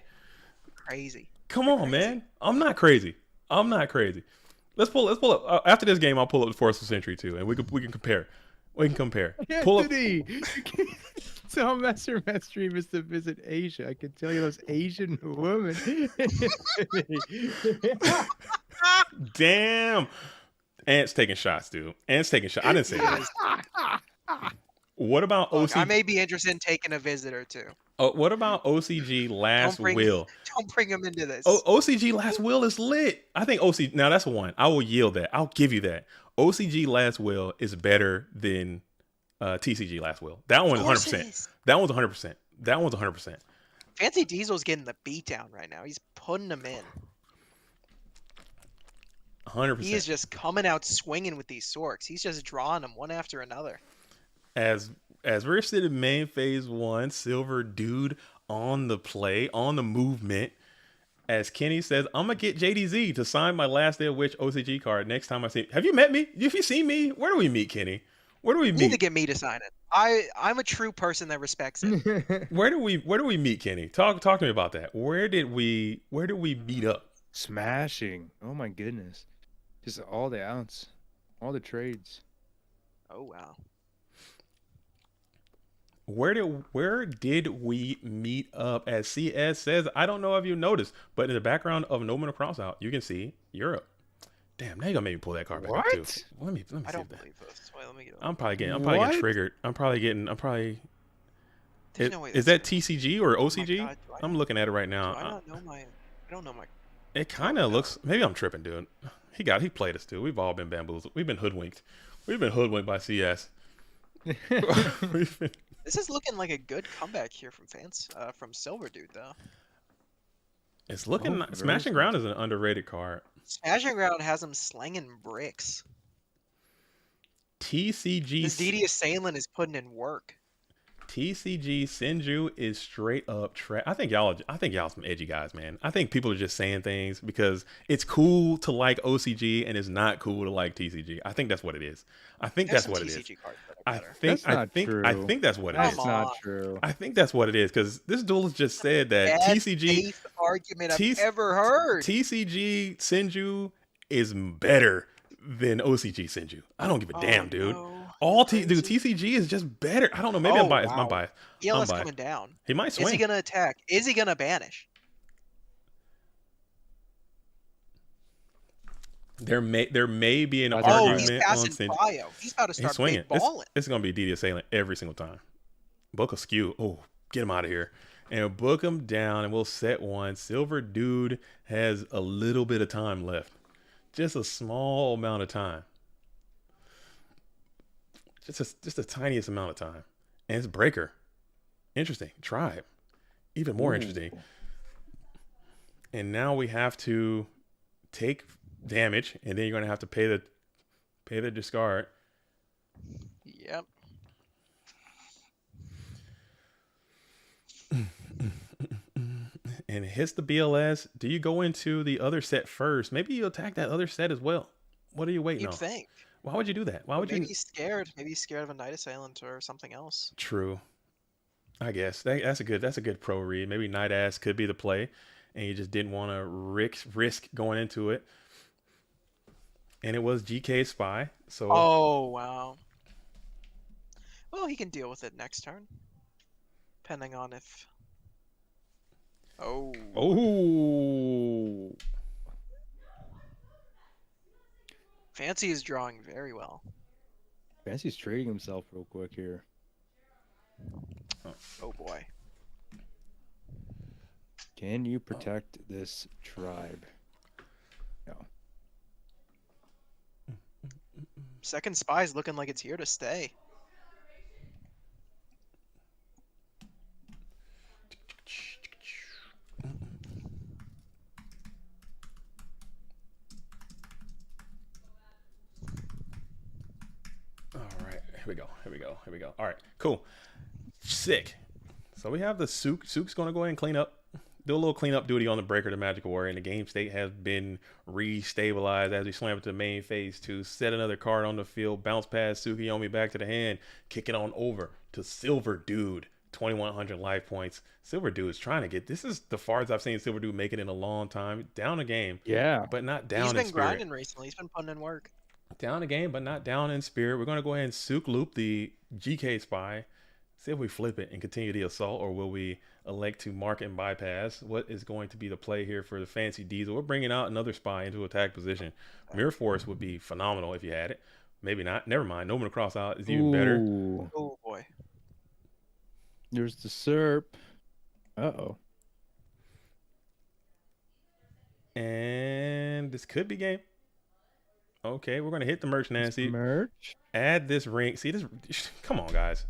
Crazy. Come on, man. I'm not crazy. Let's pull up. After this game, I'll pull up the Forceful Sentry too, and we can compare. Pull up. So Master Matt stream is to visit Asia. I can tell you those Asian women. Damn. Ant's taking shots, dude. Ant's taking shots. I didn't say that. What about Look, OCG? I may be interested in taking a visitor too. What about OCG Last Will? Don't bring him into this. OCG Last Will is lit. I think OCG. Now that's one. I will yield that. I'll give you that. OCG Last Will is better than TCG Last Will. That one is 100%. That one's 100%. That one's 100%. Fancy Diesel's getting the beat down right now. He's putting them in. 100%. He is just coming out swinging with these sorks. He's just drawing them one after another. As we're sitting in main phase 1, Silver Dude on the play, on the movement. As Kenny says, I'm gonna get JDZ to sign my Last Day of Witch OCG card next time I see. Have you met me? Have you seen me? Where do we meet, Kenny? Where do we meet? You need to get me to sign it. I'm a true person that respects it. Where do we meet, Kenny? Talk to me about that. Where did we meet up? Smashing. Oh my goodness. Just all the outs. All the trades. Oh wow. Where did we meet up? As CS says, I don't know if you noticed, but in the background of No Man Cross Out, you can see Europe. Damn, now you gonna make me pull that card back up too. Let me I see don't that. believe this. Wait, let me get. I'm probably getting triggered. There's no way Is that TCG or OCG? God, I'm looking at it right now. I don't know my. It kind of looks. Maybe I'm tripping, dude. He played us, dude. We've all been bamboozled. We've been hoodwinked. We've been hoodwinked by CS. This is looking like a good comeback here from Silver Dude though. It's looking. Smashing Ground is an underrated card. Smashing Ground has him slanging bricks. TCG. This DD Assailant is putting in work. TCG Senju is straight up I think y'all some edgy guys, man. I think people are just saying things because it's cool to like OCG and it's not cool to like TCG. I think that's what it is. I think that's what it is. I think that's what it is. That's not true. I think that's what it is because this duelist just said that TCG argument I've ever heard. TCG Senju is better than OCG Senju. I don't give a damn, dude. No. Dude, TCG is just better. I don't know. Maybe I'm biased. Wow. I'm biased. ELS coming down. He might swing. Is he gonna attack? Is he gonna banish? There may be an argument he's on passing Senju. bio. He's about to start swinging. big balling. It's gonna be DD Assailant every single time. Book a skew. Oh, get him out of here. And book him down, and we'll set one. Silver Dude has a little bit of time left. Just a small amount of time. Just the tiniest amount of time. And it's Breaker. Interesting. Tribe. Even more interesting. And now we have to take damage, and then you're going to have to pay the discard. Yep. And it hits the BLS. Do you go into the other set first? Maybe you attack that other set as well. What are you waiting on? You'd think. Why would you do that? Why would Maybe you? he's scared. Maybe he's scared of a Night Assailant or something else. True. I guess that's a good pro read. Maybe Night Ass could be the play, and you just didn't want to risk going into it. And it was GK Spy. So. Oh wow. Well, he can deal with it next turn, depending on if. Oh. Oh. Fancy is drawing very well. Fancy's trading himself real quick here. Oh boy. Can you protect this tribe? No. Second spy's looking like it's here to stay. All right, here we go. All right, cool. Sick. So we have the Sook. Sook's going to go ahead and clean up. Do a little cleanup duty on the breaker, the Magical Warrior, and the game state has been restabilized as we slam it to the main phase 2. Set another card on the field, bounce past Tsukiyomi back to the hand, kick it on over to Silver Dude. 2,100 life points. Silver Dude is trying to get. This is the farthest I've seen Silver Dude make it in a long time. Down a game, Yeah. but not down He's in been spirit. grinding recently. He's been putting in work. Down a game, but not down in spirit. We're going to go ahead and Sook loop the GK spy. See if we flip it and continue the assault, or will we elect to mark and bypass? What is going to be the play here for the Fancy Diesel? We're bringing out another spy into attack position. Mirror Force would be phenomenal if you had it. Maybe not. Never mind. Nobody to cross out is even better. Oh boy. There's the SERP. Uh-oh. And this could be game. Okay, we're going to hit the merch, Nancy. Merch? Add this ring. See this? Come on, guys.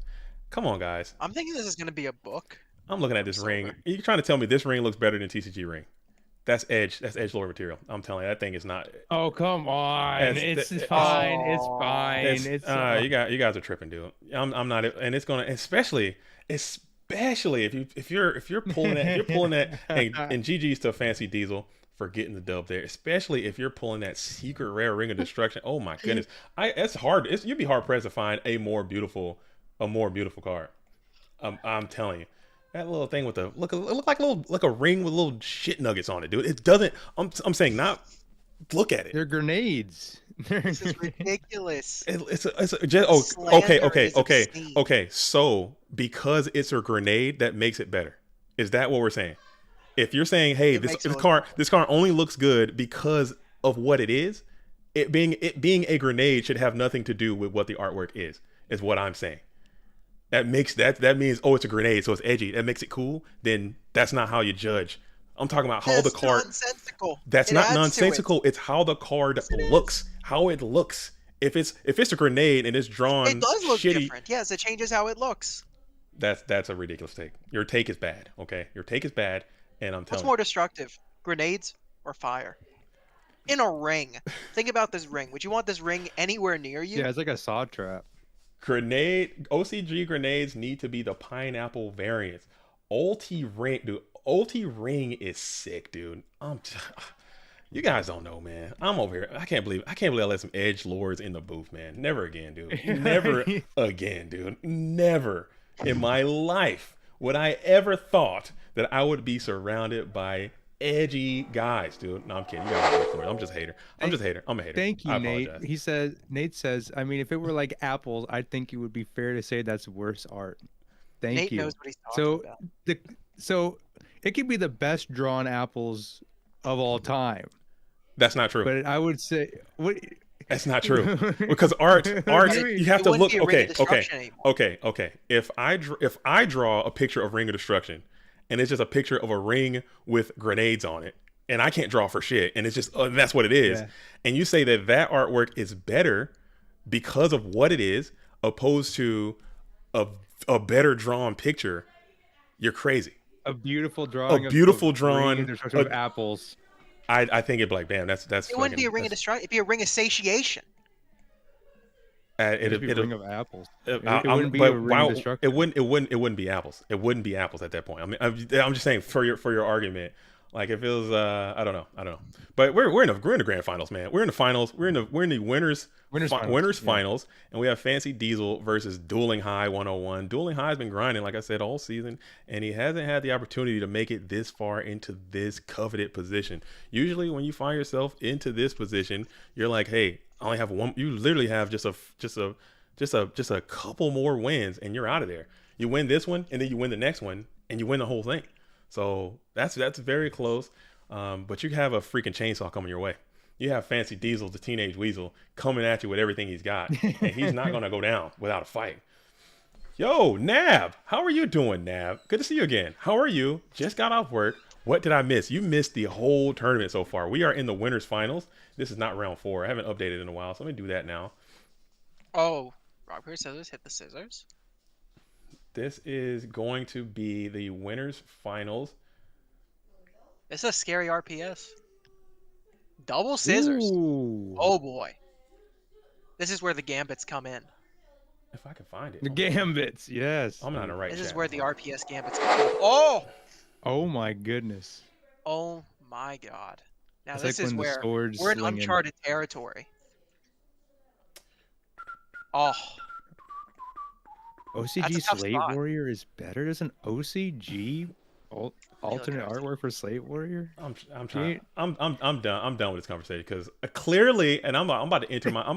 Come on, guys. I'm thinking this is going to be a book. I'm looking at this Silver. ring. You're trying to tell me this ring looks better than TCG ring? That's edge. That's edge lore material. I'm telling you, that thing is not. Oh, come on. It's- It's fine. It's fine. It's, you guys are tripping, dude. I'm not, and it's gonna, especially if you're pulling that, and GG's to Fancy Diesel for getting the dub there, especially if you're pulling that secret rare Ring of Destruction. Oh my goodness, it's hard. You'd be hard pressed to find a more beautiful card. I'm telling you. That little thing with the look like a ring with little shit nuggets on it, dude. It doesn't. I'm saying not. Look at it. They're grenades. This is ridiculous. Okay. So because it's a grenade, that makes it better. Is that what we're saying? If you're saying, hey, this card only looks good because of what it is, it being a grenade should have nothing to do with what the artwork is what I'm saying. That means, oh, it's a grenade, so it's edgy. That makes it cool. Then that's not how you judge. I'm talking about how the card. Nonsensical. That's not nonsensical. It's how the card looks. How it looks. If it's a grenade and it's drawn, it does look shitty, different. Yes, it changes how it looks. That's a ridiculous take. Your take is bad. Okay, your take is bad, and I'm telling What's you. more destructive, grenades or fire? In a ring. Think about this ring. Would you want this ring anywhere near you? Yeah, it's like a saw trap. OCG grenades need to be the pineapple variants. Ulti ring is sick, dude. You guys don't know, man. I'm over here. I can't believe I let some edge lords in the booth, man. Never again, dude. Never again, dude. Never in my life would I ever thought that I would be surrounded by edgy guys, dude. No, I'm kidding. You guys are for it. I'm just a hater. I'm a hater. Thank you, I Nate. apologize. Nate says, I mean, if it were like apples, I think it would be fair to say that's worse art. Thank Nate you. knows what he's talking about. So it could be the best drawn apples of all time. That's not true. But I would say That's not true, because art you have to look. Okay. If I draw a picture of Ring of Destruction, and it's just a picture of a ring with grenades on it, and I can't draw for shit, and it's just that's what it is. Yeah. And you say that artwork is better because of what it is, opposed to a better drawn picture, you're crazy. A beautiful drawing. Of apples. I think it'd be like, damn, that's. It wouldn't be a ring of destruction. It'd be a ring of satiation. It'd be a ring of apples. It wouldn't be a ring of destruction. It wouldn't be apples. It wouldn't be apples at that point. I mean, I'm just saying for your argument. Like if it was, I don't know. But we're in the grand finals, man. We're in the finals. We're in the winners finals, and we have Fancy Diesel versus Dueling High 101. Dueling High's been grinding, like I said, all season, and he hasn't had the opportunity to make it this far into this coveted position. Usually, when you find yourself into this position, you're like, hey, I only have one. You literally have just just a couple more wins, and you're out of there. You win this one, and then you win the next one, and you win the whole thing. So that's very close. But you have a freaking chainsaw coming your way. You have Fancy Diesel, the teenage weasel, coming at you with everything he's got, and he's not gonna go down without a fight. Yo, Nab, how are you doing, Nab? Good to see you again. How are you? Just got off work. What did I miss? You missed the whole tournament so far. We are in the winners finals. This is not round 4. I haven't updated in a while, so let me do that now. Oh, rock, paper, scissors, hit the scissors. This is going to be the winners finals. This is a scary RPS. Double scissors. Ooh. Oh boy. This is where the gambits come in. If I can find it. The gambits, yes. I'm not in the right This chat. is where the RPS gambits come in. Oh! Oh my goodness. Oh my god. Now It's this like is when the where swords we're in swing in. uncharted territory. Oh. That's OCG a tough Slave spot. Warrior is better as an OCG alternate close. artwork for Slave Warrior. I'm trying. I'm done. I'm done with this conversation because clearly, and I'm about to enter my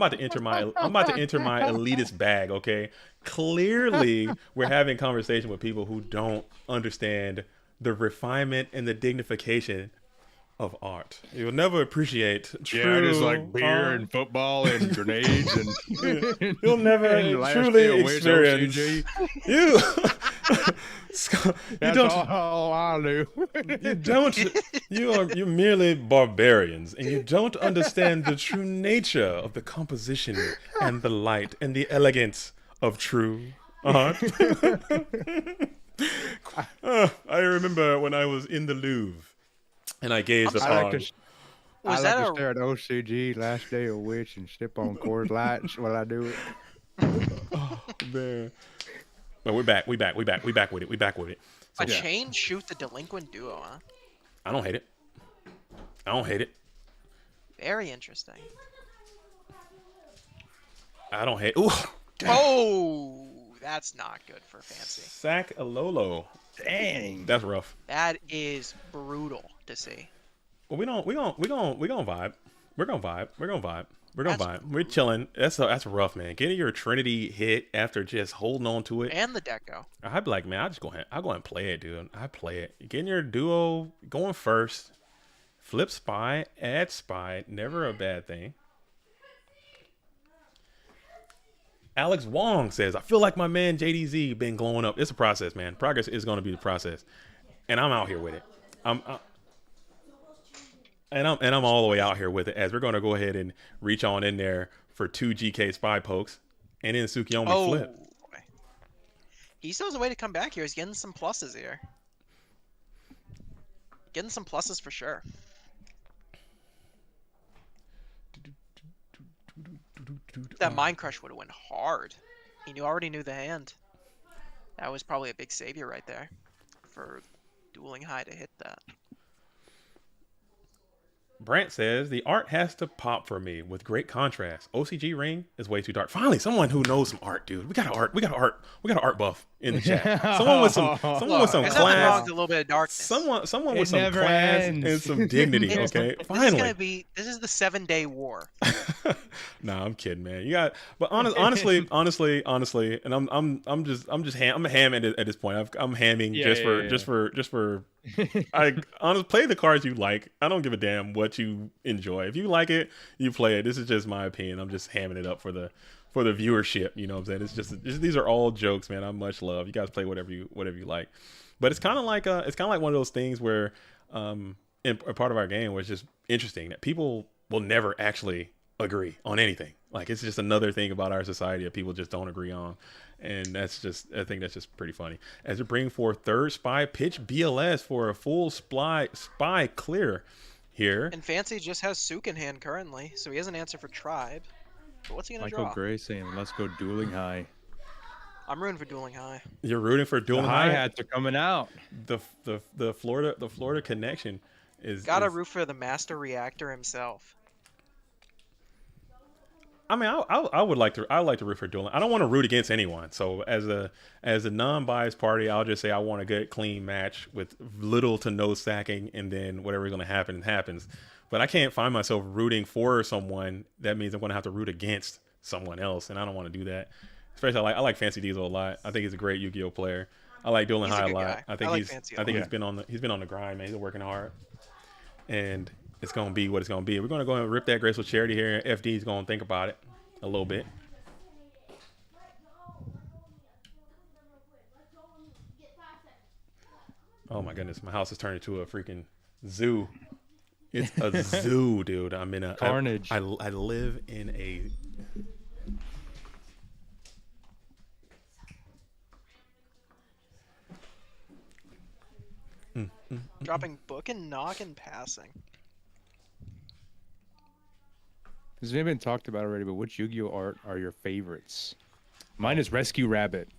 elitist bag. Okay, clearly we're having conversation with people who don't understand the refinement and the dignification of art. You'll never appreciate true Yeah, just like beer art. and football and grenades and You'll never and last truly day of Wiz experience. OCG. You. That's don't. all I do. You don't. You're merely barbarians, and you don't understand the true nature of the composition and the light and the elegance of true art. I remember when I was in the Louvre, and I gazed I like upon. to, Was I that like a to stare at OCG Last Day of Witch and step on Coors Lights while I do it. Oh man! But we're back. We back with it. We back with it. So, a chain shoot the delinquent duo, huh? I don't hate it. I don't hate it. Very interesting. I don't hate. Ooh. Oh, that's not good for Fancy. Sack a Lolo. Dang. That's rough. That is brutal to see. Well, we gonna vibe. We're gonna vibe. We're gonna vibe. That's We're chilling. That's rough, man. Getting your Trinity hit after just holding on to it. And the deco. I'd be like, man, I'll go ahead and play it, dude. I play it. Getting your duo going first. Flip spy, add spy, never a bad thing. Alex Wong says, I feel like my man JDZ been glowing up. It's a process, man. Progress is going to be the process. And I'm out here with it. I'm all the way out here with it, as we're going to go ahead and reach on in there for 2 GK spy pokes and then Tsukiyomi flip. Boy. He still has a way to come back here. He's getting some pluses here. Getting some pluses for sure. That Mind Crush would have went hard. You already knew the hand. That was probably a big savior right there for Dueling High to hit that. Brant says, the art has to pop for me with great contrast. OCG ring is way too dark. Finally, someone who knows some art, dude. We got an art buff in the chat. Someone with some There's nothing wrong class. with a little bit of darkness. Someone It with some never class ends. and some dignity, okay? Finally. This is the 7-day war. Nah, I'm kidding, man. You got, but honestly, and I'm hamming at this point. I'm hamming just for. I honestly play the cards you like. I don't give a damn what you enjoy. If you like it, you play it. This is just my opinion. I'm just hamming it up for the viewership. You know what I'm saying? It's just these are all jokes, man. I'm much love. You guys play whatever you like. But it's kind of like one of those things where in a part of our game where it's just interesting that people will never actually agree on anything. Like, it's just another thing about our society that people just don't agree on. And I think that's just pretty funny. As we bring forth third spy, pitch BLS for a full spy clear here. And Fancy just has Sook in hand currently, so he has an answer for Tribe. But what's he going to draw? Michael Gray saying, let's go Dueling High. I'm rooting for Dueling High. You're rooting for The Dueling High. hi-hats are coming out. The Florida connection is Gotta root for the master reactor himself. I mean, I would like to root for Dueling. I don't want to root against anyone. So as a non-biased party, I'll just say I want a good clean match with little to no sacking, and then whatever's going to happen happens. But I can't find myself rooting for someone. That means I'm going to have to root against someone else, and I don't want to do that. Especially I like Fancy Diesel a lot. I think he's a great Yu-Gi-Oh player. I like Dueling He's a High a good lot. guy. I think I like he's Fancy a I think lot. he's been on the grind, man. He's working hard, and it's gonna be what it's gonna be. We're gonna go and rip that graceful charity here. FD's gonna think about it a little bit. Oh my goodness, my house has turned into a freaking zoo. It's a zoo, dude. I'm in a Carnage. I live in a. Dropping book and knock and passing. This may have been talked about already, but which Yu-Gi-Oh art are your favorites? Mine is Rescue Rabbit.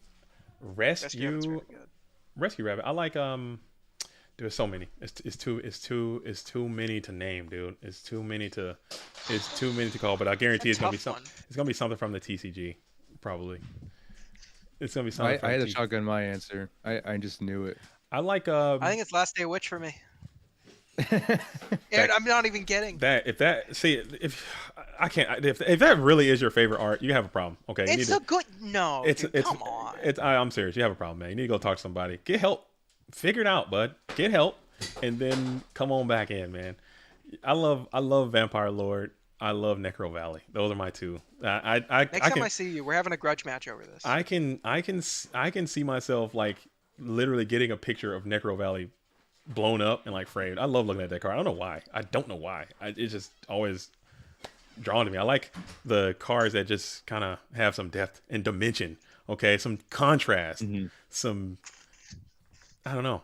Rescue Rabbit's Rescue really good. Rescue Rabbit. I like There's so many. It's too many to name, dude. It's too many to call. But I guarantee it's gonna be Tough something. one. It's gonna be something from the TCG, probably. It's gonna be something. I had from to shotgun my answer. I just knew it. I like I think it's Last Day of Witch for me. And I'm not even kidding. that. If that really is your favorite art, you have a problem. Okay, you It's need so to, good. No, dude, come on. I'm serious. You have a problem, man. You need to go talk to somebody. Get help. Figure it out, bud. Get help, and then come on back in, man. I love Vampire Lord. I love Necro Valley. Those are my two. Next time I see you, we're having a grudge match over this. I can see myself like literally getting a picture of Necro Valley blown up and like framed. I love looking at that card. I don't know why. It's just always drawn to me. I like the cards that just kind of have some depth and dimension. Okay, some contrast, some. I don't know.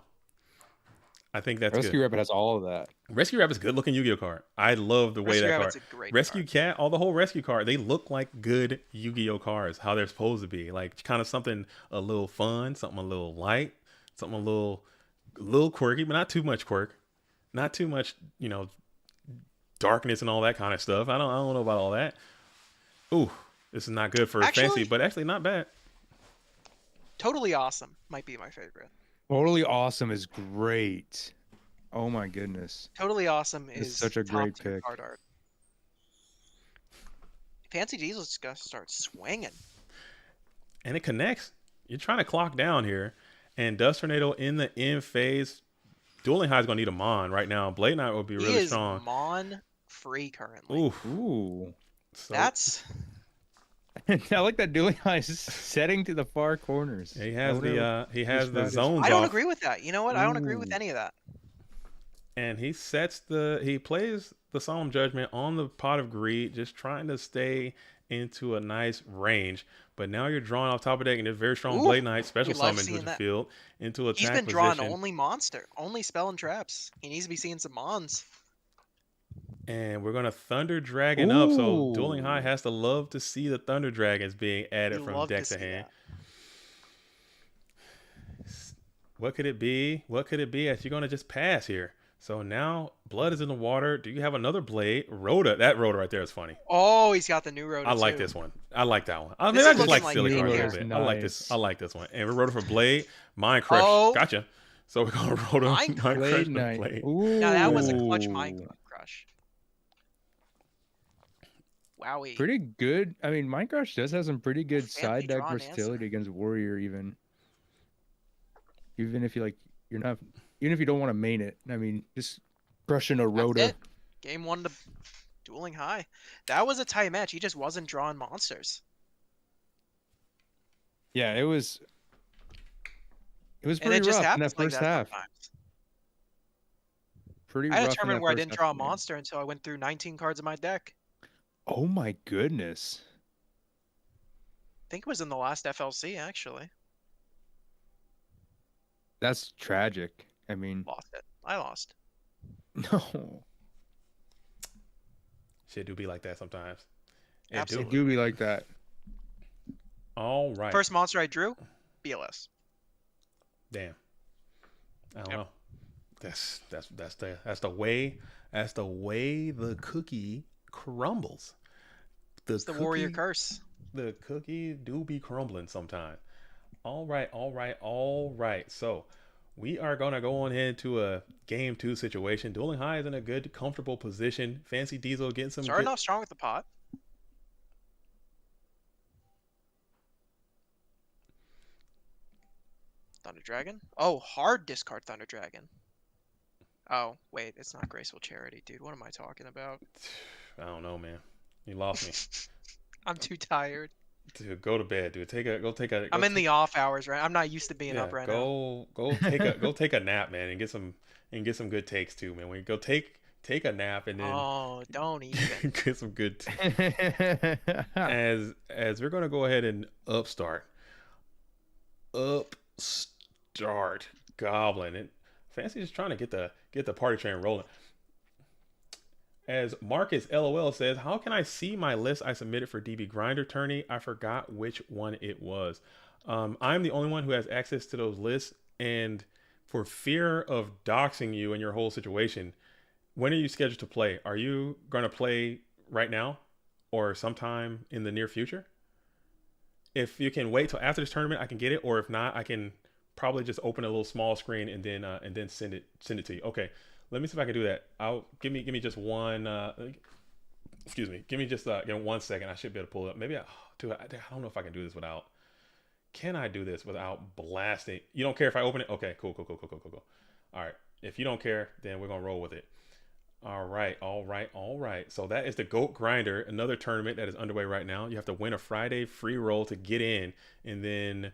I think that's Rescue good. Rabbit has all of that. Rescue Rabbit's a good looking Yu-Gi-Oh card. I love the way Rescue that Rabbit's card. a great Rescue card. Cat, all the whole Rescue card, they look like good Yu-Gi-Oh cards, how they're supposed to be. Like kind of something a little fun, something a little light, something a little quirky, but not too much quirk. Not too much, darkness and all that kind of stuff. I don't know about all that. Ooh, this is not good for fancy, but actually not bad. Totally Awesome might be my favorite. Totally Awesome is great. Oh my goodness. Totally Awesome is such a great top tier pick. card art. Fancy Diesel's gonna start swinging. And it connects. You're trying to clock down here. And Dust Tornado in the end phase. Dueling High is going to need a Mon right now. Blade Knight will be He really is strong. Mon free currently. Ooh. So, That's I like that Dueling High is setting to the far corners. he has the zones I don't off, agree with that. You know what? I don't agree with any of that. and he plays the Solemn Judgment on the Pot of Greed, just trying to stay into a nice range. But now you're drawing off top of deck, and there's very strong Ooh, Blade Knight special we love summons seeing with the that. field into attack He's been position. drawing only spell and traps. He needs to be seeing some Mons. And we're gonna Thunder Dragon up, so Ooh. Dueling High has to love to see the Thunder Dragons being added You from love deck to to see hand. that. What could it be? What could it be? As you're gonna just pass here. So now blood is in the water. Do you have another blade? Rhoda, that Rhoda right there is funny. Oh, he's got the new Rhoda I like too. this one. I like that one. I This mean, I is just like looking silly like cards a Rhoda's little bit. I like this. nice. I like this one. And we Rhoda for blade. Mind crush. Oh. Gotcha. So we're gonna Rhoda Mind mind crush Blade the Knight. blade. Ooh. Now that was a clutch Mind Crush. Wowie. Pretty good. I mean, Minecraft does have some pretty good Fancy side deck drawn versatility against Warrior, even if you even if you don't want to main it. I mean, just crushing a That's Rhoda. it. Game 1 to Dueling High. That was a tight match. He just wasn't drawing monsters. Yeah, it was And pretty it just rough in happens that like first that half. sometimes. Pretty I rough in determined that where I first didn't half draw a of the game. monster until I went through 19 cards in my deck. Oh my goodness. I think it was in the last FLC, actually. That's tragic. I mean, Lost it. I lost. no. Shit do be like that sometimes. It Absolutely. It do be like that. All right. First monster I drew, BLS. Damn. I don't Yep. know. That's the way the cookie crumbles. It's the Warrior Curse. The cookie do be crumbling sometime. All right. So we are gonna go on into a game 2 situation. Dueling High is in a good, comfortable position. Fancy Diesel getting some Starting good... off strong with the pot. Thunder Dragon. Oh, hard discard Thunder Dragon. Oh, wait, it's not Graceful Charity, dude. What am I talking about? I don't know, man. You lost me. I'm too tired. Dude, go to bed, dude. I'm in the off hours, right? I'm not used to being up right now. Go take a nap, man, and get some good takes too, man. When you go take a nap and then don't even get some good as we're gonna go ahead and upstart Goblin, and Fancy just trying to get the party train rolling. As Marcus LOL says, how can I see my list I submitted for DB Grinder tourney? I forgot which one it was. I'm the only one who has access to those lists, and for fear of doxing you and your whole situation, when are you scheduled to play? Are you going to play right now or sometime in the near future? If you can wait till after this tournament, I can get it, or if not, I can probably just open a little small screen and then send it to you. Okay. Let me see if I can do that. Give me just one. Excuse me. Give me just 1 second. I should be able to pull it up. Maybe I don't know if I can do this without. Can I do this without blasting? You don't care if I open it? Okay, cool. All right. If you don't care, then we're gonna roll with it. All right. So that is the Goat Grinder, another tournament that is underway right now. You have to win a Friday free roll to get in, and then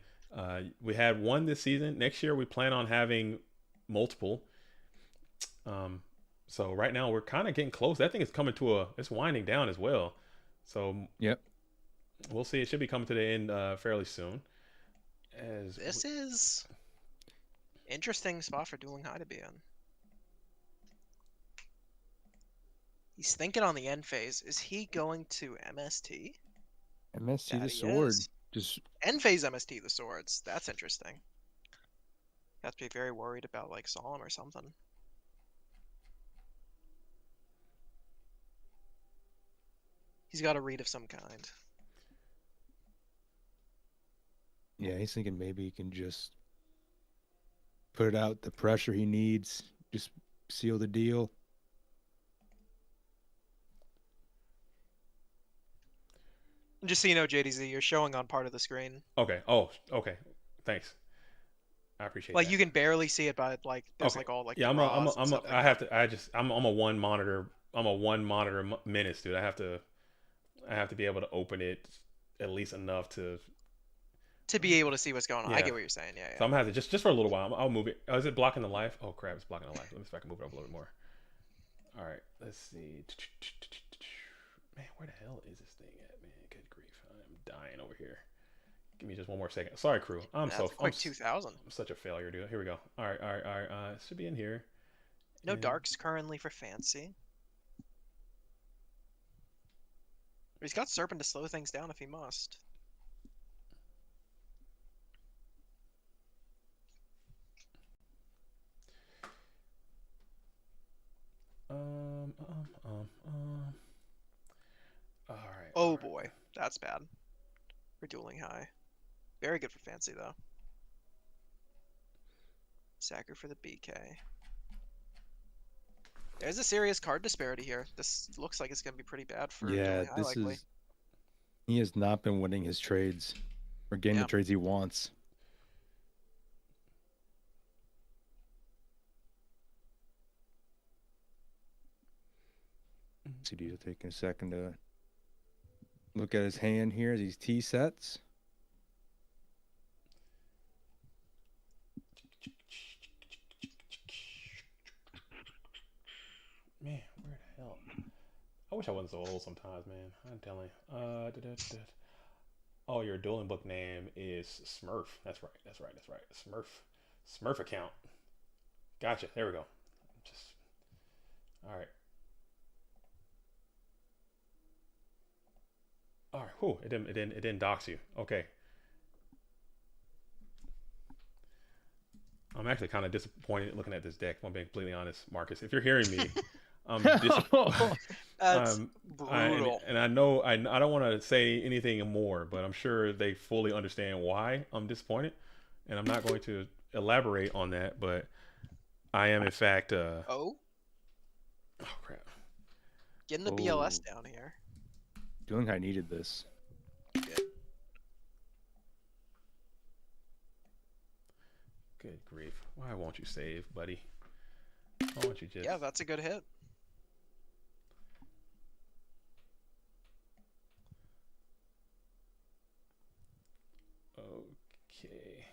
we had one this season. Next year we plan on having multiple. So right now we're kind of getting close. That thing is coming it's winding down as well. So yep, we'll see. It should be coming to the end fairly soon. This is interesting spot for Dueling High to be in. He's thinking on the end phase. Is he going to MST? MST the sword. Just end phase MST the swords. That's interesting. You have to be very worried about like Solemn or something. He's got a read of some kind. Yeah, he's thinking maybe he can just put out the pressure he needs, just seal the deal. Just so you know, JDZ, you're showing on part of the screen. Okay. Oh, okay. Thanks. I appreciate like that. you can barely see it, but like there's okay. like all like yeah. I'm a one monitor. I'm a one monitor menace, dude. I have to be able to open it at least enough to be able to see what's going on. Yeah. I get what you're saying. Yeah. So I'm gonna have to just for a little while. I'll move it. Oh, is it blocking the life? Oh crap! It's blocking the life. Let me see if I can move it up a little bit more. All right. Let's see. Man, where the hell is this thing at, man? Good grief! I'm dying over here. Give me just one more second. Sorry, crew. I'm 2000. I'm such a failure, dude. Here we go. All right. It should be in here. No darks currently for Fancy. He's got Serpent to slow things down if he must. All right. Oh boy, that's bad. For Dueling High. Very good for Fancy though. Sacker for the BK. There's a serious card disparity here. This looks like it's going to be pretty bad for Dueling High, likely. He has not been winning his trades or getting the trades he wants. CD's taking a second to look at his hand here as he's T sets. Man, where the hell? I wish I wasn't so old sometimes, man. I'm telling you. Oh, your dueling book name is Smurf. That's right. Smurf account. Gotcha. There we go. All right. All right. Whew. It didn't dox you. Okay. I'm actually kind of disappointed looking at this deck. If I'm being completely honest, Marcus. If you're hearing me, That's brutal. And I know I don't want to say anything more, but I'm sure they fully understand why I'm disappointed, and I'm not going to elaborate on that. But I am in fact. Oh crap! Getting the BLS down here. Dueling High needed this. Good grief. Why won't you save, buddy? Why won't you just... Yeah, that's a good hit. Okay.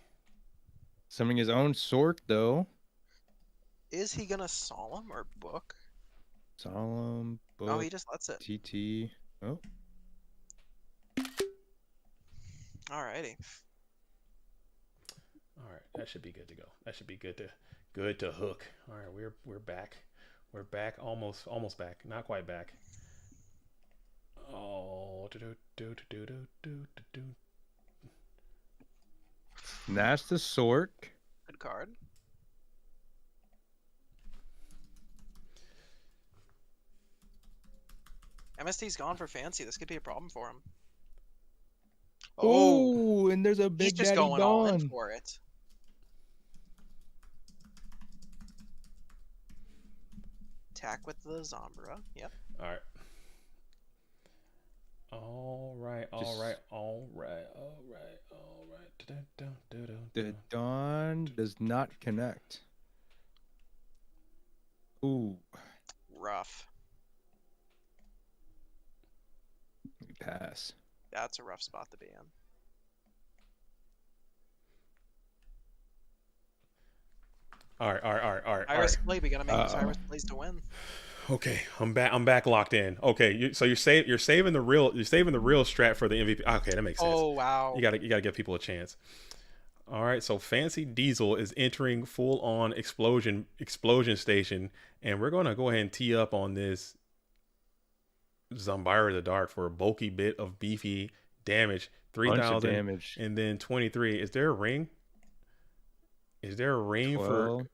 Summoning his own sword, though. Is he gonna solemn or book? Solemn, book, Oh, he just lets it. TT. Oh. Alrighty. All right, that should be good to go. That should be good to hook. All right, we're back. We're back, almost back. Not quite back. Oh, And that's the sword. Good card. MST's gone for fancy. This could be a problem for him. Oh, and there's a big he's just daddy going all in Dawn. for it. Attack with the Zombra. Yep. all right. All right. The Dawn does not connect. Ooh, Rough. pass. That's a rough spot to be in. All right. Iris play. We gotta make these Iris plays to win. Okay, I'm back locked in. Okay, so you're saving the real strat for the MVP. Okay, that makes sense. Oh wow. You gotta give people a chance. All right, so Fancy Diesel is entering full on explosion station, and we're gonna go ahead and tee up on this Zombira the Dark for a bulky bit of beefy damage. 3,000 damage, and then 23. Is there a ring? Is there a ring 12. for?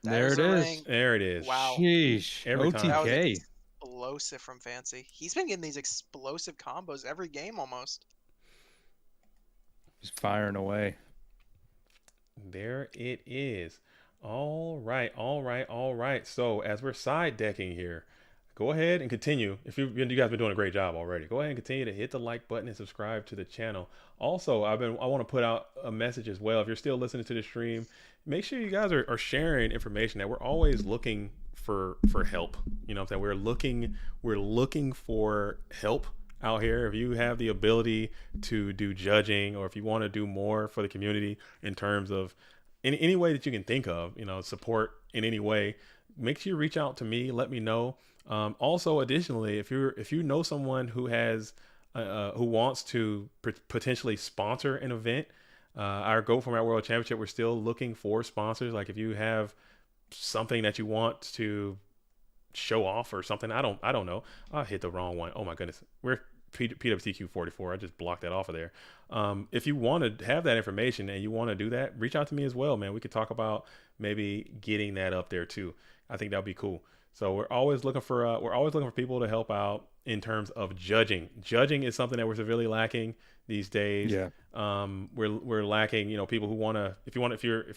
There it is. There it is. Wow. Sheesh. Every time. That was OTK. explosive from Fancy. He's been getting these explosive combos every game almost. Just firing away. There it is. All right. So as we're side decking here, go ahead and continue. If you guys been doing a great job already, go ahead and continue to hit the like button and subscribe to the channel. Also, I want to put out a message as well. If you're still listening to the stream, make sure you guys are sharing information that we're always looking for help. You know what I'm saying? We're looking for help out here. If you have the ability to do judging, or if you want to do more for the community in terms of any way that you can think of, support in any way, make sure you reach out to me. Let me know. Also, additionally, if you know someone who has who wants to potentially sponsor an event, our Go Format World Championship, we're still looking for sponsors. Like if you have something that you want to show off or something, I don't know. I hit the wrong one. Oh my goodness, we're PWCQ 44. I just blocked that off of there. If you want to have that information and you want to do that, reach out to me as well, man. We could talk about maybe getting that up there too. I think that'd be cool. So we're always looking for people to help out in terms of judging. Judging is something that we're severely lacking these days. Yeah. We're lacking, people who want to, if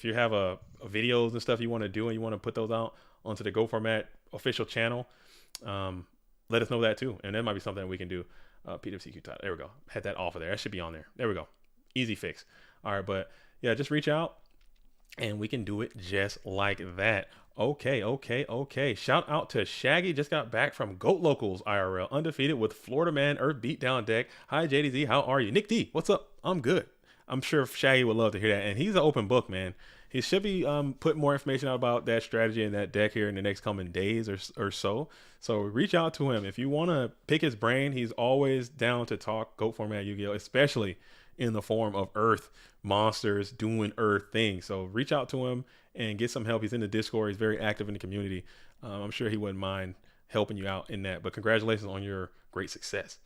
you have a videos and stuff you want to do and you want to put those out onto the Go Format official channel, let us know that too. And that might be something that we can do. PWCQ title. There we go. Had that off of there. That should be on there. There we go. Easy fix. All right. But yeah, just reach out and we can do it just like that. Okay. Shout out to Shaggy. Just got back from Goat Locals IRL, undefeated with Florida Man Earth Beatdown deck. Hi, JDZ. How are you? Nick D, what's up? I'm good. I'm sure Shaggy would love to hear that. And he's an open book, man. He should be putting more information out about that strategy and that deck here in the next coming days or so. So reach out to him. If you want to pick his brain, he's always down to talk Goat Format Yu-Gi-Oh!, especially in the form of Earth monsters doing Earth things. So reach out to him and get some help. He's in the Discord. He's very active in the community. I'm sure he wouldn't mind helping you out in that. But congratulations on your great success.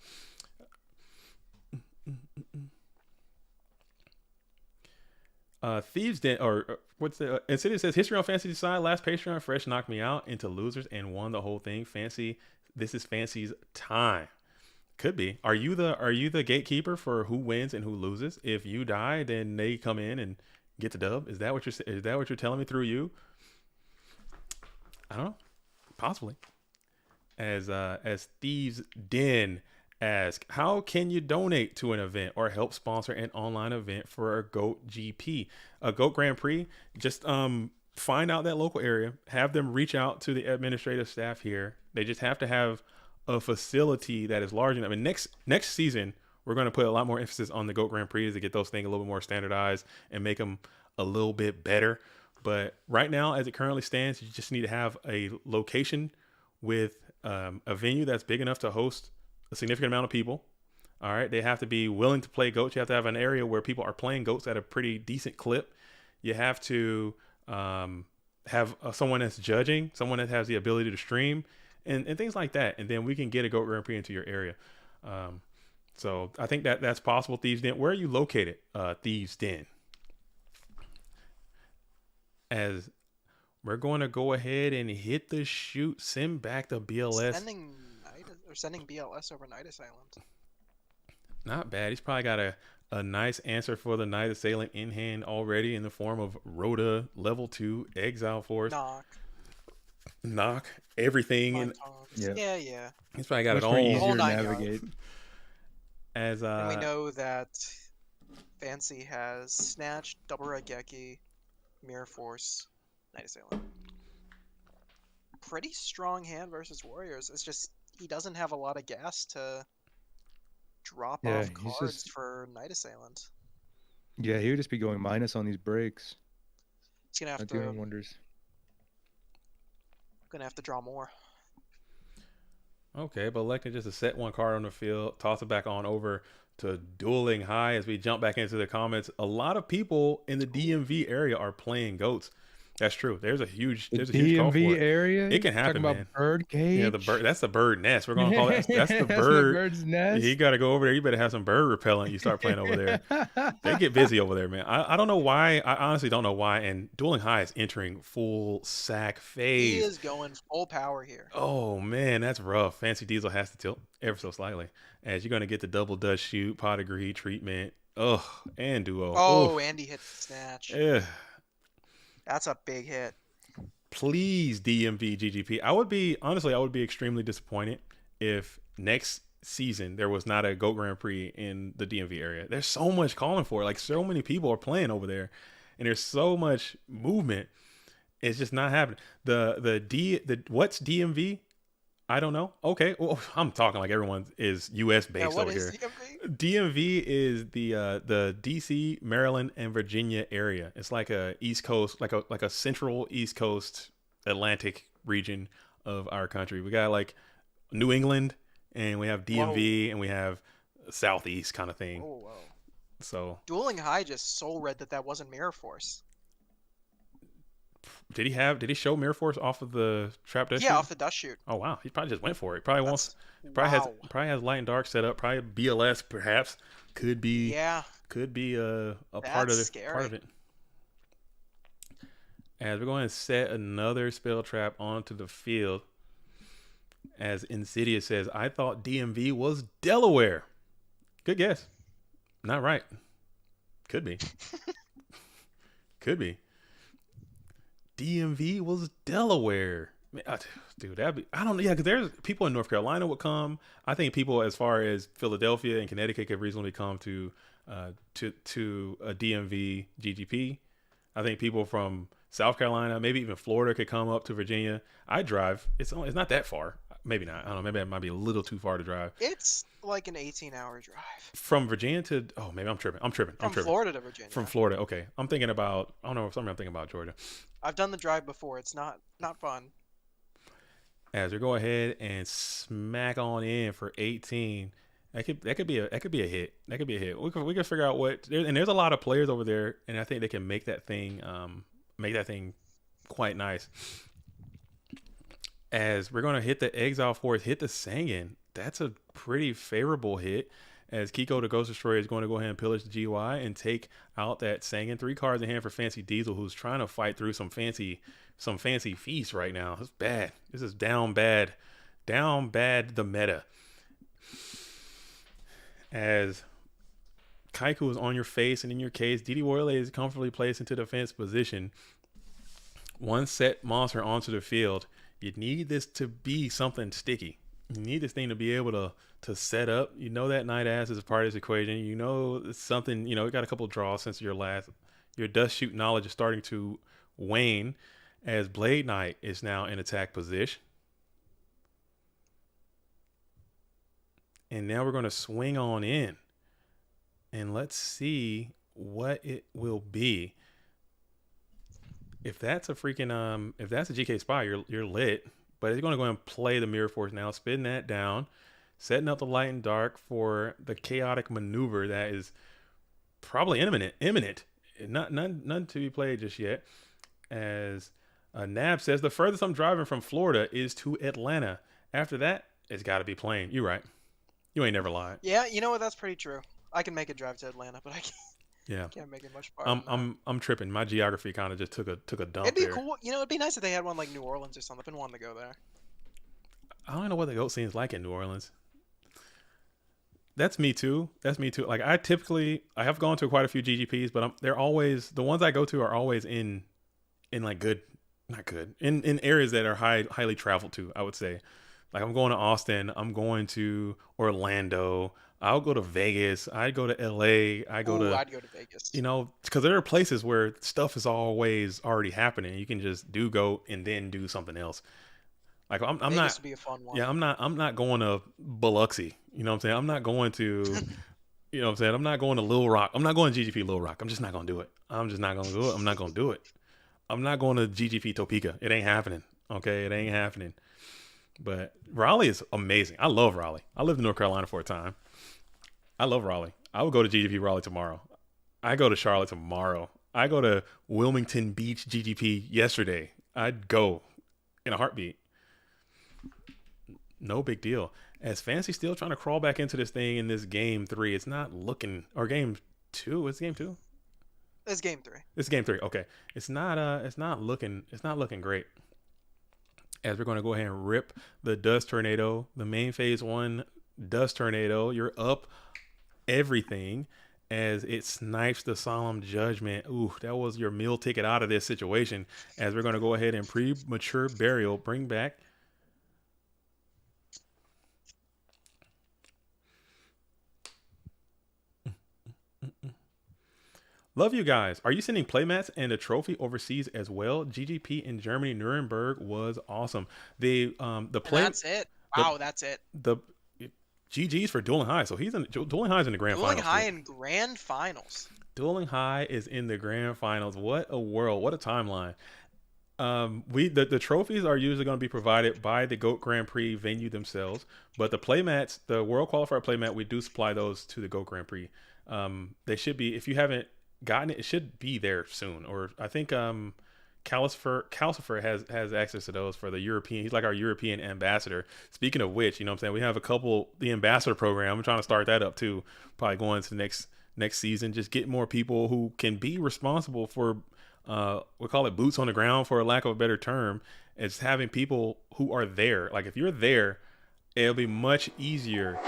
Thieves Den, or what's the Insidious says, history on Fancy side, last Patreon fresh knocked me out into losers and won the whole thing. Fancy, this is Fancy's time. Could be. Are you the gatekeeper for who wins and who loses? If you die, then they come in and get the dub. Is that what you're telling me through you? I don't know. Possibly. As Thieves Den ask, how can you donate to an event or help sponsor an online event for a GOAT GP, a GOAT Grand Prix? Just find out that local area, have them reach out to the administrative staff here. They just have to have a facility that is large enough. I mean, next season, we're going to put a lot more emphasis on the GOAT Grand Prix to get those things a little bit more standardized and make them a little bit better. But right now, as it currently stands, you just need to have a location with a venue that's big enough to host a significant amount of people. All right. They have to be willing to play GOATs. You have to have an area where people are playing GOATs at a pretty decent clip. You have to have someone that's judging, someone that has the ability to stream and things like that. And then we can get a GOAT Grand Prix into your area. So I think that's possible. Thieves Den. Where are you located? Thieves Den. As we're going to go ahead and hit the shoot, send back the BLS. Sending BLS over Night Assailant. Not bad. He's probably got a nice answer for the Night Assailant in hand already in the form of Rhoda level 2 Exile Force. Knock everything. Yeah. He's probably got it all. Easier to navigate. As and we know that Fancy has Snatch, Double Raigeki, Mirror Force, Night Assailant. Pretty strong hand versus Warriors. It's just he doesn't have a lot of gas to drop off cards for Night Assailant. Yeah, he would just be going minus on these breaks. He's gonna have doing wonders. Gonna have to draw more. Okay, but electing just to set one card on the field, toss it back on over to Dueling High. As we jump back into the comments, a lot of people in the DMV area are playing GOATs. That's true. There's a huge call for DMV it. area. It can happen, talking about man. Bird cage. Yeah, the bird. That's the bird nest. We're gonna call that. That's the bird. Bird's nest. You got to go over there. You better have some bird repellent. You start playing over there. They get busy over there, man. I don't know why. I honestly don't know why. And Dueling High is entering full sack phase. He is going full power here. Oh man, that's rough. Fancy Diesel has to tilt ever so slightly, as you're gonna get the double dust shoot, pot of greed treatment. Ugh, and duo. Oh, Andy hit the snatch. Yeah, that's a big hit. Please, DMV GGP. I would be extremely disappointed if next season there was not a GOAT Grand Prix in the DMV area. There's so much calling for it. Like, so many people are playing over there, and there's so much movement. It's just not happening. What's DMV? I don't know. Okay, well, I'm talking like everyone is U.S. based over here. DMV is the D.C., Maryland, and Virginia area. It's like a East Coast, like a central East Coast Atlantic region of our country. We got like New England, and we have DMV, and we have Southeast kind of thing. Oh wow! So Dueling High just soul read that wasn't Mirror Force. Did he show Mirror Force off of the trap dust shoot? Yeah, off the dust shoot. Oh wow, he probably just went for it. Probably has light and dark set up. Probably BLS perhaps could be a part of it. As we're going to set another spell trap onto the field, as Insidious says, I thought DMV was Delaware. Good guess. Not right. Could be. Could be. DMV was Delaware. Dude, because there's people in North Carolina would come. I think people as far as Philadelphia and Connecticut could reasonably come to a DMV GGP. I think people from South Carolina, maybe even Florida, could come up to Virginia. I drive. It's not that far. Maybe not. I don't know. Maybe it might be a little too far to drive. It's like an 18-hour drive. From Virginia to... Oh, maybe I'm tripping. From Florida to Virginia. From Florida. Okay. I'm thinking about... I don't know. I'm thinking about Georgia. I've done the drive before. It's not fun. As we go ahead and smack on in for 18. That could be a hit. That could be a hit. We can figure out what... And there's a lot of players over there, and I think they can make that thing quite nice. As we're going to hit the Exile Force, hit the Sangan. That's a pretty favorable hit, as Kiko the Ghost Destroyer is going to go ahead and pillage the GY and take out that Sangan. 3 cards in hand for Fancy Diesel, who's trying to fight through some fancy feast right now. It's bad. This is down bad the meta. As Kaiku is on your face and in your case, DD Warrior is comfortably placed into defense position. One set monster onto the field. You need this to be something sticky. You need this thing to be able to set up. You know that Night Ass is a part of this equation. You know it's something. You know, you got a couple of draws since your dust shoot knowledge is starting to wane, as Blade Knight is now in attack position. And now we're going to swing on in, and let's see what it will be. If that's a freaking if that's a GK spy, you're lit. But it's going to go and play the Mirror Force now, spin that down, setting up the light and dark for the chaotic maneuver that is probably imminent. None to be played just yet. As Nab says, the furthest I'm driving from Florida is to Atlanta. After that, it's got to be plane. You're right. You ain't never lied. Yeah, you know what? That's pretty true. I can make a drive to Atlanta, but I can't. Yeah, Can't make it much farther. I'm tripping. My geography kind of just took a dump. It'd be there. cool. You know, it'd be nice if they had one like New Orleans or something. I've been wanting to go there. I don't know what the goat scene is like in New Orleans. That's me too. Like I have gone to quite a few GGPs, but they're always the ones I go to are always in like in areas that are highly traveled to. I would say, like I'm going to Austin. I'm going to Orlando. I'll go to Vegas. I go to LA. I'd go to Vegas. You know, because there are places where stuff is always already happening. You can just do go and then do something else. Like I'm Vegas not. Would be a fun one. Yeah, I'm not going to Biloxi. You know what I'm saying? I'm not going to. You know what I'm saying? I'm not going to Little Rock. I'm not going to GGP Little Rock. I'm just not going to do it. I'm just not going to do it. I'm not going to do it. I'm not going to GGP Topeka. It ain't happening. Okay, it ain't happening. But Raleigh is amazing. I love Raleigh. I lived in North Carolina for a time. I love Raleigh. I would go to GGP Raleigh tomorrow. I go to Charlotte tomorrow. I go to Wilmington Beach GGP yesterday. I'd go in a heartbeat. No big deal. As Fancy still trying to crawl back into this thing in this game 3, it's not looking, or game 2. It's game 2. It's game 3. It's game 3. Okay. It's not looking great. As we're going to go ahead and rip the Dust Tornado, the main phase 1 Dust Tornado. You're up everything as it snipes the Solemn Judgment. Ooh, that was your meal ticket out of this situation. As we're going to go ahead and premature burial, bring back. Love you guys. Are you sending playmats and a trophy overseas as well? GGP in Germany, Nuremberg was awesome. The play. That's it. Wow, that's it. The GG's for Dueling High. So Dueling High's in the grand finals. Dueling High in grand finals. Dueling High is in the grand finals. What a world. What a timeline. The trophies are usually going to be provided by the GOAT Grand Prix venue themselves, but the playmats, the World Qualifier playmat, we do supply those to the GOAT Grand Prix. They should be, if you haven't gotten it, it should be there soon. Or I think Calcifer has access to those for the European. He's like our European ambassador. Speaking of which, you know what I'm saying, we have the ambassador program. I'm trying to start that up too. Probably going into next season. Just get more people who can be responsible for we call it boots on the ground, for a lack of a better term. It's having people who are there. Like if you're there, it'll be much easier,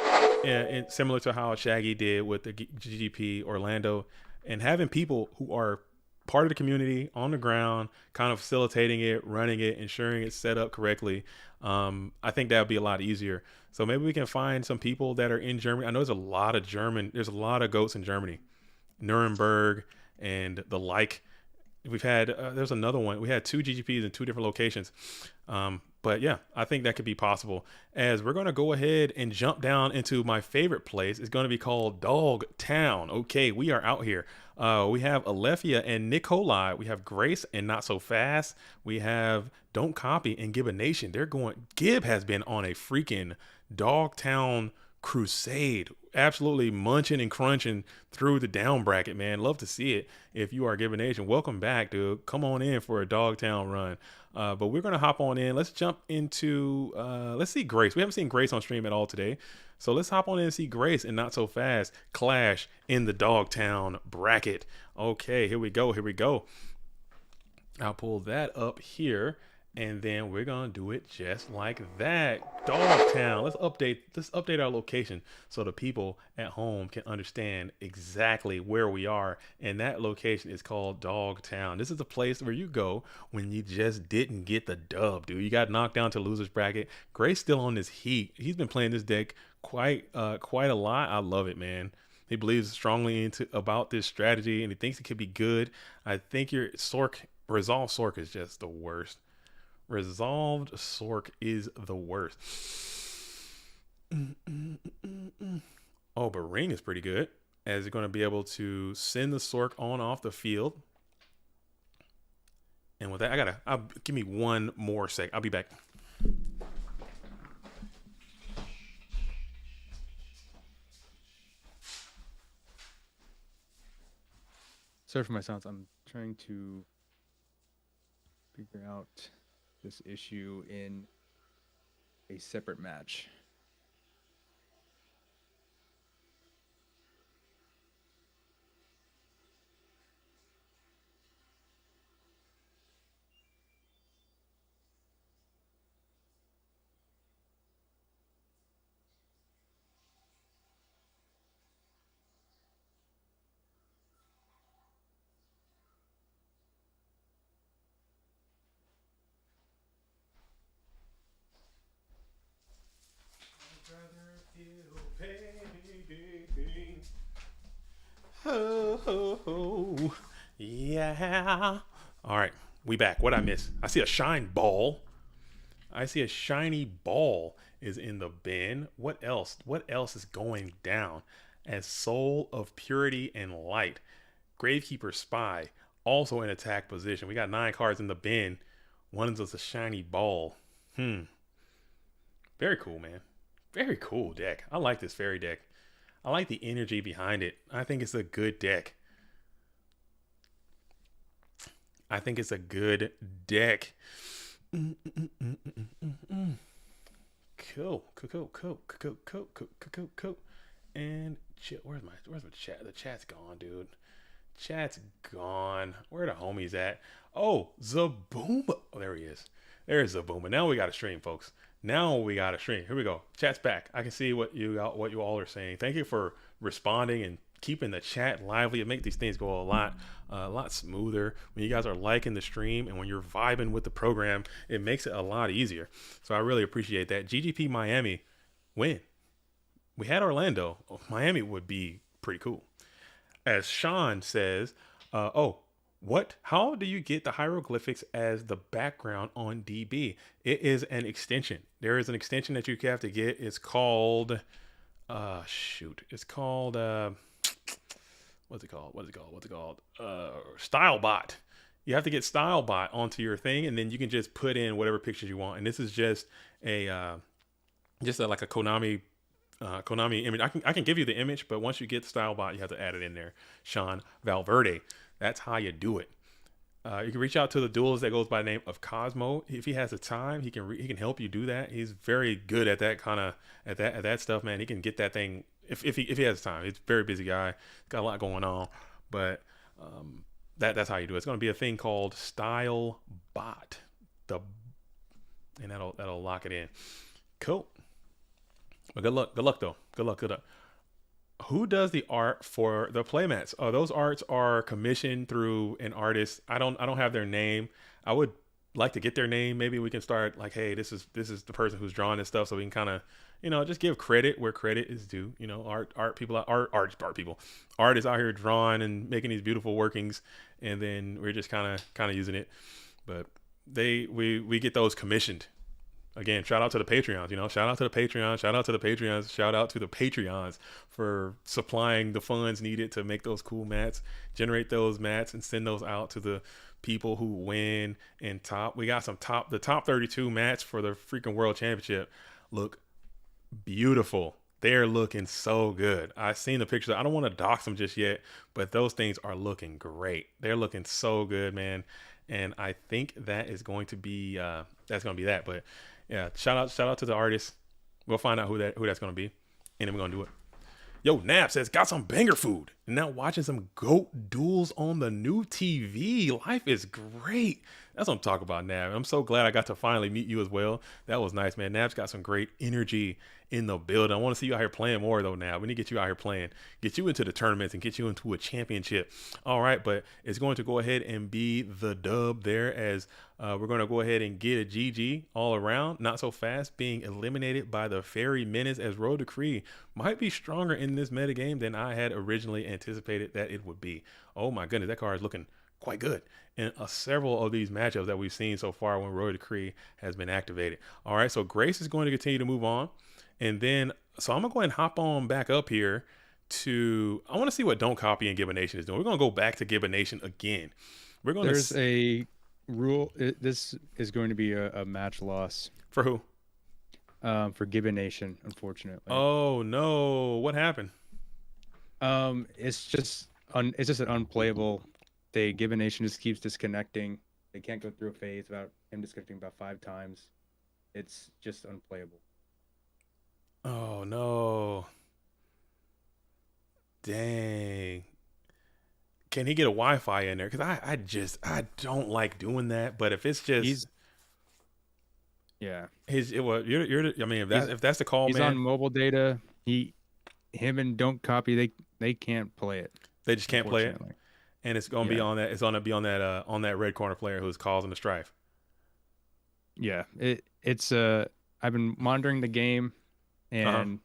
and similar to how Shaggy did with the GGP Orlando, and having people who are part of the community on the ground, kind of facilitating it, running it, ensuring it's set up correctly. I think that would be a lot easier. So maybe we can find some people that are in Germany. I know there's a lot of goats in Germany, Nuremberg and the like. We've had, there's another one. We had 2 GGPs in 2 different locations. But yeah, I think that could be possible. As we're going to go ahead and jump down into my favorite place. It's going to be called Dog Town. Okay, we are out here. We have Alephia and Nikolai. We have Grace and Not So Fast. We have Don't Copy and Gib a Nation. Gib has been on a freaking Dog Town crusade, absolutely munching and crunching through the down bracket, man. Love to see it. If you are Gib a Nation, welcome back, dude. Come on in for a Dogtown run. But we're gonna hop on in. Let's jump into let's see Grace. We haven't seen Grace on stream at all today, so let's hop on in and see Grace and Not So Fast clash in the Dogtown bracket. Okay, here we go. I'll pull that up here And then we're gonna do it just like that. Dogtown. Let's update our location so the people at home can understand exactly where we are. And that location is called Dogtown. This is the place where you go when you just didn't get the dub, dude. You got knocked down to losers bracket. Gray's still on this heat. He's been playing this deck quite a lot. I love it, man. He believes strongly about this strategy and he thinks it could be good. I think your Resolve Sork is just the worst. Resolved Sork is the worst. Oh, but Ring is pretty good, as you're going to be able to send the Sork on off the field. And with that, give me one more sec. I'll be back. Sorry for my sounds. I'm trying to figure out this issue in a separate match. Ho, ho, ho. Yeah. All right, we back. What I miss? I see a shine ball. I see a shiny ball is in the bin. What else? What else is going down? As Soul of Purity and Light, Gravekeeper Spy, also in attack position. We got 9 cards in the bin. One is a shiny ball. Very cool, man. Very cool deck. I like this fairy deck. I like the energy behind it. I think it's a good deck. I think it's a good deck. Cool. And where's my chat? The chat's gone, dude. Chat's gone. Where the homies at? Oh, Zaboomba. Oh, there he is. There's Zaboomba. Now we got to stream, folks. Now we got to stream. Here we go. Chat's back. I can see what you all are saying. Thank you for responding and keeping the chat lively. It makes these things go a lot smoother when you guys are liking the stream and when you're vibing with the program. It makes it a lot easier. So I really appreciate that. GGP Miami win. We had Orlando. Miami would be pretty cool. As Sean says, how do you get the hieroglyphics as the background on DB? It is an extension. There is an extension that you have to get. It's called, it's called, what's it called? StyleBot. You have to get StyleBot onto your thing, and then you can just put in whatever pictures you want. And this is just like a Konami image. I can give you the image, but once you get StyleBot, you have to add it in there. Sean Valverde. That's how you do it. You can reach out to the duelist that goes by the name of Cosmo. If he has the time, he can help you do that. He's very good at that kind of at that stuff, man. He can get that thing if he has time. He's a very busy guy. He's got a lot going on, but that's how you do it. It's going to be a thing called StyleBot. And that'll lock it in. Cool. But good luck though. Good luck. Who does the art for the playmats? Oh, those arts are commissioned through an artist. I don't have their name. I would like to get their name. Maybe we can start like, hey, this is the person who's drawing this stuff, so we can kind of, just give credit where credit is due. Artists out here drawing and making these beautiful workings, and then we're just kind of using it. But we get those commissioned. Again, shout out to the Patreons, shout out to the Patreons, shout out to the Patreons, shout out to the Patreons for supplying the funds needed to make those cool mats, generate those mats, and send those out to the people who win and top. We got the top 32 mats for the freaking World Championship look beautiful. They're looking so good. I've seen the pictures. I don't want to dox them just yet, but those things are looking great. They're looking so good, man. And I think that is going to be, that's going to be that. But yeah, shout out to the artist. We'll find out who that's going to be, and then we're going to do it. Yo, Nap says, got some banger food. And now watching some GOAT duels on the new TV. Life is great. That's what I'm talking about, Nav. I'm so glad I got to finally meet you as well. That was nice, man. Nav's got some great energy in the building. I want to see you out here playing more, though, Nav. We need to get you out here playing, get you into the tournaments and get you into a championship. All right, but it's going to go ahead and be the dub there as we're going to go ahead and get a GG all around. Not so fast, being eliminated by the Fairy Menace as Road Decree might be stronger in this metagame than I had originally anticipated that it would be. Oh my goodness, that card is looking quite good in several of these matchups that we've seen so far when Road Decree has been activated. All right, so Grace is going to continue to move on. And then, so I'm going to go ahead and hop on back up here to, I want to see what Don't Copy and Gibbon Nation is doing. We're going to go back to Gibbon Nation again. We're going There's a rule. This is going to be a match loss. For who? For Gibbon Nation, unfortunately. Oh, no. What happened? It's just an unplayable thing. Gibbon Nation just keeps disconnecting. They can't go through a phase without him disconnecting about 5 times. It's just unplayable. Oh, no. Dang. Can he get a Wi-Fi in there? Because I don't like doing that. But if it's just if that's the call, he's man. on mobile data. Him and Don't Copy, they can't play it. They just can't play it. And it's gonna be on that. It's gonna be on that red corner player who's causing the strife. Yeah, it's I've been monitoring the game, and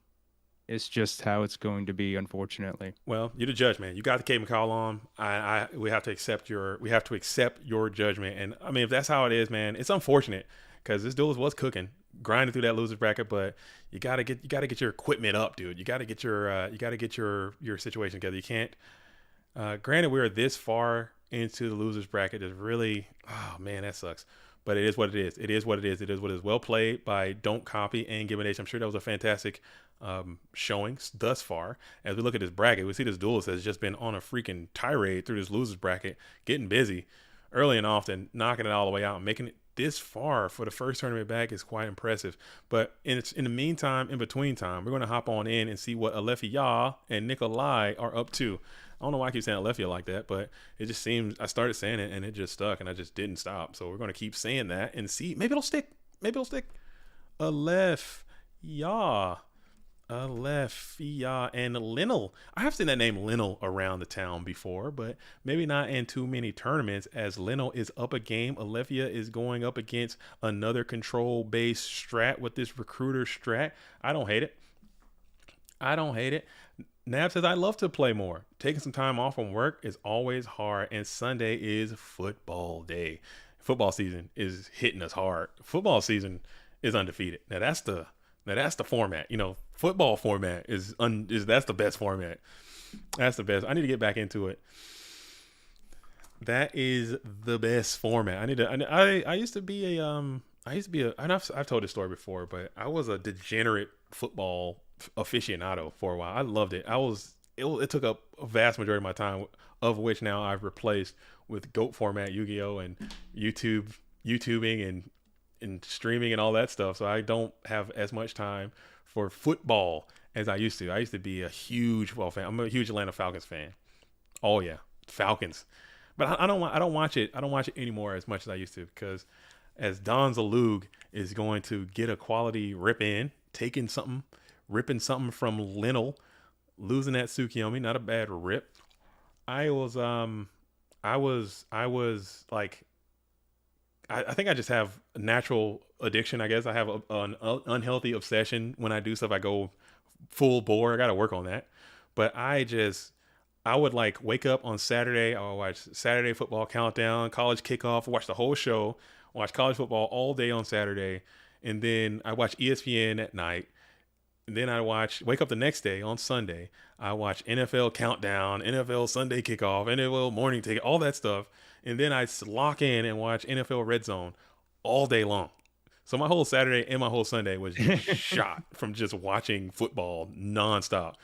it's just how it's going to be, unfortunately. Well, you're the judge, man. You got the K McCall on. We have to accept your judgment. And I mean, if that's how it is, man, it's unfortunate because this duelist was cooking, grinding through that losers bracket. But you gotta get your equipment up, dude. You gotta get your situation together. You can't. Granted, we are this far into the losers bracket. It's really, oh man, that sucks. But it is what it is. It is what it is. It is what is well played by Don't Copy and Gibbon Nation. I'm sure that was a fantastic showing thus far. As we look at this bracket, we see this duelist has just been on a freaking tirade through this losers bracket, getting busy early and often, knocking it all the way out, making it this far for the first tournament back is quite impressive. But in the meantime, in between time, we're going to hop on in and see what Alefia and Nikolai are up to. I don't know why I keep saying Alefia like that, but it just seems I started saying it and it just stuck and I just didn't stop. So we're going to keep saying that and see. Maybe it'll stick. Alefia and Linnell. I have seen that name Linnell around the town before, but maybe not in too many tournaments as Linnell is up a game. Alefia is going up against another control-based strat with this recruiter strat. I don't hate it. Nab says, I love to play more. Taking some time off from work is always hard, and Sunday is football day. Football season is hitting us hard. Football season is undefeated. Now that's the format. You know, football format is that's the best format. That's the best. I need to get back into it. That is the best format. I used to be and I've told this story before, but I was a degenerate football aficionado for a while. I loved it. It took up a vast majority of my time, of which now I've replaced with GOAT format Yu-Gi-Oh and YouTubing and streaming and all that stuff. So I don't have as much time for football as I used to. I used to be a huge football fan. I'm a huge Atlanta Falcons fan. Oh yeah, Falcons. But I don't watch it. I don't watch it anymore as much as I used to because as Don Zalug is going to get a quality rip in, ripping something from Linnell, losing that Tsukiyomi, not a bad rip. I think I just have a natural addiction. I guess I have an unhealthy obsession. When I do stuff, I go full bore. I got to work on that. But I would like wake up on Saturday. I would watch Saturday Football Countdown, college kickoff, watch the whole show, watch college football all day on Saturday. And then I watch ESPN at night. And then I wake up the next day on Sunday. I watch NFL Countdown, NFL Sunday Kickoff, NFL Morning Ticket, all that stuff. And then I lock in and watch NFL Red Zone all day long. So my whole Saturday and my whole Sunday was just shot from just watching football nonstop.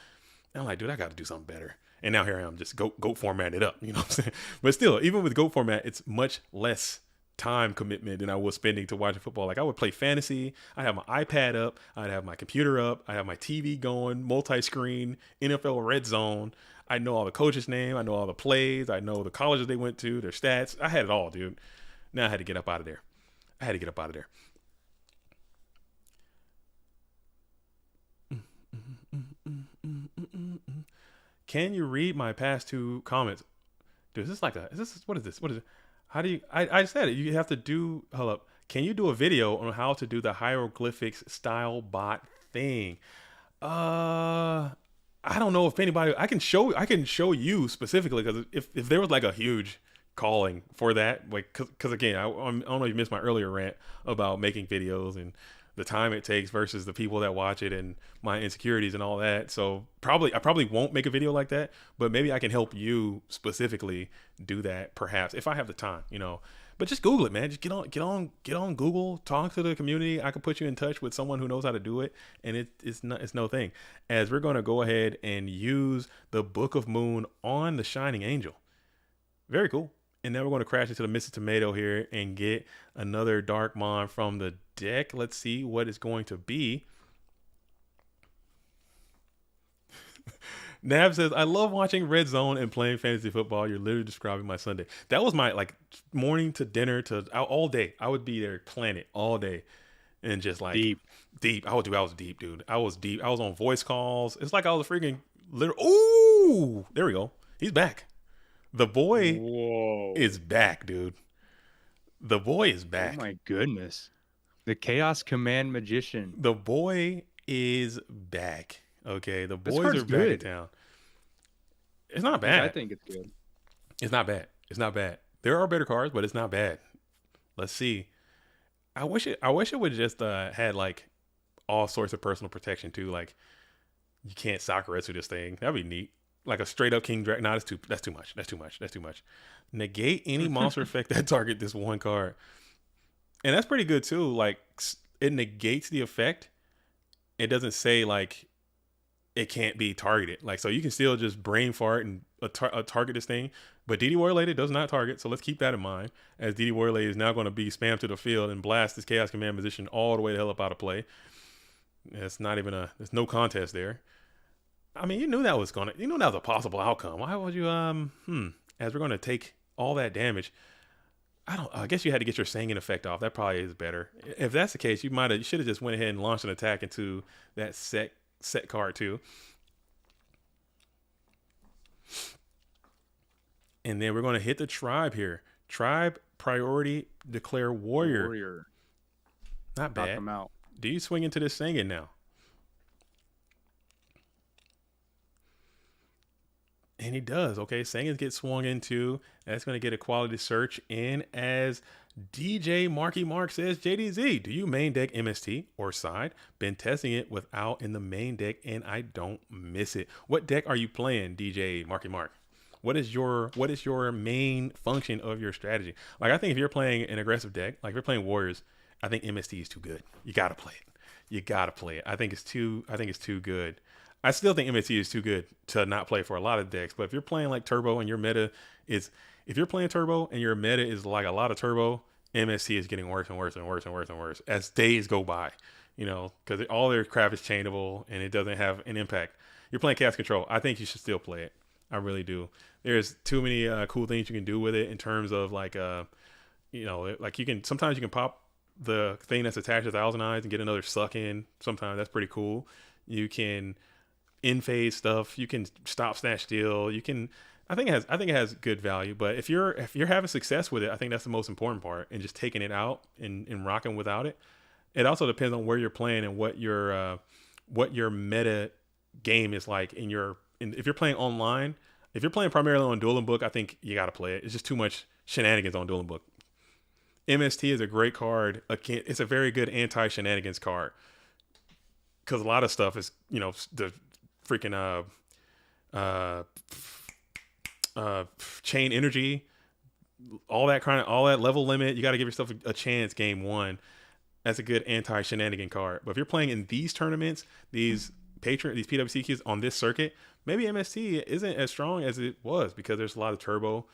And I'm like, dude, I got to do something better. And now here I am, just GOAT formatted up. You know what I'm saying? But still, even with GOAT format, it's much less time commitment than I was spending to watching football. Like I would play fantasy. I'd have my iPad up. I'd have my computer up. I'd have my TV going, multi-screen, NFL Red Zone. I know all the coaches' name. I know all the plays. I know the colleges they went to, their stats. I had it all, dude. Now I had to get up out of there. Can you read my past 2 comments? Dude, is this what is this? What is it? How do you, I said it. You have to do, hold up. Can you do a video on how to do the hieroglyphics style bot thing? I don't know if anybody, I can show you specifically, because if there was like a huge calling for that, like, cause again, I don't know if you missed my earlier rant about making videos and the time it takes versus the people that watch it and my insecurities and all that. So I probably won't make a video like that, but maybe I can help you specifically do that, perhaps, if I have the time, you know. But just Google it, man. Just get on Google, talk to the community. I can put you in touch with someone who knows how to do it, and it's no thing. As we're going to go ahead and use the Book of Moon on the Shining Angel. Very cool. And then we're going to crash into the Mr. Tomato here and get another Dark Mon from the deck. Let's see what it's going to be. Nav says, I love watching Red Zone and playing fantasy football. You're literally describing my Sunday. That was my like morning to dinner to all day. I would be there playing it all day and just like deep. I was deep, dude. I was deep. I was on voice calls. It's like I was a freaking literal. Ooh, there we go. He's back. The boy is back, dude. The boy is back. Oh my goodness. The Chaos Command Magician. The boy is back. Okay, the boys are back in town. It's not bad. I think it's good. It's not bad. There are better cards, but it's not bad. Let's see. I wish it would just had like all sorts of personal protection too. Like you can't Sakura through this thing. That'd be neat. Like a straight up King Dragon. No, that's too much. Negate any monster effect that target this one card. And that's pretty good too. Like it negates the effect. It doesn't say like it can't be targeted. Like, so you can still just brain fart and target this thing. But DD Warrior Lady does not target. So let's keep that in mind, as DD Warrior Lady is now going to be spammed to the field and blast this Chaos Command position all the way the hell up out of play. It's not even there's no contest there. I mean, you knew that was a possible outcome. Why would you, as we're going to take all that damage, I guess you had to get your Singing effect off. That probably is better. If that's the case, you should have just went ahead and launched an attack into that set card too. And then we're going to hit the tribe here. Tribe priority declare warrior. Not bad. Knock him out. Do you swing into this Singing now? And he does. Okay, Sangins get swung into. That's going to get a quality search in, as DJ Marky Mark says, JDZ, do you main deck MST or side? Been testing it without in the main deck and I don't miss it. What deck are you playing, DJ Marky Mark? What is your main function of your strategy? Like, I think if you're playing an aggressive deck, like if you're playing Warriors, I think MST is too good. You got to play it. I think it's too good. I still think MST is too good to not play for a lot of decks. But if you're playing like Turbo and your meta is, if you're playing Turbo and your meta is like a lot of Turbo, MST is getting worse and worse and worse and worse and worse as days go by, you know, because all their crap is chainable and it doesn't have an impact. You're playing Chaos Control. I think you should still play it. I really do. There's too many cool things you can do with it in terms of like, you know, like sometimes you can pop the thing that's attached to Thousand Eyes and get another suck in. Sometimes that's pretty cool. You can in phase stuff. You can stop, snatch, steal. You can. I think it has good value. But if you're having success with it, I think that's the most important part. And just taking it out and rocking without it. It also depends on where you're playing and what your meta game is like. If you're playing online, if you're playing primarily on Dueling Book, I think you got to play it. It's just too much shenanigans on Dueling Book. MST is a great card. It's a very good anti-shenanigans card. Because a lot of stuff is, you know, the freaking chain energy, all that level limit. You got to give yourself a chance game one. That's a good anti-shenanigan card. But if you're playing in these tournaments, these PWCQs on this circuit, maybe MST isn't as strong as it was because there's a lot of turbo,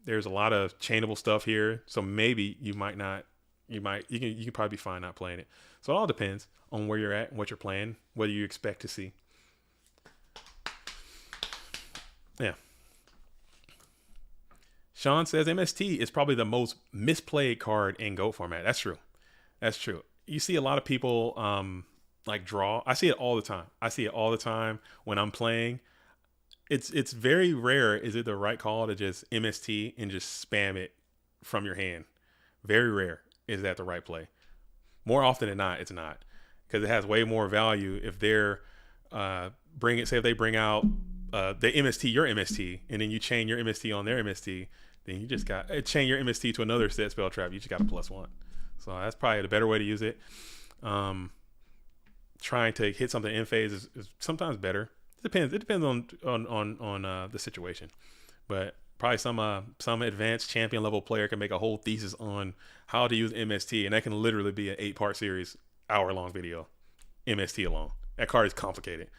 There's a lot of chainable stuff here, so maybe you might not. You can probably be fine not playing it. So it all depends on where you're at, what you're playing, what you expect to see. Yeah. Sean says MST is probably the most misplayed card in GOAT format. That's true. That's true. You see a lot of people like draw. I see it all the time. When I'm playing. It's very rare. Is it the right call to just MST and just spam it from your hand? Very rare. Is that the right play? More often than not, it's not, because it has way more value if they're say if they bring out the MST, your MST, and then you chain your MST on their MST, then you just got chain your MST to another set spell trap. You just got a +1. So that's probably the better way to use it. Trying to hit something in phase is sometimes better. It depends on the situation, but probably some advanced champion level player can make a whole thesis on how to use MST, and that can literally be an 8-part series, hour-long video. MST alone. That card is complicated.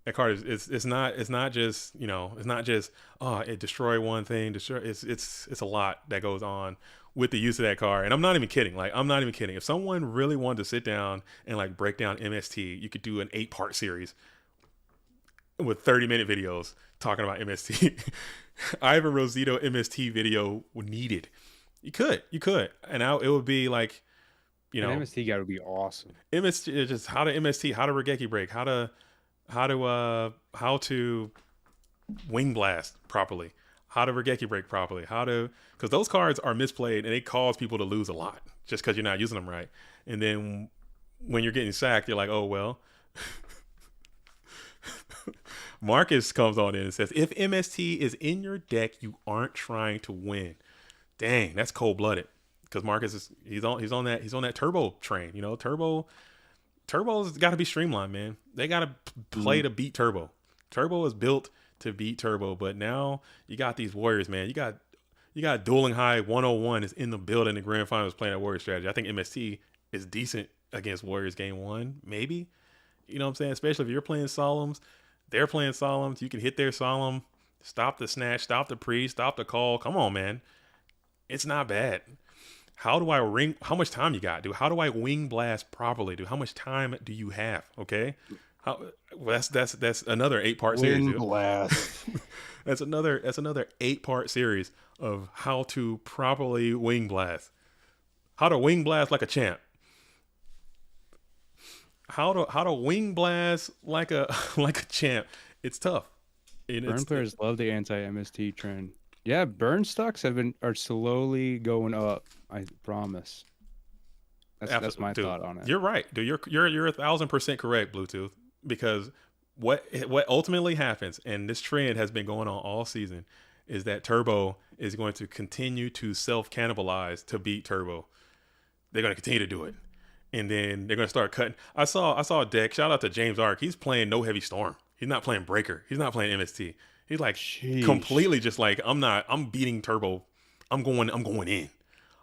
That card is it's not just, it's not just it destroy one thing, it's a lot that goes on with the use of that card. And I'm not even kidding. If someone really wanted to sit down and like break down MST, you could do an 8-part series with 30-minute videos talking about MST. Ivan Rosito MST video needed. You could. And it would be like, An MST guy would be awesome. MST is just how to MST, how to Regeki break, how to wing blast properly, how to Regeki break properly, because those cards are misplayed and they cause people to lose a lot just because you're not using them right. And then when you're getting sacked, you're like, oh well. Marcus comes on in and says, if MST is in your deck, you aren't trying to win. Dang, that's cold-blooded. Because Marcus he's on that turbo train. Turbo's got to be streamlined, man. They got to play to beat Turbo. Turbo is built to beat Turbo, but now you got these Warriors, man. You got Dueling High 101 is in the building. The grand finals playing that Warrior strategy. I think MST is decent against Warriors game 1, maybe. You know what I'm saying? Especially if you're playing Solemns, they're playing Solemns. You can hit their Solemn, stop the snatch, stop the pre, stop the call. Come on, man. It's not bad. How do I ring? How much time you got, dude? How do I wing blast properly, dude? How much time do you have? Okay, that's another 8-part series. Wing blast. that's another 8-part series of how to properly wing blast. How to wing blast like a champ. How to wing blast like a champ. It's tough. Burn players love the anti-MST trend. Yeah, burn stocks are slowly going up. I promise. That's my thought on it. You're right, dude. You're 1,000% correct, Bluetooth. Because what ultimately happens, and this trend has been going on all season, is that Turbo is going to continue to self-cannibalize to beat Turbo. They're going to continue to do it, and then they're going to start cutting. I saw a deck. Shout out to James Ark. He's playing No Heavy Storm. He's not playing Breaker. He's not playing MST. He's like completely just like, I'm beating Turbo. I'm going in.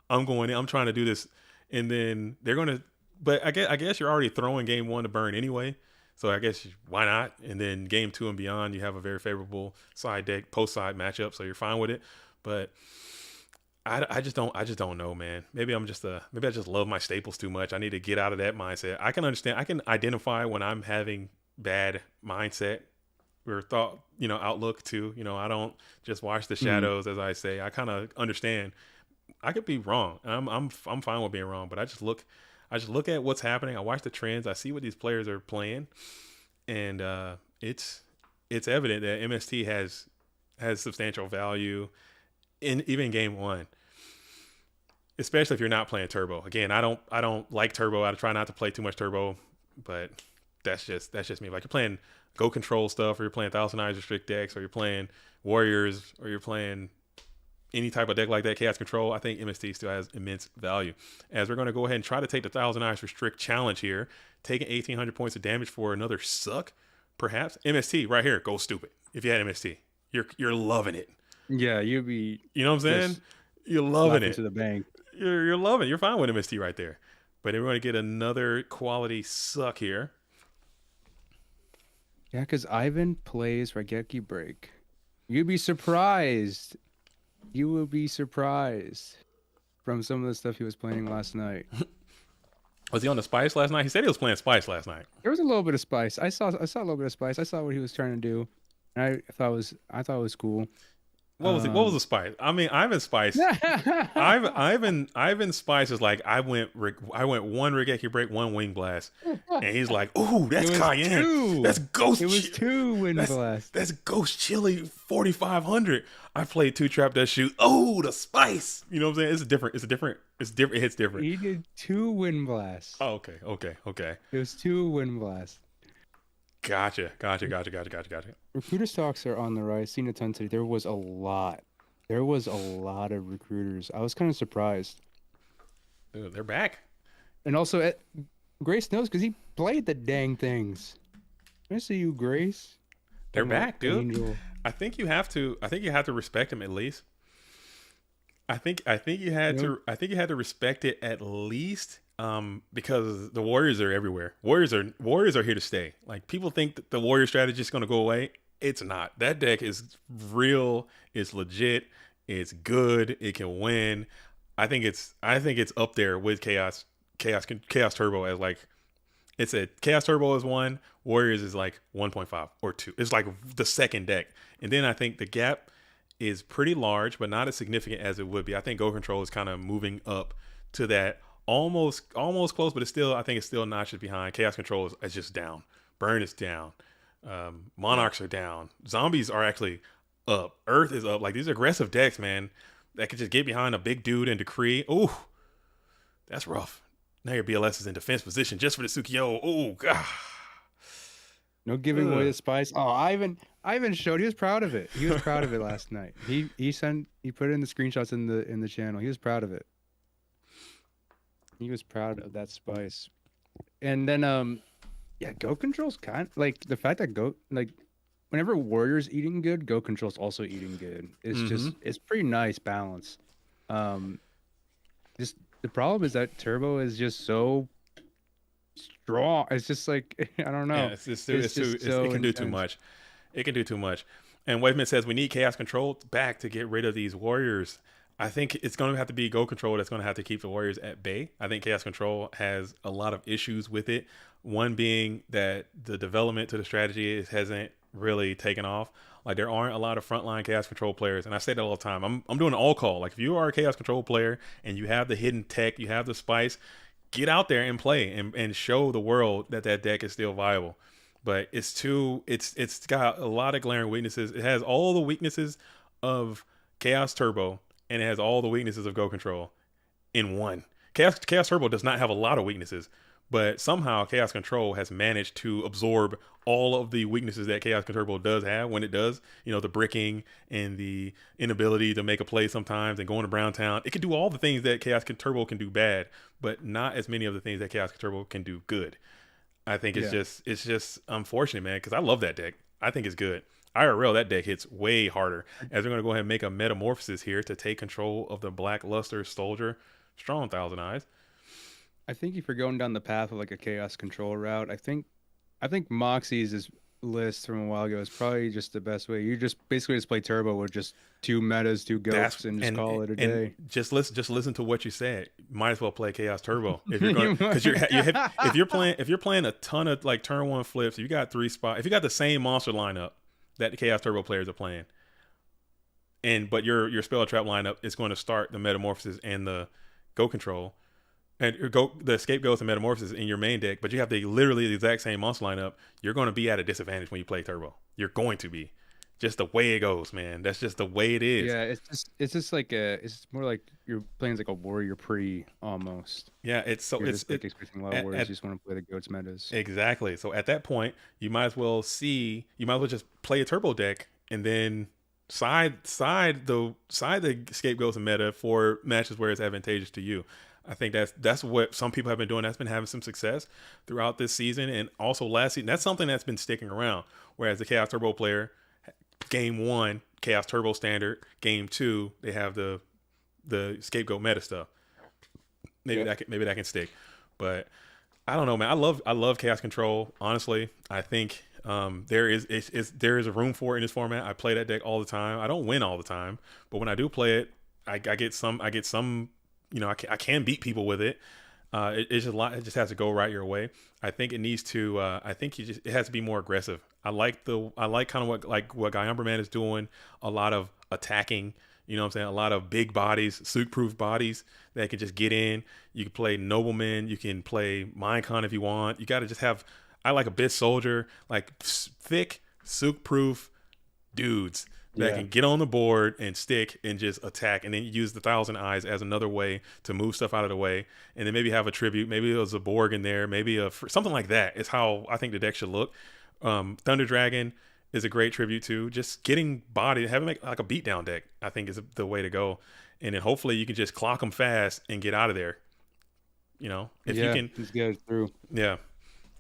I'm trying to do this. And then they're going to, but I guess you're already throwing game 1 to burn anyway. So I guess why not? And then game 2 and beyond, you have a very favorable side deck, post side matchup. So you're fine with it. But I just don't know, man. Maybe I just love my staples too much. I need to get out of that mindset. I can understand. I can identify when I'm having bad mindset or thought, outlook too. I don't just watch the shadows, as I say. I kind of understand. I could be wrong. I'm fine with being wrong, but I just look at what's happening. I watch the trends. I see what these players are playing, and it's evident that MST has substantial value in even game 1, especially if you're not playing Turbo. Again, I don't like Turbo. I try not to play too much Turbo, but that's just me. Like you're playing Go Control stuff, or you're playing Thousand Eyes Restrict decks, or you're playing Warriors, or you're playing any type of deck like that, Chaos Control, I think MST still has immense value. As we're going to go ahead and try to take the Thousand Eyes Restrict challenge here, taking 1,800 points of damage for another suck, perhaps. MST right here, go stupid. If you had MST, you're loving it. Yeah, you'd be. You know what I'm saying? You're loving it. To the bank. You're loving it. You're fine with MST right there. But then we're going to get another quality suck here. Yeah, because Ivan plays Regeki Break. You'd be surprised. You will be surprised from some of the stuff he was playing last night. Was he on the Spice last night? He said he was playing Spice last night. There was a little bit of spice. I saw a little bit of spice. I saw what he was trying to do, and I thought it was cool. What was it? What was the Spice? I mean, Ivan Spice. Ivan Spice is like I went one Regeki break, one wing blast, and he's like, "Ooh, that's cayenne. Two. That's ghost. It was two wind blasts. That's ghost chili 4500. I played 2 trap that shoot. Oh, the spice. You know what I'm saying? It's different. It hits different. He did 2 wind blasts. Oh, okay. It was 2 wind blasts. Gotcha. Recruiter stocks are on the rise. Seen a ton today. There was a lot of recruiters. I was kind of surprised. Dude, they're back. And also, Grace knows because he played the dang things. I see you, Grace. They're back, dude. Angel. I think you have to respect him at least. I think you had to respect it at least. Because the Warriors are everywhere. Warriors are here to stay. Like, people think that the Warrior strategy is going to go away. It's not. That deck is real. It's legit. It's good. It can win. I think it's up there with Chaos Turbo as like, it's a Chaos Turbo is 1. Warriors is like 1.5 or 2. It's like the second deck. And then I think the gap is pretty large, but not as significant as it would be. I think Go Control is kind of moving up to that. Almost close, but I think it's still notches behind. Chaos Control is just down. Burn is down. Monarchs are down. Zombies are actually up. Earth is up. Like, these aggressive decks, man, that could just get behind a big dude and Decree. Ooh, that's rough. Now your BLS is in defense position just for the Sukiyo. Oh, God. No giving away the spice. Oh, Ivan showed he was proud of it. He was proud of it last night. He put in the screenshots in the channel. He was proud of it. He was proud of that spice. And then Go Control's kind of like the fact that whenever Warrior's eating good, Go Control's also eating good. It's it's pretty nice balance. Just the problem is that Turbo is just so strong. It's just like, I don't know. Yeah, it can do too much. It can do too much. And Waveman says we need Chaos Control back to get rid of these Warriors. I think it's going to have to be Go Control that's going to have to keep the Warriors at bay. I think Chaos Control has a lot of issues with it. One being that the development to the strategy hasn't really taken off. Like, there aren't a lot of frontline Chaos Control players. And I say that all the time. I'm doing an all call. Like, if you are a Chaos Control player and you have the hidden tech, you have the spice, get out there and play and show the world that deck is still viable. But it's got a lot of glaring weaknesses. It has all the weaknesses of Chaos Turbo, and it has all the weaknesses of Go Control in one. Chaos Turbo does not have a lot of weaknesses, but somehow Chaos Control has managed to absorb all of the weaknesses that Chaos Turbo does have when it does. You know, the bricking and the inability to make a play sometimes and going to Brown Town. It can do all the things that Chaos Turbo can do bad, but not as many of the things that Chaos Turbo can do good. I think it's just unfortunate, man, because I love that deck. I think it's good. IRL, that deck hits way harder. As we're going to go ahead and make a metamorphosis here to take control of the Black Luster Soldier. Strong Thousand Eyes. I think if you're going down the path of like a Chaos Control route, I think Moxie's list from a while ago is probably just the best way. You just basically play Turbo with just 2 metas, 2 ghosts, and call it a day. Just listen to what you said. Might as well play Chaos Turbo if you're going, because if you're playing a ton of like turn 1 flips. If you got 3 spots. If you got the same monster lineup that the Chaos Turbo players are playing, but your spell trap lineup is going to start the Metamorphosis and the Go Control, and the Scapegoats and Metamorphosis in your main deck, but you have literally the exact same monster lineup, you're going to be at a disadvantage when you play Turbo. You're going to be. Just the way it goes, man. That's just the way it is. Yeah, it's just like it's more like you're playing as like a warrior pre almost. Yeah, expecting a lot of warriors. You just want to play the goats metas. Exactly. So at that point, you might as well just play a Turbo deck and then side the Scapegoats and meta for matches where it's advantageous to you. I think that's what some people have been doing. That's been having some success throughout this season and also last season. That's something that's been sticking around. Whereas the Chaos Turbo player, Game 1, Chaos Turbo standard. Game 2, they have the Scapegoat meta stuff. Maybe that can stick. But I don't know, man. I love Chaos Control. Honestly, I think There is a room for it in this format. I play that deck all the time. I don't win all the time, but when I do play it, I get some. You know, I can beat people with it. It's just a lot. It just has to go right your way. I think it needs to. I think it has to be more aggressive. I like kind of what Guy Umberman is doing. A lot of attacking. You know what I'm saying? A lot of big bodies, suit-proof bodies that can just get in. You can play Nobleman. You can play Minecon if you want. You got to just have. I like a bit soldier, like thick, suit-proof dudes that can get on the board and stick and just attack, and then use the Thousand Eyes as another way to move stuff out of the way, and then maybe have a tribute. Maybe it was a Borg in there. Maybe something like that is how I think the deck should look. Thunder Dragon is a great tribute to just getting body, having like a beatdown deck. I think is the way to go, and then hopefully you can just clock them fast and get out of there. You know, if you can just get it through. Yeah,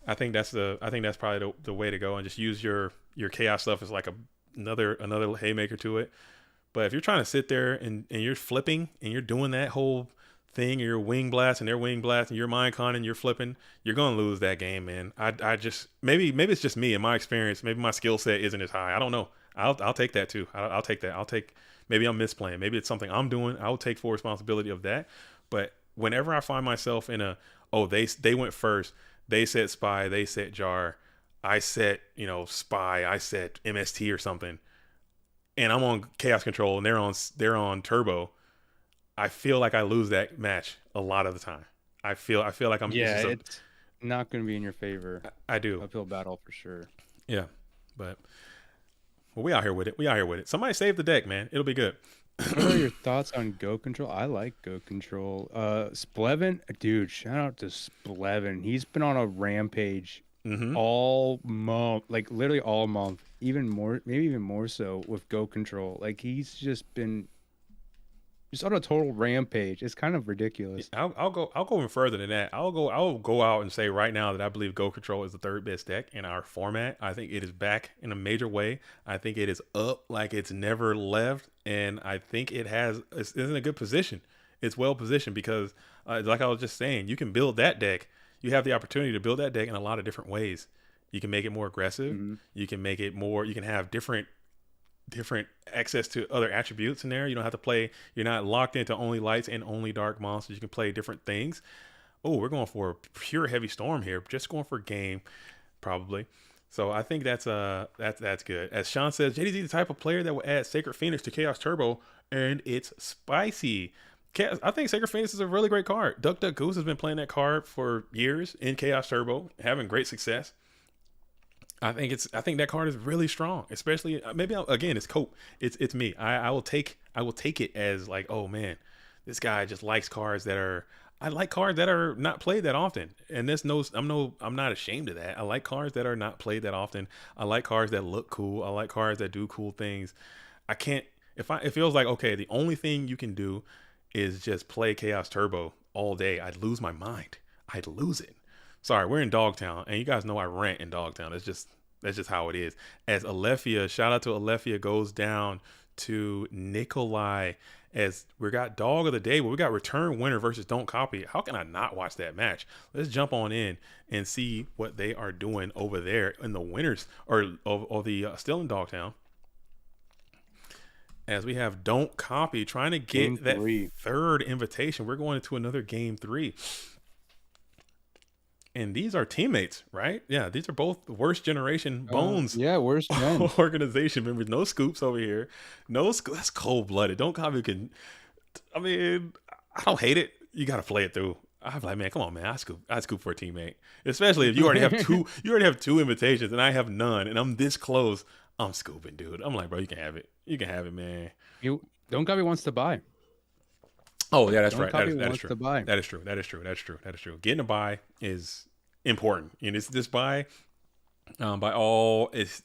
I think that's probably the way to go, and just use your chaos stuff as like another haymaker to it. But if you're trying to sit there and you're flipping and you're doing that whole thing, your wing blast and their wing blast and your Minecon and you're flipping, you're gonna lose that game, man. I just maybe it's just me in my experience. Maybe my skill set isn't as high. I don't know. I'll take that too. I'll take that. Maybe I'm misplaying. Maybe it's something I'm doing. I'll take full responsibility of that. But whenever I find myself in they went first, they set spy, they set jar, I set spy, I set MST or something, and I'm on chaos control and they're on turbo, I feel like I lose that match a lot of the time. I feel like I'm it's not going to be in your favor. I do. Uphill battle for sure. Yeah, but we out here with it. Somebody save the deck, man. It'll be good. What are your thoughts on Go Control? I like Go Control. Splevin, dude, shout out to Splevin. He's been on a rampage all month, like literally all month, even more, maybe even more so with Go Control. Like he's just been on a total rampage. It's kind of ridiculous. I'll go even further than that. I'll go out and say right now that I believe Go Control is the third best deck in our format. I think it is back in a major way. I think it is up like it's never left, and I think it's in a good position. It's well positioned because, like I was just saying, you can build that deck. You have the opportunity to build that deck in a lot of different ways. You can make it more aggressive. You can make it more. You can have different access to other attributes in there. You don't have to play. You're not locked into only lights and only dark monsters. You can play different things. Oh, we're going for a pure heavy storm here. Just going for game, probably. So I think that's good. As Sean says, JDZ the type of player that will add Sacred Phoenix to Chaos Turbo, and it's spicy. I think Sacred Phoenix is a really great card. Duck Duck Goose has been playing that card for years in Chaos Turbo, having great success. I think that card is really strong, especially it's Cope. It's me. I will take it as like, oh man, this guy just likes cards that are. I like cards that are not played that often, and I'm not ashamed of that. I like cards that are not played that often. I like cards that look cool. I like cards that do cool things. It feels like, okay, the only thing you can do is just play Chaos Turbo all day. I'd lose my mind. I'd lose it. Sorry, we're in Dogtown, and you guys know I rant in Dogtown. That's just how it is. As Alephia, shout out to Alephia, goes down to Nikolai, as we got Dog of the Day, but we got Return Winner versus Don't Copy. How can I not watch that match? Let's jump on in and see what they are doing over there in the winners, or the still in Dogtown. As we have Don't Copy trying to get that third invitation. We're going into another game 3. And these are teammates, right? Yeah, these are both worst generation Bones. Worst gen. Organization members. No scoops over here. No scoop. That's cold blooded. Don't Copy can. I mean, I don't hate it. You got to play it through. I'm like, man, come on, man. I scoop for a teammate, especially if you already have two. You already have 2 invitations, and I have none, and I'm this close. I'm scooping, dude. I'm like, bro, you can have it. You can have it, man. Don't Copy wants to buy. Oh yeah, that's right. That is true. That is true. Getting a buy is important. And this buy, by all, it's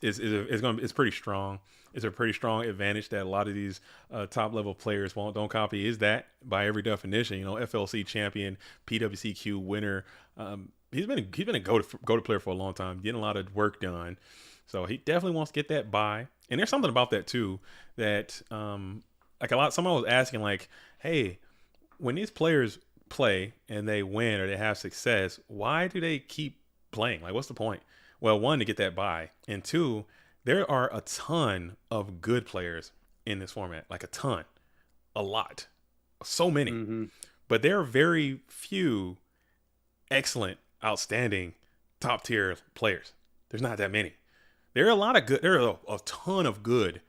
pretty strong. It's a pretty strong advantage that a lot of these top level players won't. Don't Copy is that by every definition. FLC champion, PWCQ winner. He's been a go-to player for a long time, getting a lot of work done. So he definitely wants to get that buy. And there's something about that too that someone was asking like, hey, when these players play and they win or they have success, why do they keep playing? Like, what's the point? Well, one, to get that buy, and two, there are a ton of good players in this format, like a ton, a lot, so many. Mm-hmm. But there are very few excellent, outstanding, top tier players. There's not that many. There are a lot of good. There are a ton of good,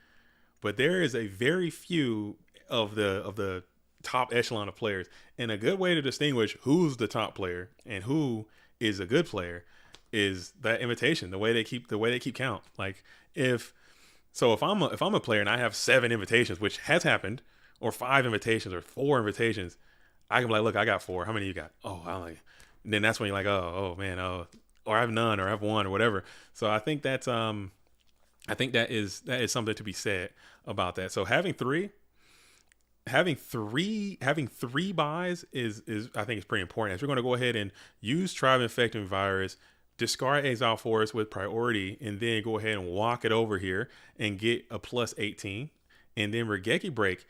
but there is a very few of the top echelon of players. And a good way to distinguish who's the top player and who is a good player is that invitation. The way they keep count. Like if I'm a player and I have 7 invitations, which has happened, or 5 invitations or 4 invitations, I can be like, look, I got 4. How many you got? Oh, I like. And then that's when you're like, oh man, or I have none, or I have 1, or whatever. So I think that is something to be said about that. So having three buys is I think is pretty important. As we're going to go ahead and use Tribe Infecting Virus, discard Exile Forest with priority, and then go ahead and walk it over here and get a plus 18, and then Regeki Break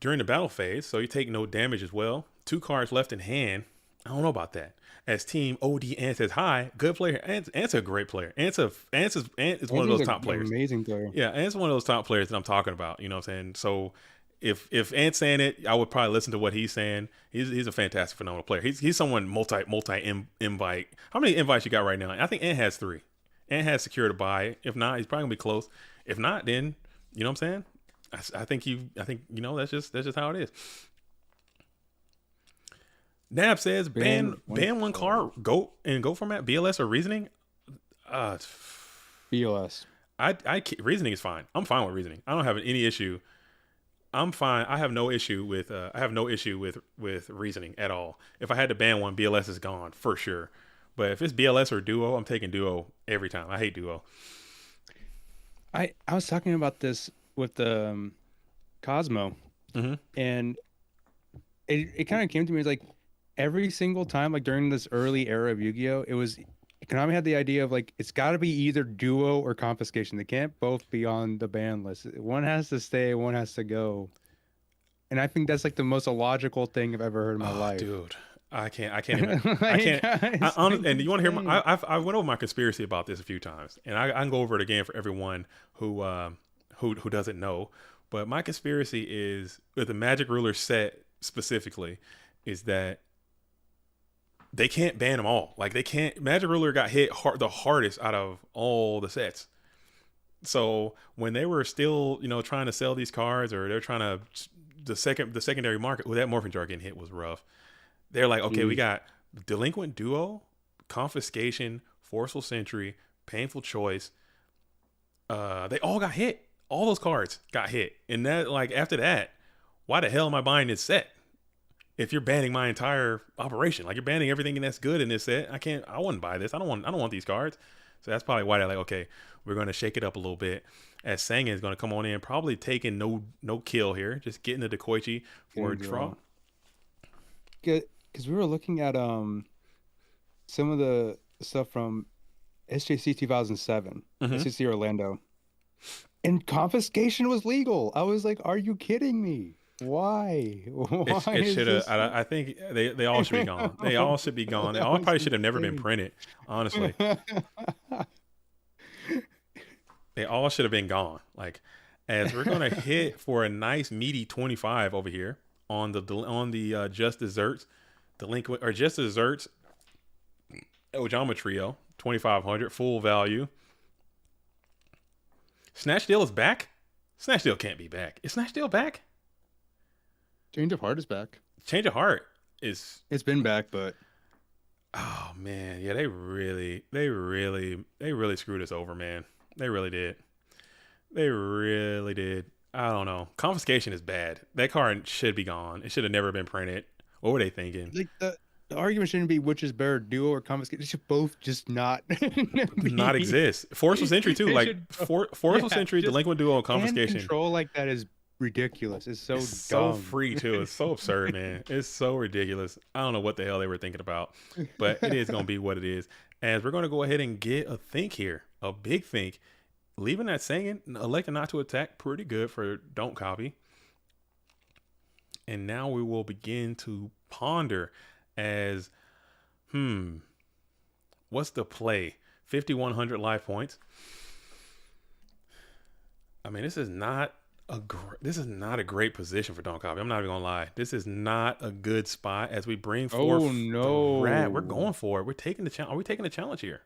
during the battle phase, so you take no damage as well. 2 cards left in hand. I don't know about that. As Team OD Ant says, hi, good player. Ant's a great player. Ant is one of those top players. Amazing player. Yeah, Ant's one of those top players that I'm talking about. You know what I'm saying? So if Ant's saying it, I would probably listen to what he's saying. He's a fantastic, phenomenal player. He's someone multi invite. How many invites you got right now? I think Ant has 3. Ant has secured a buy. If not, he's probably gonna be close. If not, then you know what I'm saying? I think that's just how it is. Nab says ban one card, go format, BLS or reasoning. BLS. Reasoning is fine. I'm fine with reasoning. I don't have any issue. I'm fine. I have no issue with reasoning at all. If I had to ban one, BLS is gone for sure. But if it's BLS or duo, I'm taking duo every time. I hate duo. I was talking about this with the Cosmo, and it kind of came to me as like every single time, like during this early era of Yu-Gi-Oh, Konami had the idea of like it's got to be either duo or confiscation. They can't both be on the ban list. One has to stay, one has to go. And I think that's like the most illogical thing I've ever heard in my life. Dude, I can't even. I can't. And you want to hear? I went over my conspiracy about this a few times, and I can go over it again for everyone who doesn't know. But my conspiracy is with the Magic Ruler set specifically is that they can't ban them all. Like they can't. Magic Ruler got hit the hardest out of all the sets. So when they were still, trying to sell these cards, or they're trying to the secondary market, that Morphin Jar getting hit was rough. They're like, okay, we got Delinquent Duo, Confiscation, Forceful Sentry, Painful Choice. They all got hit. All those cards got hit. And that, like, after that, why the hell am I buying this set? If you're banning my entire operation, like you're banning everything that's good in this set, I wouldn't buy this. I don't want these cards. So that's probably why they're like, okay, we're going to shake it up a little bit. As Sangan is going to come on in, probably taking no kill here, just getting the Dekoichi for a draw. Good, because we were looking at some of the stuff from SJC 2007, SJC Orlando, and confiscation was legal. I was like, are you kidding me? Why? It should have. I think they all should be gone. They all should be gone. They all probably should have never been printed. Honestly, they all should have been gone. Like, as we're gonna hit for a nice meaty 25 over here on the Just Desserts Delinquent or Just Desserts Ojama Trio 2500 full value. Snatch Deal is back. Snatch Deal can't be back. Is Snatch Deal back? Change of Heart is back. Change of Heart is. It's been back, but. Oh man, yeah, they really screwed us over, man. They really did. They really did. I don't know. Confiscation is bad. That card should be gone. It should have never been printed. What were they thinking? Like the argument shouldn't be which is better, duo or confiscation. It should both just not exist. Forceful Sentry too. Like Forceful Sentry, Delinquent Duo, and Confiscation. And control like that is ridiculous. It's so so free too. It's so absurd, man. It's so ridiculous. I don't know what the hell they were thinking about, but it is going to be what it is. As we're going to go ahead and get a think here, a big think. Leaving that singing, electing not to attack, pretty good for don't copy. And now we will begin to ponder as, What's the play? 5,100 life points. I mean, this is not a great position for Don't Copy. I'm not even gonna lie. This is not a good spot as we bring forth the rat. We're going for it. We're taking the challenge. Are we taking the challenge here?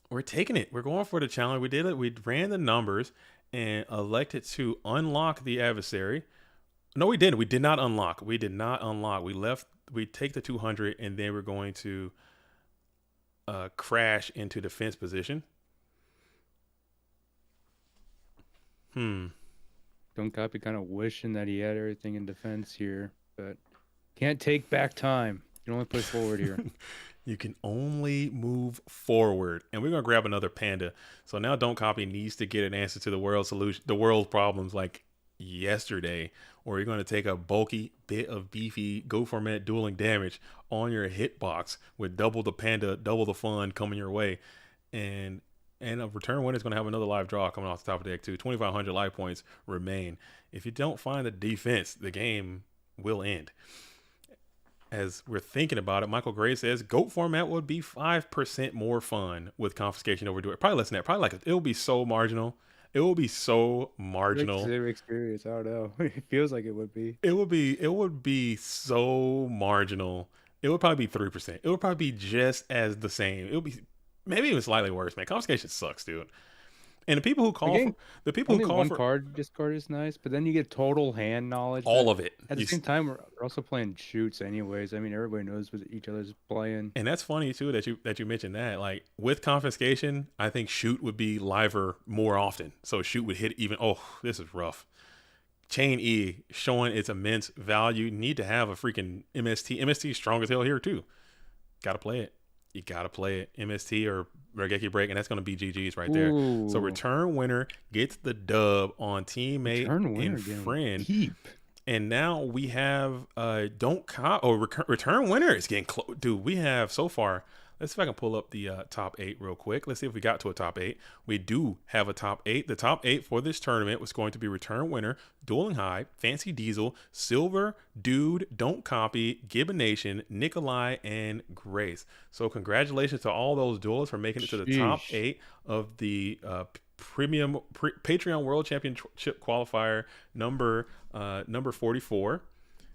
We're taking it. We're going for the challenge. We did it. We ran the numbers and elected to unlock the adversary. No, we didn't. We did not unlock. We did not unlock. We take the 200 and then we're going to crash into defense position. Don't Copy kind of wishing that he had everything in defense here, but can't take back time. You can only push forward here. You can only move forward. And we're going to grab another panda. So now Don't Copy needs to get an answer to the world's problems like yesterday, or you're going to take a bulky bit of beefy go format dueling damage on your hitbox with double the panda, double the fun coming your way. And a return winner is going to have another live draw coming off the top of the deck too. 2,500 life points remain. If you don't find the defense, the game will end. As we're thinking about it, Michael Gray says GOAT format would be 5% more fun with confiscation over do it. Probably less than that. Probably like it will be so marginal. It will be so marginal. Zero experience. I don't know. It feels like it would be. It would be so marginal. It would probably be 3%. It would probably be just as the same. It would be maybe even slightly worse, man. Confiscation sucks, dude. And the people who call one card discard is nice, but then you get total hand knowledge. All of it. At the same time, we're also playing shoots anyways. I mean, everybody knows what each other's playing. And that's funny too that you mentioned that. Like with confiscation, I think shoot would be liver more often. So shoot would hit even. Oh, this is rough. Chain E showing its immense value. You need to have a freaking MST. MST is strong as hell here too. Got to play it. You got to play it. MST or Regeki Break, and that's going to be GG's right there. Ooh. So return winner gets the dub on teammate and friend. Keep. And now we have return winner is getting close. Dude, we have so far. Let's see if I can pull up the top 8 real quick. Let's see if we got to a top 8. We do have a top 8. The top 8 for this tournament was going to be return winner, Dueling High, Fancy Diesel, Silver, Dude, Don't Copy, Gibbon Nation, Nikolai, and Grace. So congratulations to all those duelists for making it to the top 8 of the Patreon World Championship Qualifier number 44.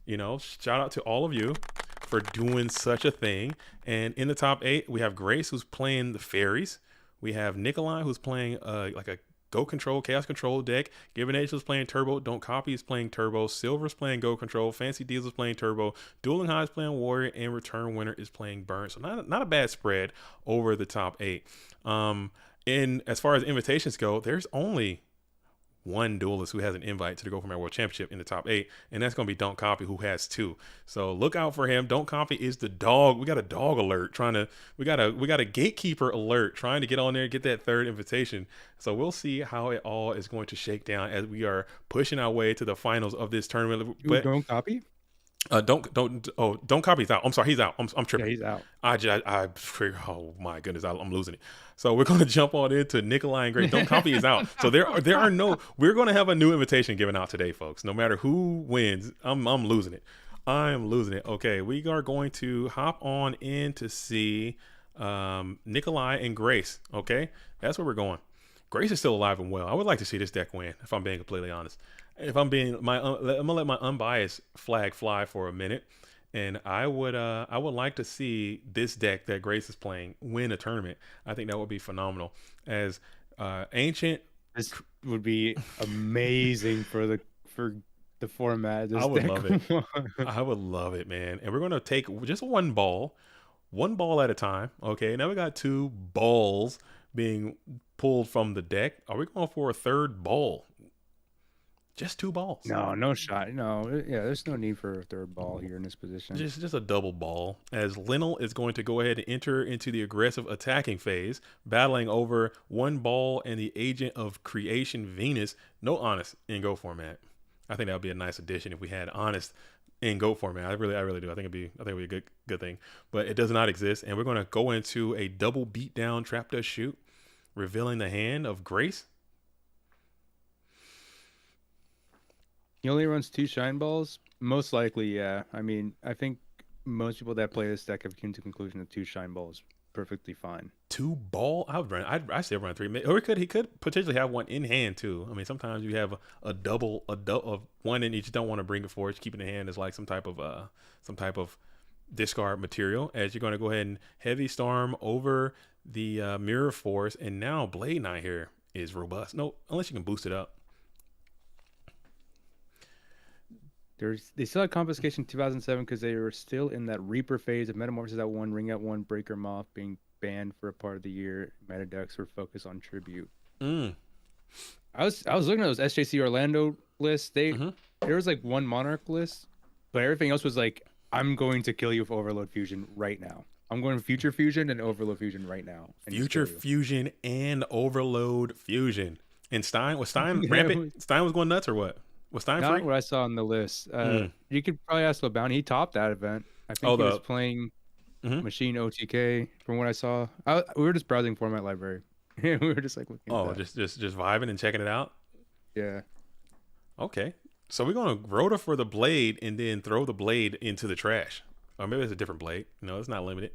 You know, shout out to all of you for doing such a thing. And in the top 8, we have Grace, who's playing the fairies. We have Nikolai, who's playing like a Go Control, Chaos Control deck. Gibbon Age is playing Turbo. Don't Copy is playing Turbo. Silver's playing Go Control. Fancy Diesel is playing Turbo. Dueling High is playing Warrior. And Return Winner is playing Burn. So not a bad spread over the top 8. And as far as invitations go, there's only one duelist who has an invite to the Go For Man World Championship in the top 8, and that's going to be Don't Copy, who has 2. So look out for him. Don't Copy is the dog. We got a dog alert we got a gatekeeper alert trying to get on there and get that 3rd invitation. So we'll see how it all is going to shake down as we are pushing our way to the finals of this tournament. But Don't Copy? Don't Copy's out. I'm sorry, he's out. I'm tripping. Yeah, he's out. Oh my goodness, I'm losing it. So we're going to jump on into Nikolai and Grace. Don't Copy is out. So we're going to have a new invitation given out today, folks. No matter who wins, I'm losing it. I'm losing it. Okay, we are going to hop on in to see Nikolai and Grace. Okay, that's where we're going. Grace is still alive and well. I would like to see this deck win, if I'm being completely honest. If I'm being I'm gonna let my unbiased flag fly for a minute, and I would like to see this deck that Grace is playing win a tournament. I think that would be phenomenal. As Ancient, this would be amazing for the format. I would love it. I would love it, man. And we're gonna take just one ball at a time. Okay, now we got 2 balls being pulled from the deck. Are we going for a 3rd ball? Just 2 balls. No shot. No, yeah, there's no need for a 3rd ball here in this position. Just a double ball. As Linnell is going to go ahead and enter into the aggressive attacking phase, battling over 1 ball and the Agent of Creation Venus. No Honest in Go format. I think that would be a nice addition if we had Honest in Go format. I really do. I think it'd be a good thing. But it does not exist, and we're going to go into a double beatdown Trap Dust Shoot, revealing the hand of Grace. He only runs 2 shine balls? Most likely, yeah. I mean, I think most people that play this deck have come to the conclusion that 2 Shine Ball is perfectly fine. 2 ball? I would run. I say run 3, or he could potentially have one in hand too. I mean, sometimes you have a double of one, and you just don't want to bring it forward. Keeping in hand is like some type of discard material. As you're going to go ahead and heavy storm over the Mirror Force, and now Blade Knight here is robust. No, unless you can boost it up. They still had Confiscation 2007 because they were still in that Reaper phase of Metamorphosis at 1, Ring at 1, Breaker Moth being banned for a part of the year. Meta decks were focused on Tribute. I was looking at those SJC Orlando lists. There was like one Monarch list, but everything else was like, I'm going to kill you with Overload Fusion right now. I'm going Future Fusion and Overload Fusion right now. Future Fusion and Overload Fusion. And Stein was rampant? Stein was going nuts or what? Was Stein Not free? what I saw on the list. You could probably ask LeBounty. He topped that event. I think he was playing Machine OTK from what I saw. We were just browsing format library. We were just like looking at that. just vibing and checking it out? Yeah. Okay. So we're going to Rota for the blade and then throw the blade into the trash. Or maybe it's a different blade. No, it's not limited.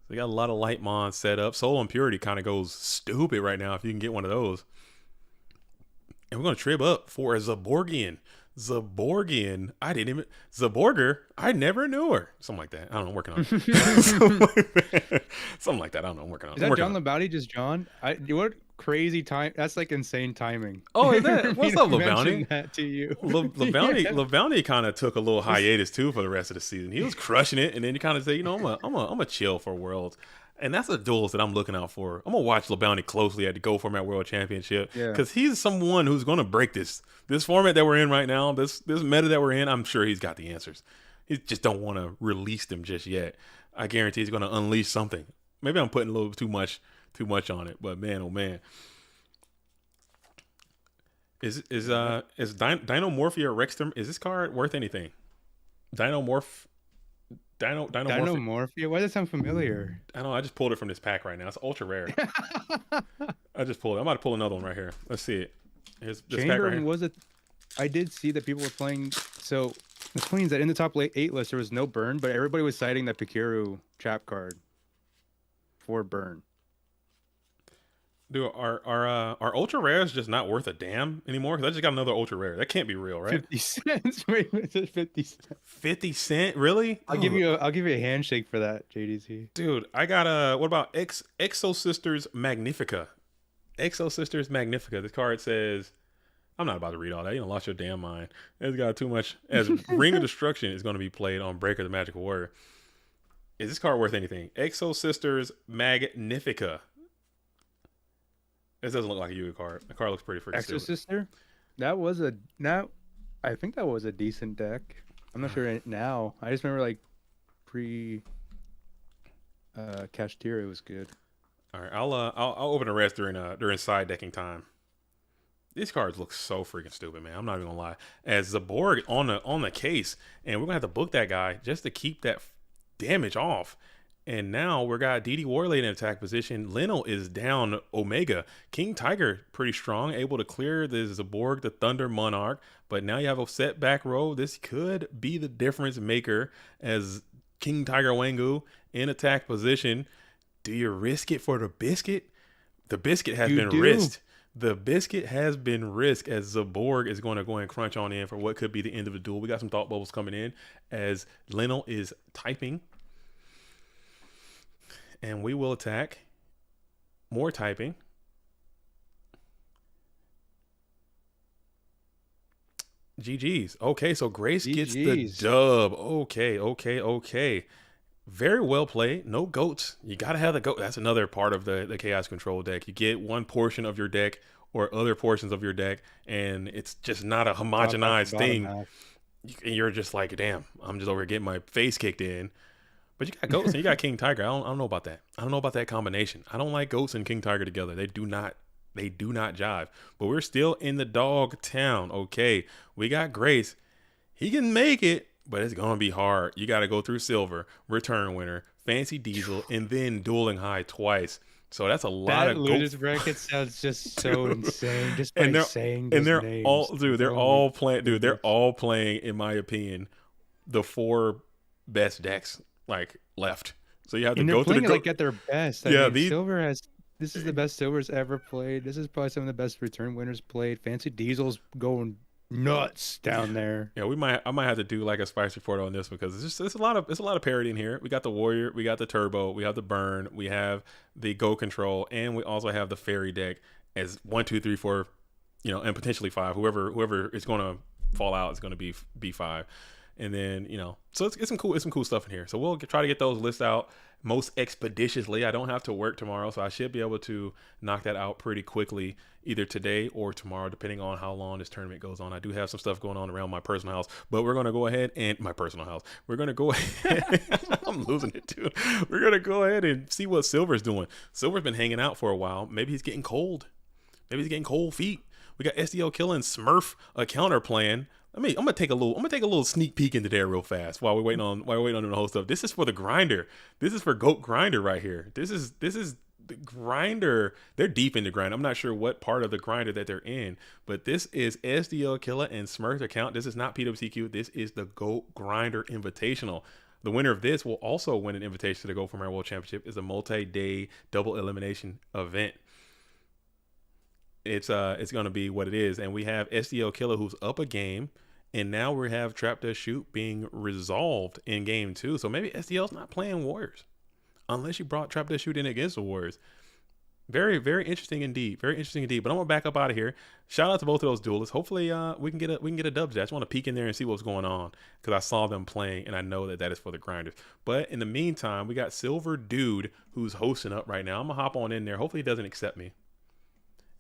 So we got a lot of light mons set up. Soul Impurity kind of goes stupid right now if you can get one of those. And we're going to trib up for a Zaborgian. Zaborger, I never knew her. Something like that. I don't know, I'm working on it. Something like that. I don't know, I'm working on it. Is that John Labouty just John? What crazy time. That's like insane timing. Oh, is that? What's up, Labouty? That to you. Labouty kind of took a little hiatus too for the rest of the season. He was crushing it, and then he kind of said, you know, I'm a chill for Worlds. And that's the duels that I'm looking out for. I'm going to watch LeBounty closely at the Go Format World Championship because he's someone who's going to break this format that we're in right now, this meta that we're in. I'm sure he's got the answers. He just don't want to release them just yet. I guarantee he's going to unleash something. Maybe I'm putting a little too much on it, but man, oh man. Is Dinomorphia Rexterm, is this card worth anything? Dinomorphia. Why does that sound familiar? I don't know. I just pulled it from this pack right now. It's ultra rare. I just pulled it. I'm about to pull another one right here. Let's see it. Here's this pack right here. I did see that people were playing. So the Queens that in the top 8 list there was no burn, but everybody was citing that Pikiru trap card for burn. Dude, are ultra rares just not worth a damn anymore? Because I just got another ultra rare. That can't be real, right? 50 cents. Wait, it's 50 cents. 50 cent? Really? I'll give you a handshake for that, JDC. Dude, I got what about Exo Sisters Magnifica? Exo Sisters Magnifica. This card says, I'm not about to read all that. You don't lost your damn mind. It's got too much. As Ring of Destruction is going to be played on Breaker the Magical Warrior. Is this card worth anything? Exo Sisters Magnifica. This doesn't look like a Yu-Gi card. The card looks pretty freaking stupid. Sister? I think that was a decent deck. I'm not sure now. I just remember like pre Cashtira it was good. All right, I'll open the rest during side decking time. These cards look so freaking stupid, man. I'm not even gonna lie. As Zaborg on the case, and we're gonna have to book that guy just to keep that damage off. And now we got DD Warlade in attack position. Leno is down Omega. King Tiger pretty strong, able to clear the Zaborg, the Thunder Monarch. But now you have a set back row. This could be the difference maker as King Tiger Wangu in attack position. Do you risk it for the biscuit? The biscuit has been risked. The biscuit has been risked as Zaborg is going to go and crunch on in for what could be the end of the duel. We got some thought bubbles coming in as Leno is typing. And we will attack. More typing. GG's. Okay, so Grace gets the dub. Okay. Very well played. No goats. You got to have the goat. That's another part of the Chaos Control deck. You get one portion of your deck or other portions of your deck, and it's just not a homogenized thing. You're just like, damn, I'm just over here getting my face kicked in. But you got Goats and you got King Tiger. I don't know about that. I don't know about that combination. I don't like Goats and King Tiger together. They do not jive. But we're still in the dog town. Okay. We got Grace. He can make it, but it's gonna be hard. You gotta go through Silver, Return Winner, Fancy Diesel, and then Dueling High twice. So that's a lot of losers bracket sounds just so insane. Just by saying and they're names. all dude, they're all playing in my opinion, the 4 best decks like left. So you have to And go they're through playing the it like at their best. I Yeah, mean, Silver has. This is the best Silver's ever played. This is probably some of the best return winners played. Fancy Diesel's going nuts down there. Yeah, I might have to do like a spice report on this because it's a lot of parity in here. We got the Warrior, we got the Turbo, we have the Burn, we have the Go Control, and we also have the Fairy deck as 1, 2, 3, 4, and potentially 5. Whoever is going to fall out is going to be 5. And then, so it's some cool stuff in here. So we'll try to get those lists out most expeditiously. I don't have to work tomorrow, so I should be able to knock that out pretty quickly, either today or tomorrow, depending on how long this tournament goes on. I do have some stuff going on around my personal house, but we're going to go ahead and my personal house. We're going to go ahead. I'm losing it too. We're going to go ahead and see what Silver's doing. Silver's been hanging out for a while. Maybe he's getting cold. Maybe he's getting cold feet. We got SDL killing Smurf a counter playing. I'm gonna take a little sneak peek into there real fast while we're waiting on them to host up. This is for the grinder. This is for Goat Grinder right here. This is the grinder. They're deep into grind. I'm not sure what part of the grinder that they're in, but this is SDL Killer and Smurf's account. This is not PWCQ. This is the Goat Grinder Invitational. The winner of this will also win an invitation to the Go for Mayor World Championship. It's a multi-day double elimination event. It's going to be what it is, and we have SDL Killer who's up a game. And now we have Trap Does Shoot being resolved in game 2. So maybe SDL's not playing Warriors. Unless you brought Trap Does Shoot in against the Warriors. Very, very interesting indeed. Very interesting indeed. But I'm gonna back up out of here. Shout out to both of those duelists. Hopefully we can get a dub today. I just want to peek in there and see what's going on. Because I saw them playing and I know that is for the grinders. But in the meantime, we got Silver Dude who's hosting up right now. I'm gonna hop on in there. Hopefully he doesn't accept me.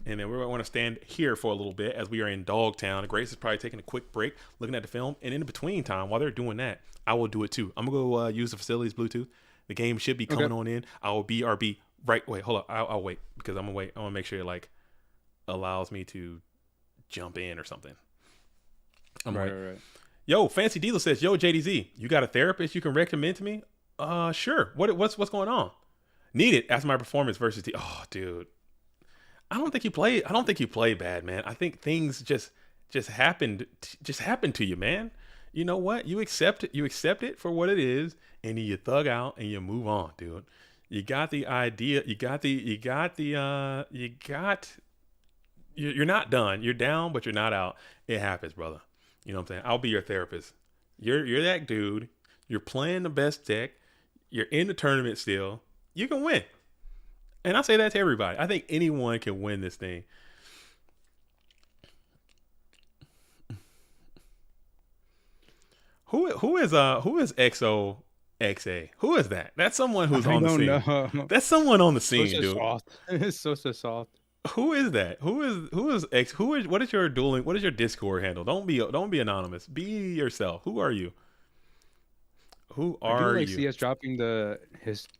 And then we're going to stand here for a little bit as we are in Dogtown. Grace is probably taking a quick break, looking at the film. And in between time, while they're doing that, I will do it too. I'm going to go use the facilities Bluetooth. The game should be coming on in. I will BRB right. Wait, hold up. I'll wait because I'm going to wait. I want to make sure it like allows me to jump in or something. Right. Yo, Fancy Diesel says, yo, JDZ, you got a therapist you can recommend to me? Sure. What's going on? Need it as my performance versus Oh, dude. I don't think you play bad, man. I think things just happened to you, man. You know what? You accept it for what it is, and you thug out and you move on, dude. You got the idea. You're not done. You're down, but you're not out. It happens, brother. You know what I'm saying? I'll be your therapist. You're that dude. You're playing the best deck. You're in the tournament still. You can win. And I say that to everybody. I think anyone can win this thing. Who is XOXA? Who is that? That's someone who's on the scene. Know. That's someone on the scene, dude. It's so soft. Who is that? What is your Discord handle? Don't be anonymous. Be yourself. Who are you? Who are you? CS dropping the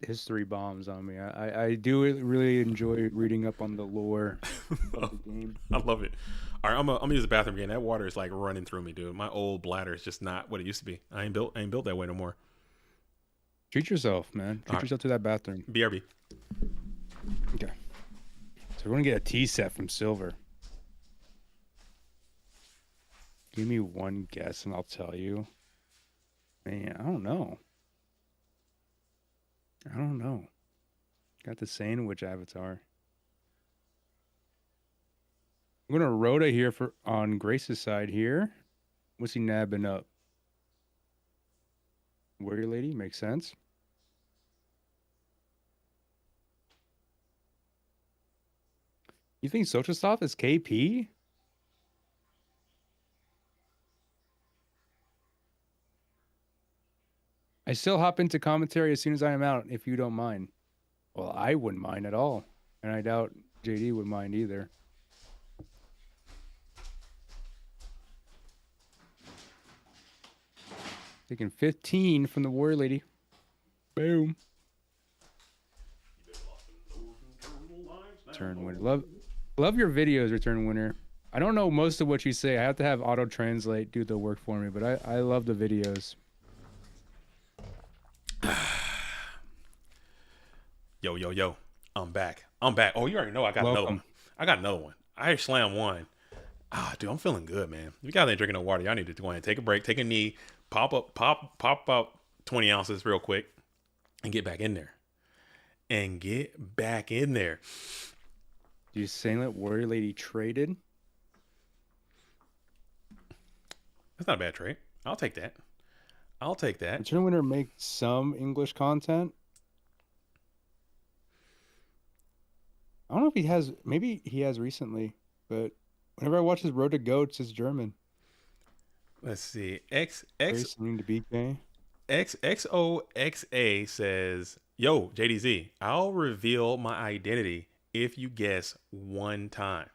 history bombs on me. I do really enjoy reading up on the lore of the game. I love it. All right, I'm gonna use the bathroom again. That water is like running through me, dude. My old bladder is just not what it used to be. I ain't built that way no more. Treat yourself, man. Treat yourself to that bathroom. BRB. Okay. So we're gonna get a tea set from Silver. Give me one guess and I'll tell you. Man, I don't know. Got the sandwich avatar. I'm gonna Rhoda here on Grace's side here. What's he nabbing up? Warrior Lady makes sense. You think Sochasoft is KP? I still hop into commentary as soon as I am out, if you don't mind. Well, I wouldn't mind at all. And I doubt JD would mind either. Taking 15 from the Warrior Lady. Boom. Return winner. Love your videos, return winner. I don't know most of what you say. I have to have auto translate do the work for me, but I love the videos. Yo. I'm back. Oh, you already know I got another one. I slammed one. Dude, I'm feeling good, man. If you guys ain't drinking no water, y'all need to go ahead and take a break, take a knee, pop 20 ounces real quick and get back in there. You saying that Warrior Lady traded? That's not a bad trade. I'll take that. Return winner make some English content. I don't know if he has. Maybe he has recently, but whenever I watch his Road to Goats, it's German. Let's see. Listening to BK. XOXA says, "Yo, JDZ, I'll reveal my identity if you guess one time.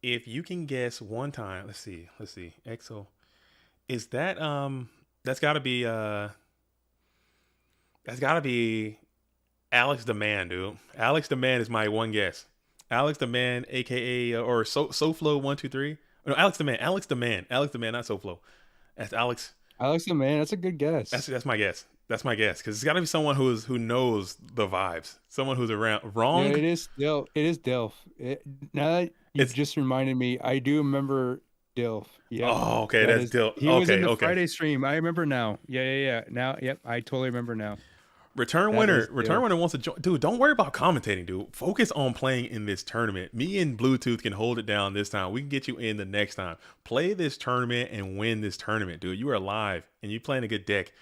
If you can guess one time, let's see. XO, is that that's got to be Alex the Man, dude. Alex the Man is my one guess. Alex the Man, aka or SoFlo123. No, Alex the Man, not SoFlo. That's Alex. Alex the Man, that's a good guess. That's my guess. That's my guess because it's got to be someone who knows the vibes. Someone who's around. Wrong. Yeah, it is Dilf. Now that you've just reminded me, I do remember Dilf. Yeah. Oh, okay, that's Dilf. He was in the Friday stream. I remember now. Yeah. Now, yep, I totally remember now. Return winner wants to join. Dude, don't worry about commentating, dude. Focus on playing in this tournament. Me and Bluetooth can hold it down this time. We can get you in the next time. Play this tournament and win this tournament, dude. You are live and you playing a good deck.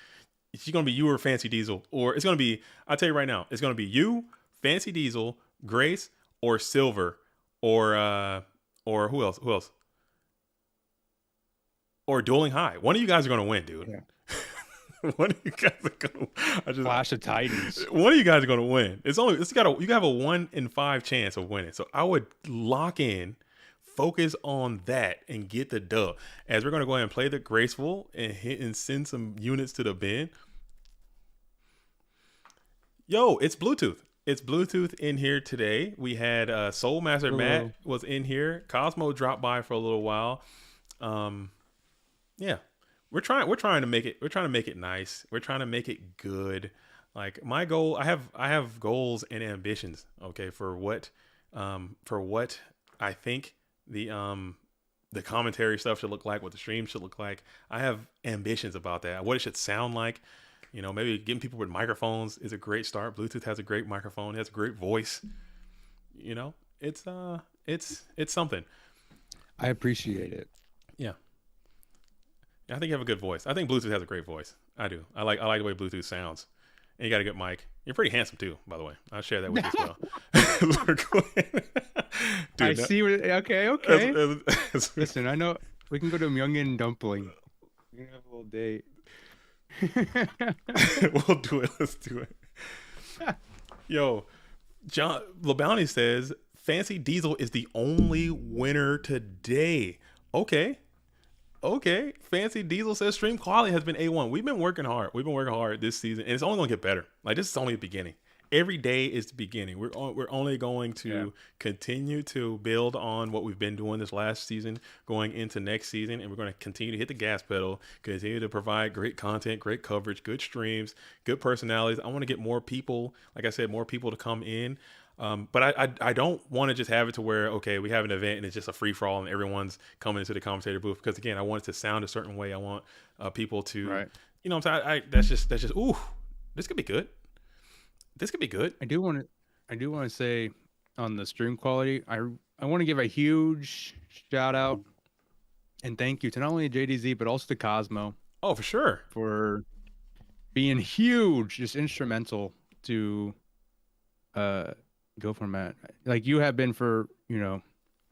It's going to be you or Fancy Diesel, or it's going to be, I'll tell you right now, it's going to be you, Fancy Diesel, Grace, or Silver, or who else? Or Dueling High. One of you guys are going to win, dude. Yeah. One of you guys are going to Clash of Titans. One of you guys are going to win. You have a 1 in 5 chance of winning. So I would lock in, focus on that, and get the dub. As we're going to go ahead and play the Graceful and hit and send some units to the bin. Yo, it's Bluetooth. It's Bluetooth in here today. We had Soul Master Matt was in here. Cosmo dropped by for a little while. Yeah. We're trying to make it nice. We're trying to make it good. Like my goal, I have goals and ambitions, okay, for what I think the commentary stuff should look like, what the stream should look like. I have ambitions about that. What it should sound like. You know, maybe getting people with microphones is a great start. Bluetooth has a great microphone. It has a great voice. You know, it's something. I appreciate it. Yeah. I think you have a good voice. I think Bluetooth has a great voice. I do. I like the way Bluetooth sounds. And you got a good mic. You're pretty handsome too, by the way. I'll share that with you as well. Dude, I see. Okay. Listen, I know we can go to Myungin Dumpling. We can have a little date. We'll do it. Let's do it. Yo, John LeBounty says Fancy Diesel is the only winner today. Okay, Fancy Diesel says stream quality has been A1. We've been working hard this season, and it's only gonna get better. Like, this is only the beginning. Every day is the beginning. We're only going to continue to build on what we've been doing this last season going into next season, and we're going to continue to hit the gas pedal, continue to provide great content, great coverage, good streams, good personalities. I want to get more people, like I said, more people to come in. But I don't want to just have it to where, okay, we have an event and it's just a free for all and everyone's coming into the commentator booth, because again, I want it to sound a certain way. I want people to, you know what I'm saying? That's just, ooh, this could be good. This could be good. I do want to say on the stream quality, I want to give a huge shout out and thank you to not only JDZ but also to Cosmo. Oh, for sure. For being huge, just instrumental to go format. Like you have been for, you know,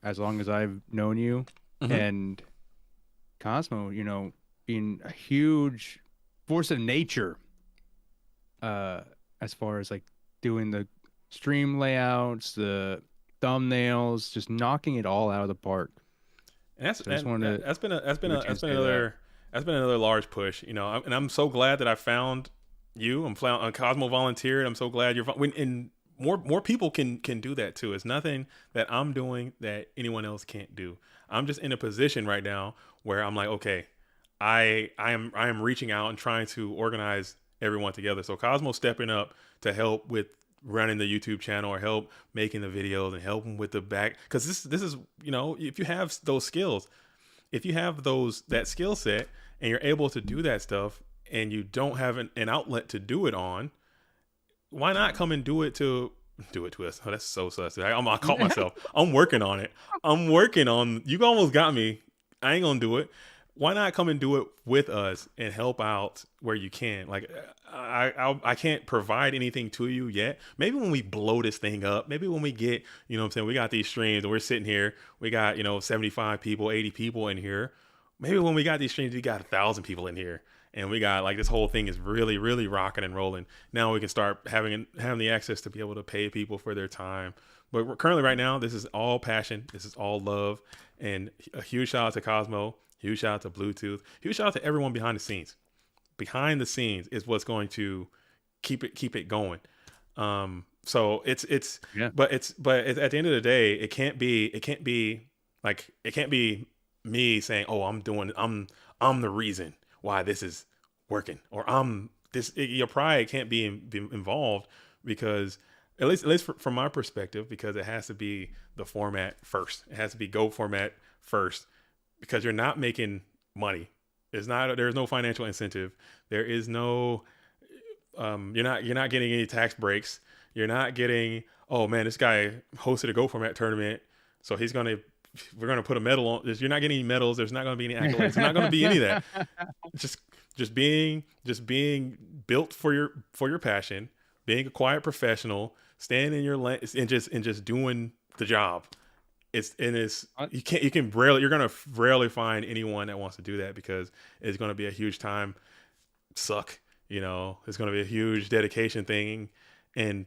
as long as I've known you. Mm-hmm. And Cosmo, you know, being a huge force of nature as far as like doing the stream layouts, the thumbnails, just knocking it all out of the park. And that's been another large push, you know. And I'm so glad that I found you. Cosmo volunteered. I'm so glad and more people can do that too. It's nothing that I'm doing that anyone else can't do. I'm just in a position right now where I'm like, okay, I am reaching out and trying to organize everyone together. So Cosmo stepping up to help with running the YouTube channel or help making the videos and helping with the back. Because this is, you know, if you have those skills, if you have that skill set and you're able to do that stuff, and you don't have an outlet to do it on, why not come and do it to us? Oh, that's so sus. I caught myself. I'm working on it. You almost got me. I ain't gonna do it. Why not come and do it with us and help out where you can? Like, I can't provide anything to you yet. Maybe when we blow this thing up, maybe when we get, you know what I'm saying, we got these streams and we're sitting here, we got, 75 people, 80 people in here. Maybe when we got these streams, we got 1,000 people in here. And we got like this whole thing is really, really rocking and rolling. Now we can start having the access to be able to pay people for their time. But we're currently right now, this is all passion. This is all love. And a huge shout out to Cosmo. Huge shout out to Bluetooth. Huge shout out to everyone behind the scenes. Behind the scenes is what's going to keep it going. So it's yeah. But at the end of the day, it can't be me saying, oh, I'm the reason why this is working, or your pride can't be involved, because at least from my perspective, because it has to be the format first. It has to be Go format first, because you're not making money. There's no financial incentive. There is no, you're not getting any tax breaks. You're not getting, oh man, this guy hosted a Go format tournament, so we're gonna put a medal on. You're not getting any medals. There's not gonna be any accolades. There's not gonna be any of that. Just being built for your passion, being a quiet professional, staying in your lane, and just doing the job. You're gonna rarely find anyone that wants to do that, because it's gonna be a huge time suck. It's gonna be a huge dedication thing, and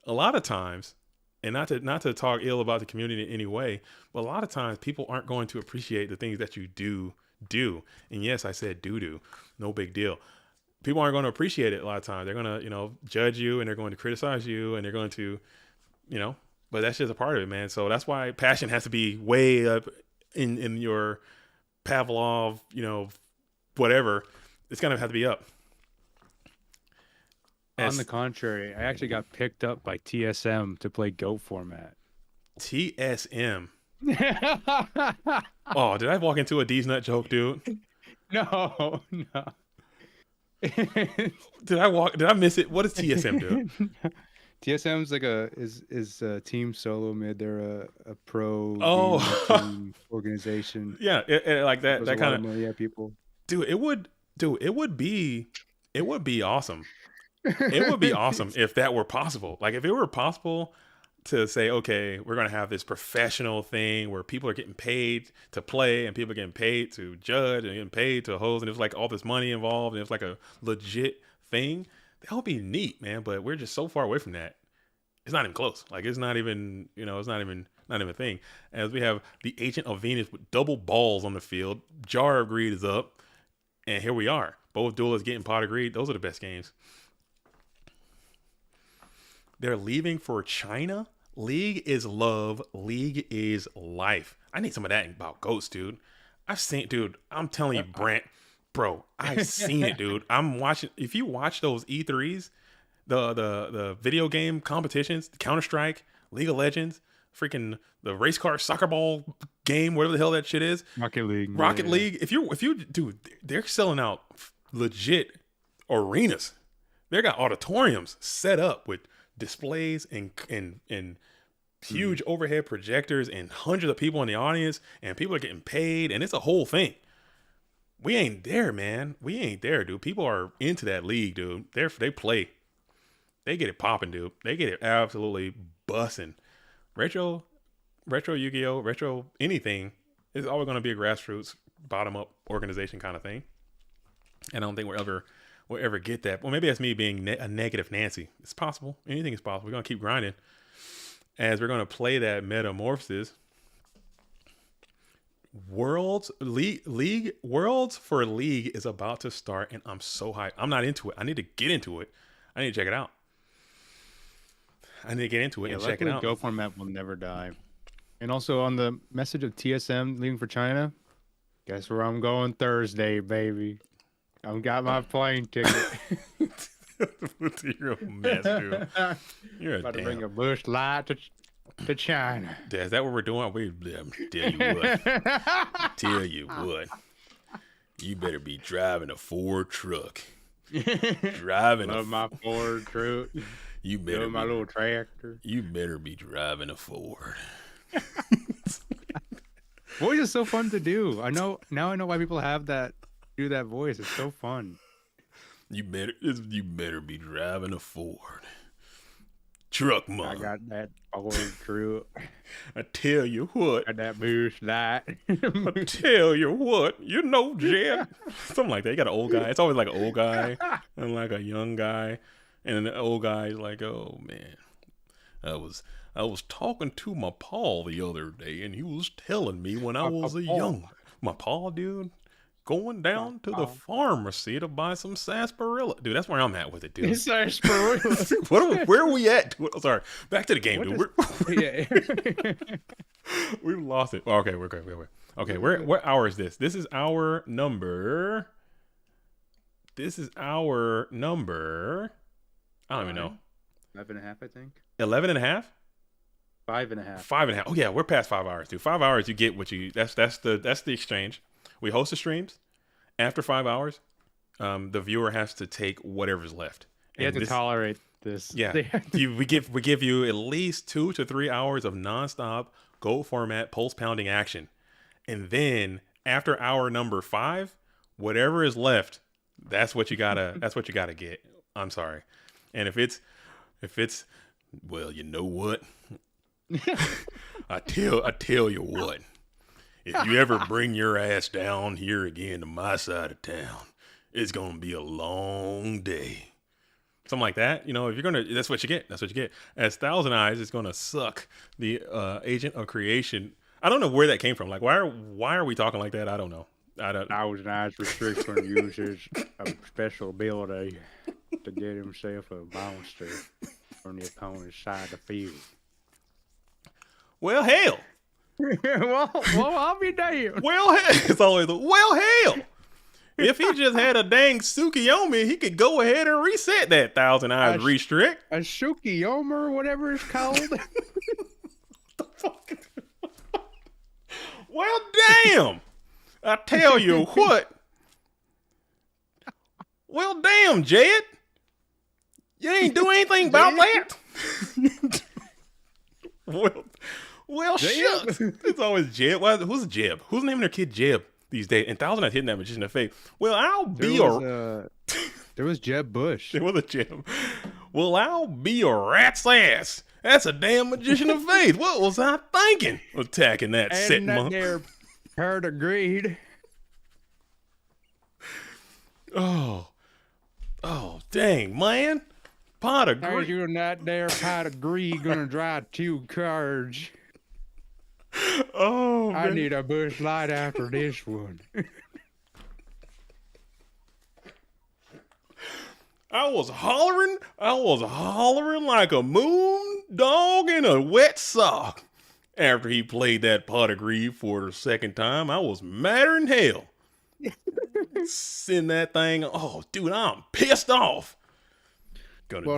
a lot of times. And not to talk ill about the community in any way, but a lot of times people aren't going to appreciate the things that you do. And yes, I said do. No big deal. People aren't going to appreciate it a lot of times. They're going to, judge you, and they're going to criticize you, and they're going to, but that's just a part of it, man. So that's why passion has to be way up in your Pavlov, whatever. It's going to have to be up. On the contrary, I actually got picked up by TSM to play GOAT format. TSM. Oh, did I walk into a D's nut joke, dude? No. Did I miss it? What does TSM do? TSM's like is a team solo mid. They're a pro team organization. Yeah, like that kind of people. Dude, it would be awesome. It would be awesome if that were possible. Like, if it were possible to say, okay, we're going to have this professional thing where people are getting paid to play, and people are getting paid to judge, and getting paid to host, and there's like all this money involved, and it's like a legit thing. That would be neat, man. But we're just so far away from that. It's not even close. Like, it's not even, it's not even a thing. As we have the Agent of Venus with double balls on the field, Jar of Greed is up, and here we are. Both duelists getting Pot of Greed. Those are the best games. They're leaving for China. League is love. League is life. I need some of that about Ghost, dude. I'm telling you, Brent, bro, I've seen it, dude. I'm watching. If you watch those E3s, the video game competitions, Counter-Strike, League of Legends, freaking the race car soccer ball game, whatever the hell that shit is. Rocket League. If you dude, they're selling out legit arenas. They got auditoriums set up with displays and huge overhead projectors and hundreds of people in the audience, and people are getting paid, and it's a whole thing. We ain't there, man. We ain't there, dude. People are into that league, dude. They play. They get it popping, dude. They get it absolutely bussing. Retro Yu-Gi-Oh, retro anything is always going to be a grassroots, bottom-up organization kind of thing. And I don't think we'll ever get that. Well, maybe that's me being a negative Nancy. It's possible. Anything is possible. We're going to keep grinding as we're going to play that Metamorphosis. Worlds for League is about to start, and I'm so hyped. I'm not into it. I need to get into it. I need to check it out. I need to get into it and check it out. Go format will never die. And also on the message of TSM leaving for China, guess where I'm going Thursday, baby. I've got my plane ticket. You're a mess, dude. You're about to bring a Bush Light to China. Is that what we're doing? Tell you what. Tell you what. You better be driving a Ford truck. Driving Love my Ford truck. You better Love my be, little tractor. you better be driving a Ford. Voice is so fun to do. I know why people have that do that voice. It's so fun. You better be driving a Ford. Truck mom. I got that Ford truck. I tell you what. Got that boost light. I tell you what. You know, Jeb. Something like that. You got an old guy. It's always like an old guy and like a young guy. And then the old guy's like, oh man. I was talking to my pa the other day, and he was telling me when I was my pa, dude, going down to the pharmacy to buy some sarsaparilla. Dude, that's where I'm at with it, dude. Sarsaparilla. Where are we at? Sorry, back to the game, dude. Yeah. We've lost it. Oh, okay, we're good. Okay, what hour is this? This is our number. I don't even know. 11.5, I think. 11 and a half? 5.5. 5.5. Oh yeah, we're past 5 hours, dude. 5 hours, you get what you. That's the exchange. We host the streams. After 5 hours, the viewer has to take whatever's left. You have to tolerate this. Yeah, we give you at least 2 to 3 hours of nonstop gold format pulse pounding action, and then after hour number 5, whatever is left, that's what you gotta get. I'm sorry, and if it's well, you know what? I tell you what. If you ever bring your ass down here again to my side of town, it's gonna be a long day. Something like that. You know, if you're gonna, that's what you get. That's what you get. As Thousand Eyes is gonna suck the agent of creation. I don't know where that came from. Like, why are we talking like that? I don't know. Thousand Eyes restriction uses a special ability to get himself a monster from the opponent's side of the field. Well, hell. well, I'll be damned. Well, hell. It's always hell. If he just had a dang Tsukiyomi, he could go ahead and reset that Thousand Eyes restrict. A Tsukiyomi or whatever it's called. The fuck? Well, damn. I tell you what. Well, damn, Jed. You ain't do anything about that. Well, shucks. It's always Jeb. Who's Jeb? Who's naming their kid Jeb these days? And Thousand Eyes hitting that magician in the face. Well, there was Jeb Bush. There was a Jeb. Well, I'll be a rat's ass. That's a damn magician of faith. What was I thinking? Attacking that set monk. There, part agreed. Oh, dang, man. Pot of How's you and that there pot of greed gonna drive 2 cars? Oh, man. I need a Bush Light after this one. I was hollering like a moon dog in a wet sock. After he played that pot of greed for the second time, I was madder than hell. Send that thing. Oh, dude, I'm pissed off.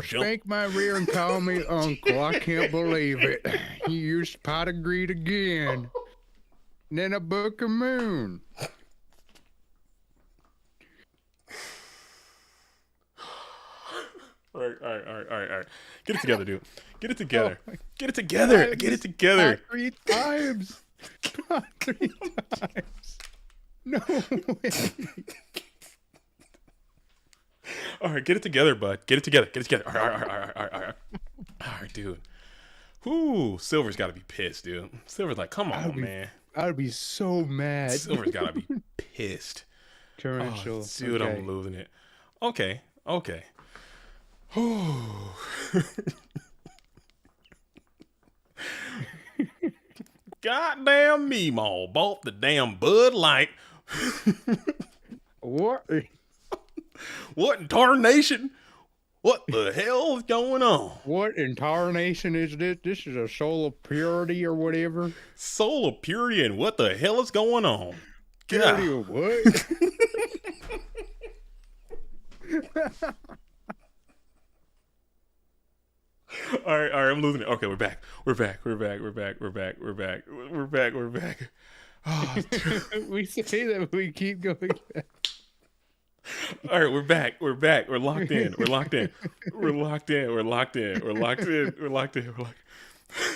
Spank my rear and call me uncle. I can't believe it. You used pot of greed again. And then a book of moon. All right. Get it together, dude. Get it together. Get it together. Get it together. 3 times. 3 times. No way. All right, get it together, bud. Get it together. All right, dude. Whoo, Silver's got to be pissed, dude. Silver's like, come on, man. I'd be so mad. Silver's got to be pissed. Torrential. Dude, okay. I'm losing it. Okay. Goddamn Meemaw bought the damn Bud Light. What? What in tarnation? What the hell is going on? What in tarnation is this? This is a soul of purity or whatever. Soul of purity and what the hell is going on? Purity of what? All right, I'm losing it. Okay, we're back. Oh, we say that we keep going back. All right, we're back. We're back. We're locked in. We're locked in. We're locked in. We're locked in. We're locked in. We're locked in. We're locked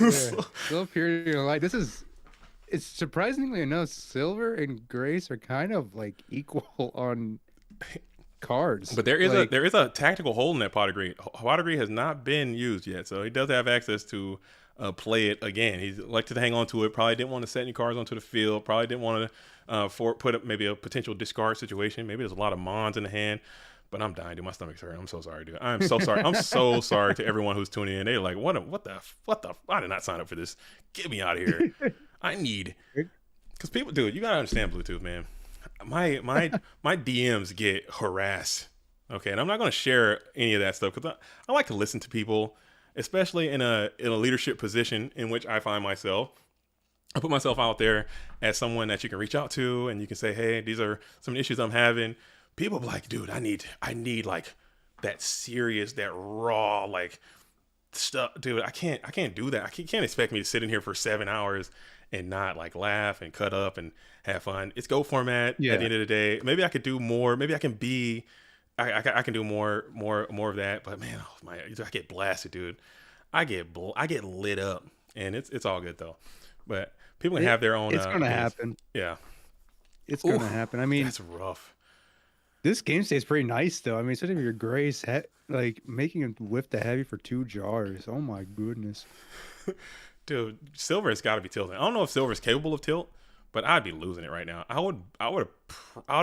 in. Still purity and light. This is. It's surprisingly enough, Silver and Grace are kind of like equal on cards. But there is a tactical hole in that pot of green. Pot of green has not been used yet, so he does have access to play it again. He's elected to hang on to it. Probably didn't want to set any cards onto the field. Probably didn't want to put up maybe a potential discard situation. Maybe there's a lot of mons in the hand. But I'm dying, dude. My stomach's hurting. I'm so sorry, dude. I'm so sorry. I'm so sorry to everyone who's tuning in. They're like, what the? I did not sign up for this. Get me out of here. I need, because people, dude, you gotta understand Bluetooth, man. My DMs get harassed. Okay, and I'm not gonna share any of that stuff because I like to listen to people, especially in a leadership position in which I find myself. I put myself out there as someone that you can reach out to, and you can say, hey, these are some issues I'm having. People be like, dude, I need like that serious, that raw, like stuff, dude. I can't do that. You can't expect me to sit in here for 7 hours and not like laugh and cut up and have fun. It's go format. At the end of the day. Maybe I could do more. Maybe I can be. I can do more of that. But man, I get blasted, dude. I get lit up, and it's all good though. But people can have their own. It's gonna happen. Yeah, it's gonna happen. I mean, that's rough. This game stays pretty nice though. I mean, especially with your Grace, like making him lift the heavy for 2 jars. Oh my goodness. Dude, Silver has got to be tilting. I don't know if Silver is capable of tilt, but I'd be losing it right now. I would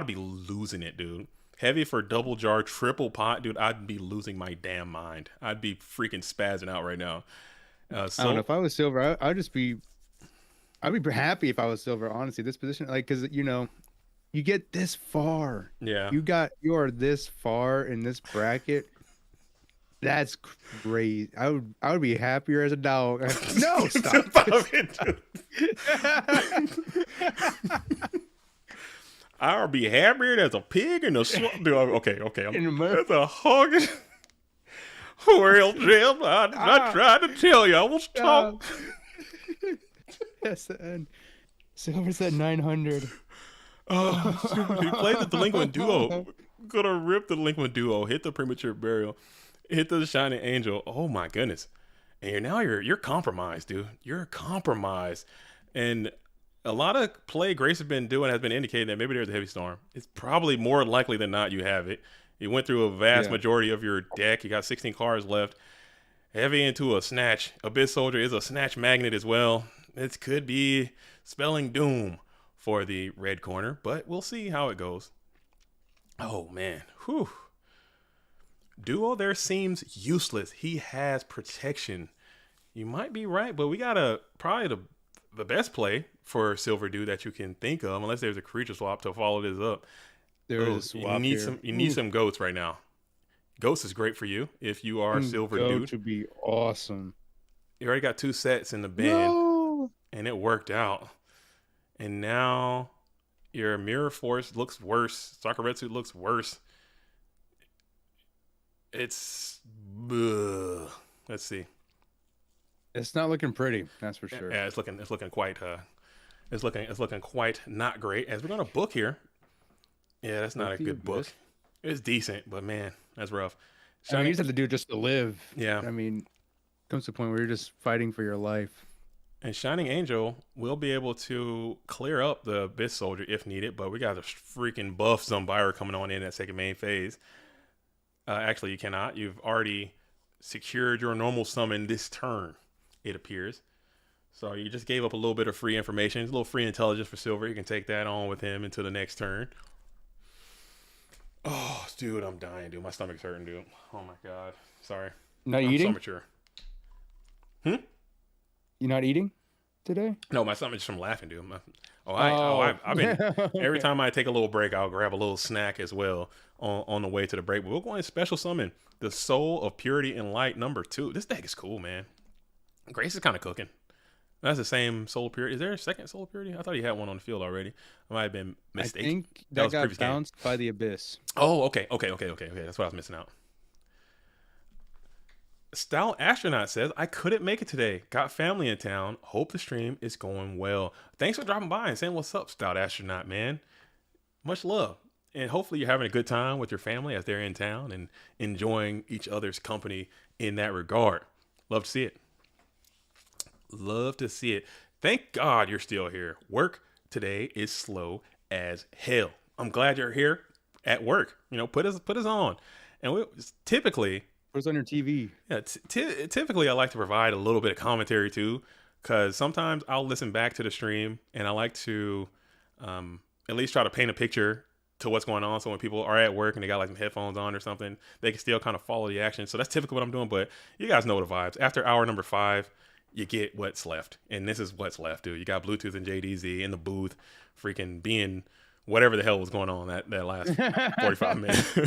be losing it, dude. Heavy for double jar, triple pot, dude. I'd be losing my damn mind. I'd be freaking spazzing out right now. I don't know. If I was Silver, I'd be happy if I was Silver. Honestly, this position, like, because you get this far. Yeah. You are this far in this bracket. That's great. I would be happier as a dog. No, stop it. I would be happier as a pig in a swamp. Okay. That's a hog. Well, Jim, I tried to tell you. I was talking. That's the end. Silver's at 900. Oh, he played the Delinquent Duo. Gonna rip the Delinquent Duo. Hit the Premature Burial. Hit the Shining Angel. Oh my goodness. And you're compromised, dude. You're compromised. And a lot of play Grace has been doing has been indicating that maybe there's a heavy storm. It's probably more likely than not you have it. You went through a vast majority of your deck. You got 16 cards left. Heavy into a snatch. Abyss Soldier is a snatch magnet as well. It could be spelling doom for the red corner, but we'll see how it goes. Oh man. Whew. Duo there seems useless. He has protection. You might be right, but we got probably the best play for Silver Dude that you can think of, unless there's a creature swap to follow this up. There is a swap you need some goats right now. Ghost is great for you if you are Silver Dude. To be awesome. You already got 2 sets in the bin, and it worked out. And now your Mirror Force looks worse. Sakuretsu looks worse. It's let's see. It's not looking pretty, that's for sure. Yeah, it's looking quite it's looking quite not great. As we're gonna book here. Yeah, that's not a good book. It's decent, but man, that's rough. I mean, you just have to do it just to live. Yeah. I mean, comes to a point where you're just fighting for your life. And Shining Angel will be able to clear up the Abyss Soldier if needed, but we got a freaking buff Zumbira coming on in that second main phase. Actually, you cannot. You've already secured your normal summon this turn, it appears. So you just gave up a little bit of free information. It's a little free intelligence for Silver. You can take that on with him into the next turn. Oh, dude, I'm dying, dude. My stomach's hurting, dude. Oh, my God. Sorry. Not I'm eating? so mature. You're not eating today? No, my stomach's from laughing, dude. I've been every time I take a little break, I'll grab a little snack as well on the way to the break. But we're going to special summon the Soul of Purity and Light #2. This deck is cool, man. Grace is kind of cooking. That's the same Soul of Purity. Is there a second Soul of Purity? I thought he had one on the field already. I might have been mistaken. I think that got bounced by the Abyss. Oh, okay. That's what I was missing out. Stout Astronaut says, I couldn't make it today. Got family in town. Hope the stream is going well. Thanks for dropping by and saying what's up, Stout Astronaut, man. Much love. and hopefully you're having a good time with your family as they're in town and enjoying each other's company in that regard. Love to see it. Love to see it. Thank God you're still here. Work today is slow as hell. I'm glad you're here at work. You know, put us on. And we typically Put us on your TV. Yeah, typically I like to provide a little bit of commentary too, because sometimes I'll listen back to the stream and I like to at least try to paint a picture to what's going on. So when people are at work and they got like some headphones on or something, they can still kind of follow the action. So that's typically what I'm doing. But you guys know the vibes. After hour number 5, you get what's left. And this is what's left, dude. You got Bluetooth and JDZ in the booth, freaking being whatever the hell was going on that last 45 minutes.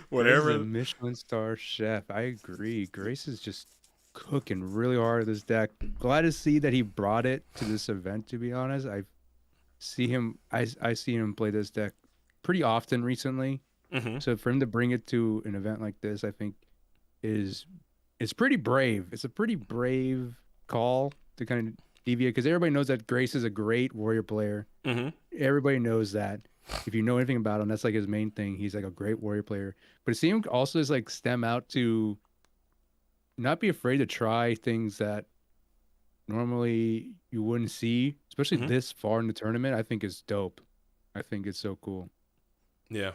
Whatever. He's a Michelin star chef. I agree. Grace is just cooking really hard at this deck. Glad to see that he brought it to this event, to be honest. I see him play this deck pretty often recently. Mm-hmm. So for him to bring it to an event like this, I think it's pretty brave. It's a pretty brave call to kind of deviate, because everybody knows that Grace is a great warrior player. Mm-hmm. Everybody knows that. If you know anything about him, that's like his main thing. He's like a great warrior player. But to see him also is like stem out to not be afraid to try things that normally you wouldn't see, especially this far in the tournament, I think is dope. I think it's so cool. Yeah.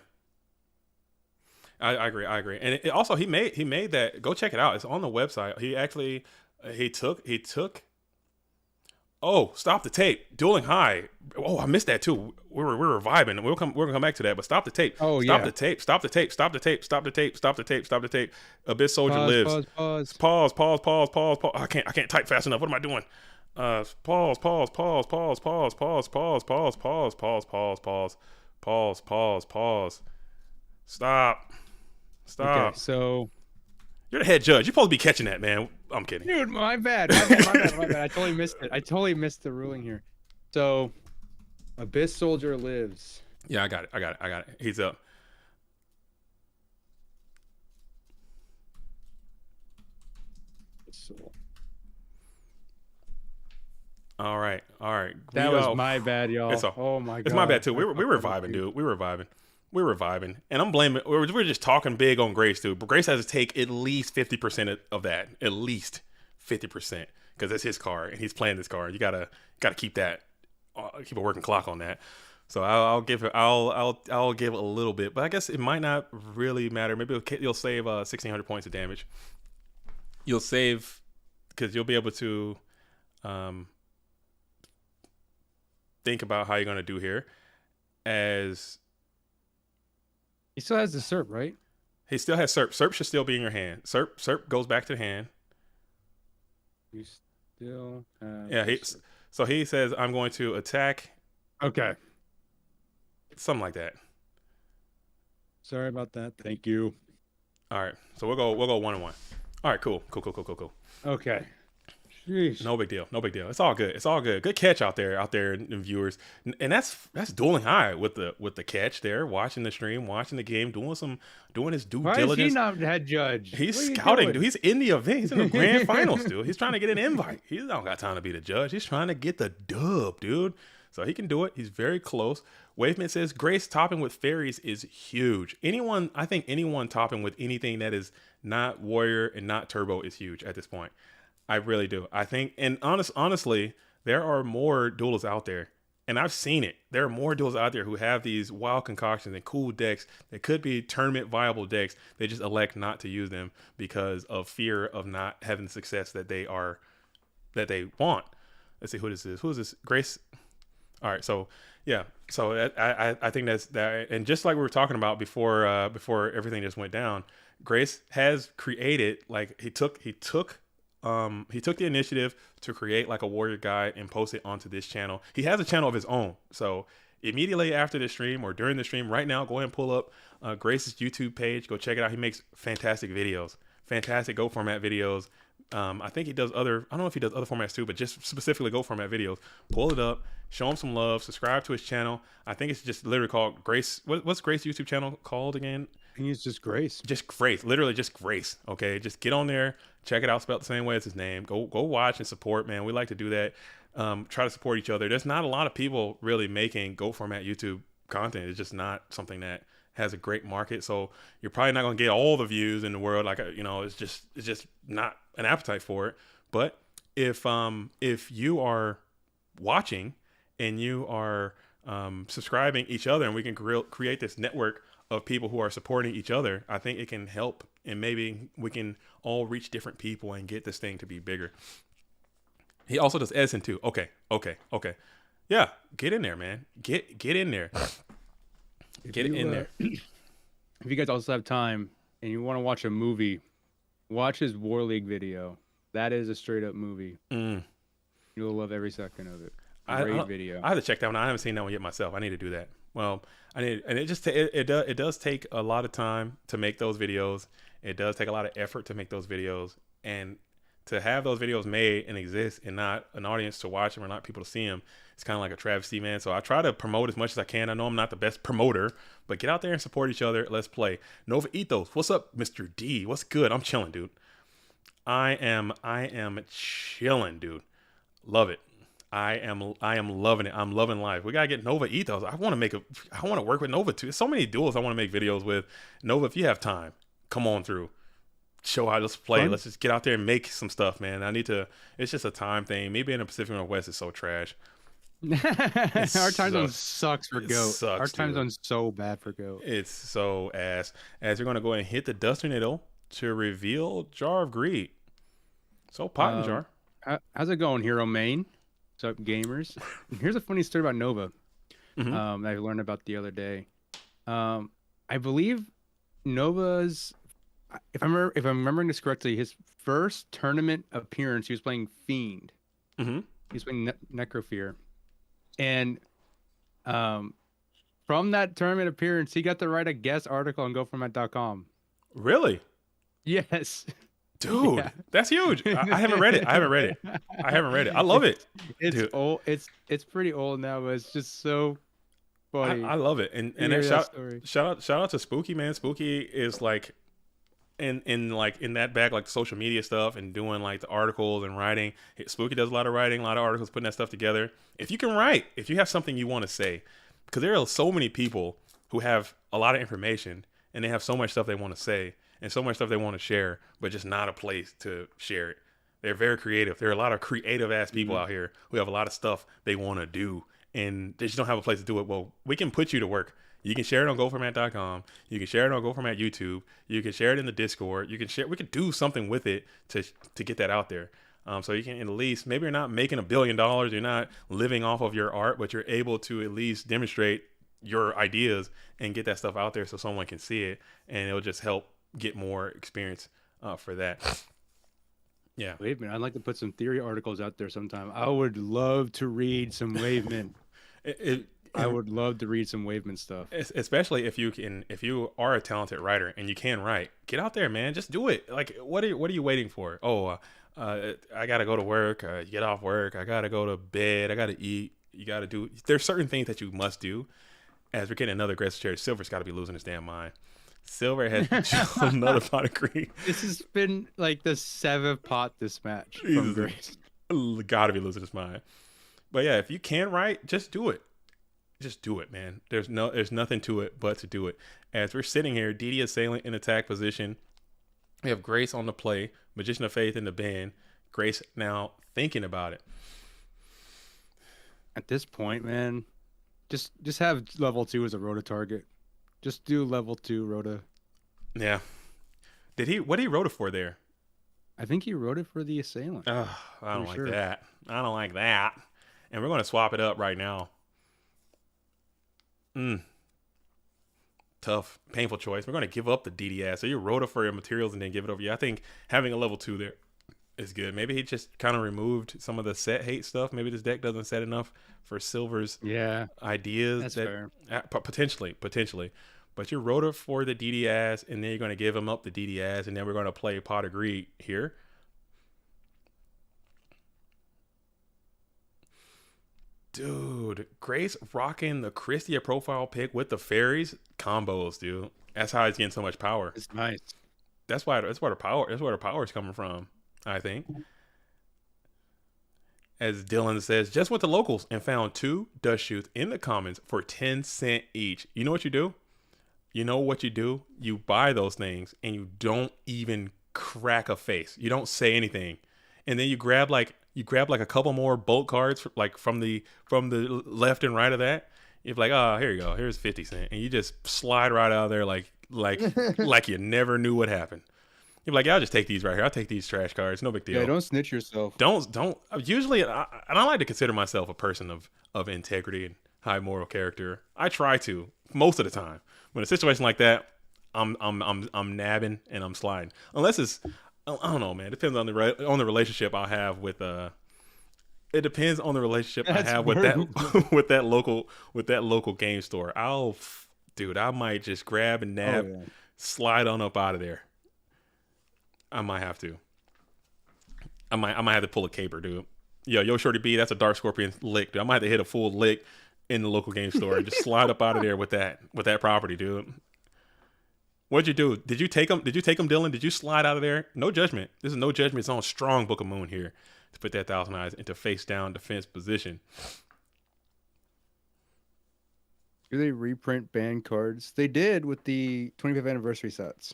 I agree. And it also he made that, go check it out. It's on the website. He actually he took Oh, stop the tape. Dueling High. Oh, I missed that too. We were vibing. We're gonna come back to that. But stop the tape. Oh, stop yeah. the tape. Stop the tape. Stop the tape. Stop the tape. Stop the tape. Stop the tape. Abyss Soldier lives. Pause. Pause. I can't type fast enough. What am I doing? Pause. Stop. Okay, so You're the head judge. You're supposed to be catching that, man. I'm kidding. dude, my bad. I totally missed it. I totally missed the ruling here. So Abyss Soldier lives. Yeah, I got it. He's up. All right. That was my bad, y'all. Oh my god. It's my bad too. We were vibing, dude. We were vibing, and I'm blaming. We're just talking big on Grace, dude. But Grace has to take at least 50% of that, at least 50%, because that's his card, and he's playing this card. You gotta keep that, keep a working clock on that. So I'll give a little bit, but I guess it might not really matter. Maybe you'll save 1,600 points of damage. You'll save because you'll be able to think about how you're gonna do here as. He still has the SERP, right? He still has SERP. SERP should still be in your hand. SERP goes back to the hand. You still have So he says, I'm going to attack. Okay. Something like that. Sorry about that. Thank you. All right. So we'll go 1-1. All right, cool. Okay. Jeez. No big deal. It's all good. Good catch out there, and viewers. And that's Dueling High with the catch there, watching the stream, watching the game, doing his due diligence. Why is he not head judge? He's scouting, dude. He's in the event. He's in the grand finals, dude. He's trying to get an invite. He don't got time to be the judge. He's trying to get the dub, dude. So he can do it. He's very close. Waveman says Grace topping with fairies is huge. I think anyone topping with anything that is not warrior and not turbo is huge at this point. I really do. I think, and honestly, there are more duelists out there, and I've seen it. There are more duelists out there who have these wild concoctions and cool decks that could be tournament viable decks. They just elect not to use them because of fear of not having the success that they want. Let's see who this is. Who is this? Grace. All right. So yeah. So I think that's that. And just like we were talking about before everything just went down, Grace has created, like he took the initiative to create like a warrior guide and post it onto this channel. He has a channel of his own. So immediately after the stream or during the stream right now, go ahead and pull up Grace's YouTube page. Go check it out. He makes fantastic videos, fantastic Go format videos. I think he does I don't know if he does other formats too, but just specifically Go format videos. Pull it up, show him some love, subscribe to his channel. I think it's just literally called Grace. What's Grace YouTube channel called again? He's just Grace. Just Grace, literally just Grace. Okay, just get on there, Check it out, spelled the same way as his name. Go watch and support, man. We like to do that. Try to support each other. There's not a lot of people really making Go Format YouTube content. It's just not something that has a great market. So you're probably not going to get all the views in the world. Like, it's just not an appetite for it. But if you are watching and you are subscribing each other, and we can create this network of people who are supporting each other, I think it can help, and maybe we can all reach different people and get this thing to be bigger. He also does editing too. Okay. Yeah, get in there, man. Get in there. Get in there. If you guys also have time and you want to watch a movie, watch his War League video. That is a straight up movie. You'll love every second of it. Great video. I have to check that one. I haven't seen that one yet myself. I need to do that. Well, and it does take a lot of time to make those videos. It does take a lot of effort to make those videos, and to have those videos made and exist and not an audience to watch them or not people to see them, it's kind of like a travesty, man. So I try to promote as much as I can. I know I'm not the best promoter, but get out there and support each other. Let's play. Nova Ethos, what's up, Mr. D? What's good? I'm chilling, dude. I am chilling, dude. Love it. I am loving it. I'm loving life. We gotta get Nova Ethos. I want to work with Nova too. There's so many duels I want to make videos with. Nova, if you have time, come on through. Show how to play. Fun. Let's just get out there and make some stuff, man. It's just a time thing. Maybe in the Pacific Northwest is so trash. Our time zone sucks for GOAT. Sucks, our time zone's so bad for GOAT. It's so ass. As you're going to go ahead and hit the Dust Tornado to reveal Jar of Greed. So poppin', Jar. How's it going, Hero Main? What's up, gamers? Here's a funny story about Nova that I learned about the other day. I believe Nova's, if I'm remembering this correctly, his first tournament appearance, he was playing Fiend. He was playing Necrofear. And from that tournament appearance, he got to write a guest article on GoFormat.com. Really? Yes. Dude, yeah. That's huge. I haven't read it. I haven't read it. I love it. It's old. It's pretty old now, but it's just so funny. I love it. And shout out to Spooky, man. Spooky is like in that bag, like social media stuff and doing like the articles and writing. Spooky does a lot of writing, a lot of articles, putting that stuff together. If you can write, if you have something you want to say, because there are so many people who have a lot of information and they have so much stuff they want to say and so much stuff they want to share, but just not a place to share it. They're very creative. There are a lot of creative ass people out here who have a lot of stuff they want to do and they just don't have a place to do it. Well, we can put you to work. You can share it on GoFormat.com. You can share it on GoFormat YouTube. You can share it in the Discord. You can share. We could do something with it to get that out there. So you can at least, maybe you're not making $1 billion. You're not living off of your art, but you're able to at least demonstrate your ideas and get that stuff out there so someone can see it, and it'll just help get more experience for that. Yeah. Waveman, I'd like to put some theory articles out there sometime. I would love to read some Waveman. I would love to read some Waveman stuff. Especially if you are a talented writer and you can write, get out there, man. Just do it. Like, what are you waiting for? I got to go to work. Get off work. I got to go to bed. I got to eat. You got to do. There's certain things that you must do. As we're getting another aggressive cherry, Silver's got to be losing his damn mind. Silver has another pot of green. This has been like the 7th pot this match from Grace. Got to be losing his mind. But yeah, if you can write, just do it. Just do it, man. There's nothing to it but to do it. As we're sitting here, DD Assailant in attack position. We have Grace on the play, Magician of Faith in the band. Grace now thinking about it. At this point, man, just have level 2 as a Rota target. Just do level 2 Rota. Yeah. What did he Rota for there? I think he wrote it for the Assailant. Oh, I don't like that. I don't like that. And we're going to swap it up right now. Tough, painful choice. We're going to give up the DDS. So you Rota for your materials and then give it over. Yeah, I think having a level 2 there is good. Maybe he just kind of removed some of the set hate stuff. Maybe this deck doesn't set enough for Silver's ideas. That's fair. Potentially. But you Rota for the DDS, and then you're going to give him up the DDS, and then we're going to play Pot of Greed here. Dude, Grace rocking the Christia profile pick with the fairies combos, dude. That's how he's getting so much power. It's nice. That's where the power is coming from. I think. As Dylan says, just went to locals and found 2 dust shoots in the commons for 10 cents each. You know what you do? You know what you do? You buy those things and you don't even crack a face. You don't say anything. And then you grab like a couple more bulk cards like from the left and right of that. You're like, oh, here you go. Here's 50 cents. And you just slide right out of there like you never knew what happened. You're like, yeah, I'll just take these right here. I'll take these trash cards. No big deal. Yeah, don't snitch yourself. Don't. Usually, and I like to consider myself a person of integrity and high moral character. I try to most of the time. When a situation like that, I'm nabbing and I'm sliding. Unless it's, I don't know, man. It depends on the relationship I have with It depends on the relationship I have with that with that local game store. I might just grab and nab, slide on up out of there. I might have to. I might have to pull a caper, dude. Yo, Shorty B, that's a Dark Scorpion lick, dude. I might have to hit a full lick in the local game store and just slide up out of there with that property, dude. What'd you do? Did you take him, Dylan? Did you slide out of there? No judgment. This is no judgment. It's on strong Book of Moon here to put that Thousand Eyes into face down defense position. Do they reprint banned cards? They did with the 25th anniversary sets.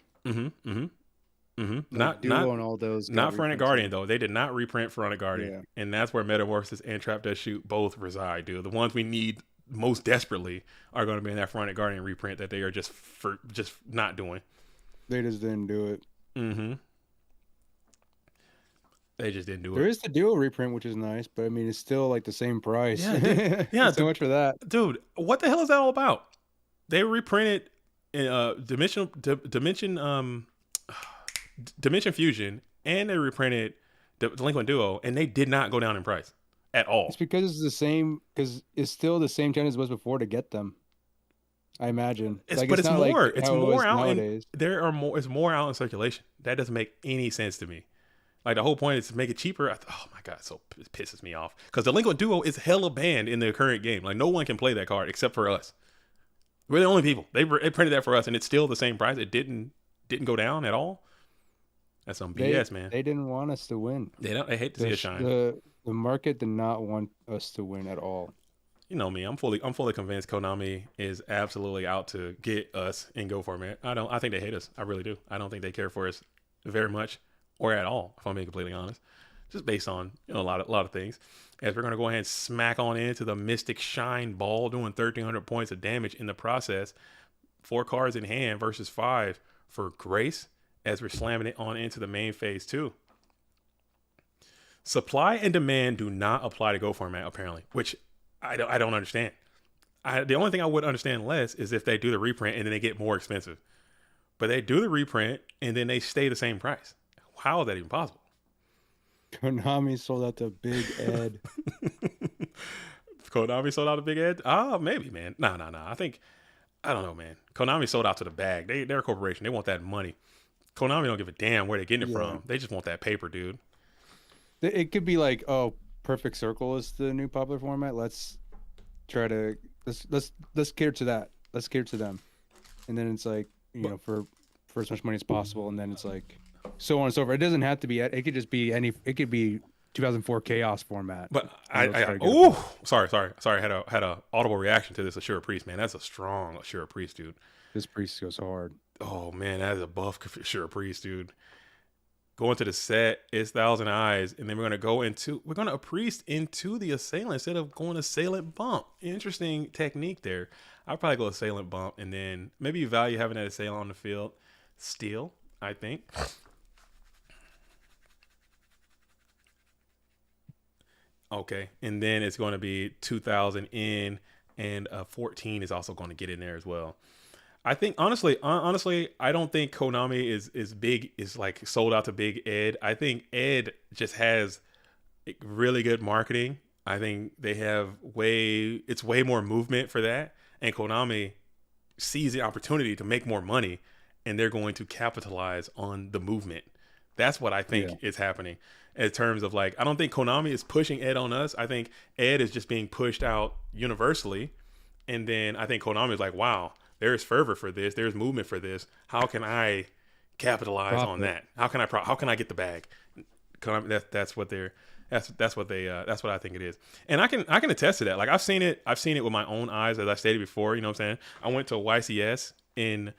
Not Duo and all those. Not Fronted Guardian though. They did not reprint Fronted Guardian, and that's where Metamorphosis and Trap Dust Shoot both reside, dude. The ones we need most desperately are going to be in that Fronted Guardian reprint that they are just not doing. They just didn't do it. They just didn't do it. There is the Duo reprint, which is nice, but I mean, it's still like the same price. Yeah, so much for that, dude. What the hell is that all about? They reprinted Dimension Fusion, and they reprinted the Delinquent Duo, and they did not go down in price at all. It's because it's the same, because it's still the same chance as it was before to get them. I imagine. It's more out in circulation. That doesn't make any sense to me. Like, the whole point is to make it cheaper. Oh my god, it pisses me off because Delinquent Duo is hella banned in the current game. Like, no one can play that card except for us. We're the only people. They printed that for us, and it's still the same price. It didn't go down at all. That's some BS, man. They didn't want us to win. They hate to see us shine. The market did not want us to win at all. You know me. I'm fully convinced Konami is absolutely out to get us and go for it. I think they hate us. I really do. I don't think they care for us very much or at all, if I'm being completely honest. Just based on a lot of things. As we're gonna go ahead and smack on into the Mystic Shine Ball, doing 1,300 points of damage in the process. 4 cards in hand versus 5 for Grace, as we're slamming it on into the main phase 2. Supply and demand do not apply to Go format, apparently, which I don't understand. The only thing I would understand less is if they do the reprint and then they get more expensive. But they do the reprint and then they stay the same price. How is that even possible? Konami sold out to Big Ed. Konami sold out to Big Ed? Maybe, man. No. I don't know, man. Konami sold out to the bag. They're a corporation. They want that money. Konami don't give a damn where they're getting it from. They just want that paper, dude. It could be like, Perfect Circle is the new popular format. Let's try to let's cater to that. Let's cater to them. And then it's like, for as much money as possible. And then it's like so on and so forth. It doesn't have to be. It could just be it could be 2004 Chaos format. But sorry. Had a audible reaction to this Assura Priest, man. That's a strong Assura Priest, dude. This Priest goes hard. Oh man, that is a buff Assura Priest, dude. Going to the set is Thousand Eyes, and then we're gonna Priest into the Assailant instead of going Assailant Bump. Interesting technique there. I'll probably go Assailant Bump, and then maybe you value having that Assailant on the field. Steal, I think. Okay, and then it's going to be 2,000 in, and 14 is also going to get in there as well. I think honestly, I don't think Konami is like sold out to Big Ed. I think Ed just has really good marketing. I think they have way more movement for that, and Konami sees the opportunity to make more money, and they're going to capitalize on the movement. That's what I think is happening in terms of like, I don't think Konami is pushing Ed on us. I think Ed is just being pushed out universally, and then I think Konami is like, wow, there's fervor for this. There's movement for this. How can I capitalize on that? How can I get the bag? That's what they're. That's what I think it is, and I can attest to that. Like I've seen it with my own eyes, as I stated before. You know what I'm saying? I went to a YCS in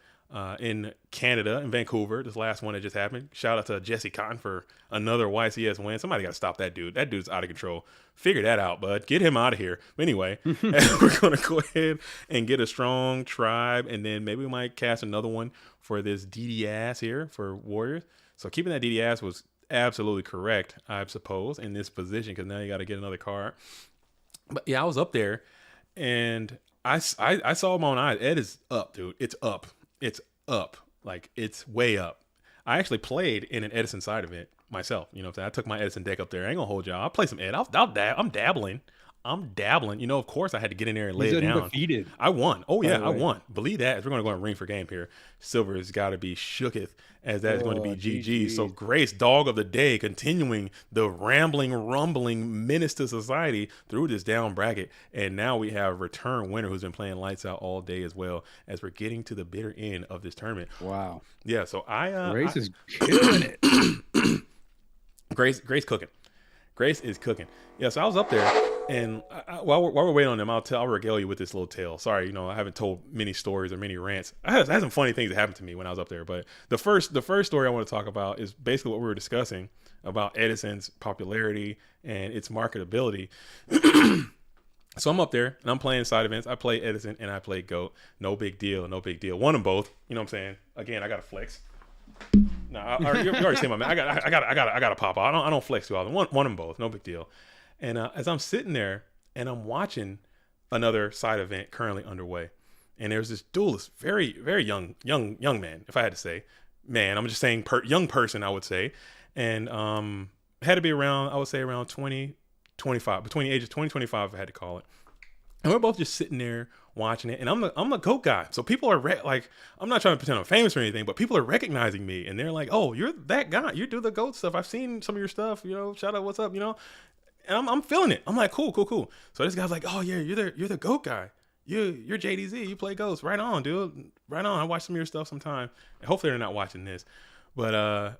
Canada, in Vancouver. This last one that just happened. Shout out to Jesse Cotton for another YCS win. Somebody got to stop that dude. That dude's out of control. Figure that out, bud. Get him out of here. But anyway, we're gonna go ahead and get a strong tribe, and then maybe we might cast another one for this DD ass here for Warriors. So keeping that DD ass was absolutely correct, I suppose, in this position, because now you got to get another card. But yeah, I was up there, and I saw my own eyes. Ed is up, dude. It's up. Like it's way up. I actually played in an Edison side event myself. You know what I'm saying? I took my Edison deck up there. I ain't gonna hold y'all. I'll play some Ed. I'm dabbling. You know, of course I had to get in there and lay it down. Undefeated. I won. Oh yeah, I won. Believe that. As we're gonna go and ring for game here. Silver has got to be shooketh, as that is going to be GG. So Grace, dog of the day, continuing the rambling, rumbling menace to society through this down bracket. And now we have return winner who's been playing lights out all day as well, as we're getting to the bitter end of this tournament. Wow. Yeah. So Grace is killing it. Grace cooking. Grace is cooking. Yeah. So I was up there. And while we're waiting on them, I'll regale you with this little tale. Sorry, you know, I haven't told many stories or many rants. I had some funny things that happened to me when I was up there. But the first story I want to talk about is basically what we were discussing about Edison's popularity and its marketability. So I'm up there and I'm playing side events. I play Edison and I play GOAT. No big deal. Won them both. You know what I'm saying? Again, I got to flex. No, you already seen my man. I got to pop out. I don't flex too often. Won them both. No big deal. And as I'm sitting there and I'm watching another side event currently underway, and there's this duelist, very, very young man, if I had to say, man, I'm just saying young person, I would say, and had to be around, I would say around 20, 25, between the ages 20, 25, I had to call it. And we're both just sitting there watching it, and I'm the GOAT guy. So people are like, I'm not trying to pretend I'm famous or anything, but people are recognizing me, and they're like, oh, you're that guy. You do the GOAT stuff. I've seen some of your stuff. You know, shout out, what's up? You know. And I'm feeling it. I'm like, cool. So this guy's like, oh yeah, you're the GOAT guy. You're JDZ. You play Ghost. Right on, dude. Right on. I watch some of your stuff sometime. And hopefully they're not watching this. But and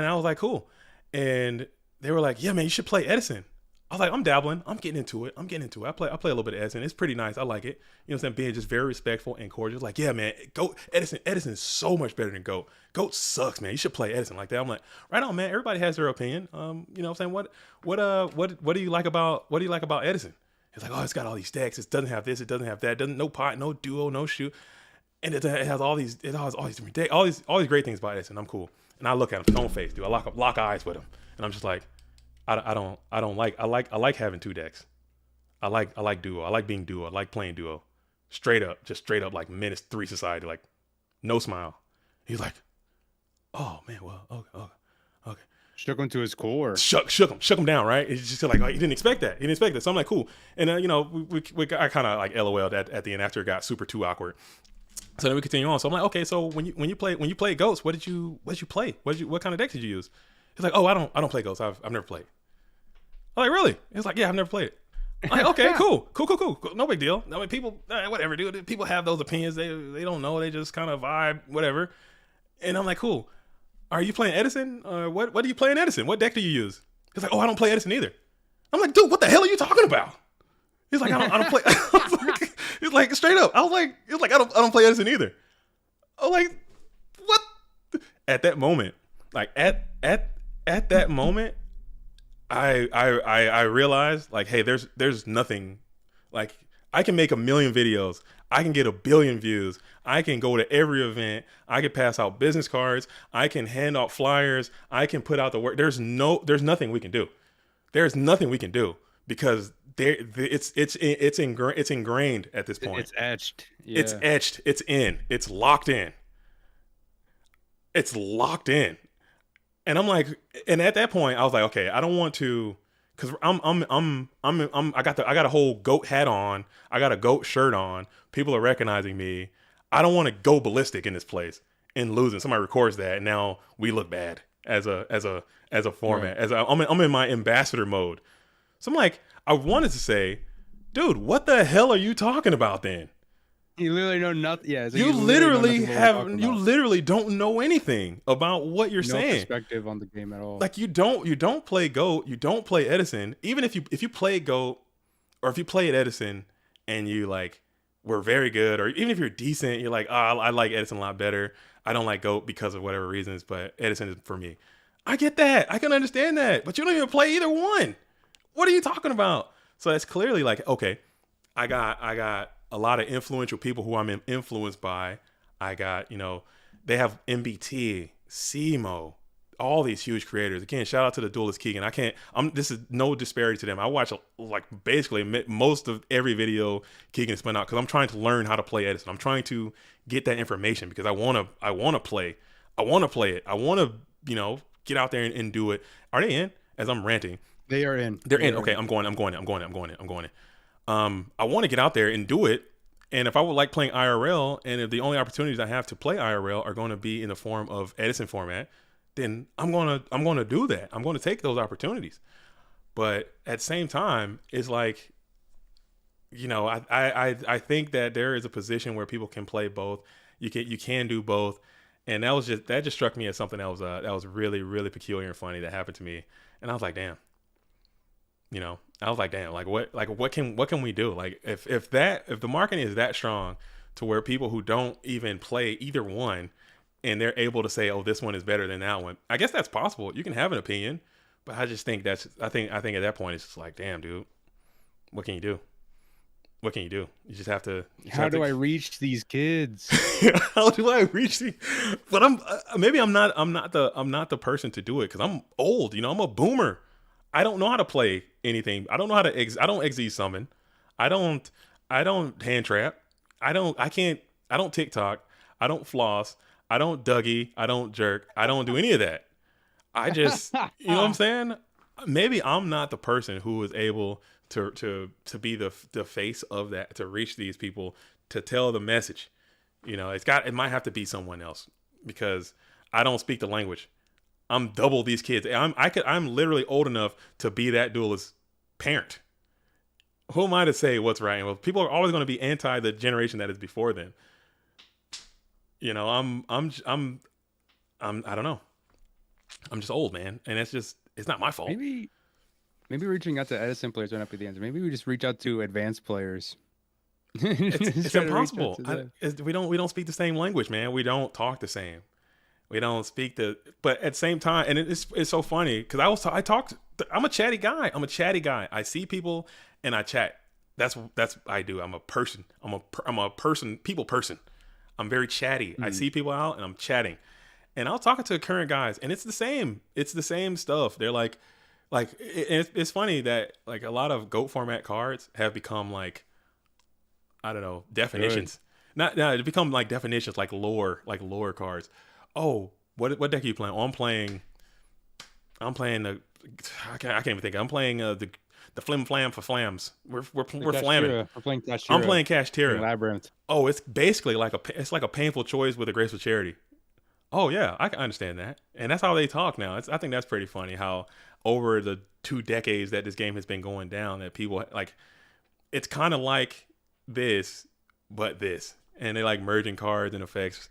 I was like, cool. And they were like, yeah, man, you should play Edison. I was like, I'm dabbling. I'm getting into it. I play a little bit of Edison. It's pretty nice. I like it. You know what I'm saying? Being just very respectful and cordial. Like, yeah, man, GOAT Edison is so much better than GOAT. GOAT sucks, man. You should play Edison like that. I'm like, right on, man. Everybody has their opinion. You know what I'm saying? What do you like about Edison? It's like, oh, it's got all these decks. It doesn't have this. It doesn't have that. It doesn't, no pot, no duo, no shoot. And it has all these different decks, all these great things about Edison. I'm cool. And I look at him, stone face, dude. I lock eyes with him. And I'm just like, I like having two decks. I like duo. I like being duo. I like playing duo. Straight up like Menace 3 Society, like no smile. He's like, oh man, well, okay. Shook him to his core. Shook him down, right? It's just like, oh, he didn't expect that. So I'm like, cool. And you know, I kind of like LOL'd at the end after it got super too awkward. So then we continue on. So I'm like, okay, so when you play Ghosts, what did you play? What kind of deck did you use? He's like, oh, I don't play Ghosts. I've never played. I'm like, really? He's like, yeah, I've never played it. I'm like, okay, cool. No big deal. I mean, people, whatever, dude. People have those opinions. They don't know. They just kind of vibe, whatever. And I'm like, cool. Are you playing Edison? What do you play in Edison? What deck do you use? He's like, oh, I don't play Edison either. I'm like, dude, what the hell are you talking about? He's like, I don't play. He's like, straight up. I don't play Edison either. I'm like, what? At that moment, like at that moment, I realized, like, hey, there's nothing. Like, I can make 1 million videos. I can get 1 billion views. I can go to every event. I can pass out business cards. I can hand out flyers. I can put out the work. There's nothing we can do. There's nothing we can do because it's ingrained at this point. It's etched. Yeah. It's etched. It's in. It's locked in. It's locked in. And I'm like, and at that point, I was like, okay, I don't want to, because I got a whole GOAT hat on. I got a GOAT shirt on. People are recognizing me. I don't want to go ballistic in this place and losing. Somebody records that, and now we look bad as a format. Right. I'm in my ambassador mode. So I'm like, I wanted to say, dude, what the hell are you talking about then? You literally know nothing. Yeah, it's like You know literally nothing about what we're talking about. literally don't know anything about what you're No saying. perspective on the game at all. Like you don't play GOAT, you don't play Edison. Even if you play GOAT or if you played Edison and you like were very good, or even if you're decent, you're like, oh, I like Edison a lot better. I don't like GOAT because of whatever reasons, but Edison is for me. I get that. I can understand that. But you don't even play either one. What are you talking about? So that's clearly like, okay, I got a lot of influential people who I'm influenced by. I got, they have MBT, SEMO, all these huge creators. Again, shout out to the Duelist Keegan. This is no disparity to them. I watch like basically most of every video Keegan has put out because I'm trying to learn how to play Edison. I'm trying to get that information because I want to play. I want to play it. I want to, get out there and do it. Are they in? As I'm ranting. They are in. They're in. Okay, I'm going in. I want to get out there and do it. And if I would like playing IRL, and if the only opportunities I have to play IRL are going to be in the form of Edison format, then I'm gonna do that. I'm going to take those opportunities. But at the same time, it's like, I think that there is a position where people can play both. You can do both. And that just struck me as something that was really, really peculiar and funny that happened to me. And I was like, damn. What can we do? Like if the marketing is that strong to where people who don't even play either one and they're able to say, oh, this one is better than that one. I guess that's possible. You can have an opinion, but I just think I think at that point it's just like, damn, dude, what can you do? What can you do? You just have to. How do I reach these kids? How do I reach these? But I'm not the person to do it because I'm old. I'm a boomer. I don't know how to play anything. I don't know how to I don't XZ summon. I don't hand trap. I don't TikTok. I don't floss. I don't Dougie. I don't jerk. I don't do any of that. I just, you know what I'm saying? Maybe I'm not the person who is able to be the face of that, to reach these people, to tell the message. It might have to be someone else because I don't speak the language. I'm double these kids. I'm literally old enough to be that duelist parent. Who am I to say what's right? Well, people are always going to be anti the generation that is before them. I don't know. I'm just old, man, and it's not my fault. Maybe reaching out to Edison players might not be the answer. Maybe we just reach out to advanced players. It's impossible. We don't speak the same language, man. We don't talk the same. We don't speak but at the same time, and it's so funny because I'm a chatty guy. I see people and I chat. That's I do. I'm a person. I'm a person, people person. I'm very chatty. I see people out and I'm chatting, and I'll talk to current guys, and it's the same. It's the same stuff. They're like it's funny that like a lot of GOAT format cards have become like, I don't know, definitions. Not it become like definitions, like lore cards. Oh, what deck are you playing? Oh, I'm playing the I can't even think. I'm playing the flim flam for flams. We're flamming. We're playing Kashtira. I'm playing Kashtira. Labyrinth. Oh, it's basically like a painful choice with a graceful charity. Oh yeah, I can understand that. And that's how they talk now. I think that's pretty funny how over the 2 decades that this game has been going down, that people like, it's kind of like this, but this, and they like merging cards and effects.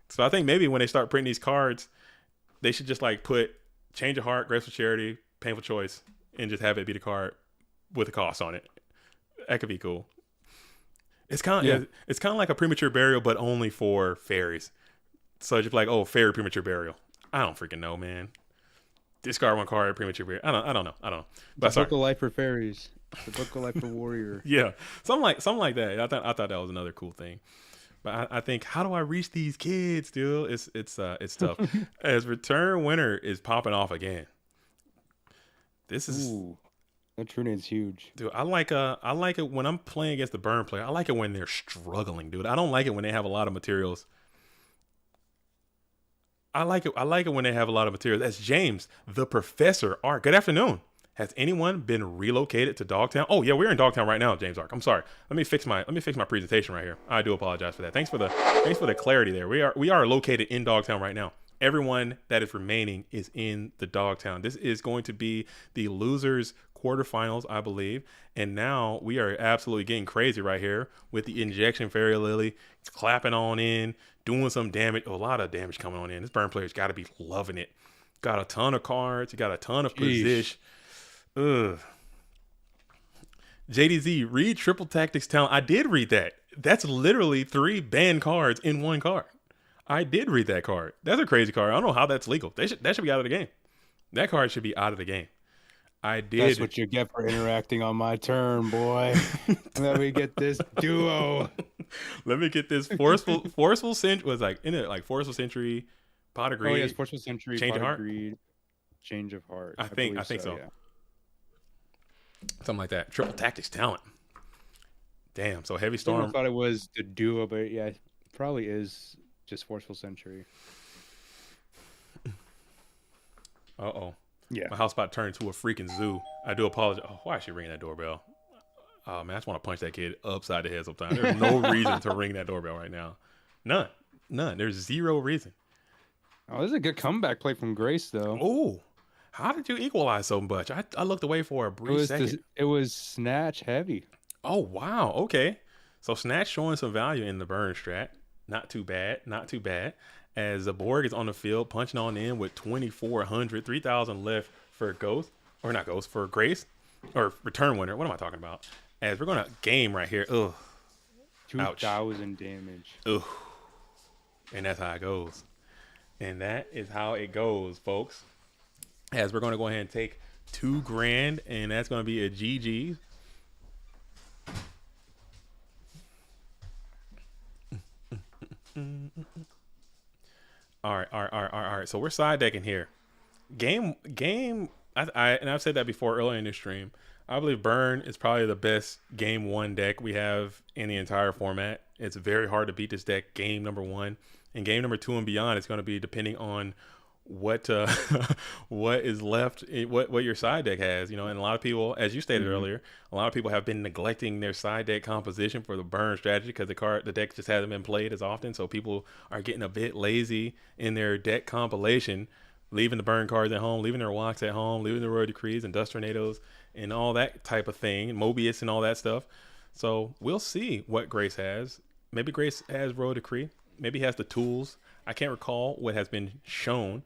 So I think maybe when they start printing these cards, they should just like put Change of Heart, Graceful Charity, Painful Choice, and just have it be the card with a cost on it. That could be cool. It's kind of like a Premature Burial, but only for fairies. So just like, oh, fairy Premature Burial. I don't freaking know, man. Discard 1 card, Premature Burial. I don't know. But the Book of Life for fairies. The Book of Life for warrior. Yeah, something like that. I thought that was another cool thing. But I think, how do I reach these kids, dude? It's tough. As Return Winner is popping off again. This is that true name's huge, dude. I like it when I'm playing against the burn player. I like it when they're struggling, dude. I don't like it when they have a lot of materials. I like it when they have a lot of materials. That's James, the Professor Ark. Good afternoon. Has anyone been relocated to Dogtown? Oh yeah, we're in Dogtown right now, James Ark. I'm sorry. Let me fix my presentation right here. I do apologize for that. Thanks for the clarity there. We are located in Dogtown right now. Everyone that is remaining is in the Dogtown. This is going to be the losers quarterfinals, I believe. And now we are absolutely getting crazy right here with the injection fairy lily. It's clapping on in, doing some damage. A lot of damage coming on in. This burn player's got to be loving it. Got a ton of cards. You got a ton of position. Ugh. JDZ, read Triple Tactics Talent. I did read that. That's literally 3 banned cards in 1 card. I did read that card. That's a crazy card. I don't know how that's legal. That should be out of the game. That card should be out of the game. I did. That's what you get for interacting on my turn, boy. Let me get this duo. Let me get this forceful century. Was like in it like forceful century, pot of greed. Oh yes, forceful century, change pot of of heart. Greed, change of heart. I think so. Yeah. Something like that. Triple Tactics Talent. Damn. So Heavy I Storm. thought it was the duo, but yeah, it probably is just forceful century. Uh-oh. Yeah. My house about to turn into a freaking zoo. I do apologize. Oh, why is she ringing that doorbell? Oh, man, I just want to punch that kid upside the head sometimes. There's no reason to ring that doorbell right now. None. There's 0 reason. Oh, this is a good comeback play from Grace, though. Oh, how did you equalize so much? I looked away for a brief second. It was snatch heavy. Oh, wow. Okay. So Snatch showing some value in the burn strat. Not too bad. As the Borg is on the field, punching on in with 2,400, 3,000 left for Ghost. Or not Ghost, for Grace. Or Return Winner. What am I talking about? As we're going to game right here. Ugh. 2,000 damage. Ugh. And that's how it goes. And that is how it goes, folks. As we're going to go ahead and take $2,000. And that's going to be a GG. All right. So we're side decking here. Game. And I've said that before earlier in the stream. I believe Burn is probably the best game 1 deck we have in the entire format. It's very hard to beat this deck game number 1, and game number 2 and beyond. It's going to be depending on what what is left, what your side deck has, and a lot of people, as you stated earlier, a lot of people have been neglecting their side deck composition for the burn strategy because the deck just hasn't been played as often. So people are getting a bit lazy in their deck compilation, leaving the burn cards at home, leaving their walks at home, leaving the Royal Decrees and Dust Tornadoes and all that type of thing, Mobius and all that stuff. So we'll see what Grace has. Maybe Grace has Royal Decree. Maybe he has the tools. I can't recall what has been shown.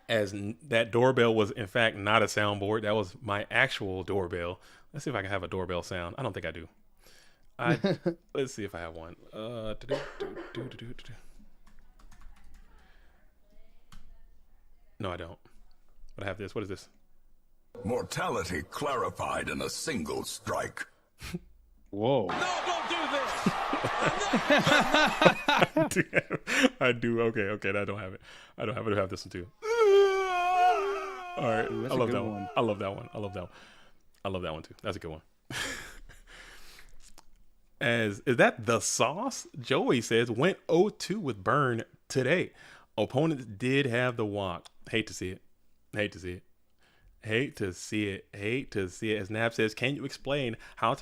As that doorbell was in fact not a soundboard. That was my actual doorbell. Let's see if I can have a doorbell sound. I don't think I do. Let's see if I have one. No, I don't. But I have this. What is this? Mortality clarified in a single strike. Whoa. No, don't do this! I do. Okay. I don't have it. I have this one too. All right. I love that one. I love that one too. That's a good one. Is that the sauce? Joey says went 0-2 with Burn today. Opponents did have the walk. Hate to see it. As Nab says, can you explain how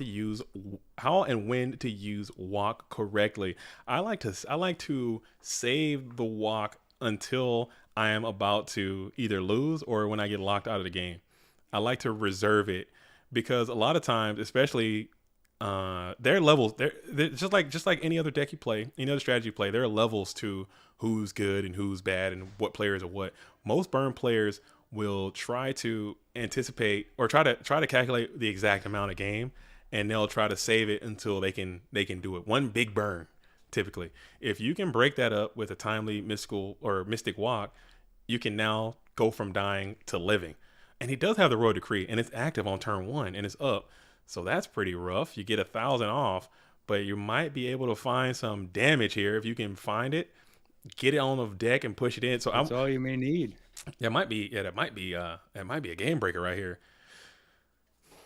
and when to use walk correctly? I like to save the walk until I am about to either lose or when I get locked out of the game. I like to reserve it because a lot of times, especially there are levels. They're just like any other deck you play, any other strategy you play. There are levels to who's good and who's bad and what players are what. Most burn players will try to anticipate or try to calculate the exact amount of game, and they'll try to save it until they can do it. One big burn, typically. If you can break that up with a timely mystical or mystic walk, you can now go from dying to living. And he does have the Royal Decree, and it's active on turn 1, and it's up. So that's pretty rough. You get 1,000 off, but you might be able to find some damage here if you can find it. Get it on the deck and push it in. So that's all you may need. That might be a game breaker right here.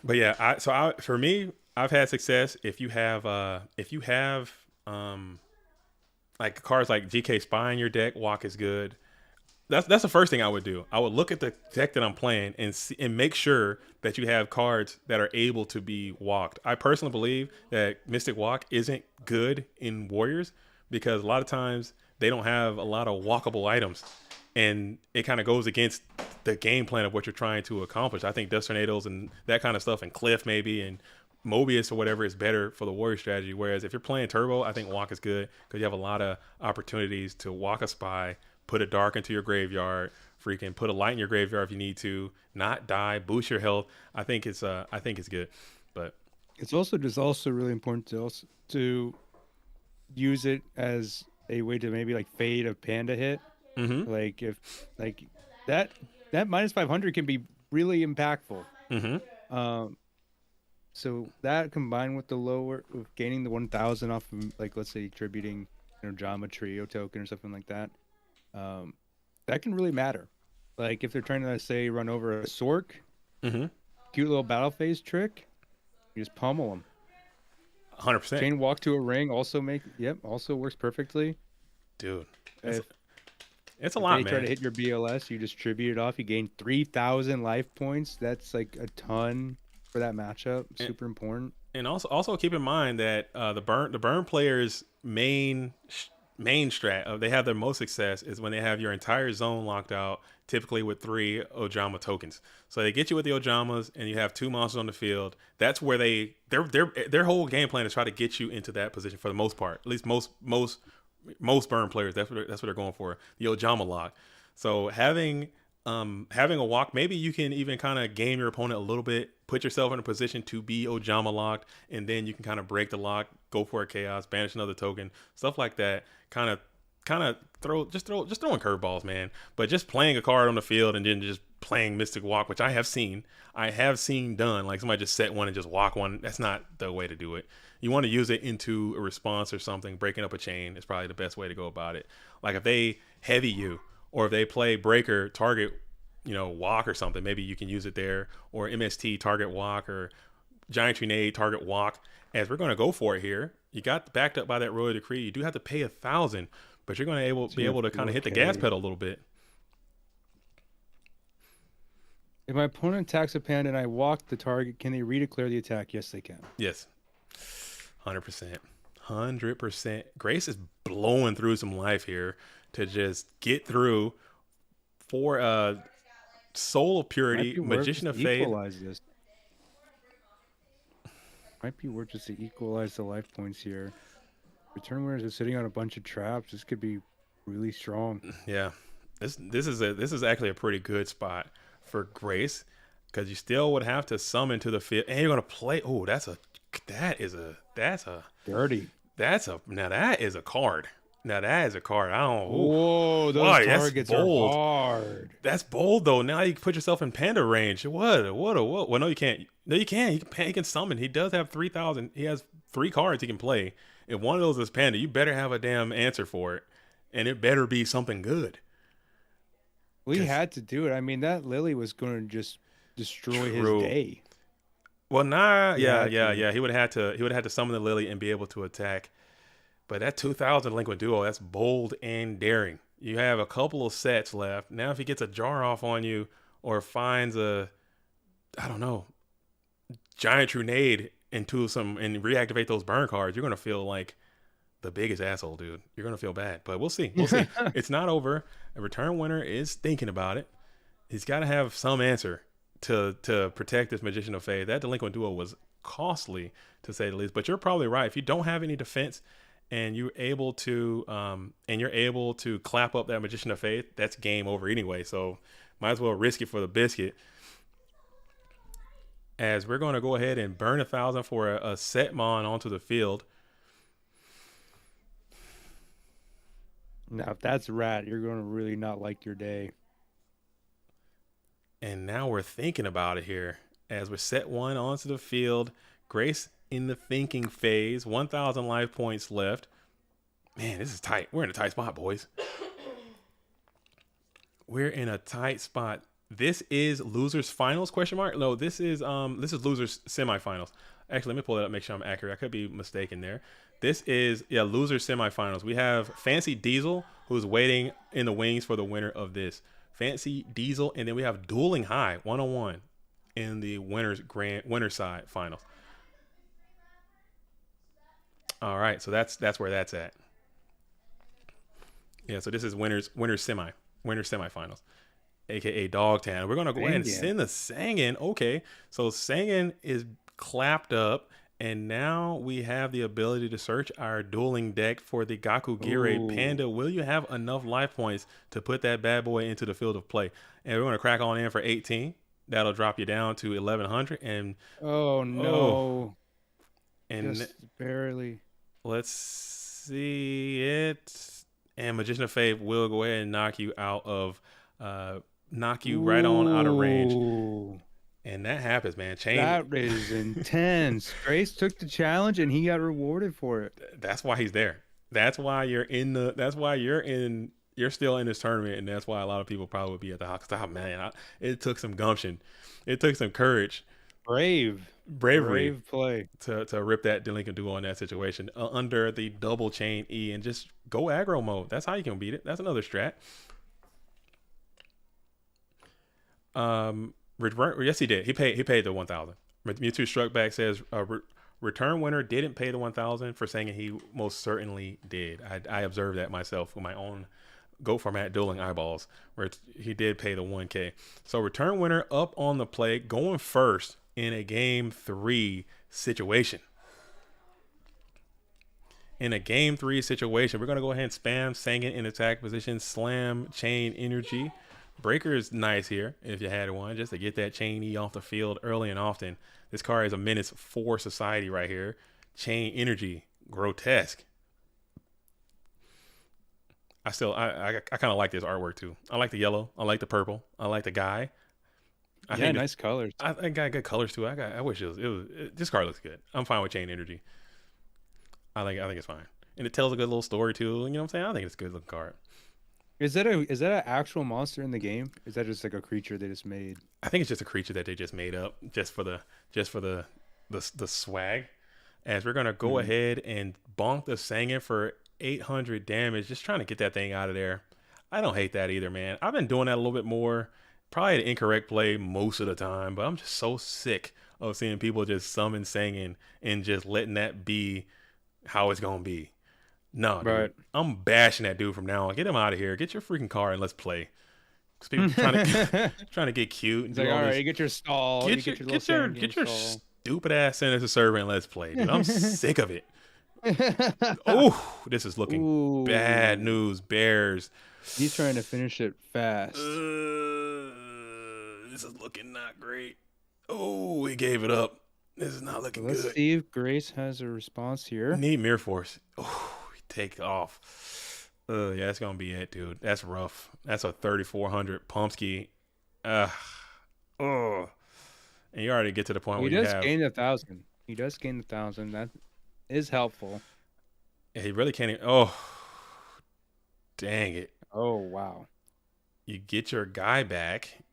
But yeah, for me, I've had success if you have like cards like GK Spy in your deck. Walk is good. That's the first thing I would do. I would look at the deck that I'm playing and make sure that you have cards that are able to be walked. I personally believe that Mystic Walk isn't good in Warriors because a lot of times they don't have a lot of walkable items, and it kind of goes against the game plan of what you're trying to accomplish. I think Dust Tornadoes and that kind of stuff, and Cliff maybe, and Mobius or whatever is better for the warrior strategy. Whereas if you're playing Turbo, I think Walk is good because you have a lot of opportunities to walk a spy, put a dark into your graveyard, freaking put a light in your graveyard if you need to, not die, boost your health. I think it's good, but it's also really important to use it as a way to maybe like fade a panda hit. Mm-hmm. Like if like that minus 500 can be really impactful. Mm-hmm. So that combined with the lower, with gaining the 1,000 off of, like, let's say tributing, Jama Trio token or something like that, that can really matter. Like if they're trying to say run over a Sork, Mm-hmm. cute little battle phase trick, you just pummel them. 100%. Chain walk to a ring also also works perfectly. Dude, If it's a lot, they man. try to hit your BLS, you just tribute it off. You gain 3,000 life points. That's like a ton for that matchup. Super important. And also keep in mind that the burn players' main strat, they have their most success is when they have your entire zone locked out, typically with 3 Ojama tokens. So they get you with the Ojamas, and you have 2 monsters on the field. That's where their whole game plan is try to get you into that position for the most part. At least most burn players, that's what they're going for, the Ojama lock. So having a walk, maybe you can even kind of game your opponent a little bit, put yourself in a position to be Ojama locked, and then you can kind of break the lock, go for a chaos, banish another token, stuff like that. Kind of throwing curveballs, man. But just playing a card on the field and then just playing Mystic Walk, which I have seen done. Like somebody just set one and just walk one. That's not the way to do it. You want to use it into a response or something. Breaking up a chain is probably the best way to go about it. Like if they heavy you, or if they play breaker target, walk or something, maybe you can use it there, or MST target walk, or giant grenade target walk. As we're going to go for it here, you got backed up by that royal decree. You do have to pay 1,000, but you're going to be able to kind of hit the gas pedal a little bit. If my opponent attacks a panda and I walk the target, can they redeclare the attack? Yes, they can. Yes, 100%. Grace is blowing through some life here to just get through for Soul of Purity, Magician of Fate. This might be worth just to equalize the life points here. Return winners are sitting on a bunch of traps. This could be really strong. Yeah, this is actually a pretty good spot for Grace, because you still would have to summon to the field, and you're gonna play. Oh, that's a dirty. Now that is a card. I don't. Whoa, those targets are hard. That's bold though. Now you can put yourself in panda range. What? Well, no, you can't. No, you can. He can summon. He does have 3,000. He has 3 cards he can play. If one of those is panda, you better have a damn answer for it, and it better be something good. We had to do it. I mean, that Lily was going to just destroy his day. Well, yeah. He would have had to summon the Lily and be able to attack. But that 2,000 Liquid Duo, that's bold and daring. You have a couple of sets left. Now if he gets a jar off on you, or finds giant grenade and reactivate those burn cards, you're going to feel like the biggest asshole, dude. You're going to feel bad. But we'll see. It's not over. A return winner is thinking about it. He's got to have some answer to protect this Magician of Fate. That Delinquent Duo was costly, to say the least. But you're probably right. If you don't have any defense, and you're able to clap up that Magician of Fate, that's game over anyway. So might as well risk it for the biscuit. As we're going to go ahead and burn 1,000 for a Setmon onto the field. Now, if that's rat, you're going to really not like your day. And now we're thinking about it here. As we set 1 onto the field, Grace in the thinking phase, 1,000 life points left. Man, this is tight. We're in a tight spot, boys. We're in a tight spot. This is losers finals ? No, this is losers semifinals. Actually, let me pull that up, make sure I'm accurate. I could be mistaken there. This is losers semifinals. We have Fancy Diesel, who's waiting in the wings for the winner of this. Fancy Diesel, and then we have Dueling High 101 in the winner's side finals. All right, so that's where that's at. Yeah, so this is winners semifinals. aka Dogtown. We're gonna go ahead and Sangin. send the Sangin. Okay, so Sangin is clapped up, and now we have the ability to search our dueling deck for the Gakugire Ooh. Panda. Will you have enough life points to put that bad boy into the field of play? And we're gonna crack on in for 18. That'll drop you down to 1100. And Oh no. and Just barely. let's see it. And Magician of Faith will go ahead and knock you out of, knock you right on out of range. Ooh. And that happens, man. Chain. That is intense. Grace took the challenge and he got rewarded for it. That's why he's there. That's why you're in the. That's why you're still in this tournament, and that's why a lot of people probably would be at the hot stop, man. It took some gumption. It took some courage. Bravery Brave play to rip that delinquent duo in that situation under the double chain E and just go aggro mode. That's how you can beat it. That's another strat. Yes, he did. He paid the 1,000. Mewtwo Struck Back says return winner didn't pay the 1,000 for saying he most certainly did. I observed that myself with my own Go Format dueling eyeballs, where he did pay the 1K. So return winner up on the play, going first in a game 3 situation. In a game 3 situation, we're going to go ahead and spam Sangin in attack position, slam Chain Energy. Breaker is nice here if you had one, just to get that Chain E off the field early and often. This card is a menace for society right here. Chain Energy, grotesque. I kind of like this artwork too. I like the yellow. I like the purple. I like the guy. I think nice colors. I think got good colors too. I wish this card looks good. I'm fine with Chain Energy. I think it's fine, and it tells a good little story too. You know what I'm saying? I think it's a good looking card. Is that an actual monster in the game? Is that just like a creature they just made? I think it's just a creature that they just made up just for the swag. As we're gonna go ahead and bonk the Sangin for 800 damage, just trying to get that thing out of there. I don't hate that either, man. I've been doing that a little bit more. Probably the incorrect play most of the time, but I'm just so sick of seeing people just summon Sangin and just letting that be how it's gonna be. No, dude, right. I'm bashing that dude from now on. Get him out of here. Get your freaking car and let's play. Because people trying to get cute. And it's like, all right, you get your stall. Get your stupid ass Sinister Servant and let's play, dude. I'm sick of it. Oh, this is looking bad news. Bears. He's trying to finish it fast. This is looking not great. Oh, he gave it up. This is not looking good. Let's see if Grace has a response here. Need Mirror Force. Oh, take off. Yeah, that's gonna be it, dude. That's rough. That's a 3,400 Pumpski. Oh, and you already get to the point where he does gain 1,000. He does gain 1,000. That is helpful. Yeah, he really can't. Oh, dang it. Oh wow. You get your guy back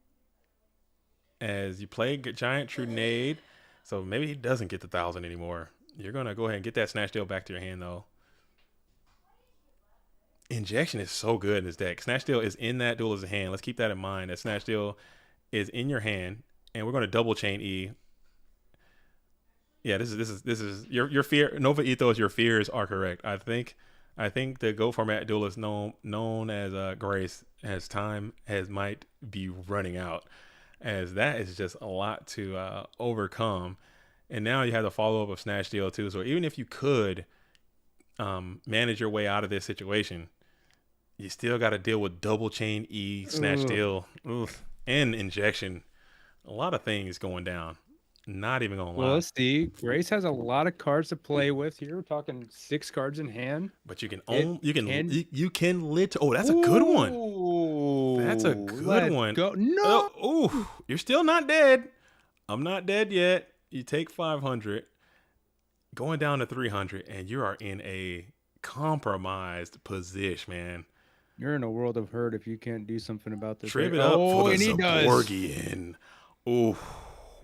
as you play Giant Trunade. So maybe he doesn't get the 1,000 anymore. You're gonna go ahead and get that Snatch Deal back to your hand though. Injection is so good in this deck. Snatch Deal is in that duelist's hand. Let's keep that in mind. That Snatch Deal is in your hand, and we're going to double chain E. Yeah, this is your fear. Nova Ethos, your fears are correct. I think the Go Format duelist known as Grace might be running out, as that is just a lot to overcome. And now you have the follow up of Snatch Deal too. So even if you could manage your way out of this situation, you still got to deal with double chain E, Snatch Deal, and injection. A lot of things going down. Not even gonna lie. Well, let's see. Grace has a lot of cards to play with here. We're talking 6 cards in hand. But you can lit. Oh, that's a good one. That's a good one. Go. No. Oh, you're still not dead. I'm not dead yet. You take 500, going down to 300, and you are in a compromised position, man. You're in a world of hurt if you can't do something about this. Trip it up for the Zaborgian. Oh,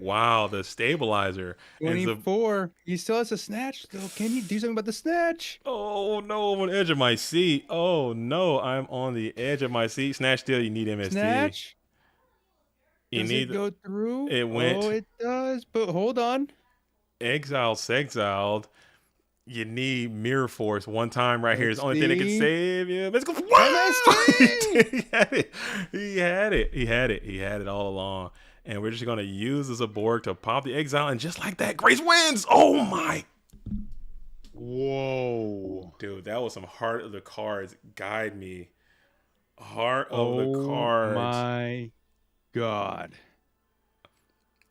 wow. The stabilizer. 24. He still has a snatch, though. Can you do something about the snatch? Oh, no. I'm on the edge of my seat. Oh, no. I'm on the edge of my seat. Snatch Deal, you need MST. Snatch? Does it go through? It went. Oh, it does. But hold on. Exiled. You need Mirror Force one time right here. It's the only thing that can MST. save you. Let's go. MST! He had it. He had it. He had it. He had it all along. And we're just going to use this Borg to pop the Exile. And just like that, Grace wins. Oh, my. Whoa. Dude, that was some Heart of the Cards. Guide me. Heart of the Cards. Oh, my God.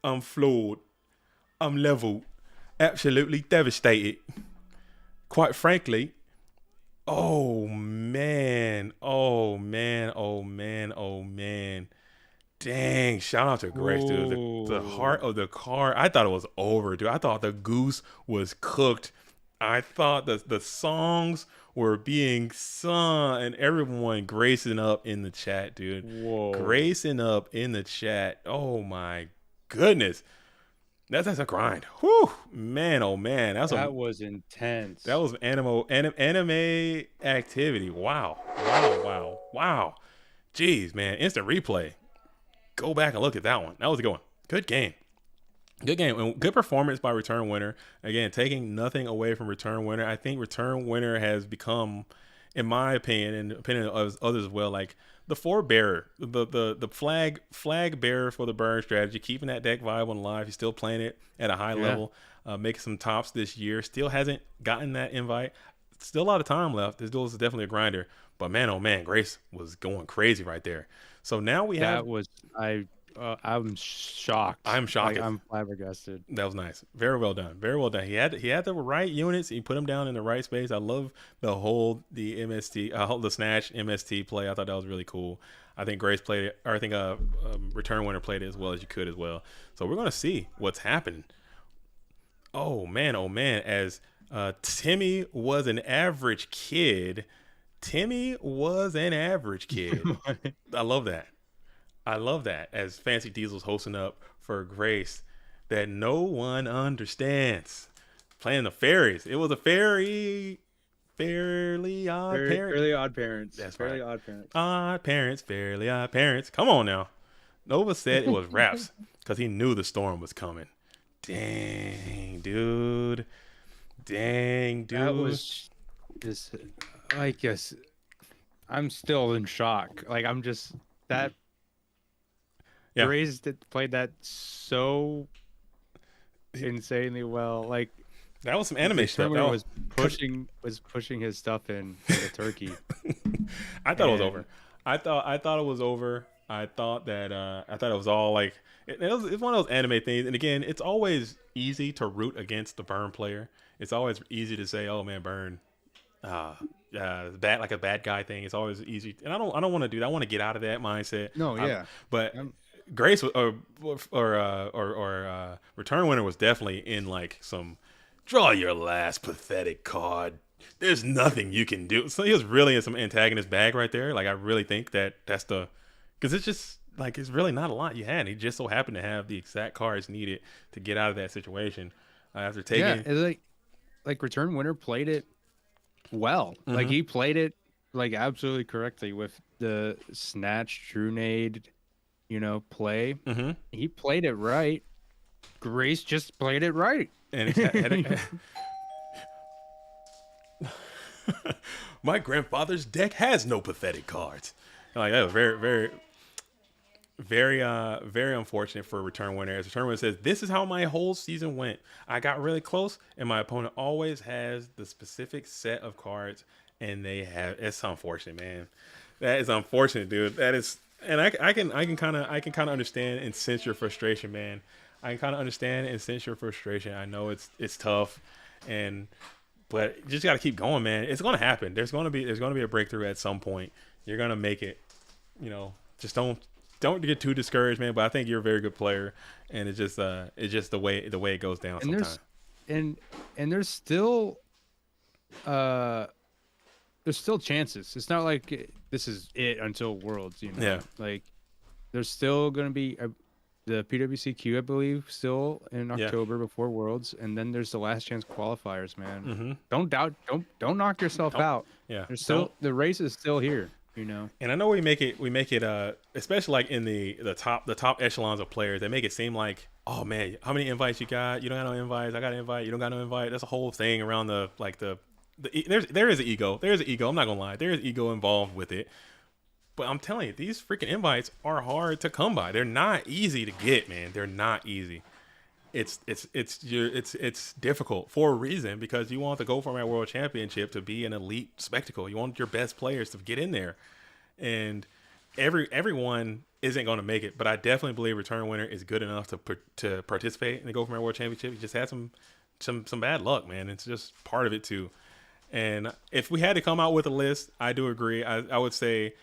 I'm floored. I'm leveled. Absolutely devastated. Quite frankly, oh man. Dang, shout out to Grace, dude. The Heart of the Card. I thought it was over, dude. I thought the goose was cooked. I thought the songs were being sung and everyone gracing up in the chat, dude. Whoa. Gracing up in the chat. Oh my goodness. That's a grind. Whew, man, oh man, That was intense. That was anime activity. Wow. Jeez, man, instant replay. Go back and look at that one. That was a good one. Good game. And good performance by Return Winner. Again, taking nothing away from Return Winner. I think Return Winner has become, in my opinion, and opinion of others as well, like the forebearer, the flag bearer for the burn strategy, keeping that deck viable and alive. He's still playing it at a high level, making some tops this year. Still hasn't gotten that invite. Still a lot of time left. This duel is definitely a grinder. But man, oh man, Grace was going crazy right there. So now we have. I'm shocked. I'm shocked. I'm flabbergasted. That was nice. Very well done. Very well done. He had the right units. He put them down in the right space. I love the the snatch MST play. I thought that was really cool. I think Grace played it, or I think Return Winner played it as well as you could as well. So we're gonna see what's happening. Oh man, as Timmy was an average kid. I love that. As Fancy Diesel's hosting up for Grace that no one understands. Playing the fairies. It was a fairly odd parents. Fairly Odd Parents. That's Fairly right. Odd Parents. Odd parents, fairly odd parents. Come on now. Nova said it was raps because he knew the storm was coming. Dang, dude. That was just, I guess, I'm still in shock. Like, I'm just, that. Yeah. Grace played that so insanely well. Like, that was some anime stuff. That was pushing his stuff in the turkey. I thought it was over. I thought it was over. I thought that it was all like it's one of those anime things. And again, it's always easy to root against the burn player. It's always easy to say, "Oh man, burn, bad, like a bad guy thing." It's always easy, and I don't want to do that. I want to get out of that mindset. No, yeah, but Grace or Return Winner was definitely in like some draw your last pathetic card. There's nothing you can do. So he was really in some antagonist bag right there. Like I really think that's because it's just like it's really not a lot you had. He just so happened to have the exact cards needed to get out of that situation after taking. Yeah, like Return Winner played it well. Mm-hmm. Like he played it like absolutely correctly with the snatch Trunade, play. Mm-hmm. He played it right. Grace just played it right. And my grandfather's deck has no pathetic cards. Like that was very, very, very, very unfortunate for Return Winner. As Return Winner says, this is how my whole season went. I got really close, and my opponent always has the specific set of cards, and they have. It's unfortunate, man. That is unfortunate, dude. That is, and I can kind of understand and sense your frustration, man. I can kind of understand and sense your frustration. I know it's tough, but you just got to keep going, man. It's gonna happen. There's gonna be a breakthrough at some point. You're gonna make it. Just don't get too discouraged, man. But I think you're a very good player, and it's just the way it goes down sometimes. And there's still chances. It's not like this is it until Worlds, Yeah. Like there's still gonna be the PWCQ, I believe, still in October before Worlds, and then there's the last chance qualifiers, man. Mm-hmm. Don't knock yourself out. Yeah. There's still the race is still here, And I know we make it especially like in the top echelons of players, they make it seem like oh man, how many invites you got? You don't got no invites. I got an invite. You don't got no invite. That's a whole thing around the there is an ego. There is an ego. I'm not gonna lie. There is ego involved with it. But I'm telling you, these freaking invites are hard to come by. They're not easy to get, man. They're not easy. It's difficult for a reason, because you want the Go Format World Championship to be an elite spectacle. You want your best players to get in there, and everyone isn't going to make it. But I definitely believe Return Winner is good enough to participate in the Go Format World Championship. He just had some bad luck, man. It's just part of it too. And if we had to come out with a list, I do agree. I would say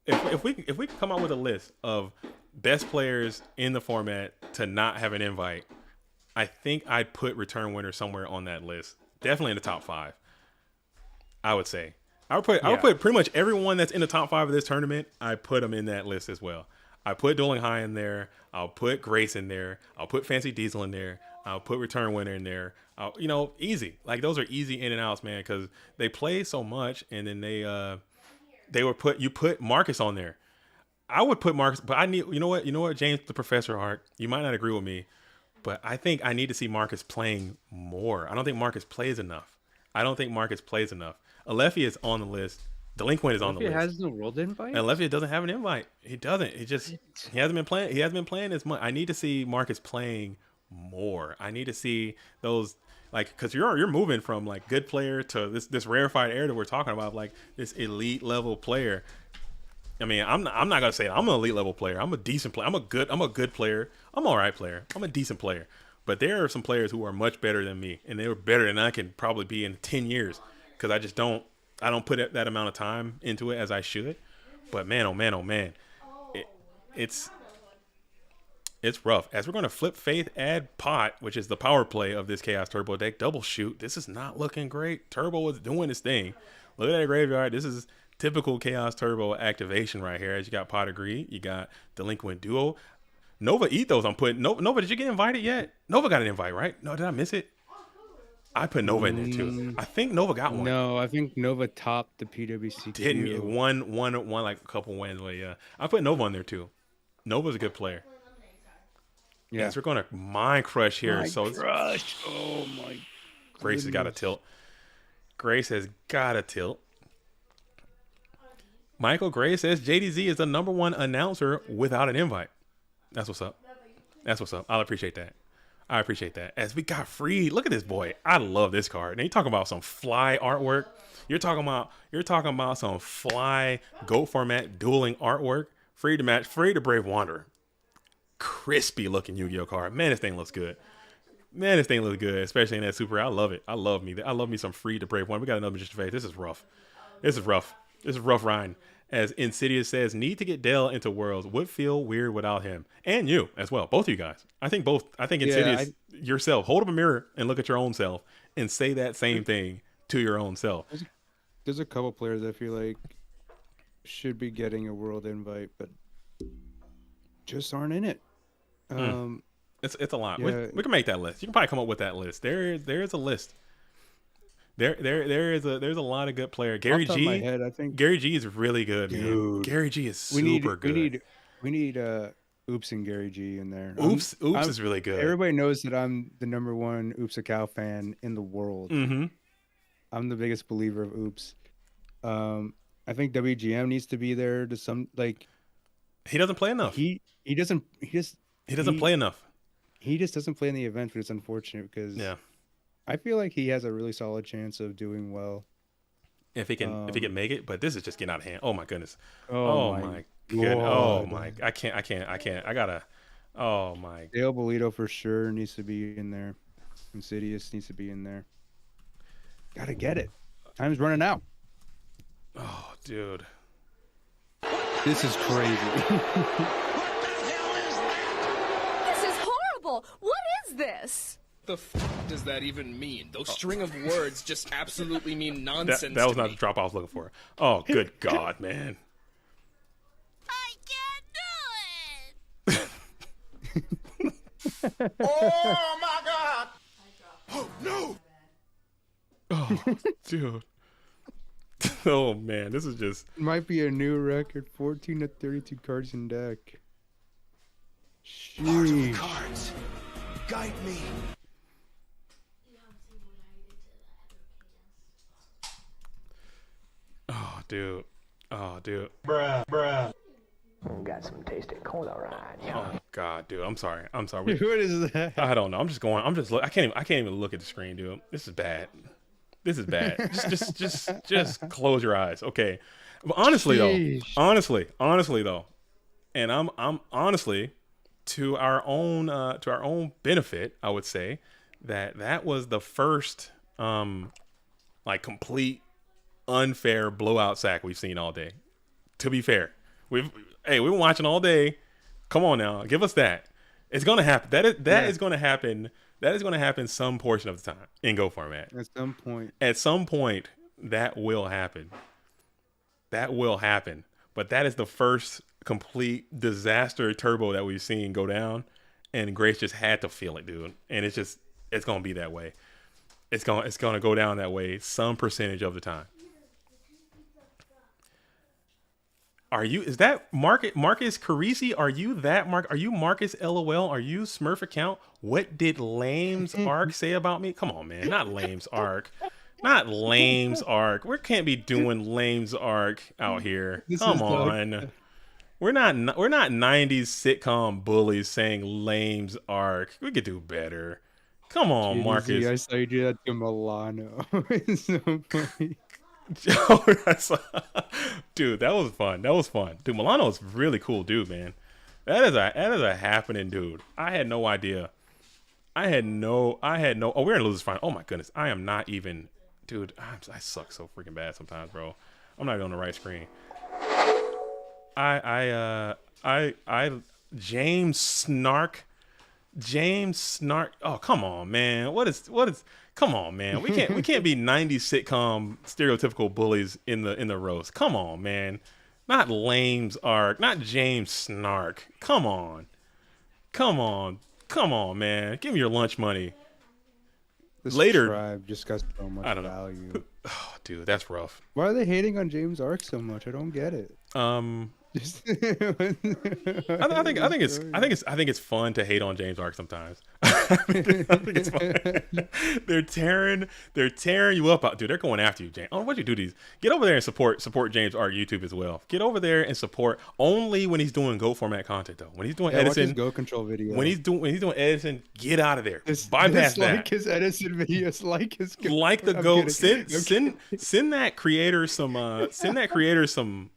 if we could come out with a list of best players in the format to not have an invite, I think I'd put Return Winner somewhere on that list. Definitely in the top 5. I would say. I would put pretty much everyone that's in the top 5 of this tournament. I put them in that list as well. I put Dueling High in there. I'll put Grace in there. I'll put Fancy Diesel in there. I'll put Return Winner in there. Easy. Like, those are easy in and outs, man, because they play so much, and then you put Marcus on there. I would put Marcus, but you know what, James the Professor Hart, you might not agree with me, but I think I need to see Marcus playing more. I don't think Marcus plays enough. Alefia is on the list. Delinquent is on the list. Alefia has no world invite? And Alefia doesn't have an invite. He doesn't. He hasn't been playing. He hasn't been playing as much. I need to see Marcus playing more. I need to see those, like, because you're moving from like good player to this rarefied air that we're talking about, like this elite level player. I mean, I'm not gonna say I'm an elite level player. I'm a decent player. I'm a good player. I'm all right player. I'm a decent player. But there are some players who are much better than me, and they were better than I can probably be in 10 years, because I don't put that amount of time into it as I should. But man, oh man, it's rough. As we're going to flip Faith, add Pot, which is the power play of this Chaos Turbo deck, double shoot. This is not looking great. Turbo is doing his thing. Look at that graveyard. This is typical Chaos Turbo activation right here. As you got Pot of Greed, you got Delinquent Duo. Nova Ethos I'm putting. Nova, did you get invited yet? Nova got an invite, right? No, did I miss it? I put Nova in there too. I think Nova got one. No, I think Nova topped the PWCQ. Didn't get one like a couple wins away. Yeah, I put Nova on there too. Nova's a good player. Yeah, yes, we're going to Mind Crush here. Crush. Oh my. Grace has got a tilt. Michael Gray says JDZ is the #1 announcer without an invite. That's what's up. I'll appreciate that. As we got Freed. Look at this boy. I love this card. Now you talking about some fly artwork. You're talking about some fly GO format dueling artwork. Free to match. Free to Brave Wanderer. Crispy looking Yu-Gi-Oh card. Man, this thing looks good. Especially in that super. I love it. I love me some Free to Brave Wanderer. We got another Magician Face. This is rough. This is rough Ryan. As Insidious says, need to get Dell into Worlds. Would feel weird without him. And you as well. Both of you guys. I think Insidious, yourself, hold up a mirror and look at your own self and say that same thing to your own self. There's a couple players I feel like should be getting a world invite, but just aren't in it. It's a lot. Yeah. We can make that list. You can probably come up with that list. There's a list. There's a lot of good players. Gary G. My head, I think Gary G is really good, dude, man. Gary G is super good. We need Oops and Gary G in there. Oops is really good. Everybody knows that I'm the #1 Oops a Cow fan in the world. Mm-hmm. I'm the biggest believer of Oops. I think WGM needs to be there to some, like, he doesn't play enough. He doesn't play enough. He just doesn't play in the event, but it's unfortunate because I feel like he has a really solid chance of doing well if he can make it. But this is just getting out of hand. Oh my goodness. Oh my god. Oh my. I can't. I gotta. Oh my. Dale Bolito for sure needs to be in there. Insidious needs to be in there. Gotta get it. Time's running out. Oh, dude. This is crazy. This is horrible. What is this? The f does that even mean? Those string of words just absolutely mean nonsense. That was not the drop I was looking for. Oh, good God, man. I can't do it. Oh my God! Oh no! Oh, dude. Oh man, this is just might be a new record. 14 to 32 cards in deck. Heart of cards. guide me. Oh, dude. Oh, dude. Bruh. Got some tasty cola right. Oh God, dude. I'm sorry. What is that? I don't know. I'm just going. I can't even look at the screen, dude. This is bad. This is bad. just close your eyes, okay? But honestly though, and I'm honestly to our own benefit, I would say that was the first like complete unfair blowout sack we've seen all day. To be fair, we've been watching all day. Come on now, give us that. It's gonna happen. That is gonna happen. That is gonna happen some portion of the time in Go format. At some point. At some point, that will happen. That will happen. But that is the first complete disaster turbo that we've seen go down, and Grace just had to feel it, dude. And it's gonna be that way. It's gonna go down that way some percentage of the time. Is that Marcus Carisi? Are you that Are you Marcus LOL? Are you Smurf account? What did Lames Arc say about me? Come on, man. Not Lames Arc. Not Lames Arc. We can't be doing Lames Arc out here. Come on. We're not 90s sitcom bullies saying Lames Arc. We could do better. Come on, Marcus. I saw you do that to Milano. It's so funny. Dude, that was fun. Dude, Milano's really cool dude, man. That is a happening dude. I had no idea. Oh, we're gonna lose this fight. Oh my goodness. I am not even, dude. I suck so freaking bad sometimes, bro. I'm not even on the right screen. James Snark. Oh, come on, man. What is come on, man. We can't be 90s sitcom stereotypical bullies in the roast. Come on, man. Not Lames Arc, not James Snark. Come on, man. Give me your lunch money. The Later Tribe just got so much value. Oh, dude, that's rough. Why are they hating on James Arc so much? I don't get it. I think it's fun to hate on James Arc sometimes. I think it's fun. They're tearing you up out, dude. They're going after you, James. Oh, what'd you do these? Get over there and support James Arc YouTube as well. Get over there and support only when he's doing Go format content though. When he's doing Edison, watch his Go control video. When he's doing Edison, get out of there. Bypass that. Like his Edison videos, like the Go. Send that creator some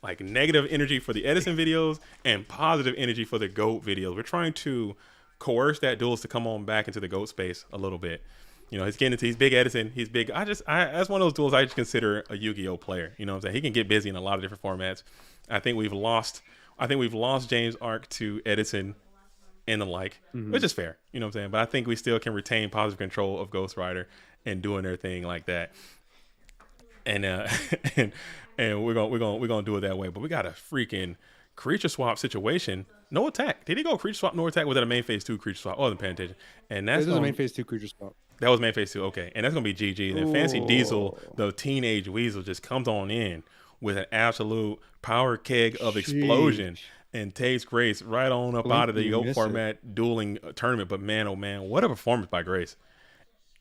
like negative energy for the Edison videos and positive energy for the GOAT videos. We're trying to coerce that duelist to come on back into the GOAT space a little bit. You know, he's big Edison. He's big. That's one of those duels I just consider a Yu-Gi-Oh player. You know what I'm saying? He can get busy in a lot of different formats. I think we've lost James Arc to Edison and the like, which is fair. You know what I'm saying? But I think we still can retain positive control of Ghost Rider and doing their thing like that. And and we're gonna do it that way. But we got a freaking creature swap situation. No attack. Did he go creature swap? No attack. Was that a main phase 2 creature swap? I wasn't paying attention. And that's a main phase 2 creature swap. That was main phase 2. Okay, and that's gonna be GG. And then Fancy Diesel, the teenage weasel, just comes on in with an absolute power keg of explosion and takes Grace right on up out of the Go format dueling tournament. But man, oh man, what a performance by Grace!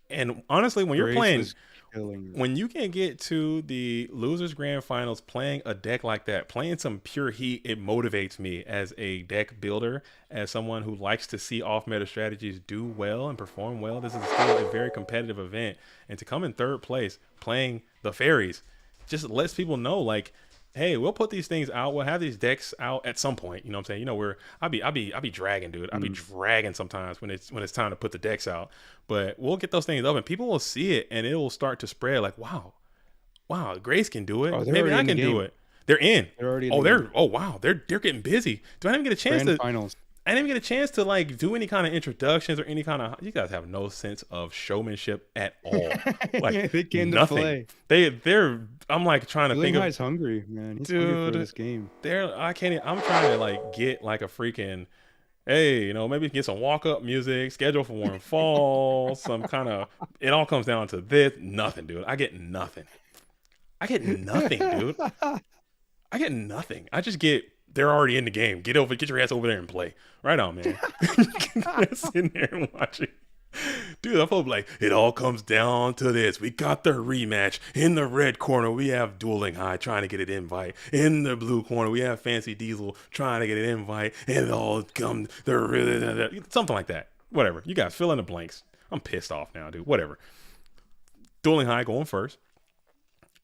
And honestly, when you're playing. When you can get to the losers grand finals playing a deck like that, playing some pure heat, it motivates me as a deck builder, as someone who likes to see off meta strategies do well and perform well. This is still a very competitive event, and to come in third place playing the fairies just lets people know, like, hey, we'll put these things out. We'll have these decks out at some point. You know what I'm saying? You know, I'll be dragging, dude. I'll be dragging sometimes when it's time to put the decks out. But we'll get those things up and people will see it and it will start to spread like, wow, Grace can do it. Maybe I can do it. They're in. They're already in wow, they're getting busy. Do I even get a chance to finals? I didn't even get a chance to like do any kind of introductions or any kind of. You guys have no sense of showmanship at all. Like they came nothing. To play. They're. I'm like trying to think of. Guy's hungry, man. He's hungry for this game. I can't. I'm trying to like get like a freaking. Hey, you know, maybe get some walk-up music, schedule for Warm Fall, some kind of. It all comes down to this. Nothing, dude. I get nothing, dude. I get nothing. I just get they're already in the game. Get your ass over there and play. Right on, man. Sitting there and watching. Dude, I'm probably like, it all comes down to this. We got the rematch. In the red corner, we have Dueling High trying to get an invite. In the blue corner, we have Fancy Diesel trying to get an invite. And it all comes, something like that. Whatever. You guys fill in the blanks. I'm pissed off now, dude. Whatever. Dueling High going first.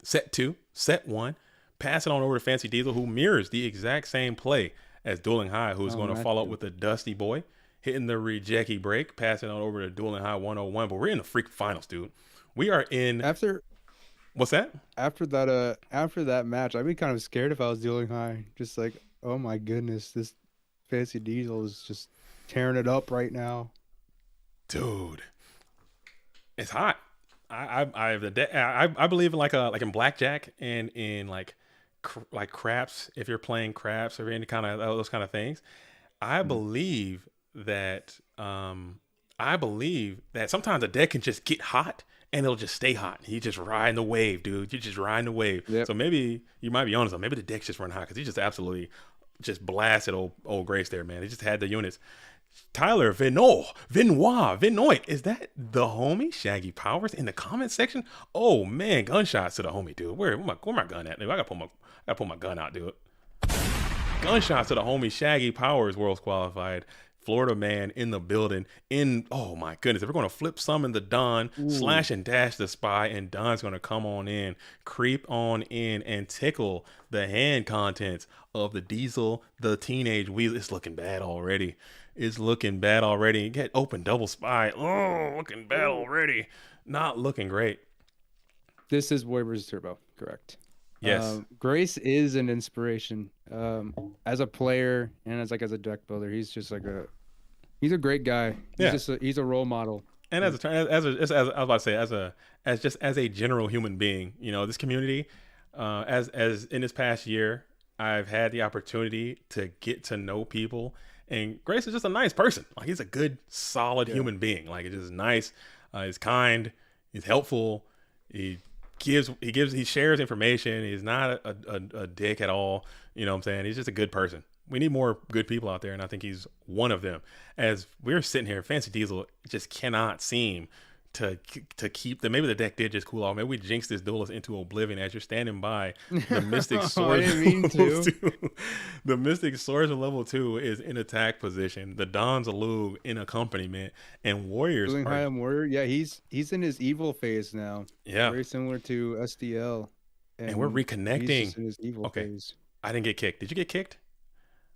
Set 2, set 1. Pass it on over to Fancy Diesel, who mirrors the exact same play as Dueling High, who's going to follow up with the Dusty Boy. Hitting the rejecty break, passing on over to Dueling High 101. But we're in the freak finals, dude. We are in. What's that? After that match, I'd be kind of scared if I was Dueling High. Just like, oh my goodness, this Fancy Diesel is just tearing it up right now. Dude, it's hot. I believe in like in blackjack and in like craps. If you're playing craps or any kind of those kind of things, I believe that sometimes a deck can just get hot and it'll just stay hot. You just riding the wave, dude. You're just riding the wave. Yep. So maybe you might be on something. Maybe the deck's just run hot because he just absolutely just blasted old Grace there, man. He just had the units. Tyler Vinoy, is that the homie Shaggy Powers in the comment section? Oh man, gunshots to the homie, dude. Where my gun at? Dude, I gotta pull my gun out, dude. Gunshots to the homie Shaggy Powers, Worlds Qualified. Florida man in the building. Oh my goodness, if we're gonna flip summon the Don, slash and dash the Spy, and Don's gonna come on in, creep on in, and tickle the hand contents of the Diesel, the Teenage Weasel. It's looking bad already. Get open double Spy. Oh, looking bad already. Not looking great. This is Warrior vs. Turbo, correct? Yes. Grace is an inspiration. As a player and as a deck builder, he's just he's a great guy. He's a role model. And as a general human being, you know, this community, as in this past year, I've had the opportunity to get to know people, and Grace is just a nice person. Like, he's a good, solid human being. Like, it's just nice. He's kind. He's helpful. He shares information. He's not a dick at all. You know what I'm saying? He's just a good person. We need more good people out there, and I think he's one of them. As we're sitting here, Fancy Diesel just cannot seem to keep the. Maybe the deck did just cool off. Maybe we jinxed this duelist into oblivion as you're standing by the Mystic Sword. The Mystic Swords in level 2 is in attack position. The Don's Alug in accompaniment, and Warriors. Doing high on Warrior, yeah, he's in his evil phase now. Yeah, very similar to SDL. And we're reconnecting. He's just in his evil phase. I didn't get kicked. Did you get kicked?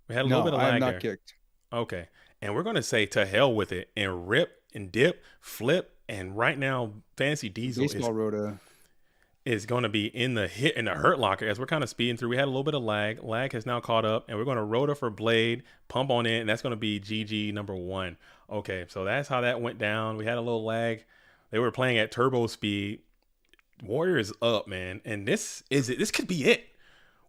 We had a little bit of lag there. No, I'm not kicked. Okay, and we're gonna say to hell with it and rip and dip, flip. And right now, Fancy Diesel is going to be in the hurt locker as we're kind of speeding through. We had a little bit of lag. Lag has now caught up, and we're going to Rota for Blade, pump on in, and that's going to be GG number 1. Okay, so that's how that went down. We had a little lag. They were playing at turbo speed. Warrior is up, man, and this could be it.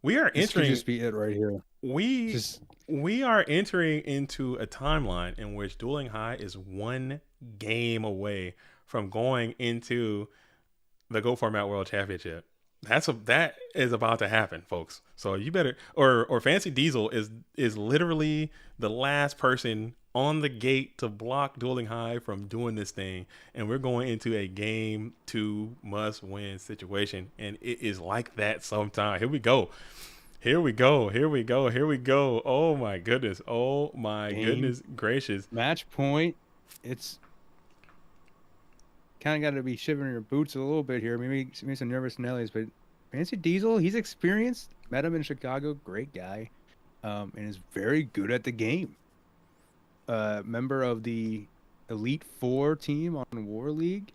We are entering. This could just be it right here. We are entering into a timeline in which Dueling High is one game away from going into the Go Format World Championship. That is about to happen, folks. So you better or Fancy Diesel is literally the last person on the gate to block Dueling High from doing this thing, and we're going into a game 2 must-win situation, and it is like that sometime. Here we go. Oh my goodness. Goodness gracious. Match point. It's kind of got to be shivering your boots a little bit here. Maybe some nervous Nellies, but Fancy Diesel, he's experienced. Met him in Chicago. Great guy. And is very good at the game. Member of the Elite 4 team on War League,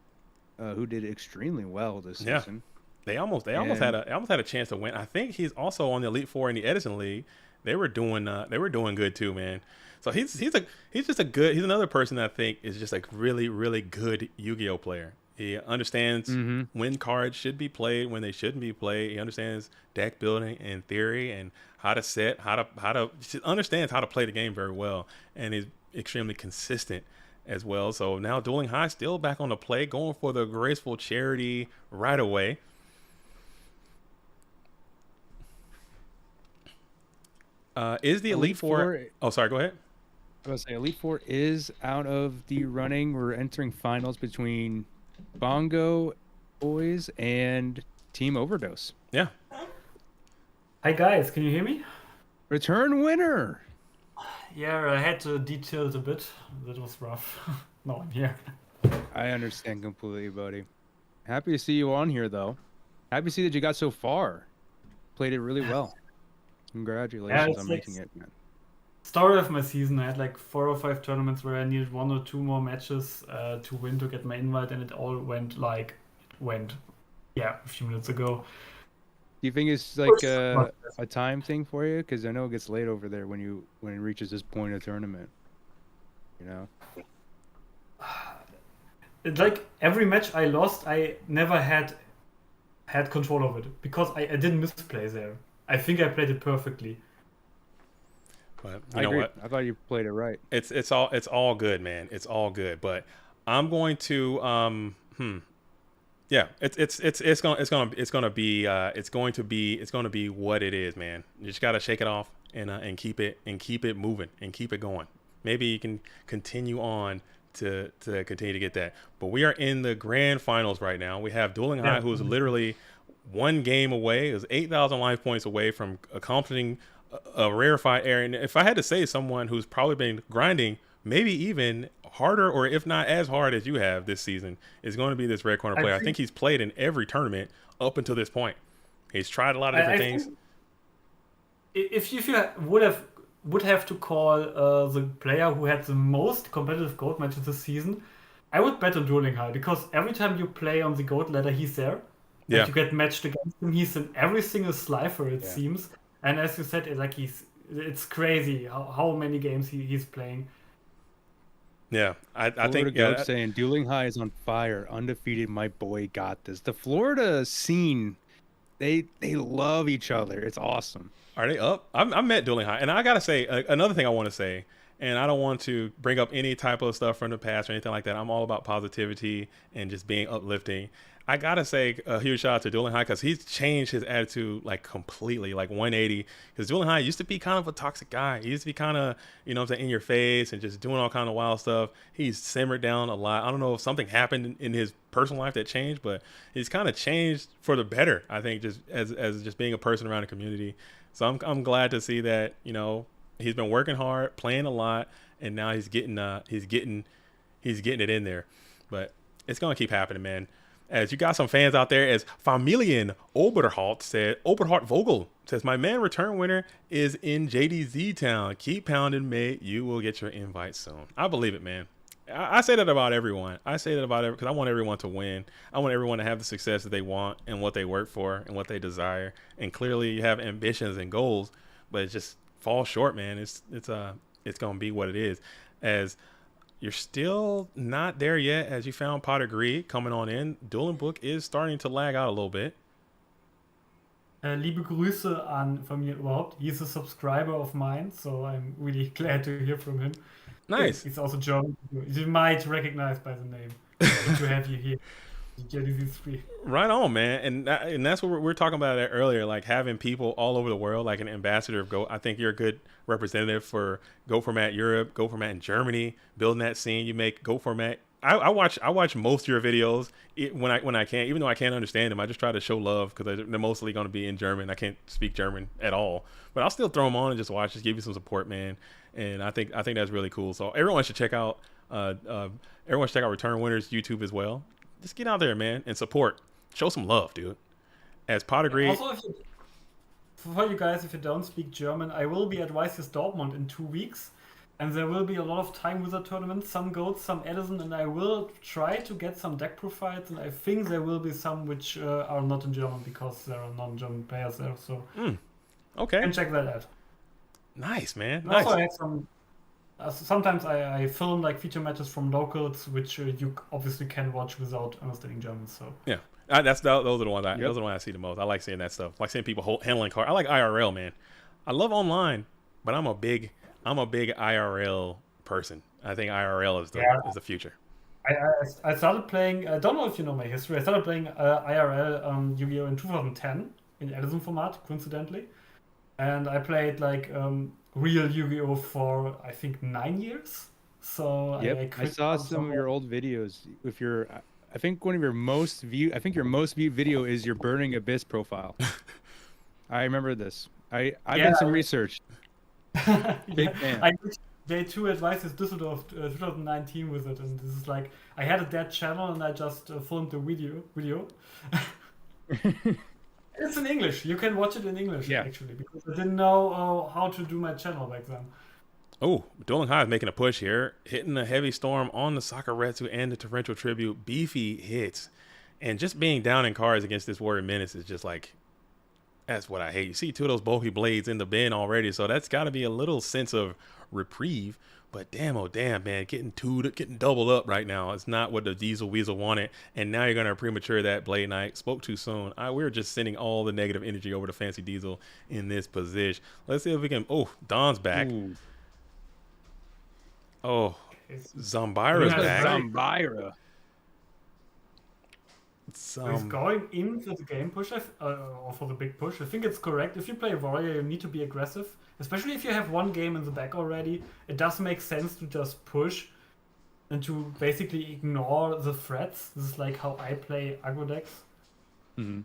who did extremely well this season. They almost had a chance to win. I think he's also on the Elite 4 in the Edison League. They were doing good too, man. So he's another person that I think is just a really, really good Yu-Gi-Oh player. He understands when cards should be played, when they shouldn't be played. He understands deck building and theory and how to set, understands how to play the game very well, and is extremely consistent as well. So now Dueling High still back on the play, going for the graceful charity right away. Is the Elite Four? Oh, sorry. Go ahead. I was gonna say Elite Four is out of the running. We're entering finals between Bongo Boys and Team Overdose. Yeah. Hi guys, can you hear me? Return winner. Yeah, I had to detail it a bit. That was rough. No, I'm here. I understand completely, buddy. Happy to see you on here, though. Happy to see that you got so far. Played it really well. Congratulations on making it, man. Start of my season, I had like 4 or 5 tournaments where I needed 1 or 2 more matches to win to get my invite, and it all went a few minutes ago. Do you think it's like a time thing for you? Because I know it gets late over there when it reaches this point of tournament. You know. It's like every match I lost, I never had control of it because I didn't misplay there. I think I played it perfectly. But I agree. What? I thought you played it right. It's all good, man. It's all good. But I'm going to yeah, it's going to be what it is, man. You just got to shake it off and keep it moving and keep it going. Maybe you can continue on to continue to get that. But we are in the grand finals right now. We have Dueling High, who's literally one game away, is 8,000 life points away from accomplishing a rarefied area. And if I had to say someone who's probably been grinding maybe even harder, or if not as hard as you have this season, is going to be this Red Corner player. I think he's played in every tournament up until this point. He's tried a lot of different things. If you would have to call the player who had the most competitive gold matches this season, I would bet on Dueling High, because every time you play on the gold ladder, he's there. Yeah. And you get matched against him. He's in every single slifer, it seems. And as you said, it's crazy how many games he's playing. Yeah, I think saying Dueling High is on fire, undefeated. My boy got this. The Florida scene, they love each other. It's awesome. Are they up? I met Dueling High, and I gotta say another thing I want to say, and I don't want to bring up any type of stuff from the past or anything like that. I'm all about positivity and just being uplifting. I gotta say a huge shout out to Dueling High, because he's changed his attitude like completely, like 180. Because Dueling High used to be kind of a toxic guy. He used to be kind of, you know what I'm saying, in your face and just doing all kind of wild stuff. He's simmered down a lot. I don't know if something happened in his personal life that changed, but he's kind of changed for the better, I think, just as just being a person around the community. So I'm glad to see that, you know, he's been working hard, playing a lot, and now he's getting it in there. But it's gonna keep happening, man. As you got some fans out there, as Familien Oberhart Vogel says, my man return winner is in JDZ town. Keep pounding, mate. You will get your invite soon. I believe it, man. I say that about everyone. I say that about because I want everyone to win. I want everyone to have the success that they want and what they work for and what they desire. And clearly you have ambitions and goals, but it just falls short, man. It's gonna be what it is. As you're still not there yet, as you found Pot of Greed coming on in. Dueling Book is starting to lag out a little bit. Liebe Grüße an Familie überhaupt. He's a subscriber of mine, so I'm really glad to hear from him. Nice. He's also German. You might recognize by the name. Good to have you here. Right on, man. And that's what we're talking about earlier, like having people all over the world, like an ambassador of Go. I think you're a good representative for Go Format Europe, Go Format in Germany, building that scene. You make Go Format. I watch most of your videos when I can, even though I can't understand them. I just try to show love because they're mostly going to be in German. I can't speak German at all, but I'll still throw them on and just watch, just give you some support, man. And I think that's really cool. So everyone should check out Return Winners YouTube as well. Just get out there, man, and support. Show some love, dude. As Pot of Greed. Also, for you guys, if you don't speak German, I will be at YCS Dortmund in 2 weeks. And there will be a lot of time wizard tournaments, some goats, some Edison, and I will try to get some deck profiles. And I think there will be some which are not in German because there are non-German players there. So okay, you can check that out. Nice, man. And nice. Also, I have some. Sometimes I film like feature matches from locals, which you obviously can watch without understanding German. So yeah, those are the ones those are the ones I see the most. I like seeing that stuff. I like seeing people handling cards. I like IRL, man. I love online, but I'm a big IRL person. I think IRL is the future. I started playing. I don't know if you know my history. I started playing IRL Yu-Gi-Oh in 2010 in Edison format, coincidentally. and I played like real Yu-Gi-Oh for I think 9 years. So I I quit saw on some of your old videos. If you're, I think one of your most viewed, I think your most viewed video is your Burning Abyss profile. I remember this. I've done some research. Big fan. I did Day 2 Advices Düsseldorf 2019 with it, and this is like I had a dead channel and I just filmed the video. It's in English. You can watch it in English actually, because I didn't know how to do my channel back then. Oh, Dueling High is making a push here, hitting a heavy storm on the Sakaretsu and the Torrential Tribute. Beefy hits. And just being down in cards against this Warrior Menace is just like, that's what I hate. You see two of those bulky blades in the bin already, so that's got to be a little sense of reprieve. But damn, oh damn, man, getting doubled up right now. It's not what the Diesel Weasel wanted. And now you're going to premature that Blade Knight. Spoke too soon. We're just sending all the negative energy over to Fancy Diesel in this position. Let's see if we can, oh, Don's back. Ooh. Oh, Zombira's back. Zombira. So he's going in for the game push, or for the big push. I think it's correct. If you play Warrior, you need to be aggressive. Especially if you have one game in the back already. It does make sense to just push and to basically ignore the threats. This is like how I play aggro decks. Mm-hmm.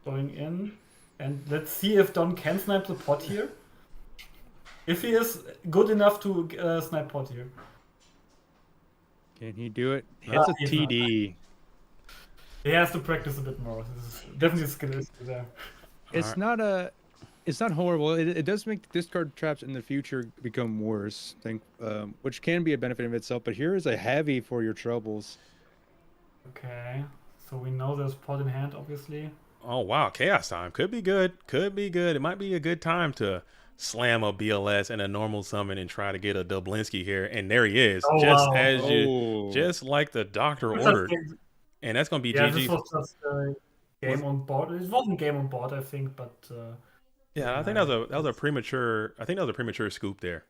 Going in. And let's see if Don can snipe the pot here. If he is good enough to snipe pot here. Can he do it? Hits a TD. He has to practice a bit more. This is definitely a skill issue there. It's not horrible. It does make discard traps in the future become worse, which can be a benefit of itself. But here is a heavy for your troubles. Okay, so we know there's pot in hand, obviously. Oh wow, Chaos Time could be good. Could be good. It might be a good time to slam a BLS and a normal summon and try to get a Dublinsky here. And there he is, just like the doctor ordered. And that's going to be GG. This was just game on board. It wasn't game on board, I think, but yeah, I think that was a premature. I think that was a premature scoop there.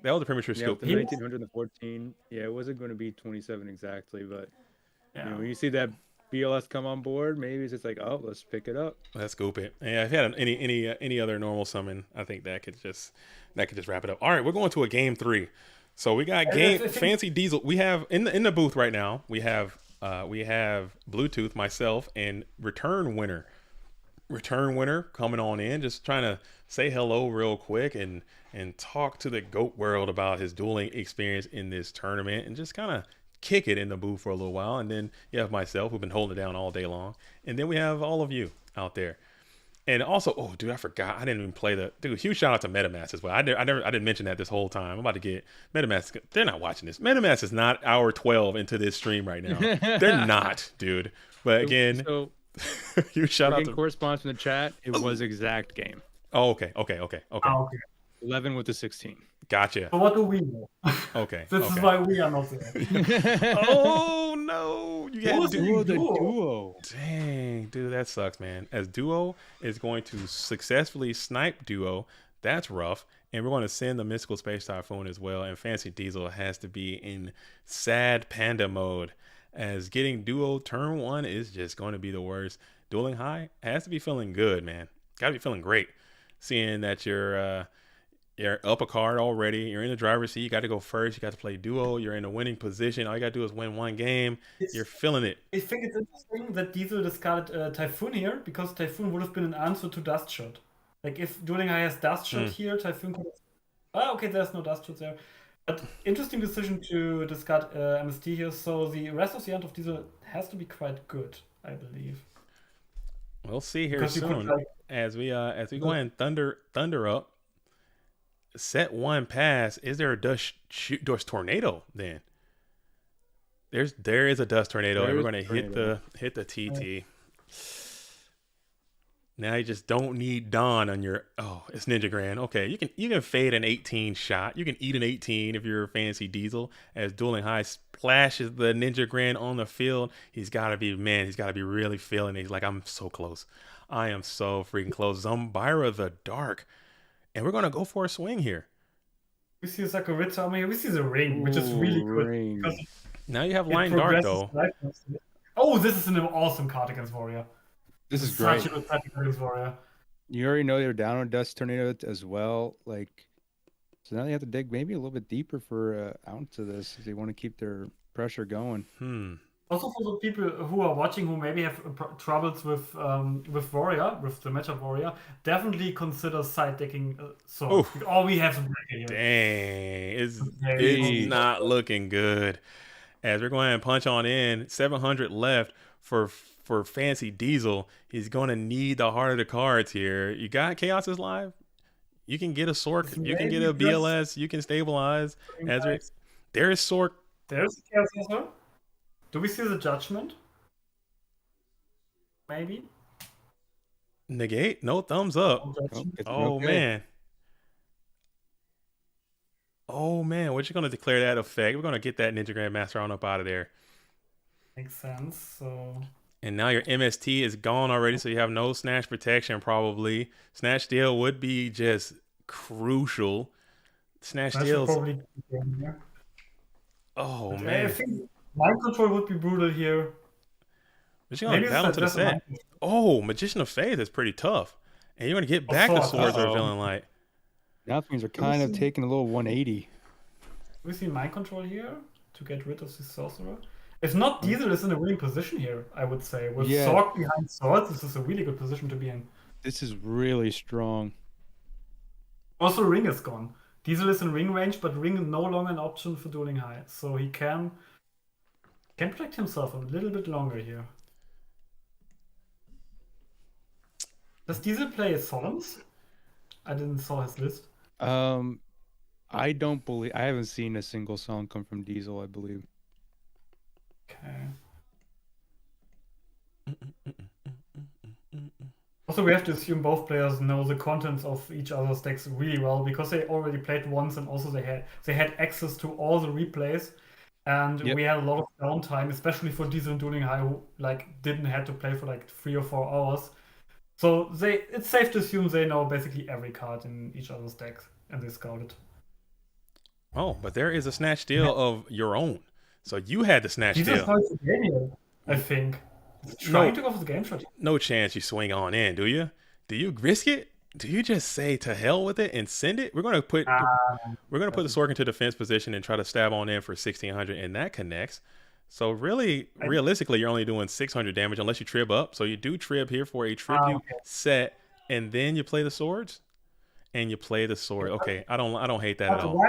That was a premature scoop. The 1914. Yeah, it wasn't going to be 27 exactly, but you know, when you see that BLS come on board, maybe it's just like, oh, let's pick it up. Let's scoop it. Yeah, if you had any other normal summon, I think that could just wrap it up. All right, we're going to a game 3. So we got Fancy Diesel. We have in the booth right now. We have Bluetooth, myself, and Return Winner coming on in, just trying to say hello real quick and talk to the GOAT world about his dueling experience in this tournament and just kind of kick it in the booth for a little while. And then you have myself, who've been holding it down all day long, and then we have all of you out there. And also, oh dude, I forgot, I didn't even play huge shout out to MetaMask as well. I didn't mention that this whole time. I'm about to get MetaMask. They're not watching this. MetaMask is not hour 12 into this stream right now. They're not, dude. But again, so huge shout out to correspondence from the chat. It was exact game. Oh, okay. 11 with the 16. Gotcha. But what do we know? Okay. This is why we are not there. Oh no! You got the duo. Dang, dude, that sucks, man. As Duo is going to successfully snipe Duo, that's rough. And we're going to send the Mystical Space Typhoon as well. And Fancy Diesel has to be in sad panda mode, as getting Duo turn 1 is just going to be the worst. Dueling High has to be feeling good, man. Got to be feeling great, seeing that you're up a card already. You're in the driver's seat. You got to go first. You got to play Duo. You're in a winning position. All you got to do is win one game. You're feeling it. I think it's interesting that Diesel discarded Typhoon here, because Typhoon would have been an answer to Dust Shot. Like if Dueling High has Dust Shot here, Typhoon could have... okay, there's no Dust Shot there. But interesting decision to discard MST here. So the rest of the end of Diesel has to be quite good, I believe. We'll see here soon as we go ahead and thunder up. Set 1 pass. Is there a dust tornado then? There is a dust tornado, and we're gonna hit the TT. Now you just don't need Dawn on your it's Ninja Grand. Okay, you can fade an 18 shot. You can eat an 18 if you're a Fancy Diesel, as Dueling High splashes the Ninja Grand on the field. He's gotta be really feeling it. He's like, I'm so close. I am so freaking close. Zombira the Dark. And we're going to go for a swing here. We see Sakaritsu. I mean, we see the ring, which is really good. Now you have Line Dark, though. Oh, this is an awesome card against Warrior. This is great. Such a good card against Warrior. You already know they're down on Dust Tornado as well. Like, so now they have to dig maybe a little bit deeper for ounce of this if they want to keep their pressure going. Also for the people who are watching who maybe have troubles with Warrior, with the matchup Warrior, definitely consider side decking Sword. All we have to break here. Dang, it's not looking good. As we're going to punch on in, 700 left for Fancy Diesel. He's going to need the heart of the cards here. You got Chaos is live. You can get a Sork. You can get a BLS. You can stabilize. There is Sork. There's Chaos also. Do we see the judgment? Maybe. Negate? No thumbs up. Oh man. Oh man, we're just gonna declare that effect. We're gonna get that Ninja Grandmaster on up out of there. Makes sense. So. And now your MST is gone already, so you have no snatch protection probably. Snatch steal would be just crucial. Snatch steals. Oh man. I think mind control would be brutal here. But you're gonna battle to the set. Oh, Magician of Faith is pretty tough. And you're gonna get back the swords or Villain Light. Now things are kind of taking a little 180. We see mind control here to get rid of the sorcerer. If not, Diesel is in a winning position here, I would say. With Sork behind swords, this is a really good position to be in. This is really strong. Also, Ring is gone. Diesel is in ring range, but Ring is no longer an option for dueling high. So he can protect himself a little bit longer here. Does Diesel play Solemns? I didn't saw his list. I don't believe I haven't seen a single song come from Diesel, I believe. Okay. Also, we have to assume both players know the contents of each other's decks really well because they already played once, and also they had access to all the replays, and we had a lot of downtime, especially for Diesel and Dueling High, who didn't have to play for 3 or 4 hours. So it's safe to assume they know basically every card in each other's decks, and they scouted. Oh, but there is a snatch steal of your own. So you had the snatch steal. The game here, I think. Trying to go for the game shot. No chance you swing on in, do you? Do you risk it? Do you just say to hell with it and send it? We're gonna put the Sork into defense position and try to stab on in for 1600, and that connects. So really, realistically, you're only doing 600 damage unless you trib up. So you do trib here for a tribute set, and then you play the swords, and you play the sword. Okay, I don't hate that at all.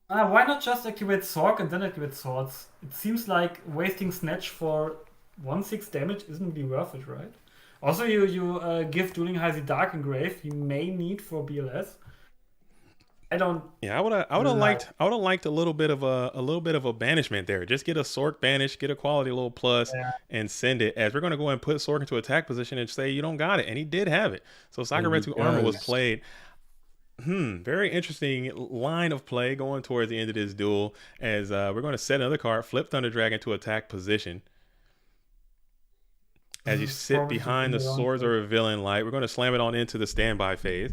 Why not just activate Sork and then activate swords? It seems like wasting snatch for 1/6 damage isn't really worth it, right? Also, you give Dueling High the Dark Engrave he may need for BLS. I don't. Yeah, I would have liked a little bit of a banishment there. Just get a Sork banish, get a quality little plus, and send it. As we're gonna go and put Sork into attack position and say you don't got it, and he did have it. So Sakuretsu Armor was played. Very interesting line of play going towards the end of this duel. As we're going to set another card, flip Thunder Dragon to attack position. As you sit behind the swords or a Villain Light, we're going to slam it on into the standby phase.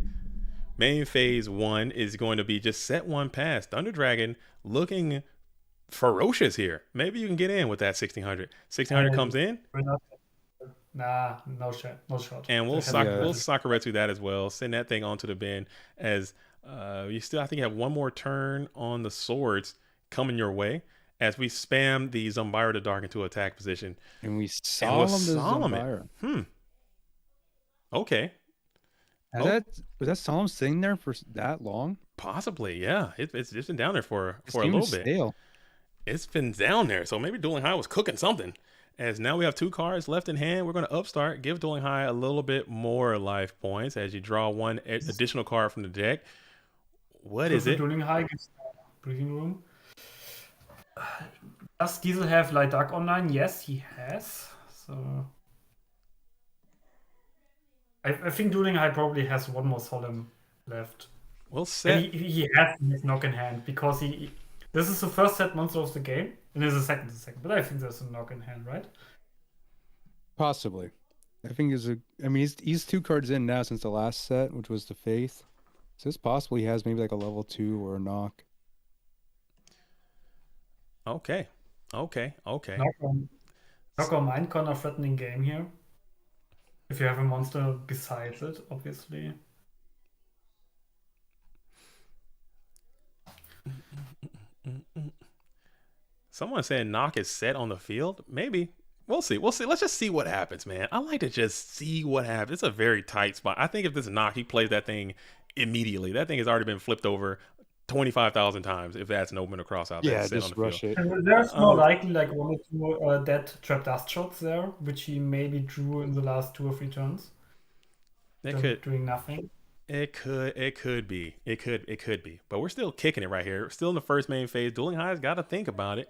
Main phase 1 is going to be just set 1 pass. Thunder Dragon looking ferocious here. Maybe you can get in with that 1600. 1600 comes in. Nah, no shot. And we'll Sakuretsu that as well. Send that thing onto the bin. As you still, I think you have one more turn on the swords coming your way. As we spam the Zumbira the Dark into attack position. And we solemn the Zumbira. Okay. Was that Solemn sitting there for that long? Possibly, yeah. It's just been down there for a little bit. Stale. It's been down there. So maybe Dueling High was cooking something. As now we have 2 cards left in hand. We're going to upstart, give Dueling High a little bit more life points as you draw 1 additional card from the deck. What is it? Dueling High gives breathing room. Does Diesel have Light Dark online? Yes, he has. So I think Dueling High probably has 1 more Solemn left. Well set. He has his knock in hand because this is the first set monster of the game, and there's a second. But I think there's a knock in hand, right? Possibly. I think he's 2 cards in now since the last set, which was the Faith. So it's possible he has maybe a level 2 or a knock. Okay. Knock on Mind Corner threatening game here. If you have a monster besides it, obviously. Someone saying knock is set on the field. Maybe. We'll see. We'll see. Let's just see what happens, man. I like to just see what happens. It's a very tight spot. I think if this knock, he plays that thing immediately. That thing has already been flipped over 25,000 times if that's an open across out there. Yeah, just rush it. And there's more likely like 1 or 2 dead trap dust shots there, which he maybe drew in the last 2 or 3 turns. It could doing nothing. It could be. It could be. But we're still kicking it right here. We're still in the first main phase. Dueling High's got to think about it.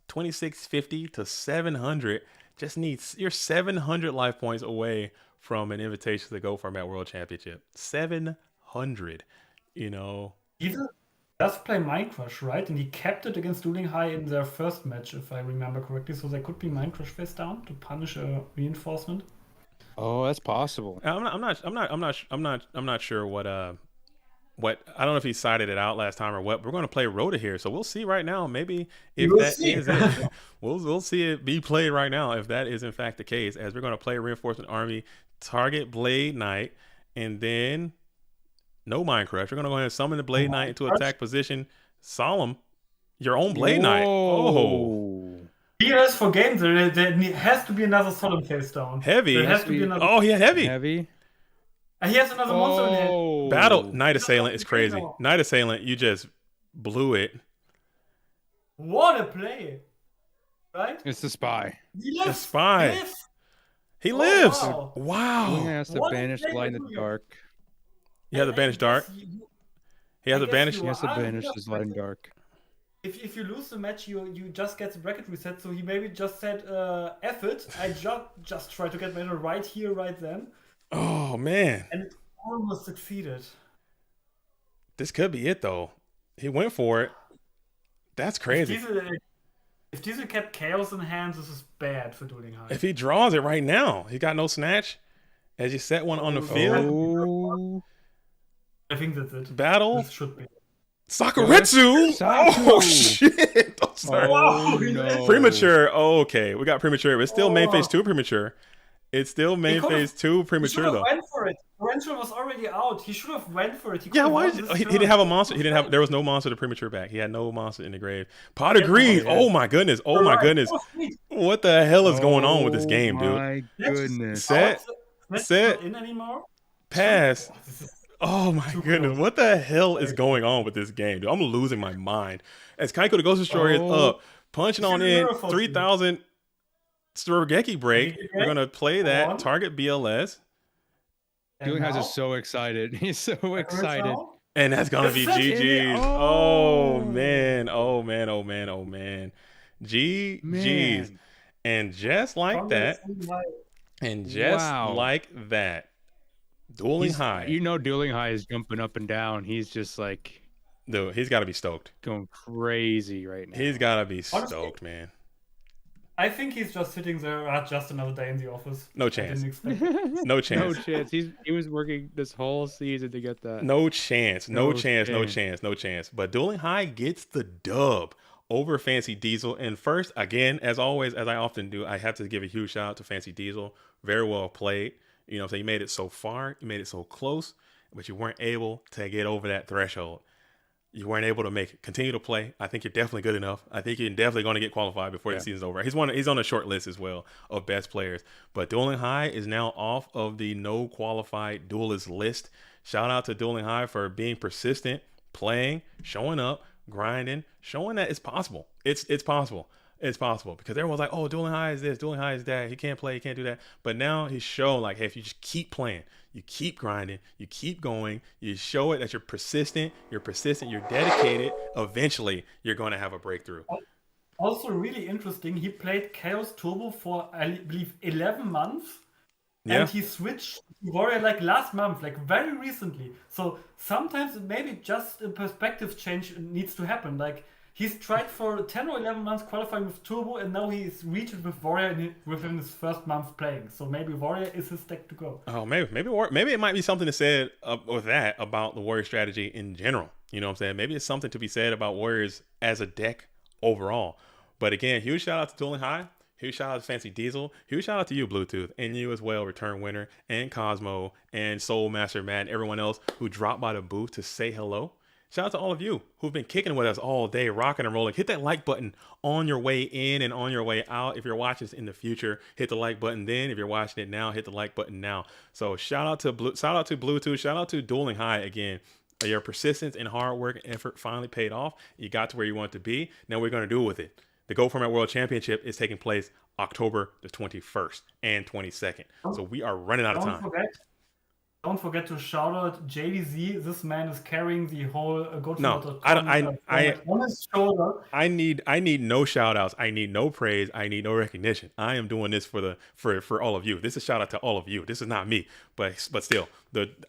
2650 to 700. Just needs, you're 700 life points away from an invitation to go for a World Championship. 700. You know. He does play Mind Crush, right? And he kept it against Dueling High in their first match, if I remember correctly. So there could be Mind Crush face down to punish a reinforcement. Oh, that's possible. I'm not sure what I don't know if he cited it out last time or what. We're going to play Rhoda here, so we'll see right now. Maybe if that is it, we'll see it be played right now if that is in fact the case. As we're going to play Reinforcement Army, target Blade Knight, and then no Mind Crush. We're going to go ahead and summon the Blade Knight into attack position. Solemn, your own Blade Knight. Oh. Yes, for games, there has to be another Solemn face down. Heavy. There has to be another... Oh, he had heavy. Heavy. He has another monster in hand. Battle Night Assailant is crazy. Night Assailant, you just blew it. What a play, right? It's the spy. He lives. The spy. He lives. Wow. He has to banish Light in the Dark. He has to banish Dark. He has to banish. He has to banish his Light in Dark. If you lose the match, you just get the bracket reset. So he maybe just said, "F it, I just try to get medal right here, right then." Oh man! And it almost succeeded. This could be it though. He went for it. That's crazy. If Diesel kept Chaos in hand, this is bad for Dueling High. If he draws it right now, he got no snatch. As you set one on the field. I think that's it. Battle. This should be. Sakuretsu! Oh shit! Oh, sorry. Oh, no. Premature. Oh, okay, we got premature, but it's still main phase 2 premature. It's still main phase 2 premature though. He went for it. Torrential was already out. He should have went for it. Yeah, why? He didn't have a monster. He didn't have. There was no monster to premature back. He had no monster in the grave. Pot of Greed. Oh my goodness. Oh my goodness. What the hell is going on with this game, dude? My goodness. Set. In anymore? Pass. Oh my goodness, what the hell is going on with this game, dude? I'm losing my mind. As Kaiko the Ghost Destroyer is up, punching on in 3,000 Storgeki break. We're going to play that, target BLS. Dueling Highs is so excited. He's so excited. And that's going to be GG's. Oh man, oh man, oh man, oh man. GG's. And just like that, and just like that, Dueling High. You know Dueling High is jumping up and down. He's just like... Dude, he's got to be stoked. Going crazy right now. He's got to be stoked, man. I think he's just sitting there just another day in the office. No chance. No chance. No chance. He was working this whole season to get that. No chance. No chance. No chance. No chance. But Dueling High gets the dub over Fancy Diesel. And first, again, as always, as I often do, I have to give a huge shout out to Fancy Diesel. Very well played. You know what I'm saying? You made it so far, you made it so close, but you weren't able to get over that threshold. You weren't able to make it. Continue to play. I think you're definitely good enough. I think you're definitely going to get qualified before the season's over. He's on a short list as well of best players. But Dueling High is now off of the no qualified duelist list. Shout out to Dueling High for being persistent, playing, showing up, grinding, showing that it's possible. It's possible. It's possible because everyone's like, oh, Dueling High is this, Dueling High is that. He can't play, he can't do that. But now he's shown like, hey, if you just keep playing, you keep grinding, you keep going, you show it that you're persistent, you're dedicated, eventually you're going to have a breakthrough. Also really interesting, he played Chaos Turbo for, I believe, 11 months. Yeah. And he switched to Warrior like last month, like very recently. So sometimes maybe just a perspective change needs to happen. Like, he's tried for 10 or 11 months qualifying with Turbo, and now he's reached with Warrior within his first month playing. So maybe Warrior is his deck to go. Oh, maybe it might be something to say with that about the Warrior strategy in general. You know what I'm saying? Maybe it's something to be said about Warriors as a deck overall. But again, huge shout out to Dueling High. Huge shout out to Fancy Diesel. Huge shout out to you, Bluetooth, and you as well, return winner, and Cosmo, and Soul Master Matt, and everyone else who dropped by the booth to say hello. Shout out to all of you who've been kicking with us all day, rocking and rolling. Hit that like button on your way in and on your way out. If you're watching this in the future, hit the like button then. If you're watching it now, hit the like button now. So shout out to Bluetooth, shout out to Dueling High again. Your persistence and hard work and effort finally paid off. You got to where you want to be. Now we're going to do with it. The Go Format World Championship is taking place October the 21st and 22nd. So we are running out of time. Don't forget to shout out JDZ. This man is carrying the whole on his shoulder. I need no shout outs. I need no praise. I need no recognition. I am doing this for all of you. This is a shout out to all of you. This is not me. But still,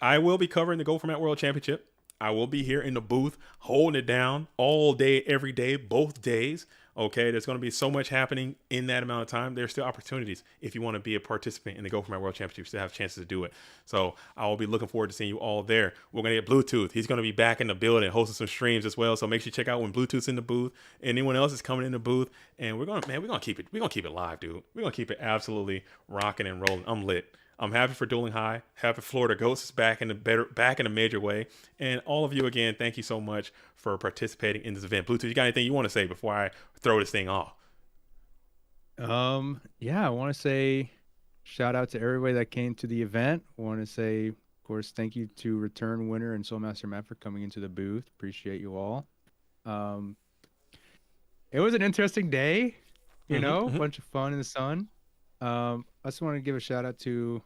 I will be covering the Go Format World Championship. I will be here in the booth holding it down all day, every day, both days. Okay, there's going to be so much happening in that amount of time. There's still opportunities if you want to be a participant in the Go For My World Championship. You still have chances to do it. So I will be looking forward to seeing you all there. We're going to get Bluetooth. He's going to be back in the building, hosting some streams as well. So make sure you check out when Bluetooth's in the booth. Anyone else is coming in the booth, and we're going to keep it live, dude. We're going to keep it absolutely rocking and rolling. I'm lit. I'm happy for Dueling High. Happy Florida Ghosts is back in a major way. And all of you again, thank you so much for participating in this event. Bluetooth, you got anything you want to say before I throw this thing off? Yeah, I want to say shout out to everybody that came to the event. I want to say, of course, thank you to Return Winner and Soulmaster Matt for coming into the booth. Appreciate you all. It was an interesting day, a bunch of fun in the sun. I just want to give a shout out to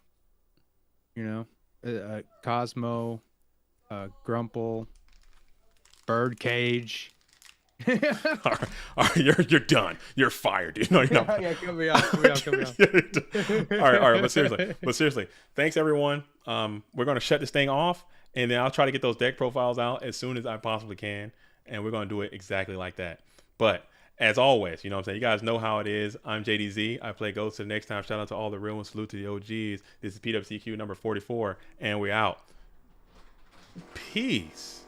Cosmo, Grumple, Birdcage. All right, you're done. You're fired, dude. No, you're not. Yeah, cut me off. All right. But seriously, thanks everyone. We're gonna shut this thing off, and then I'll try to get those deck profiles out as soon as I possibly can, and we're gonna do it exactly like that. But as always, you know what I'm saying? You guys know how it is. I'm JDZ. I play Ghosts. Till next time, shout out to all the real ones. Salute to the OGs. This is PWCQ number 44, and we're out. Peace.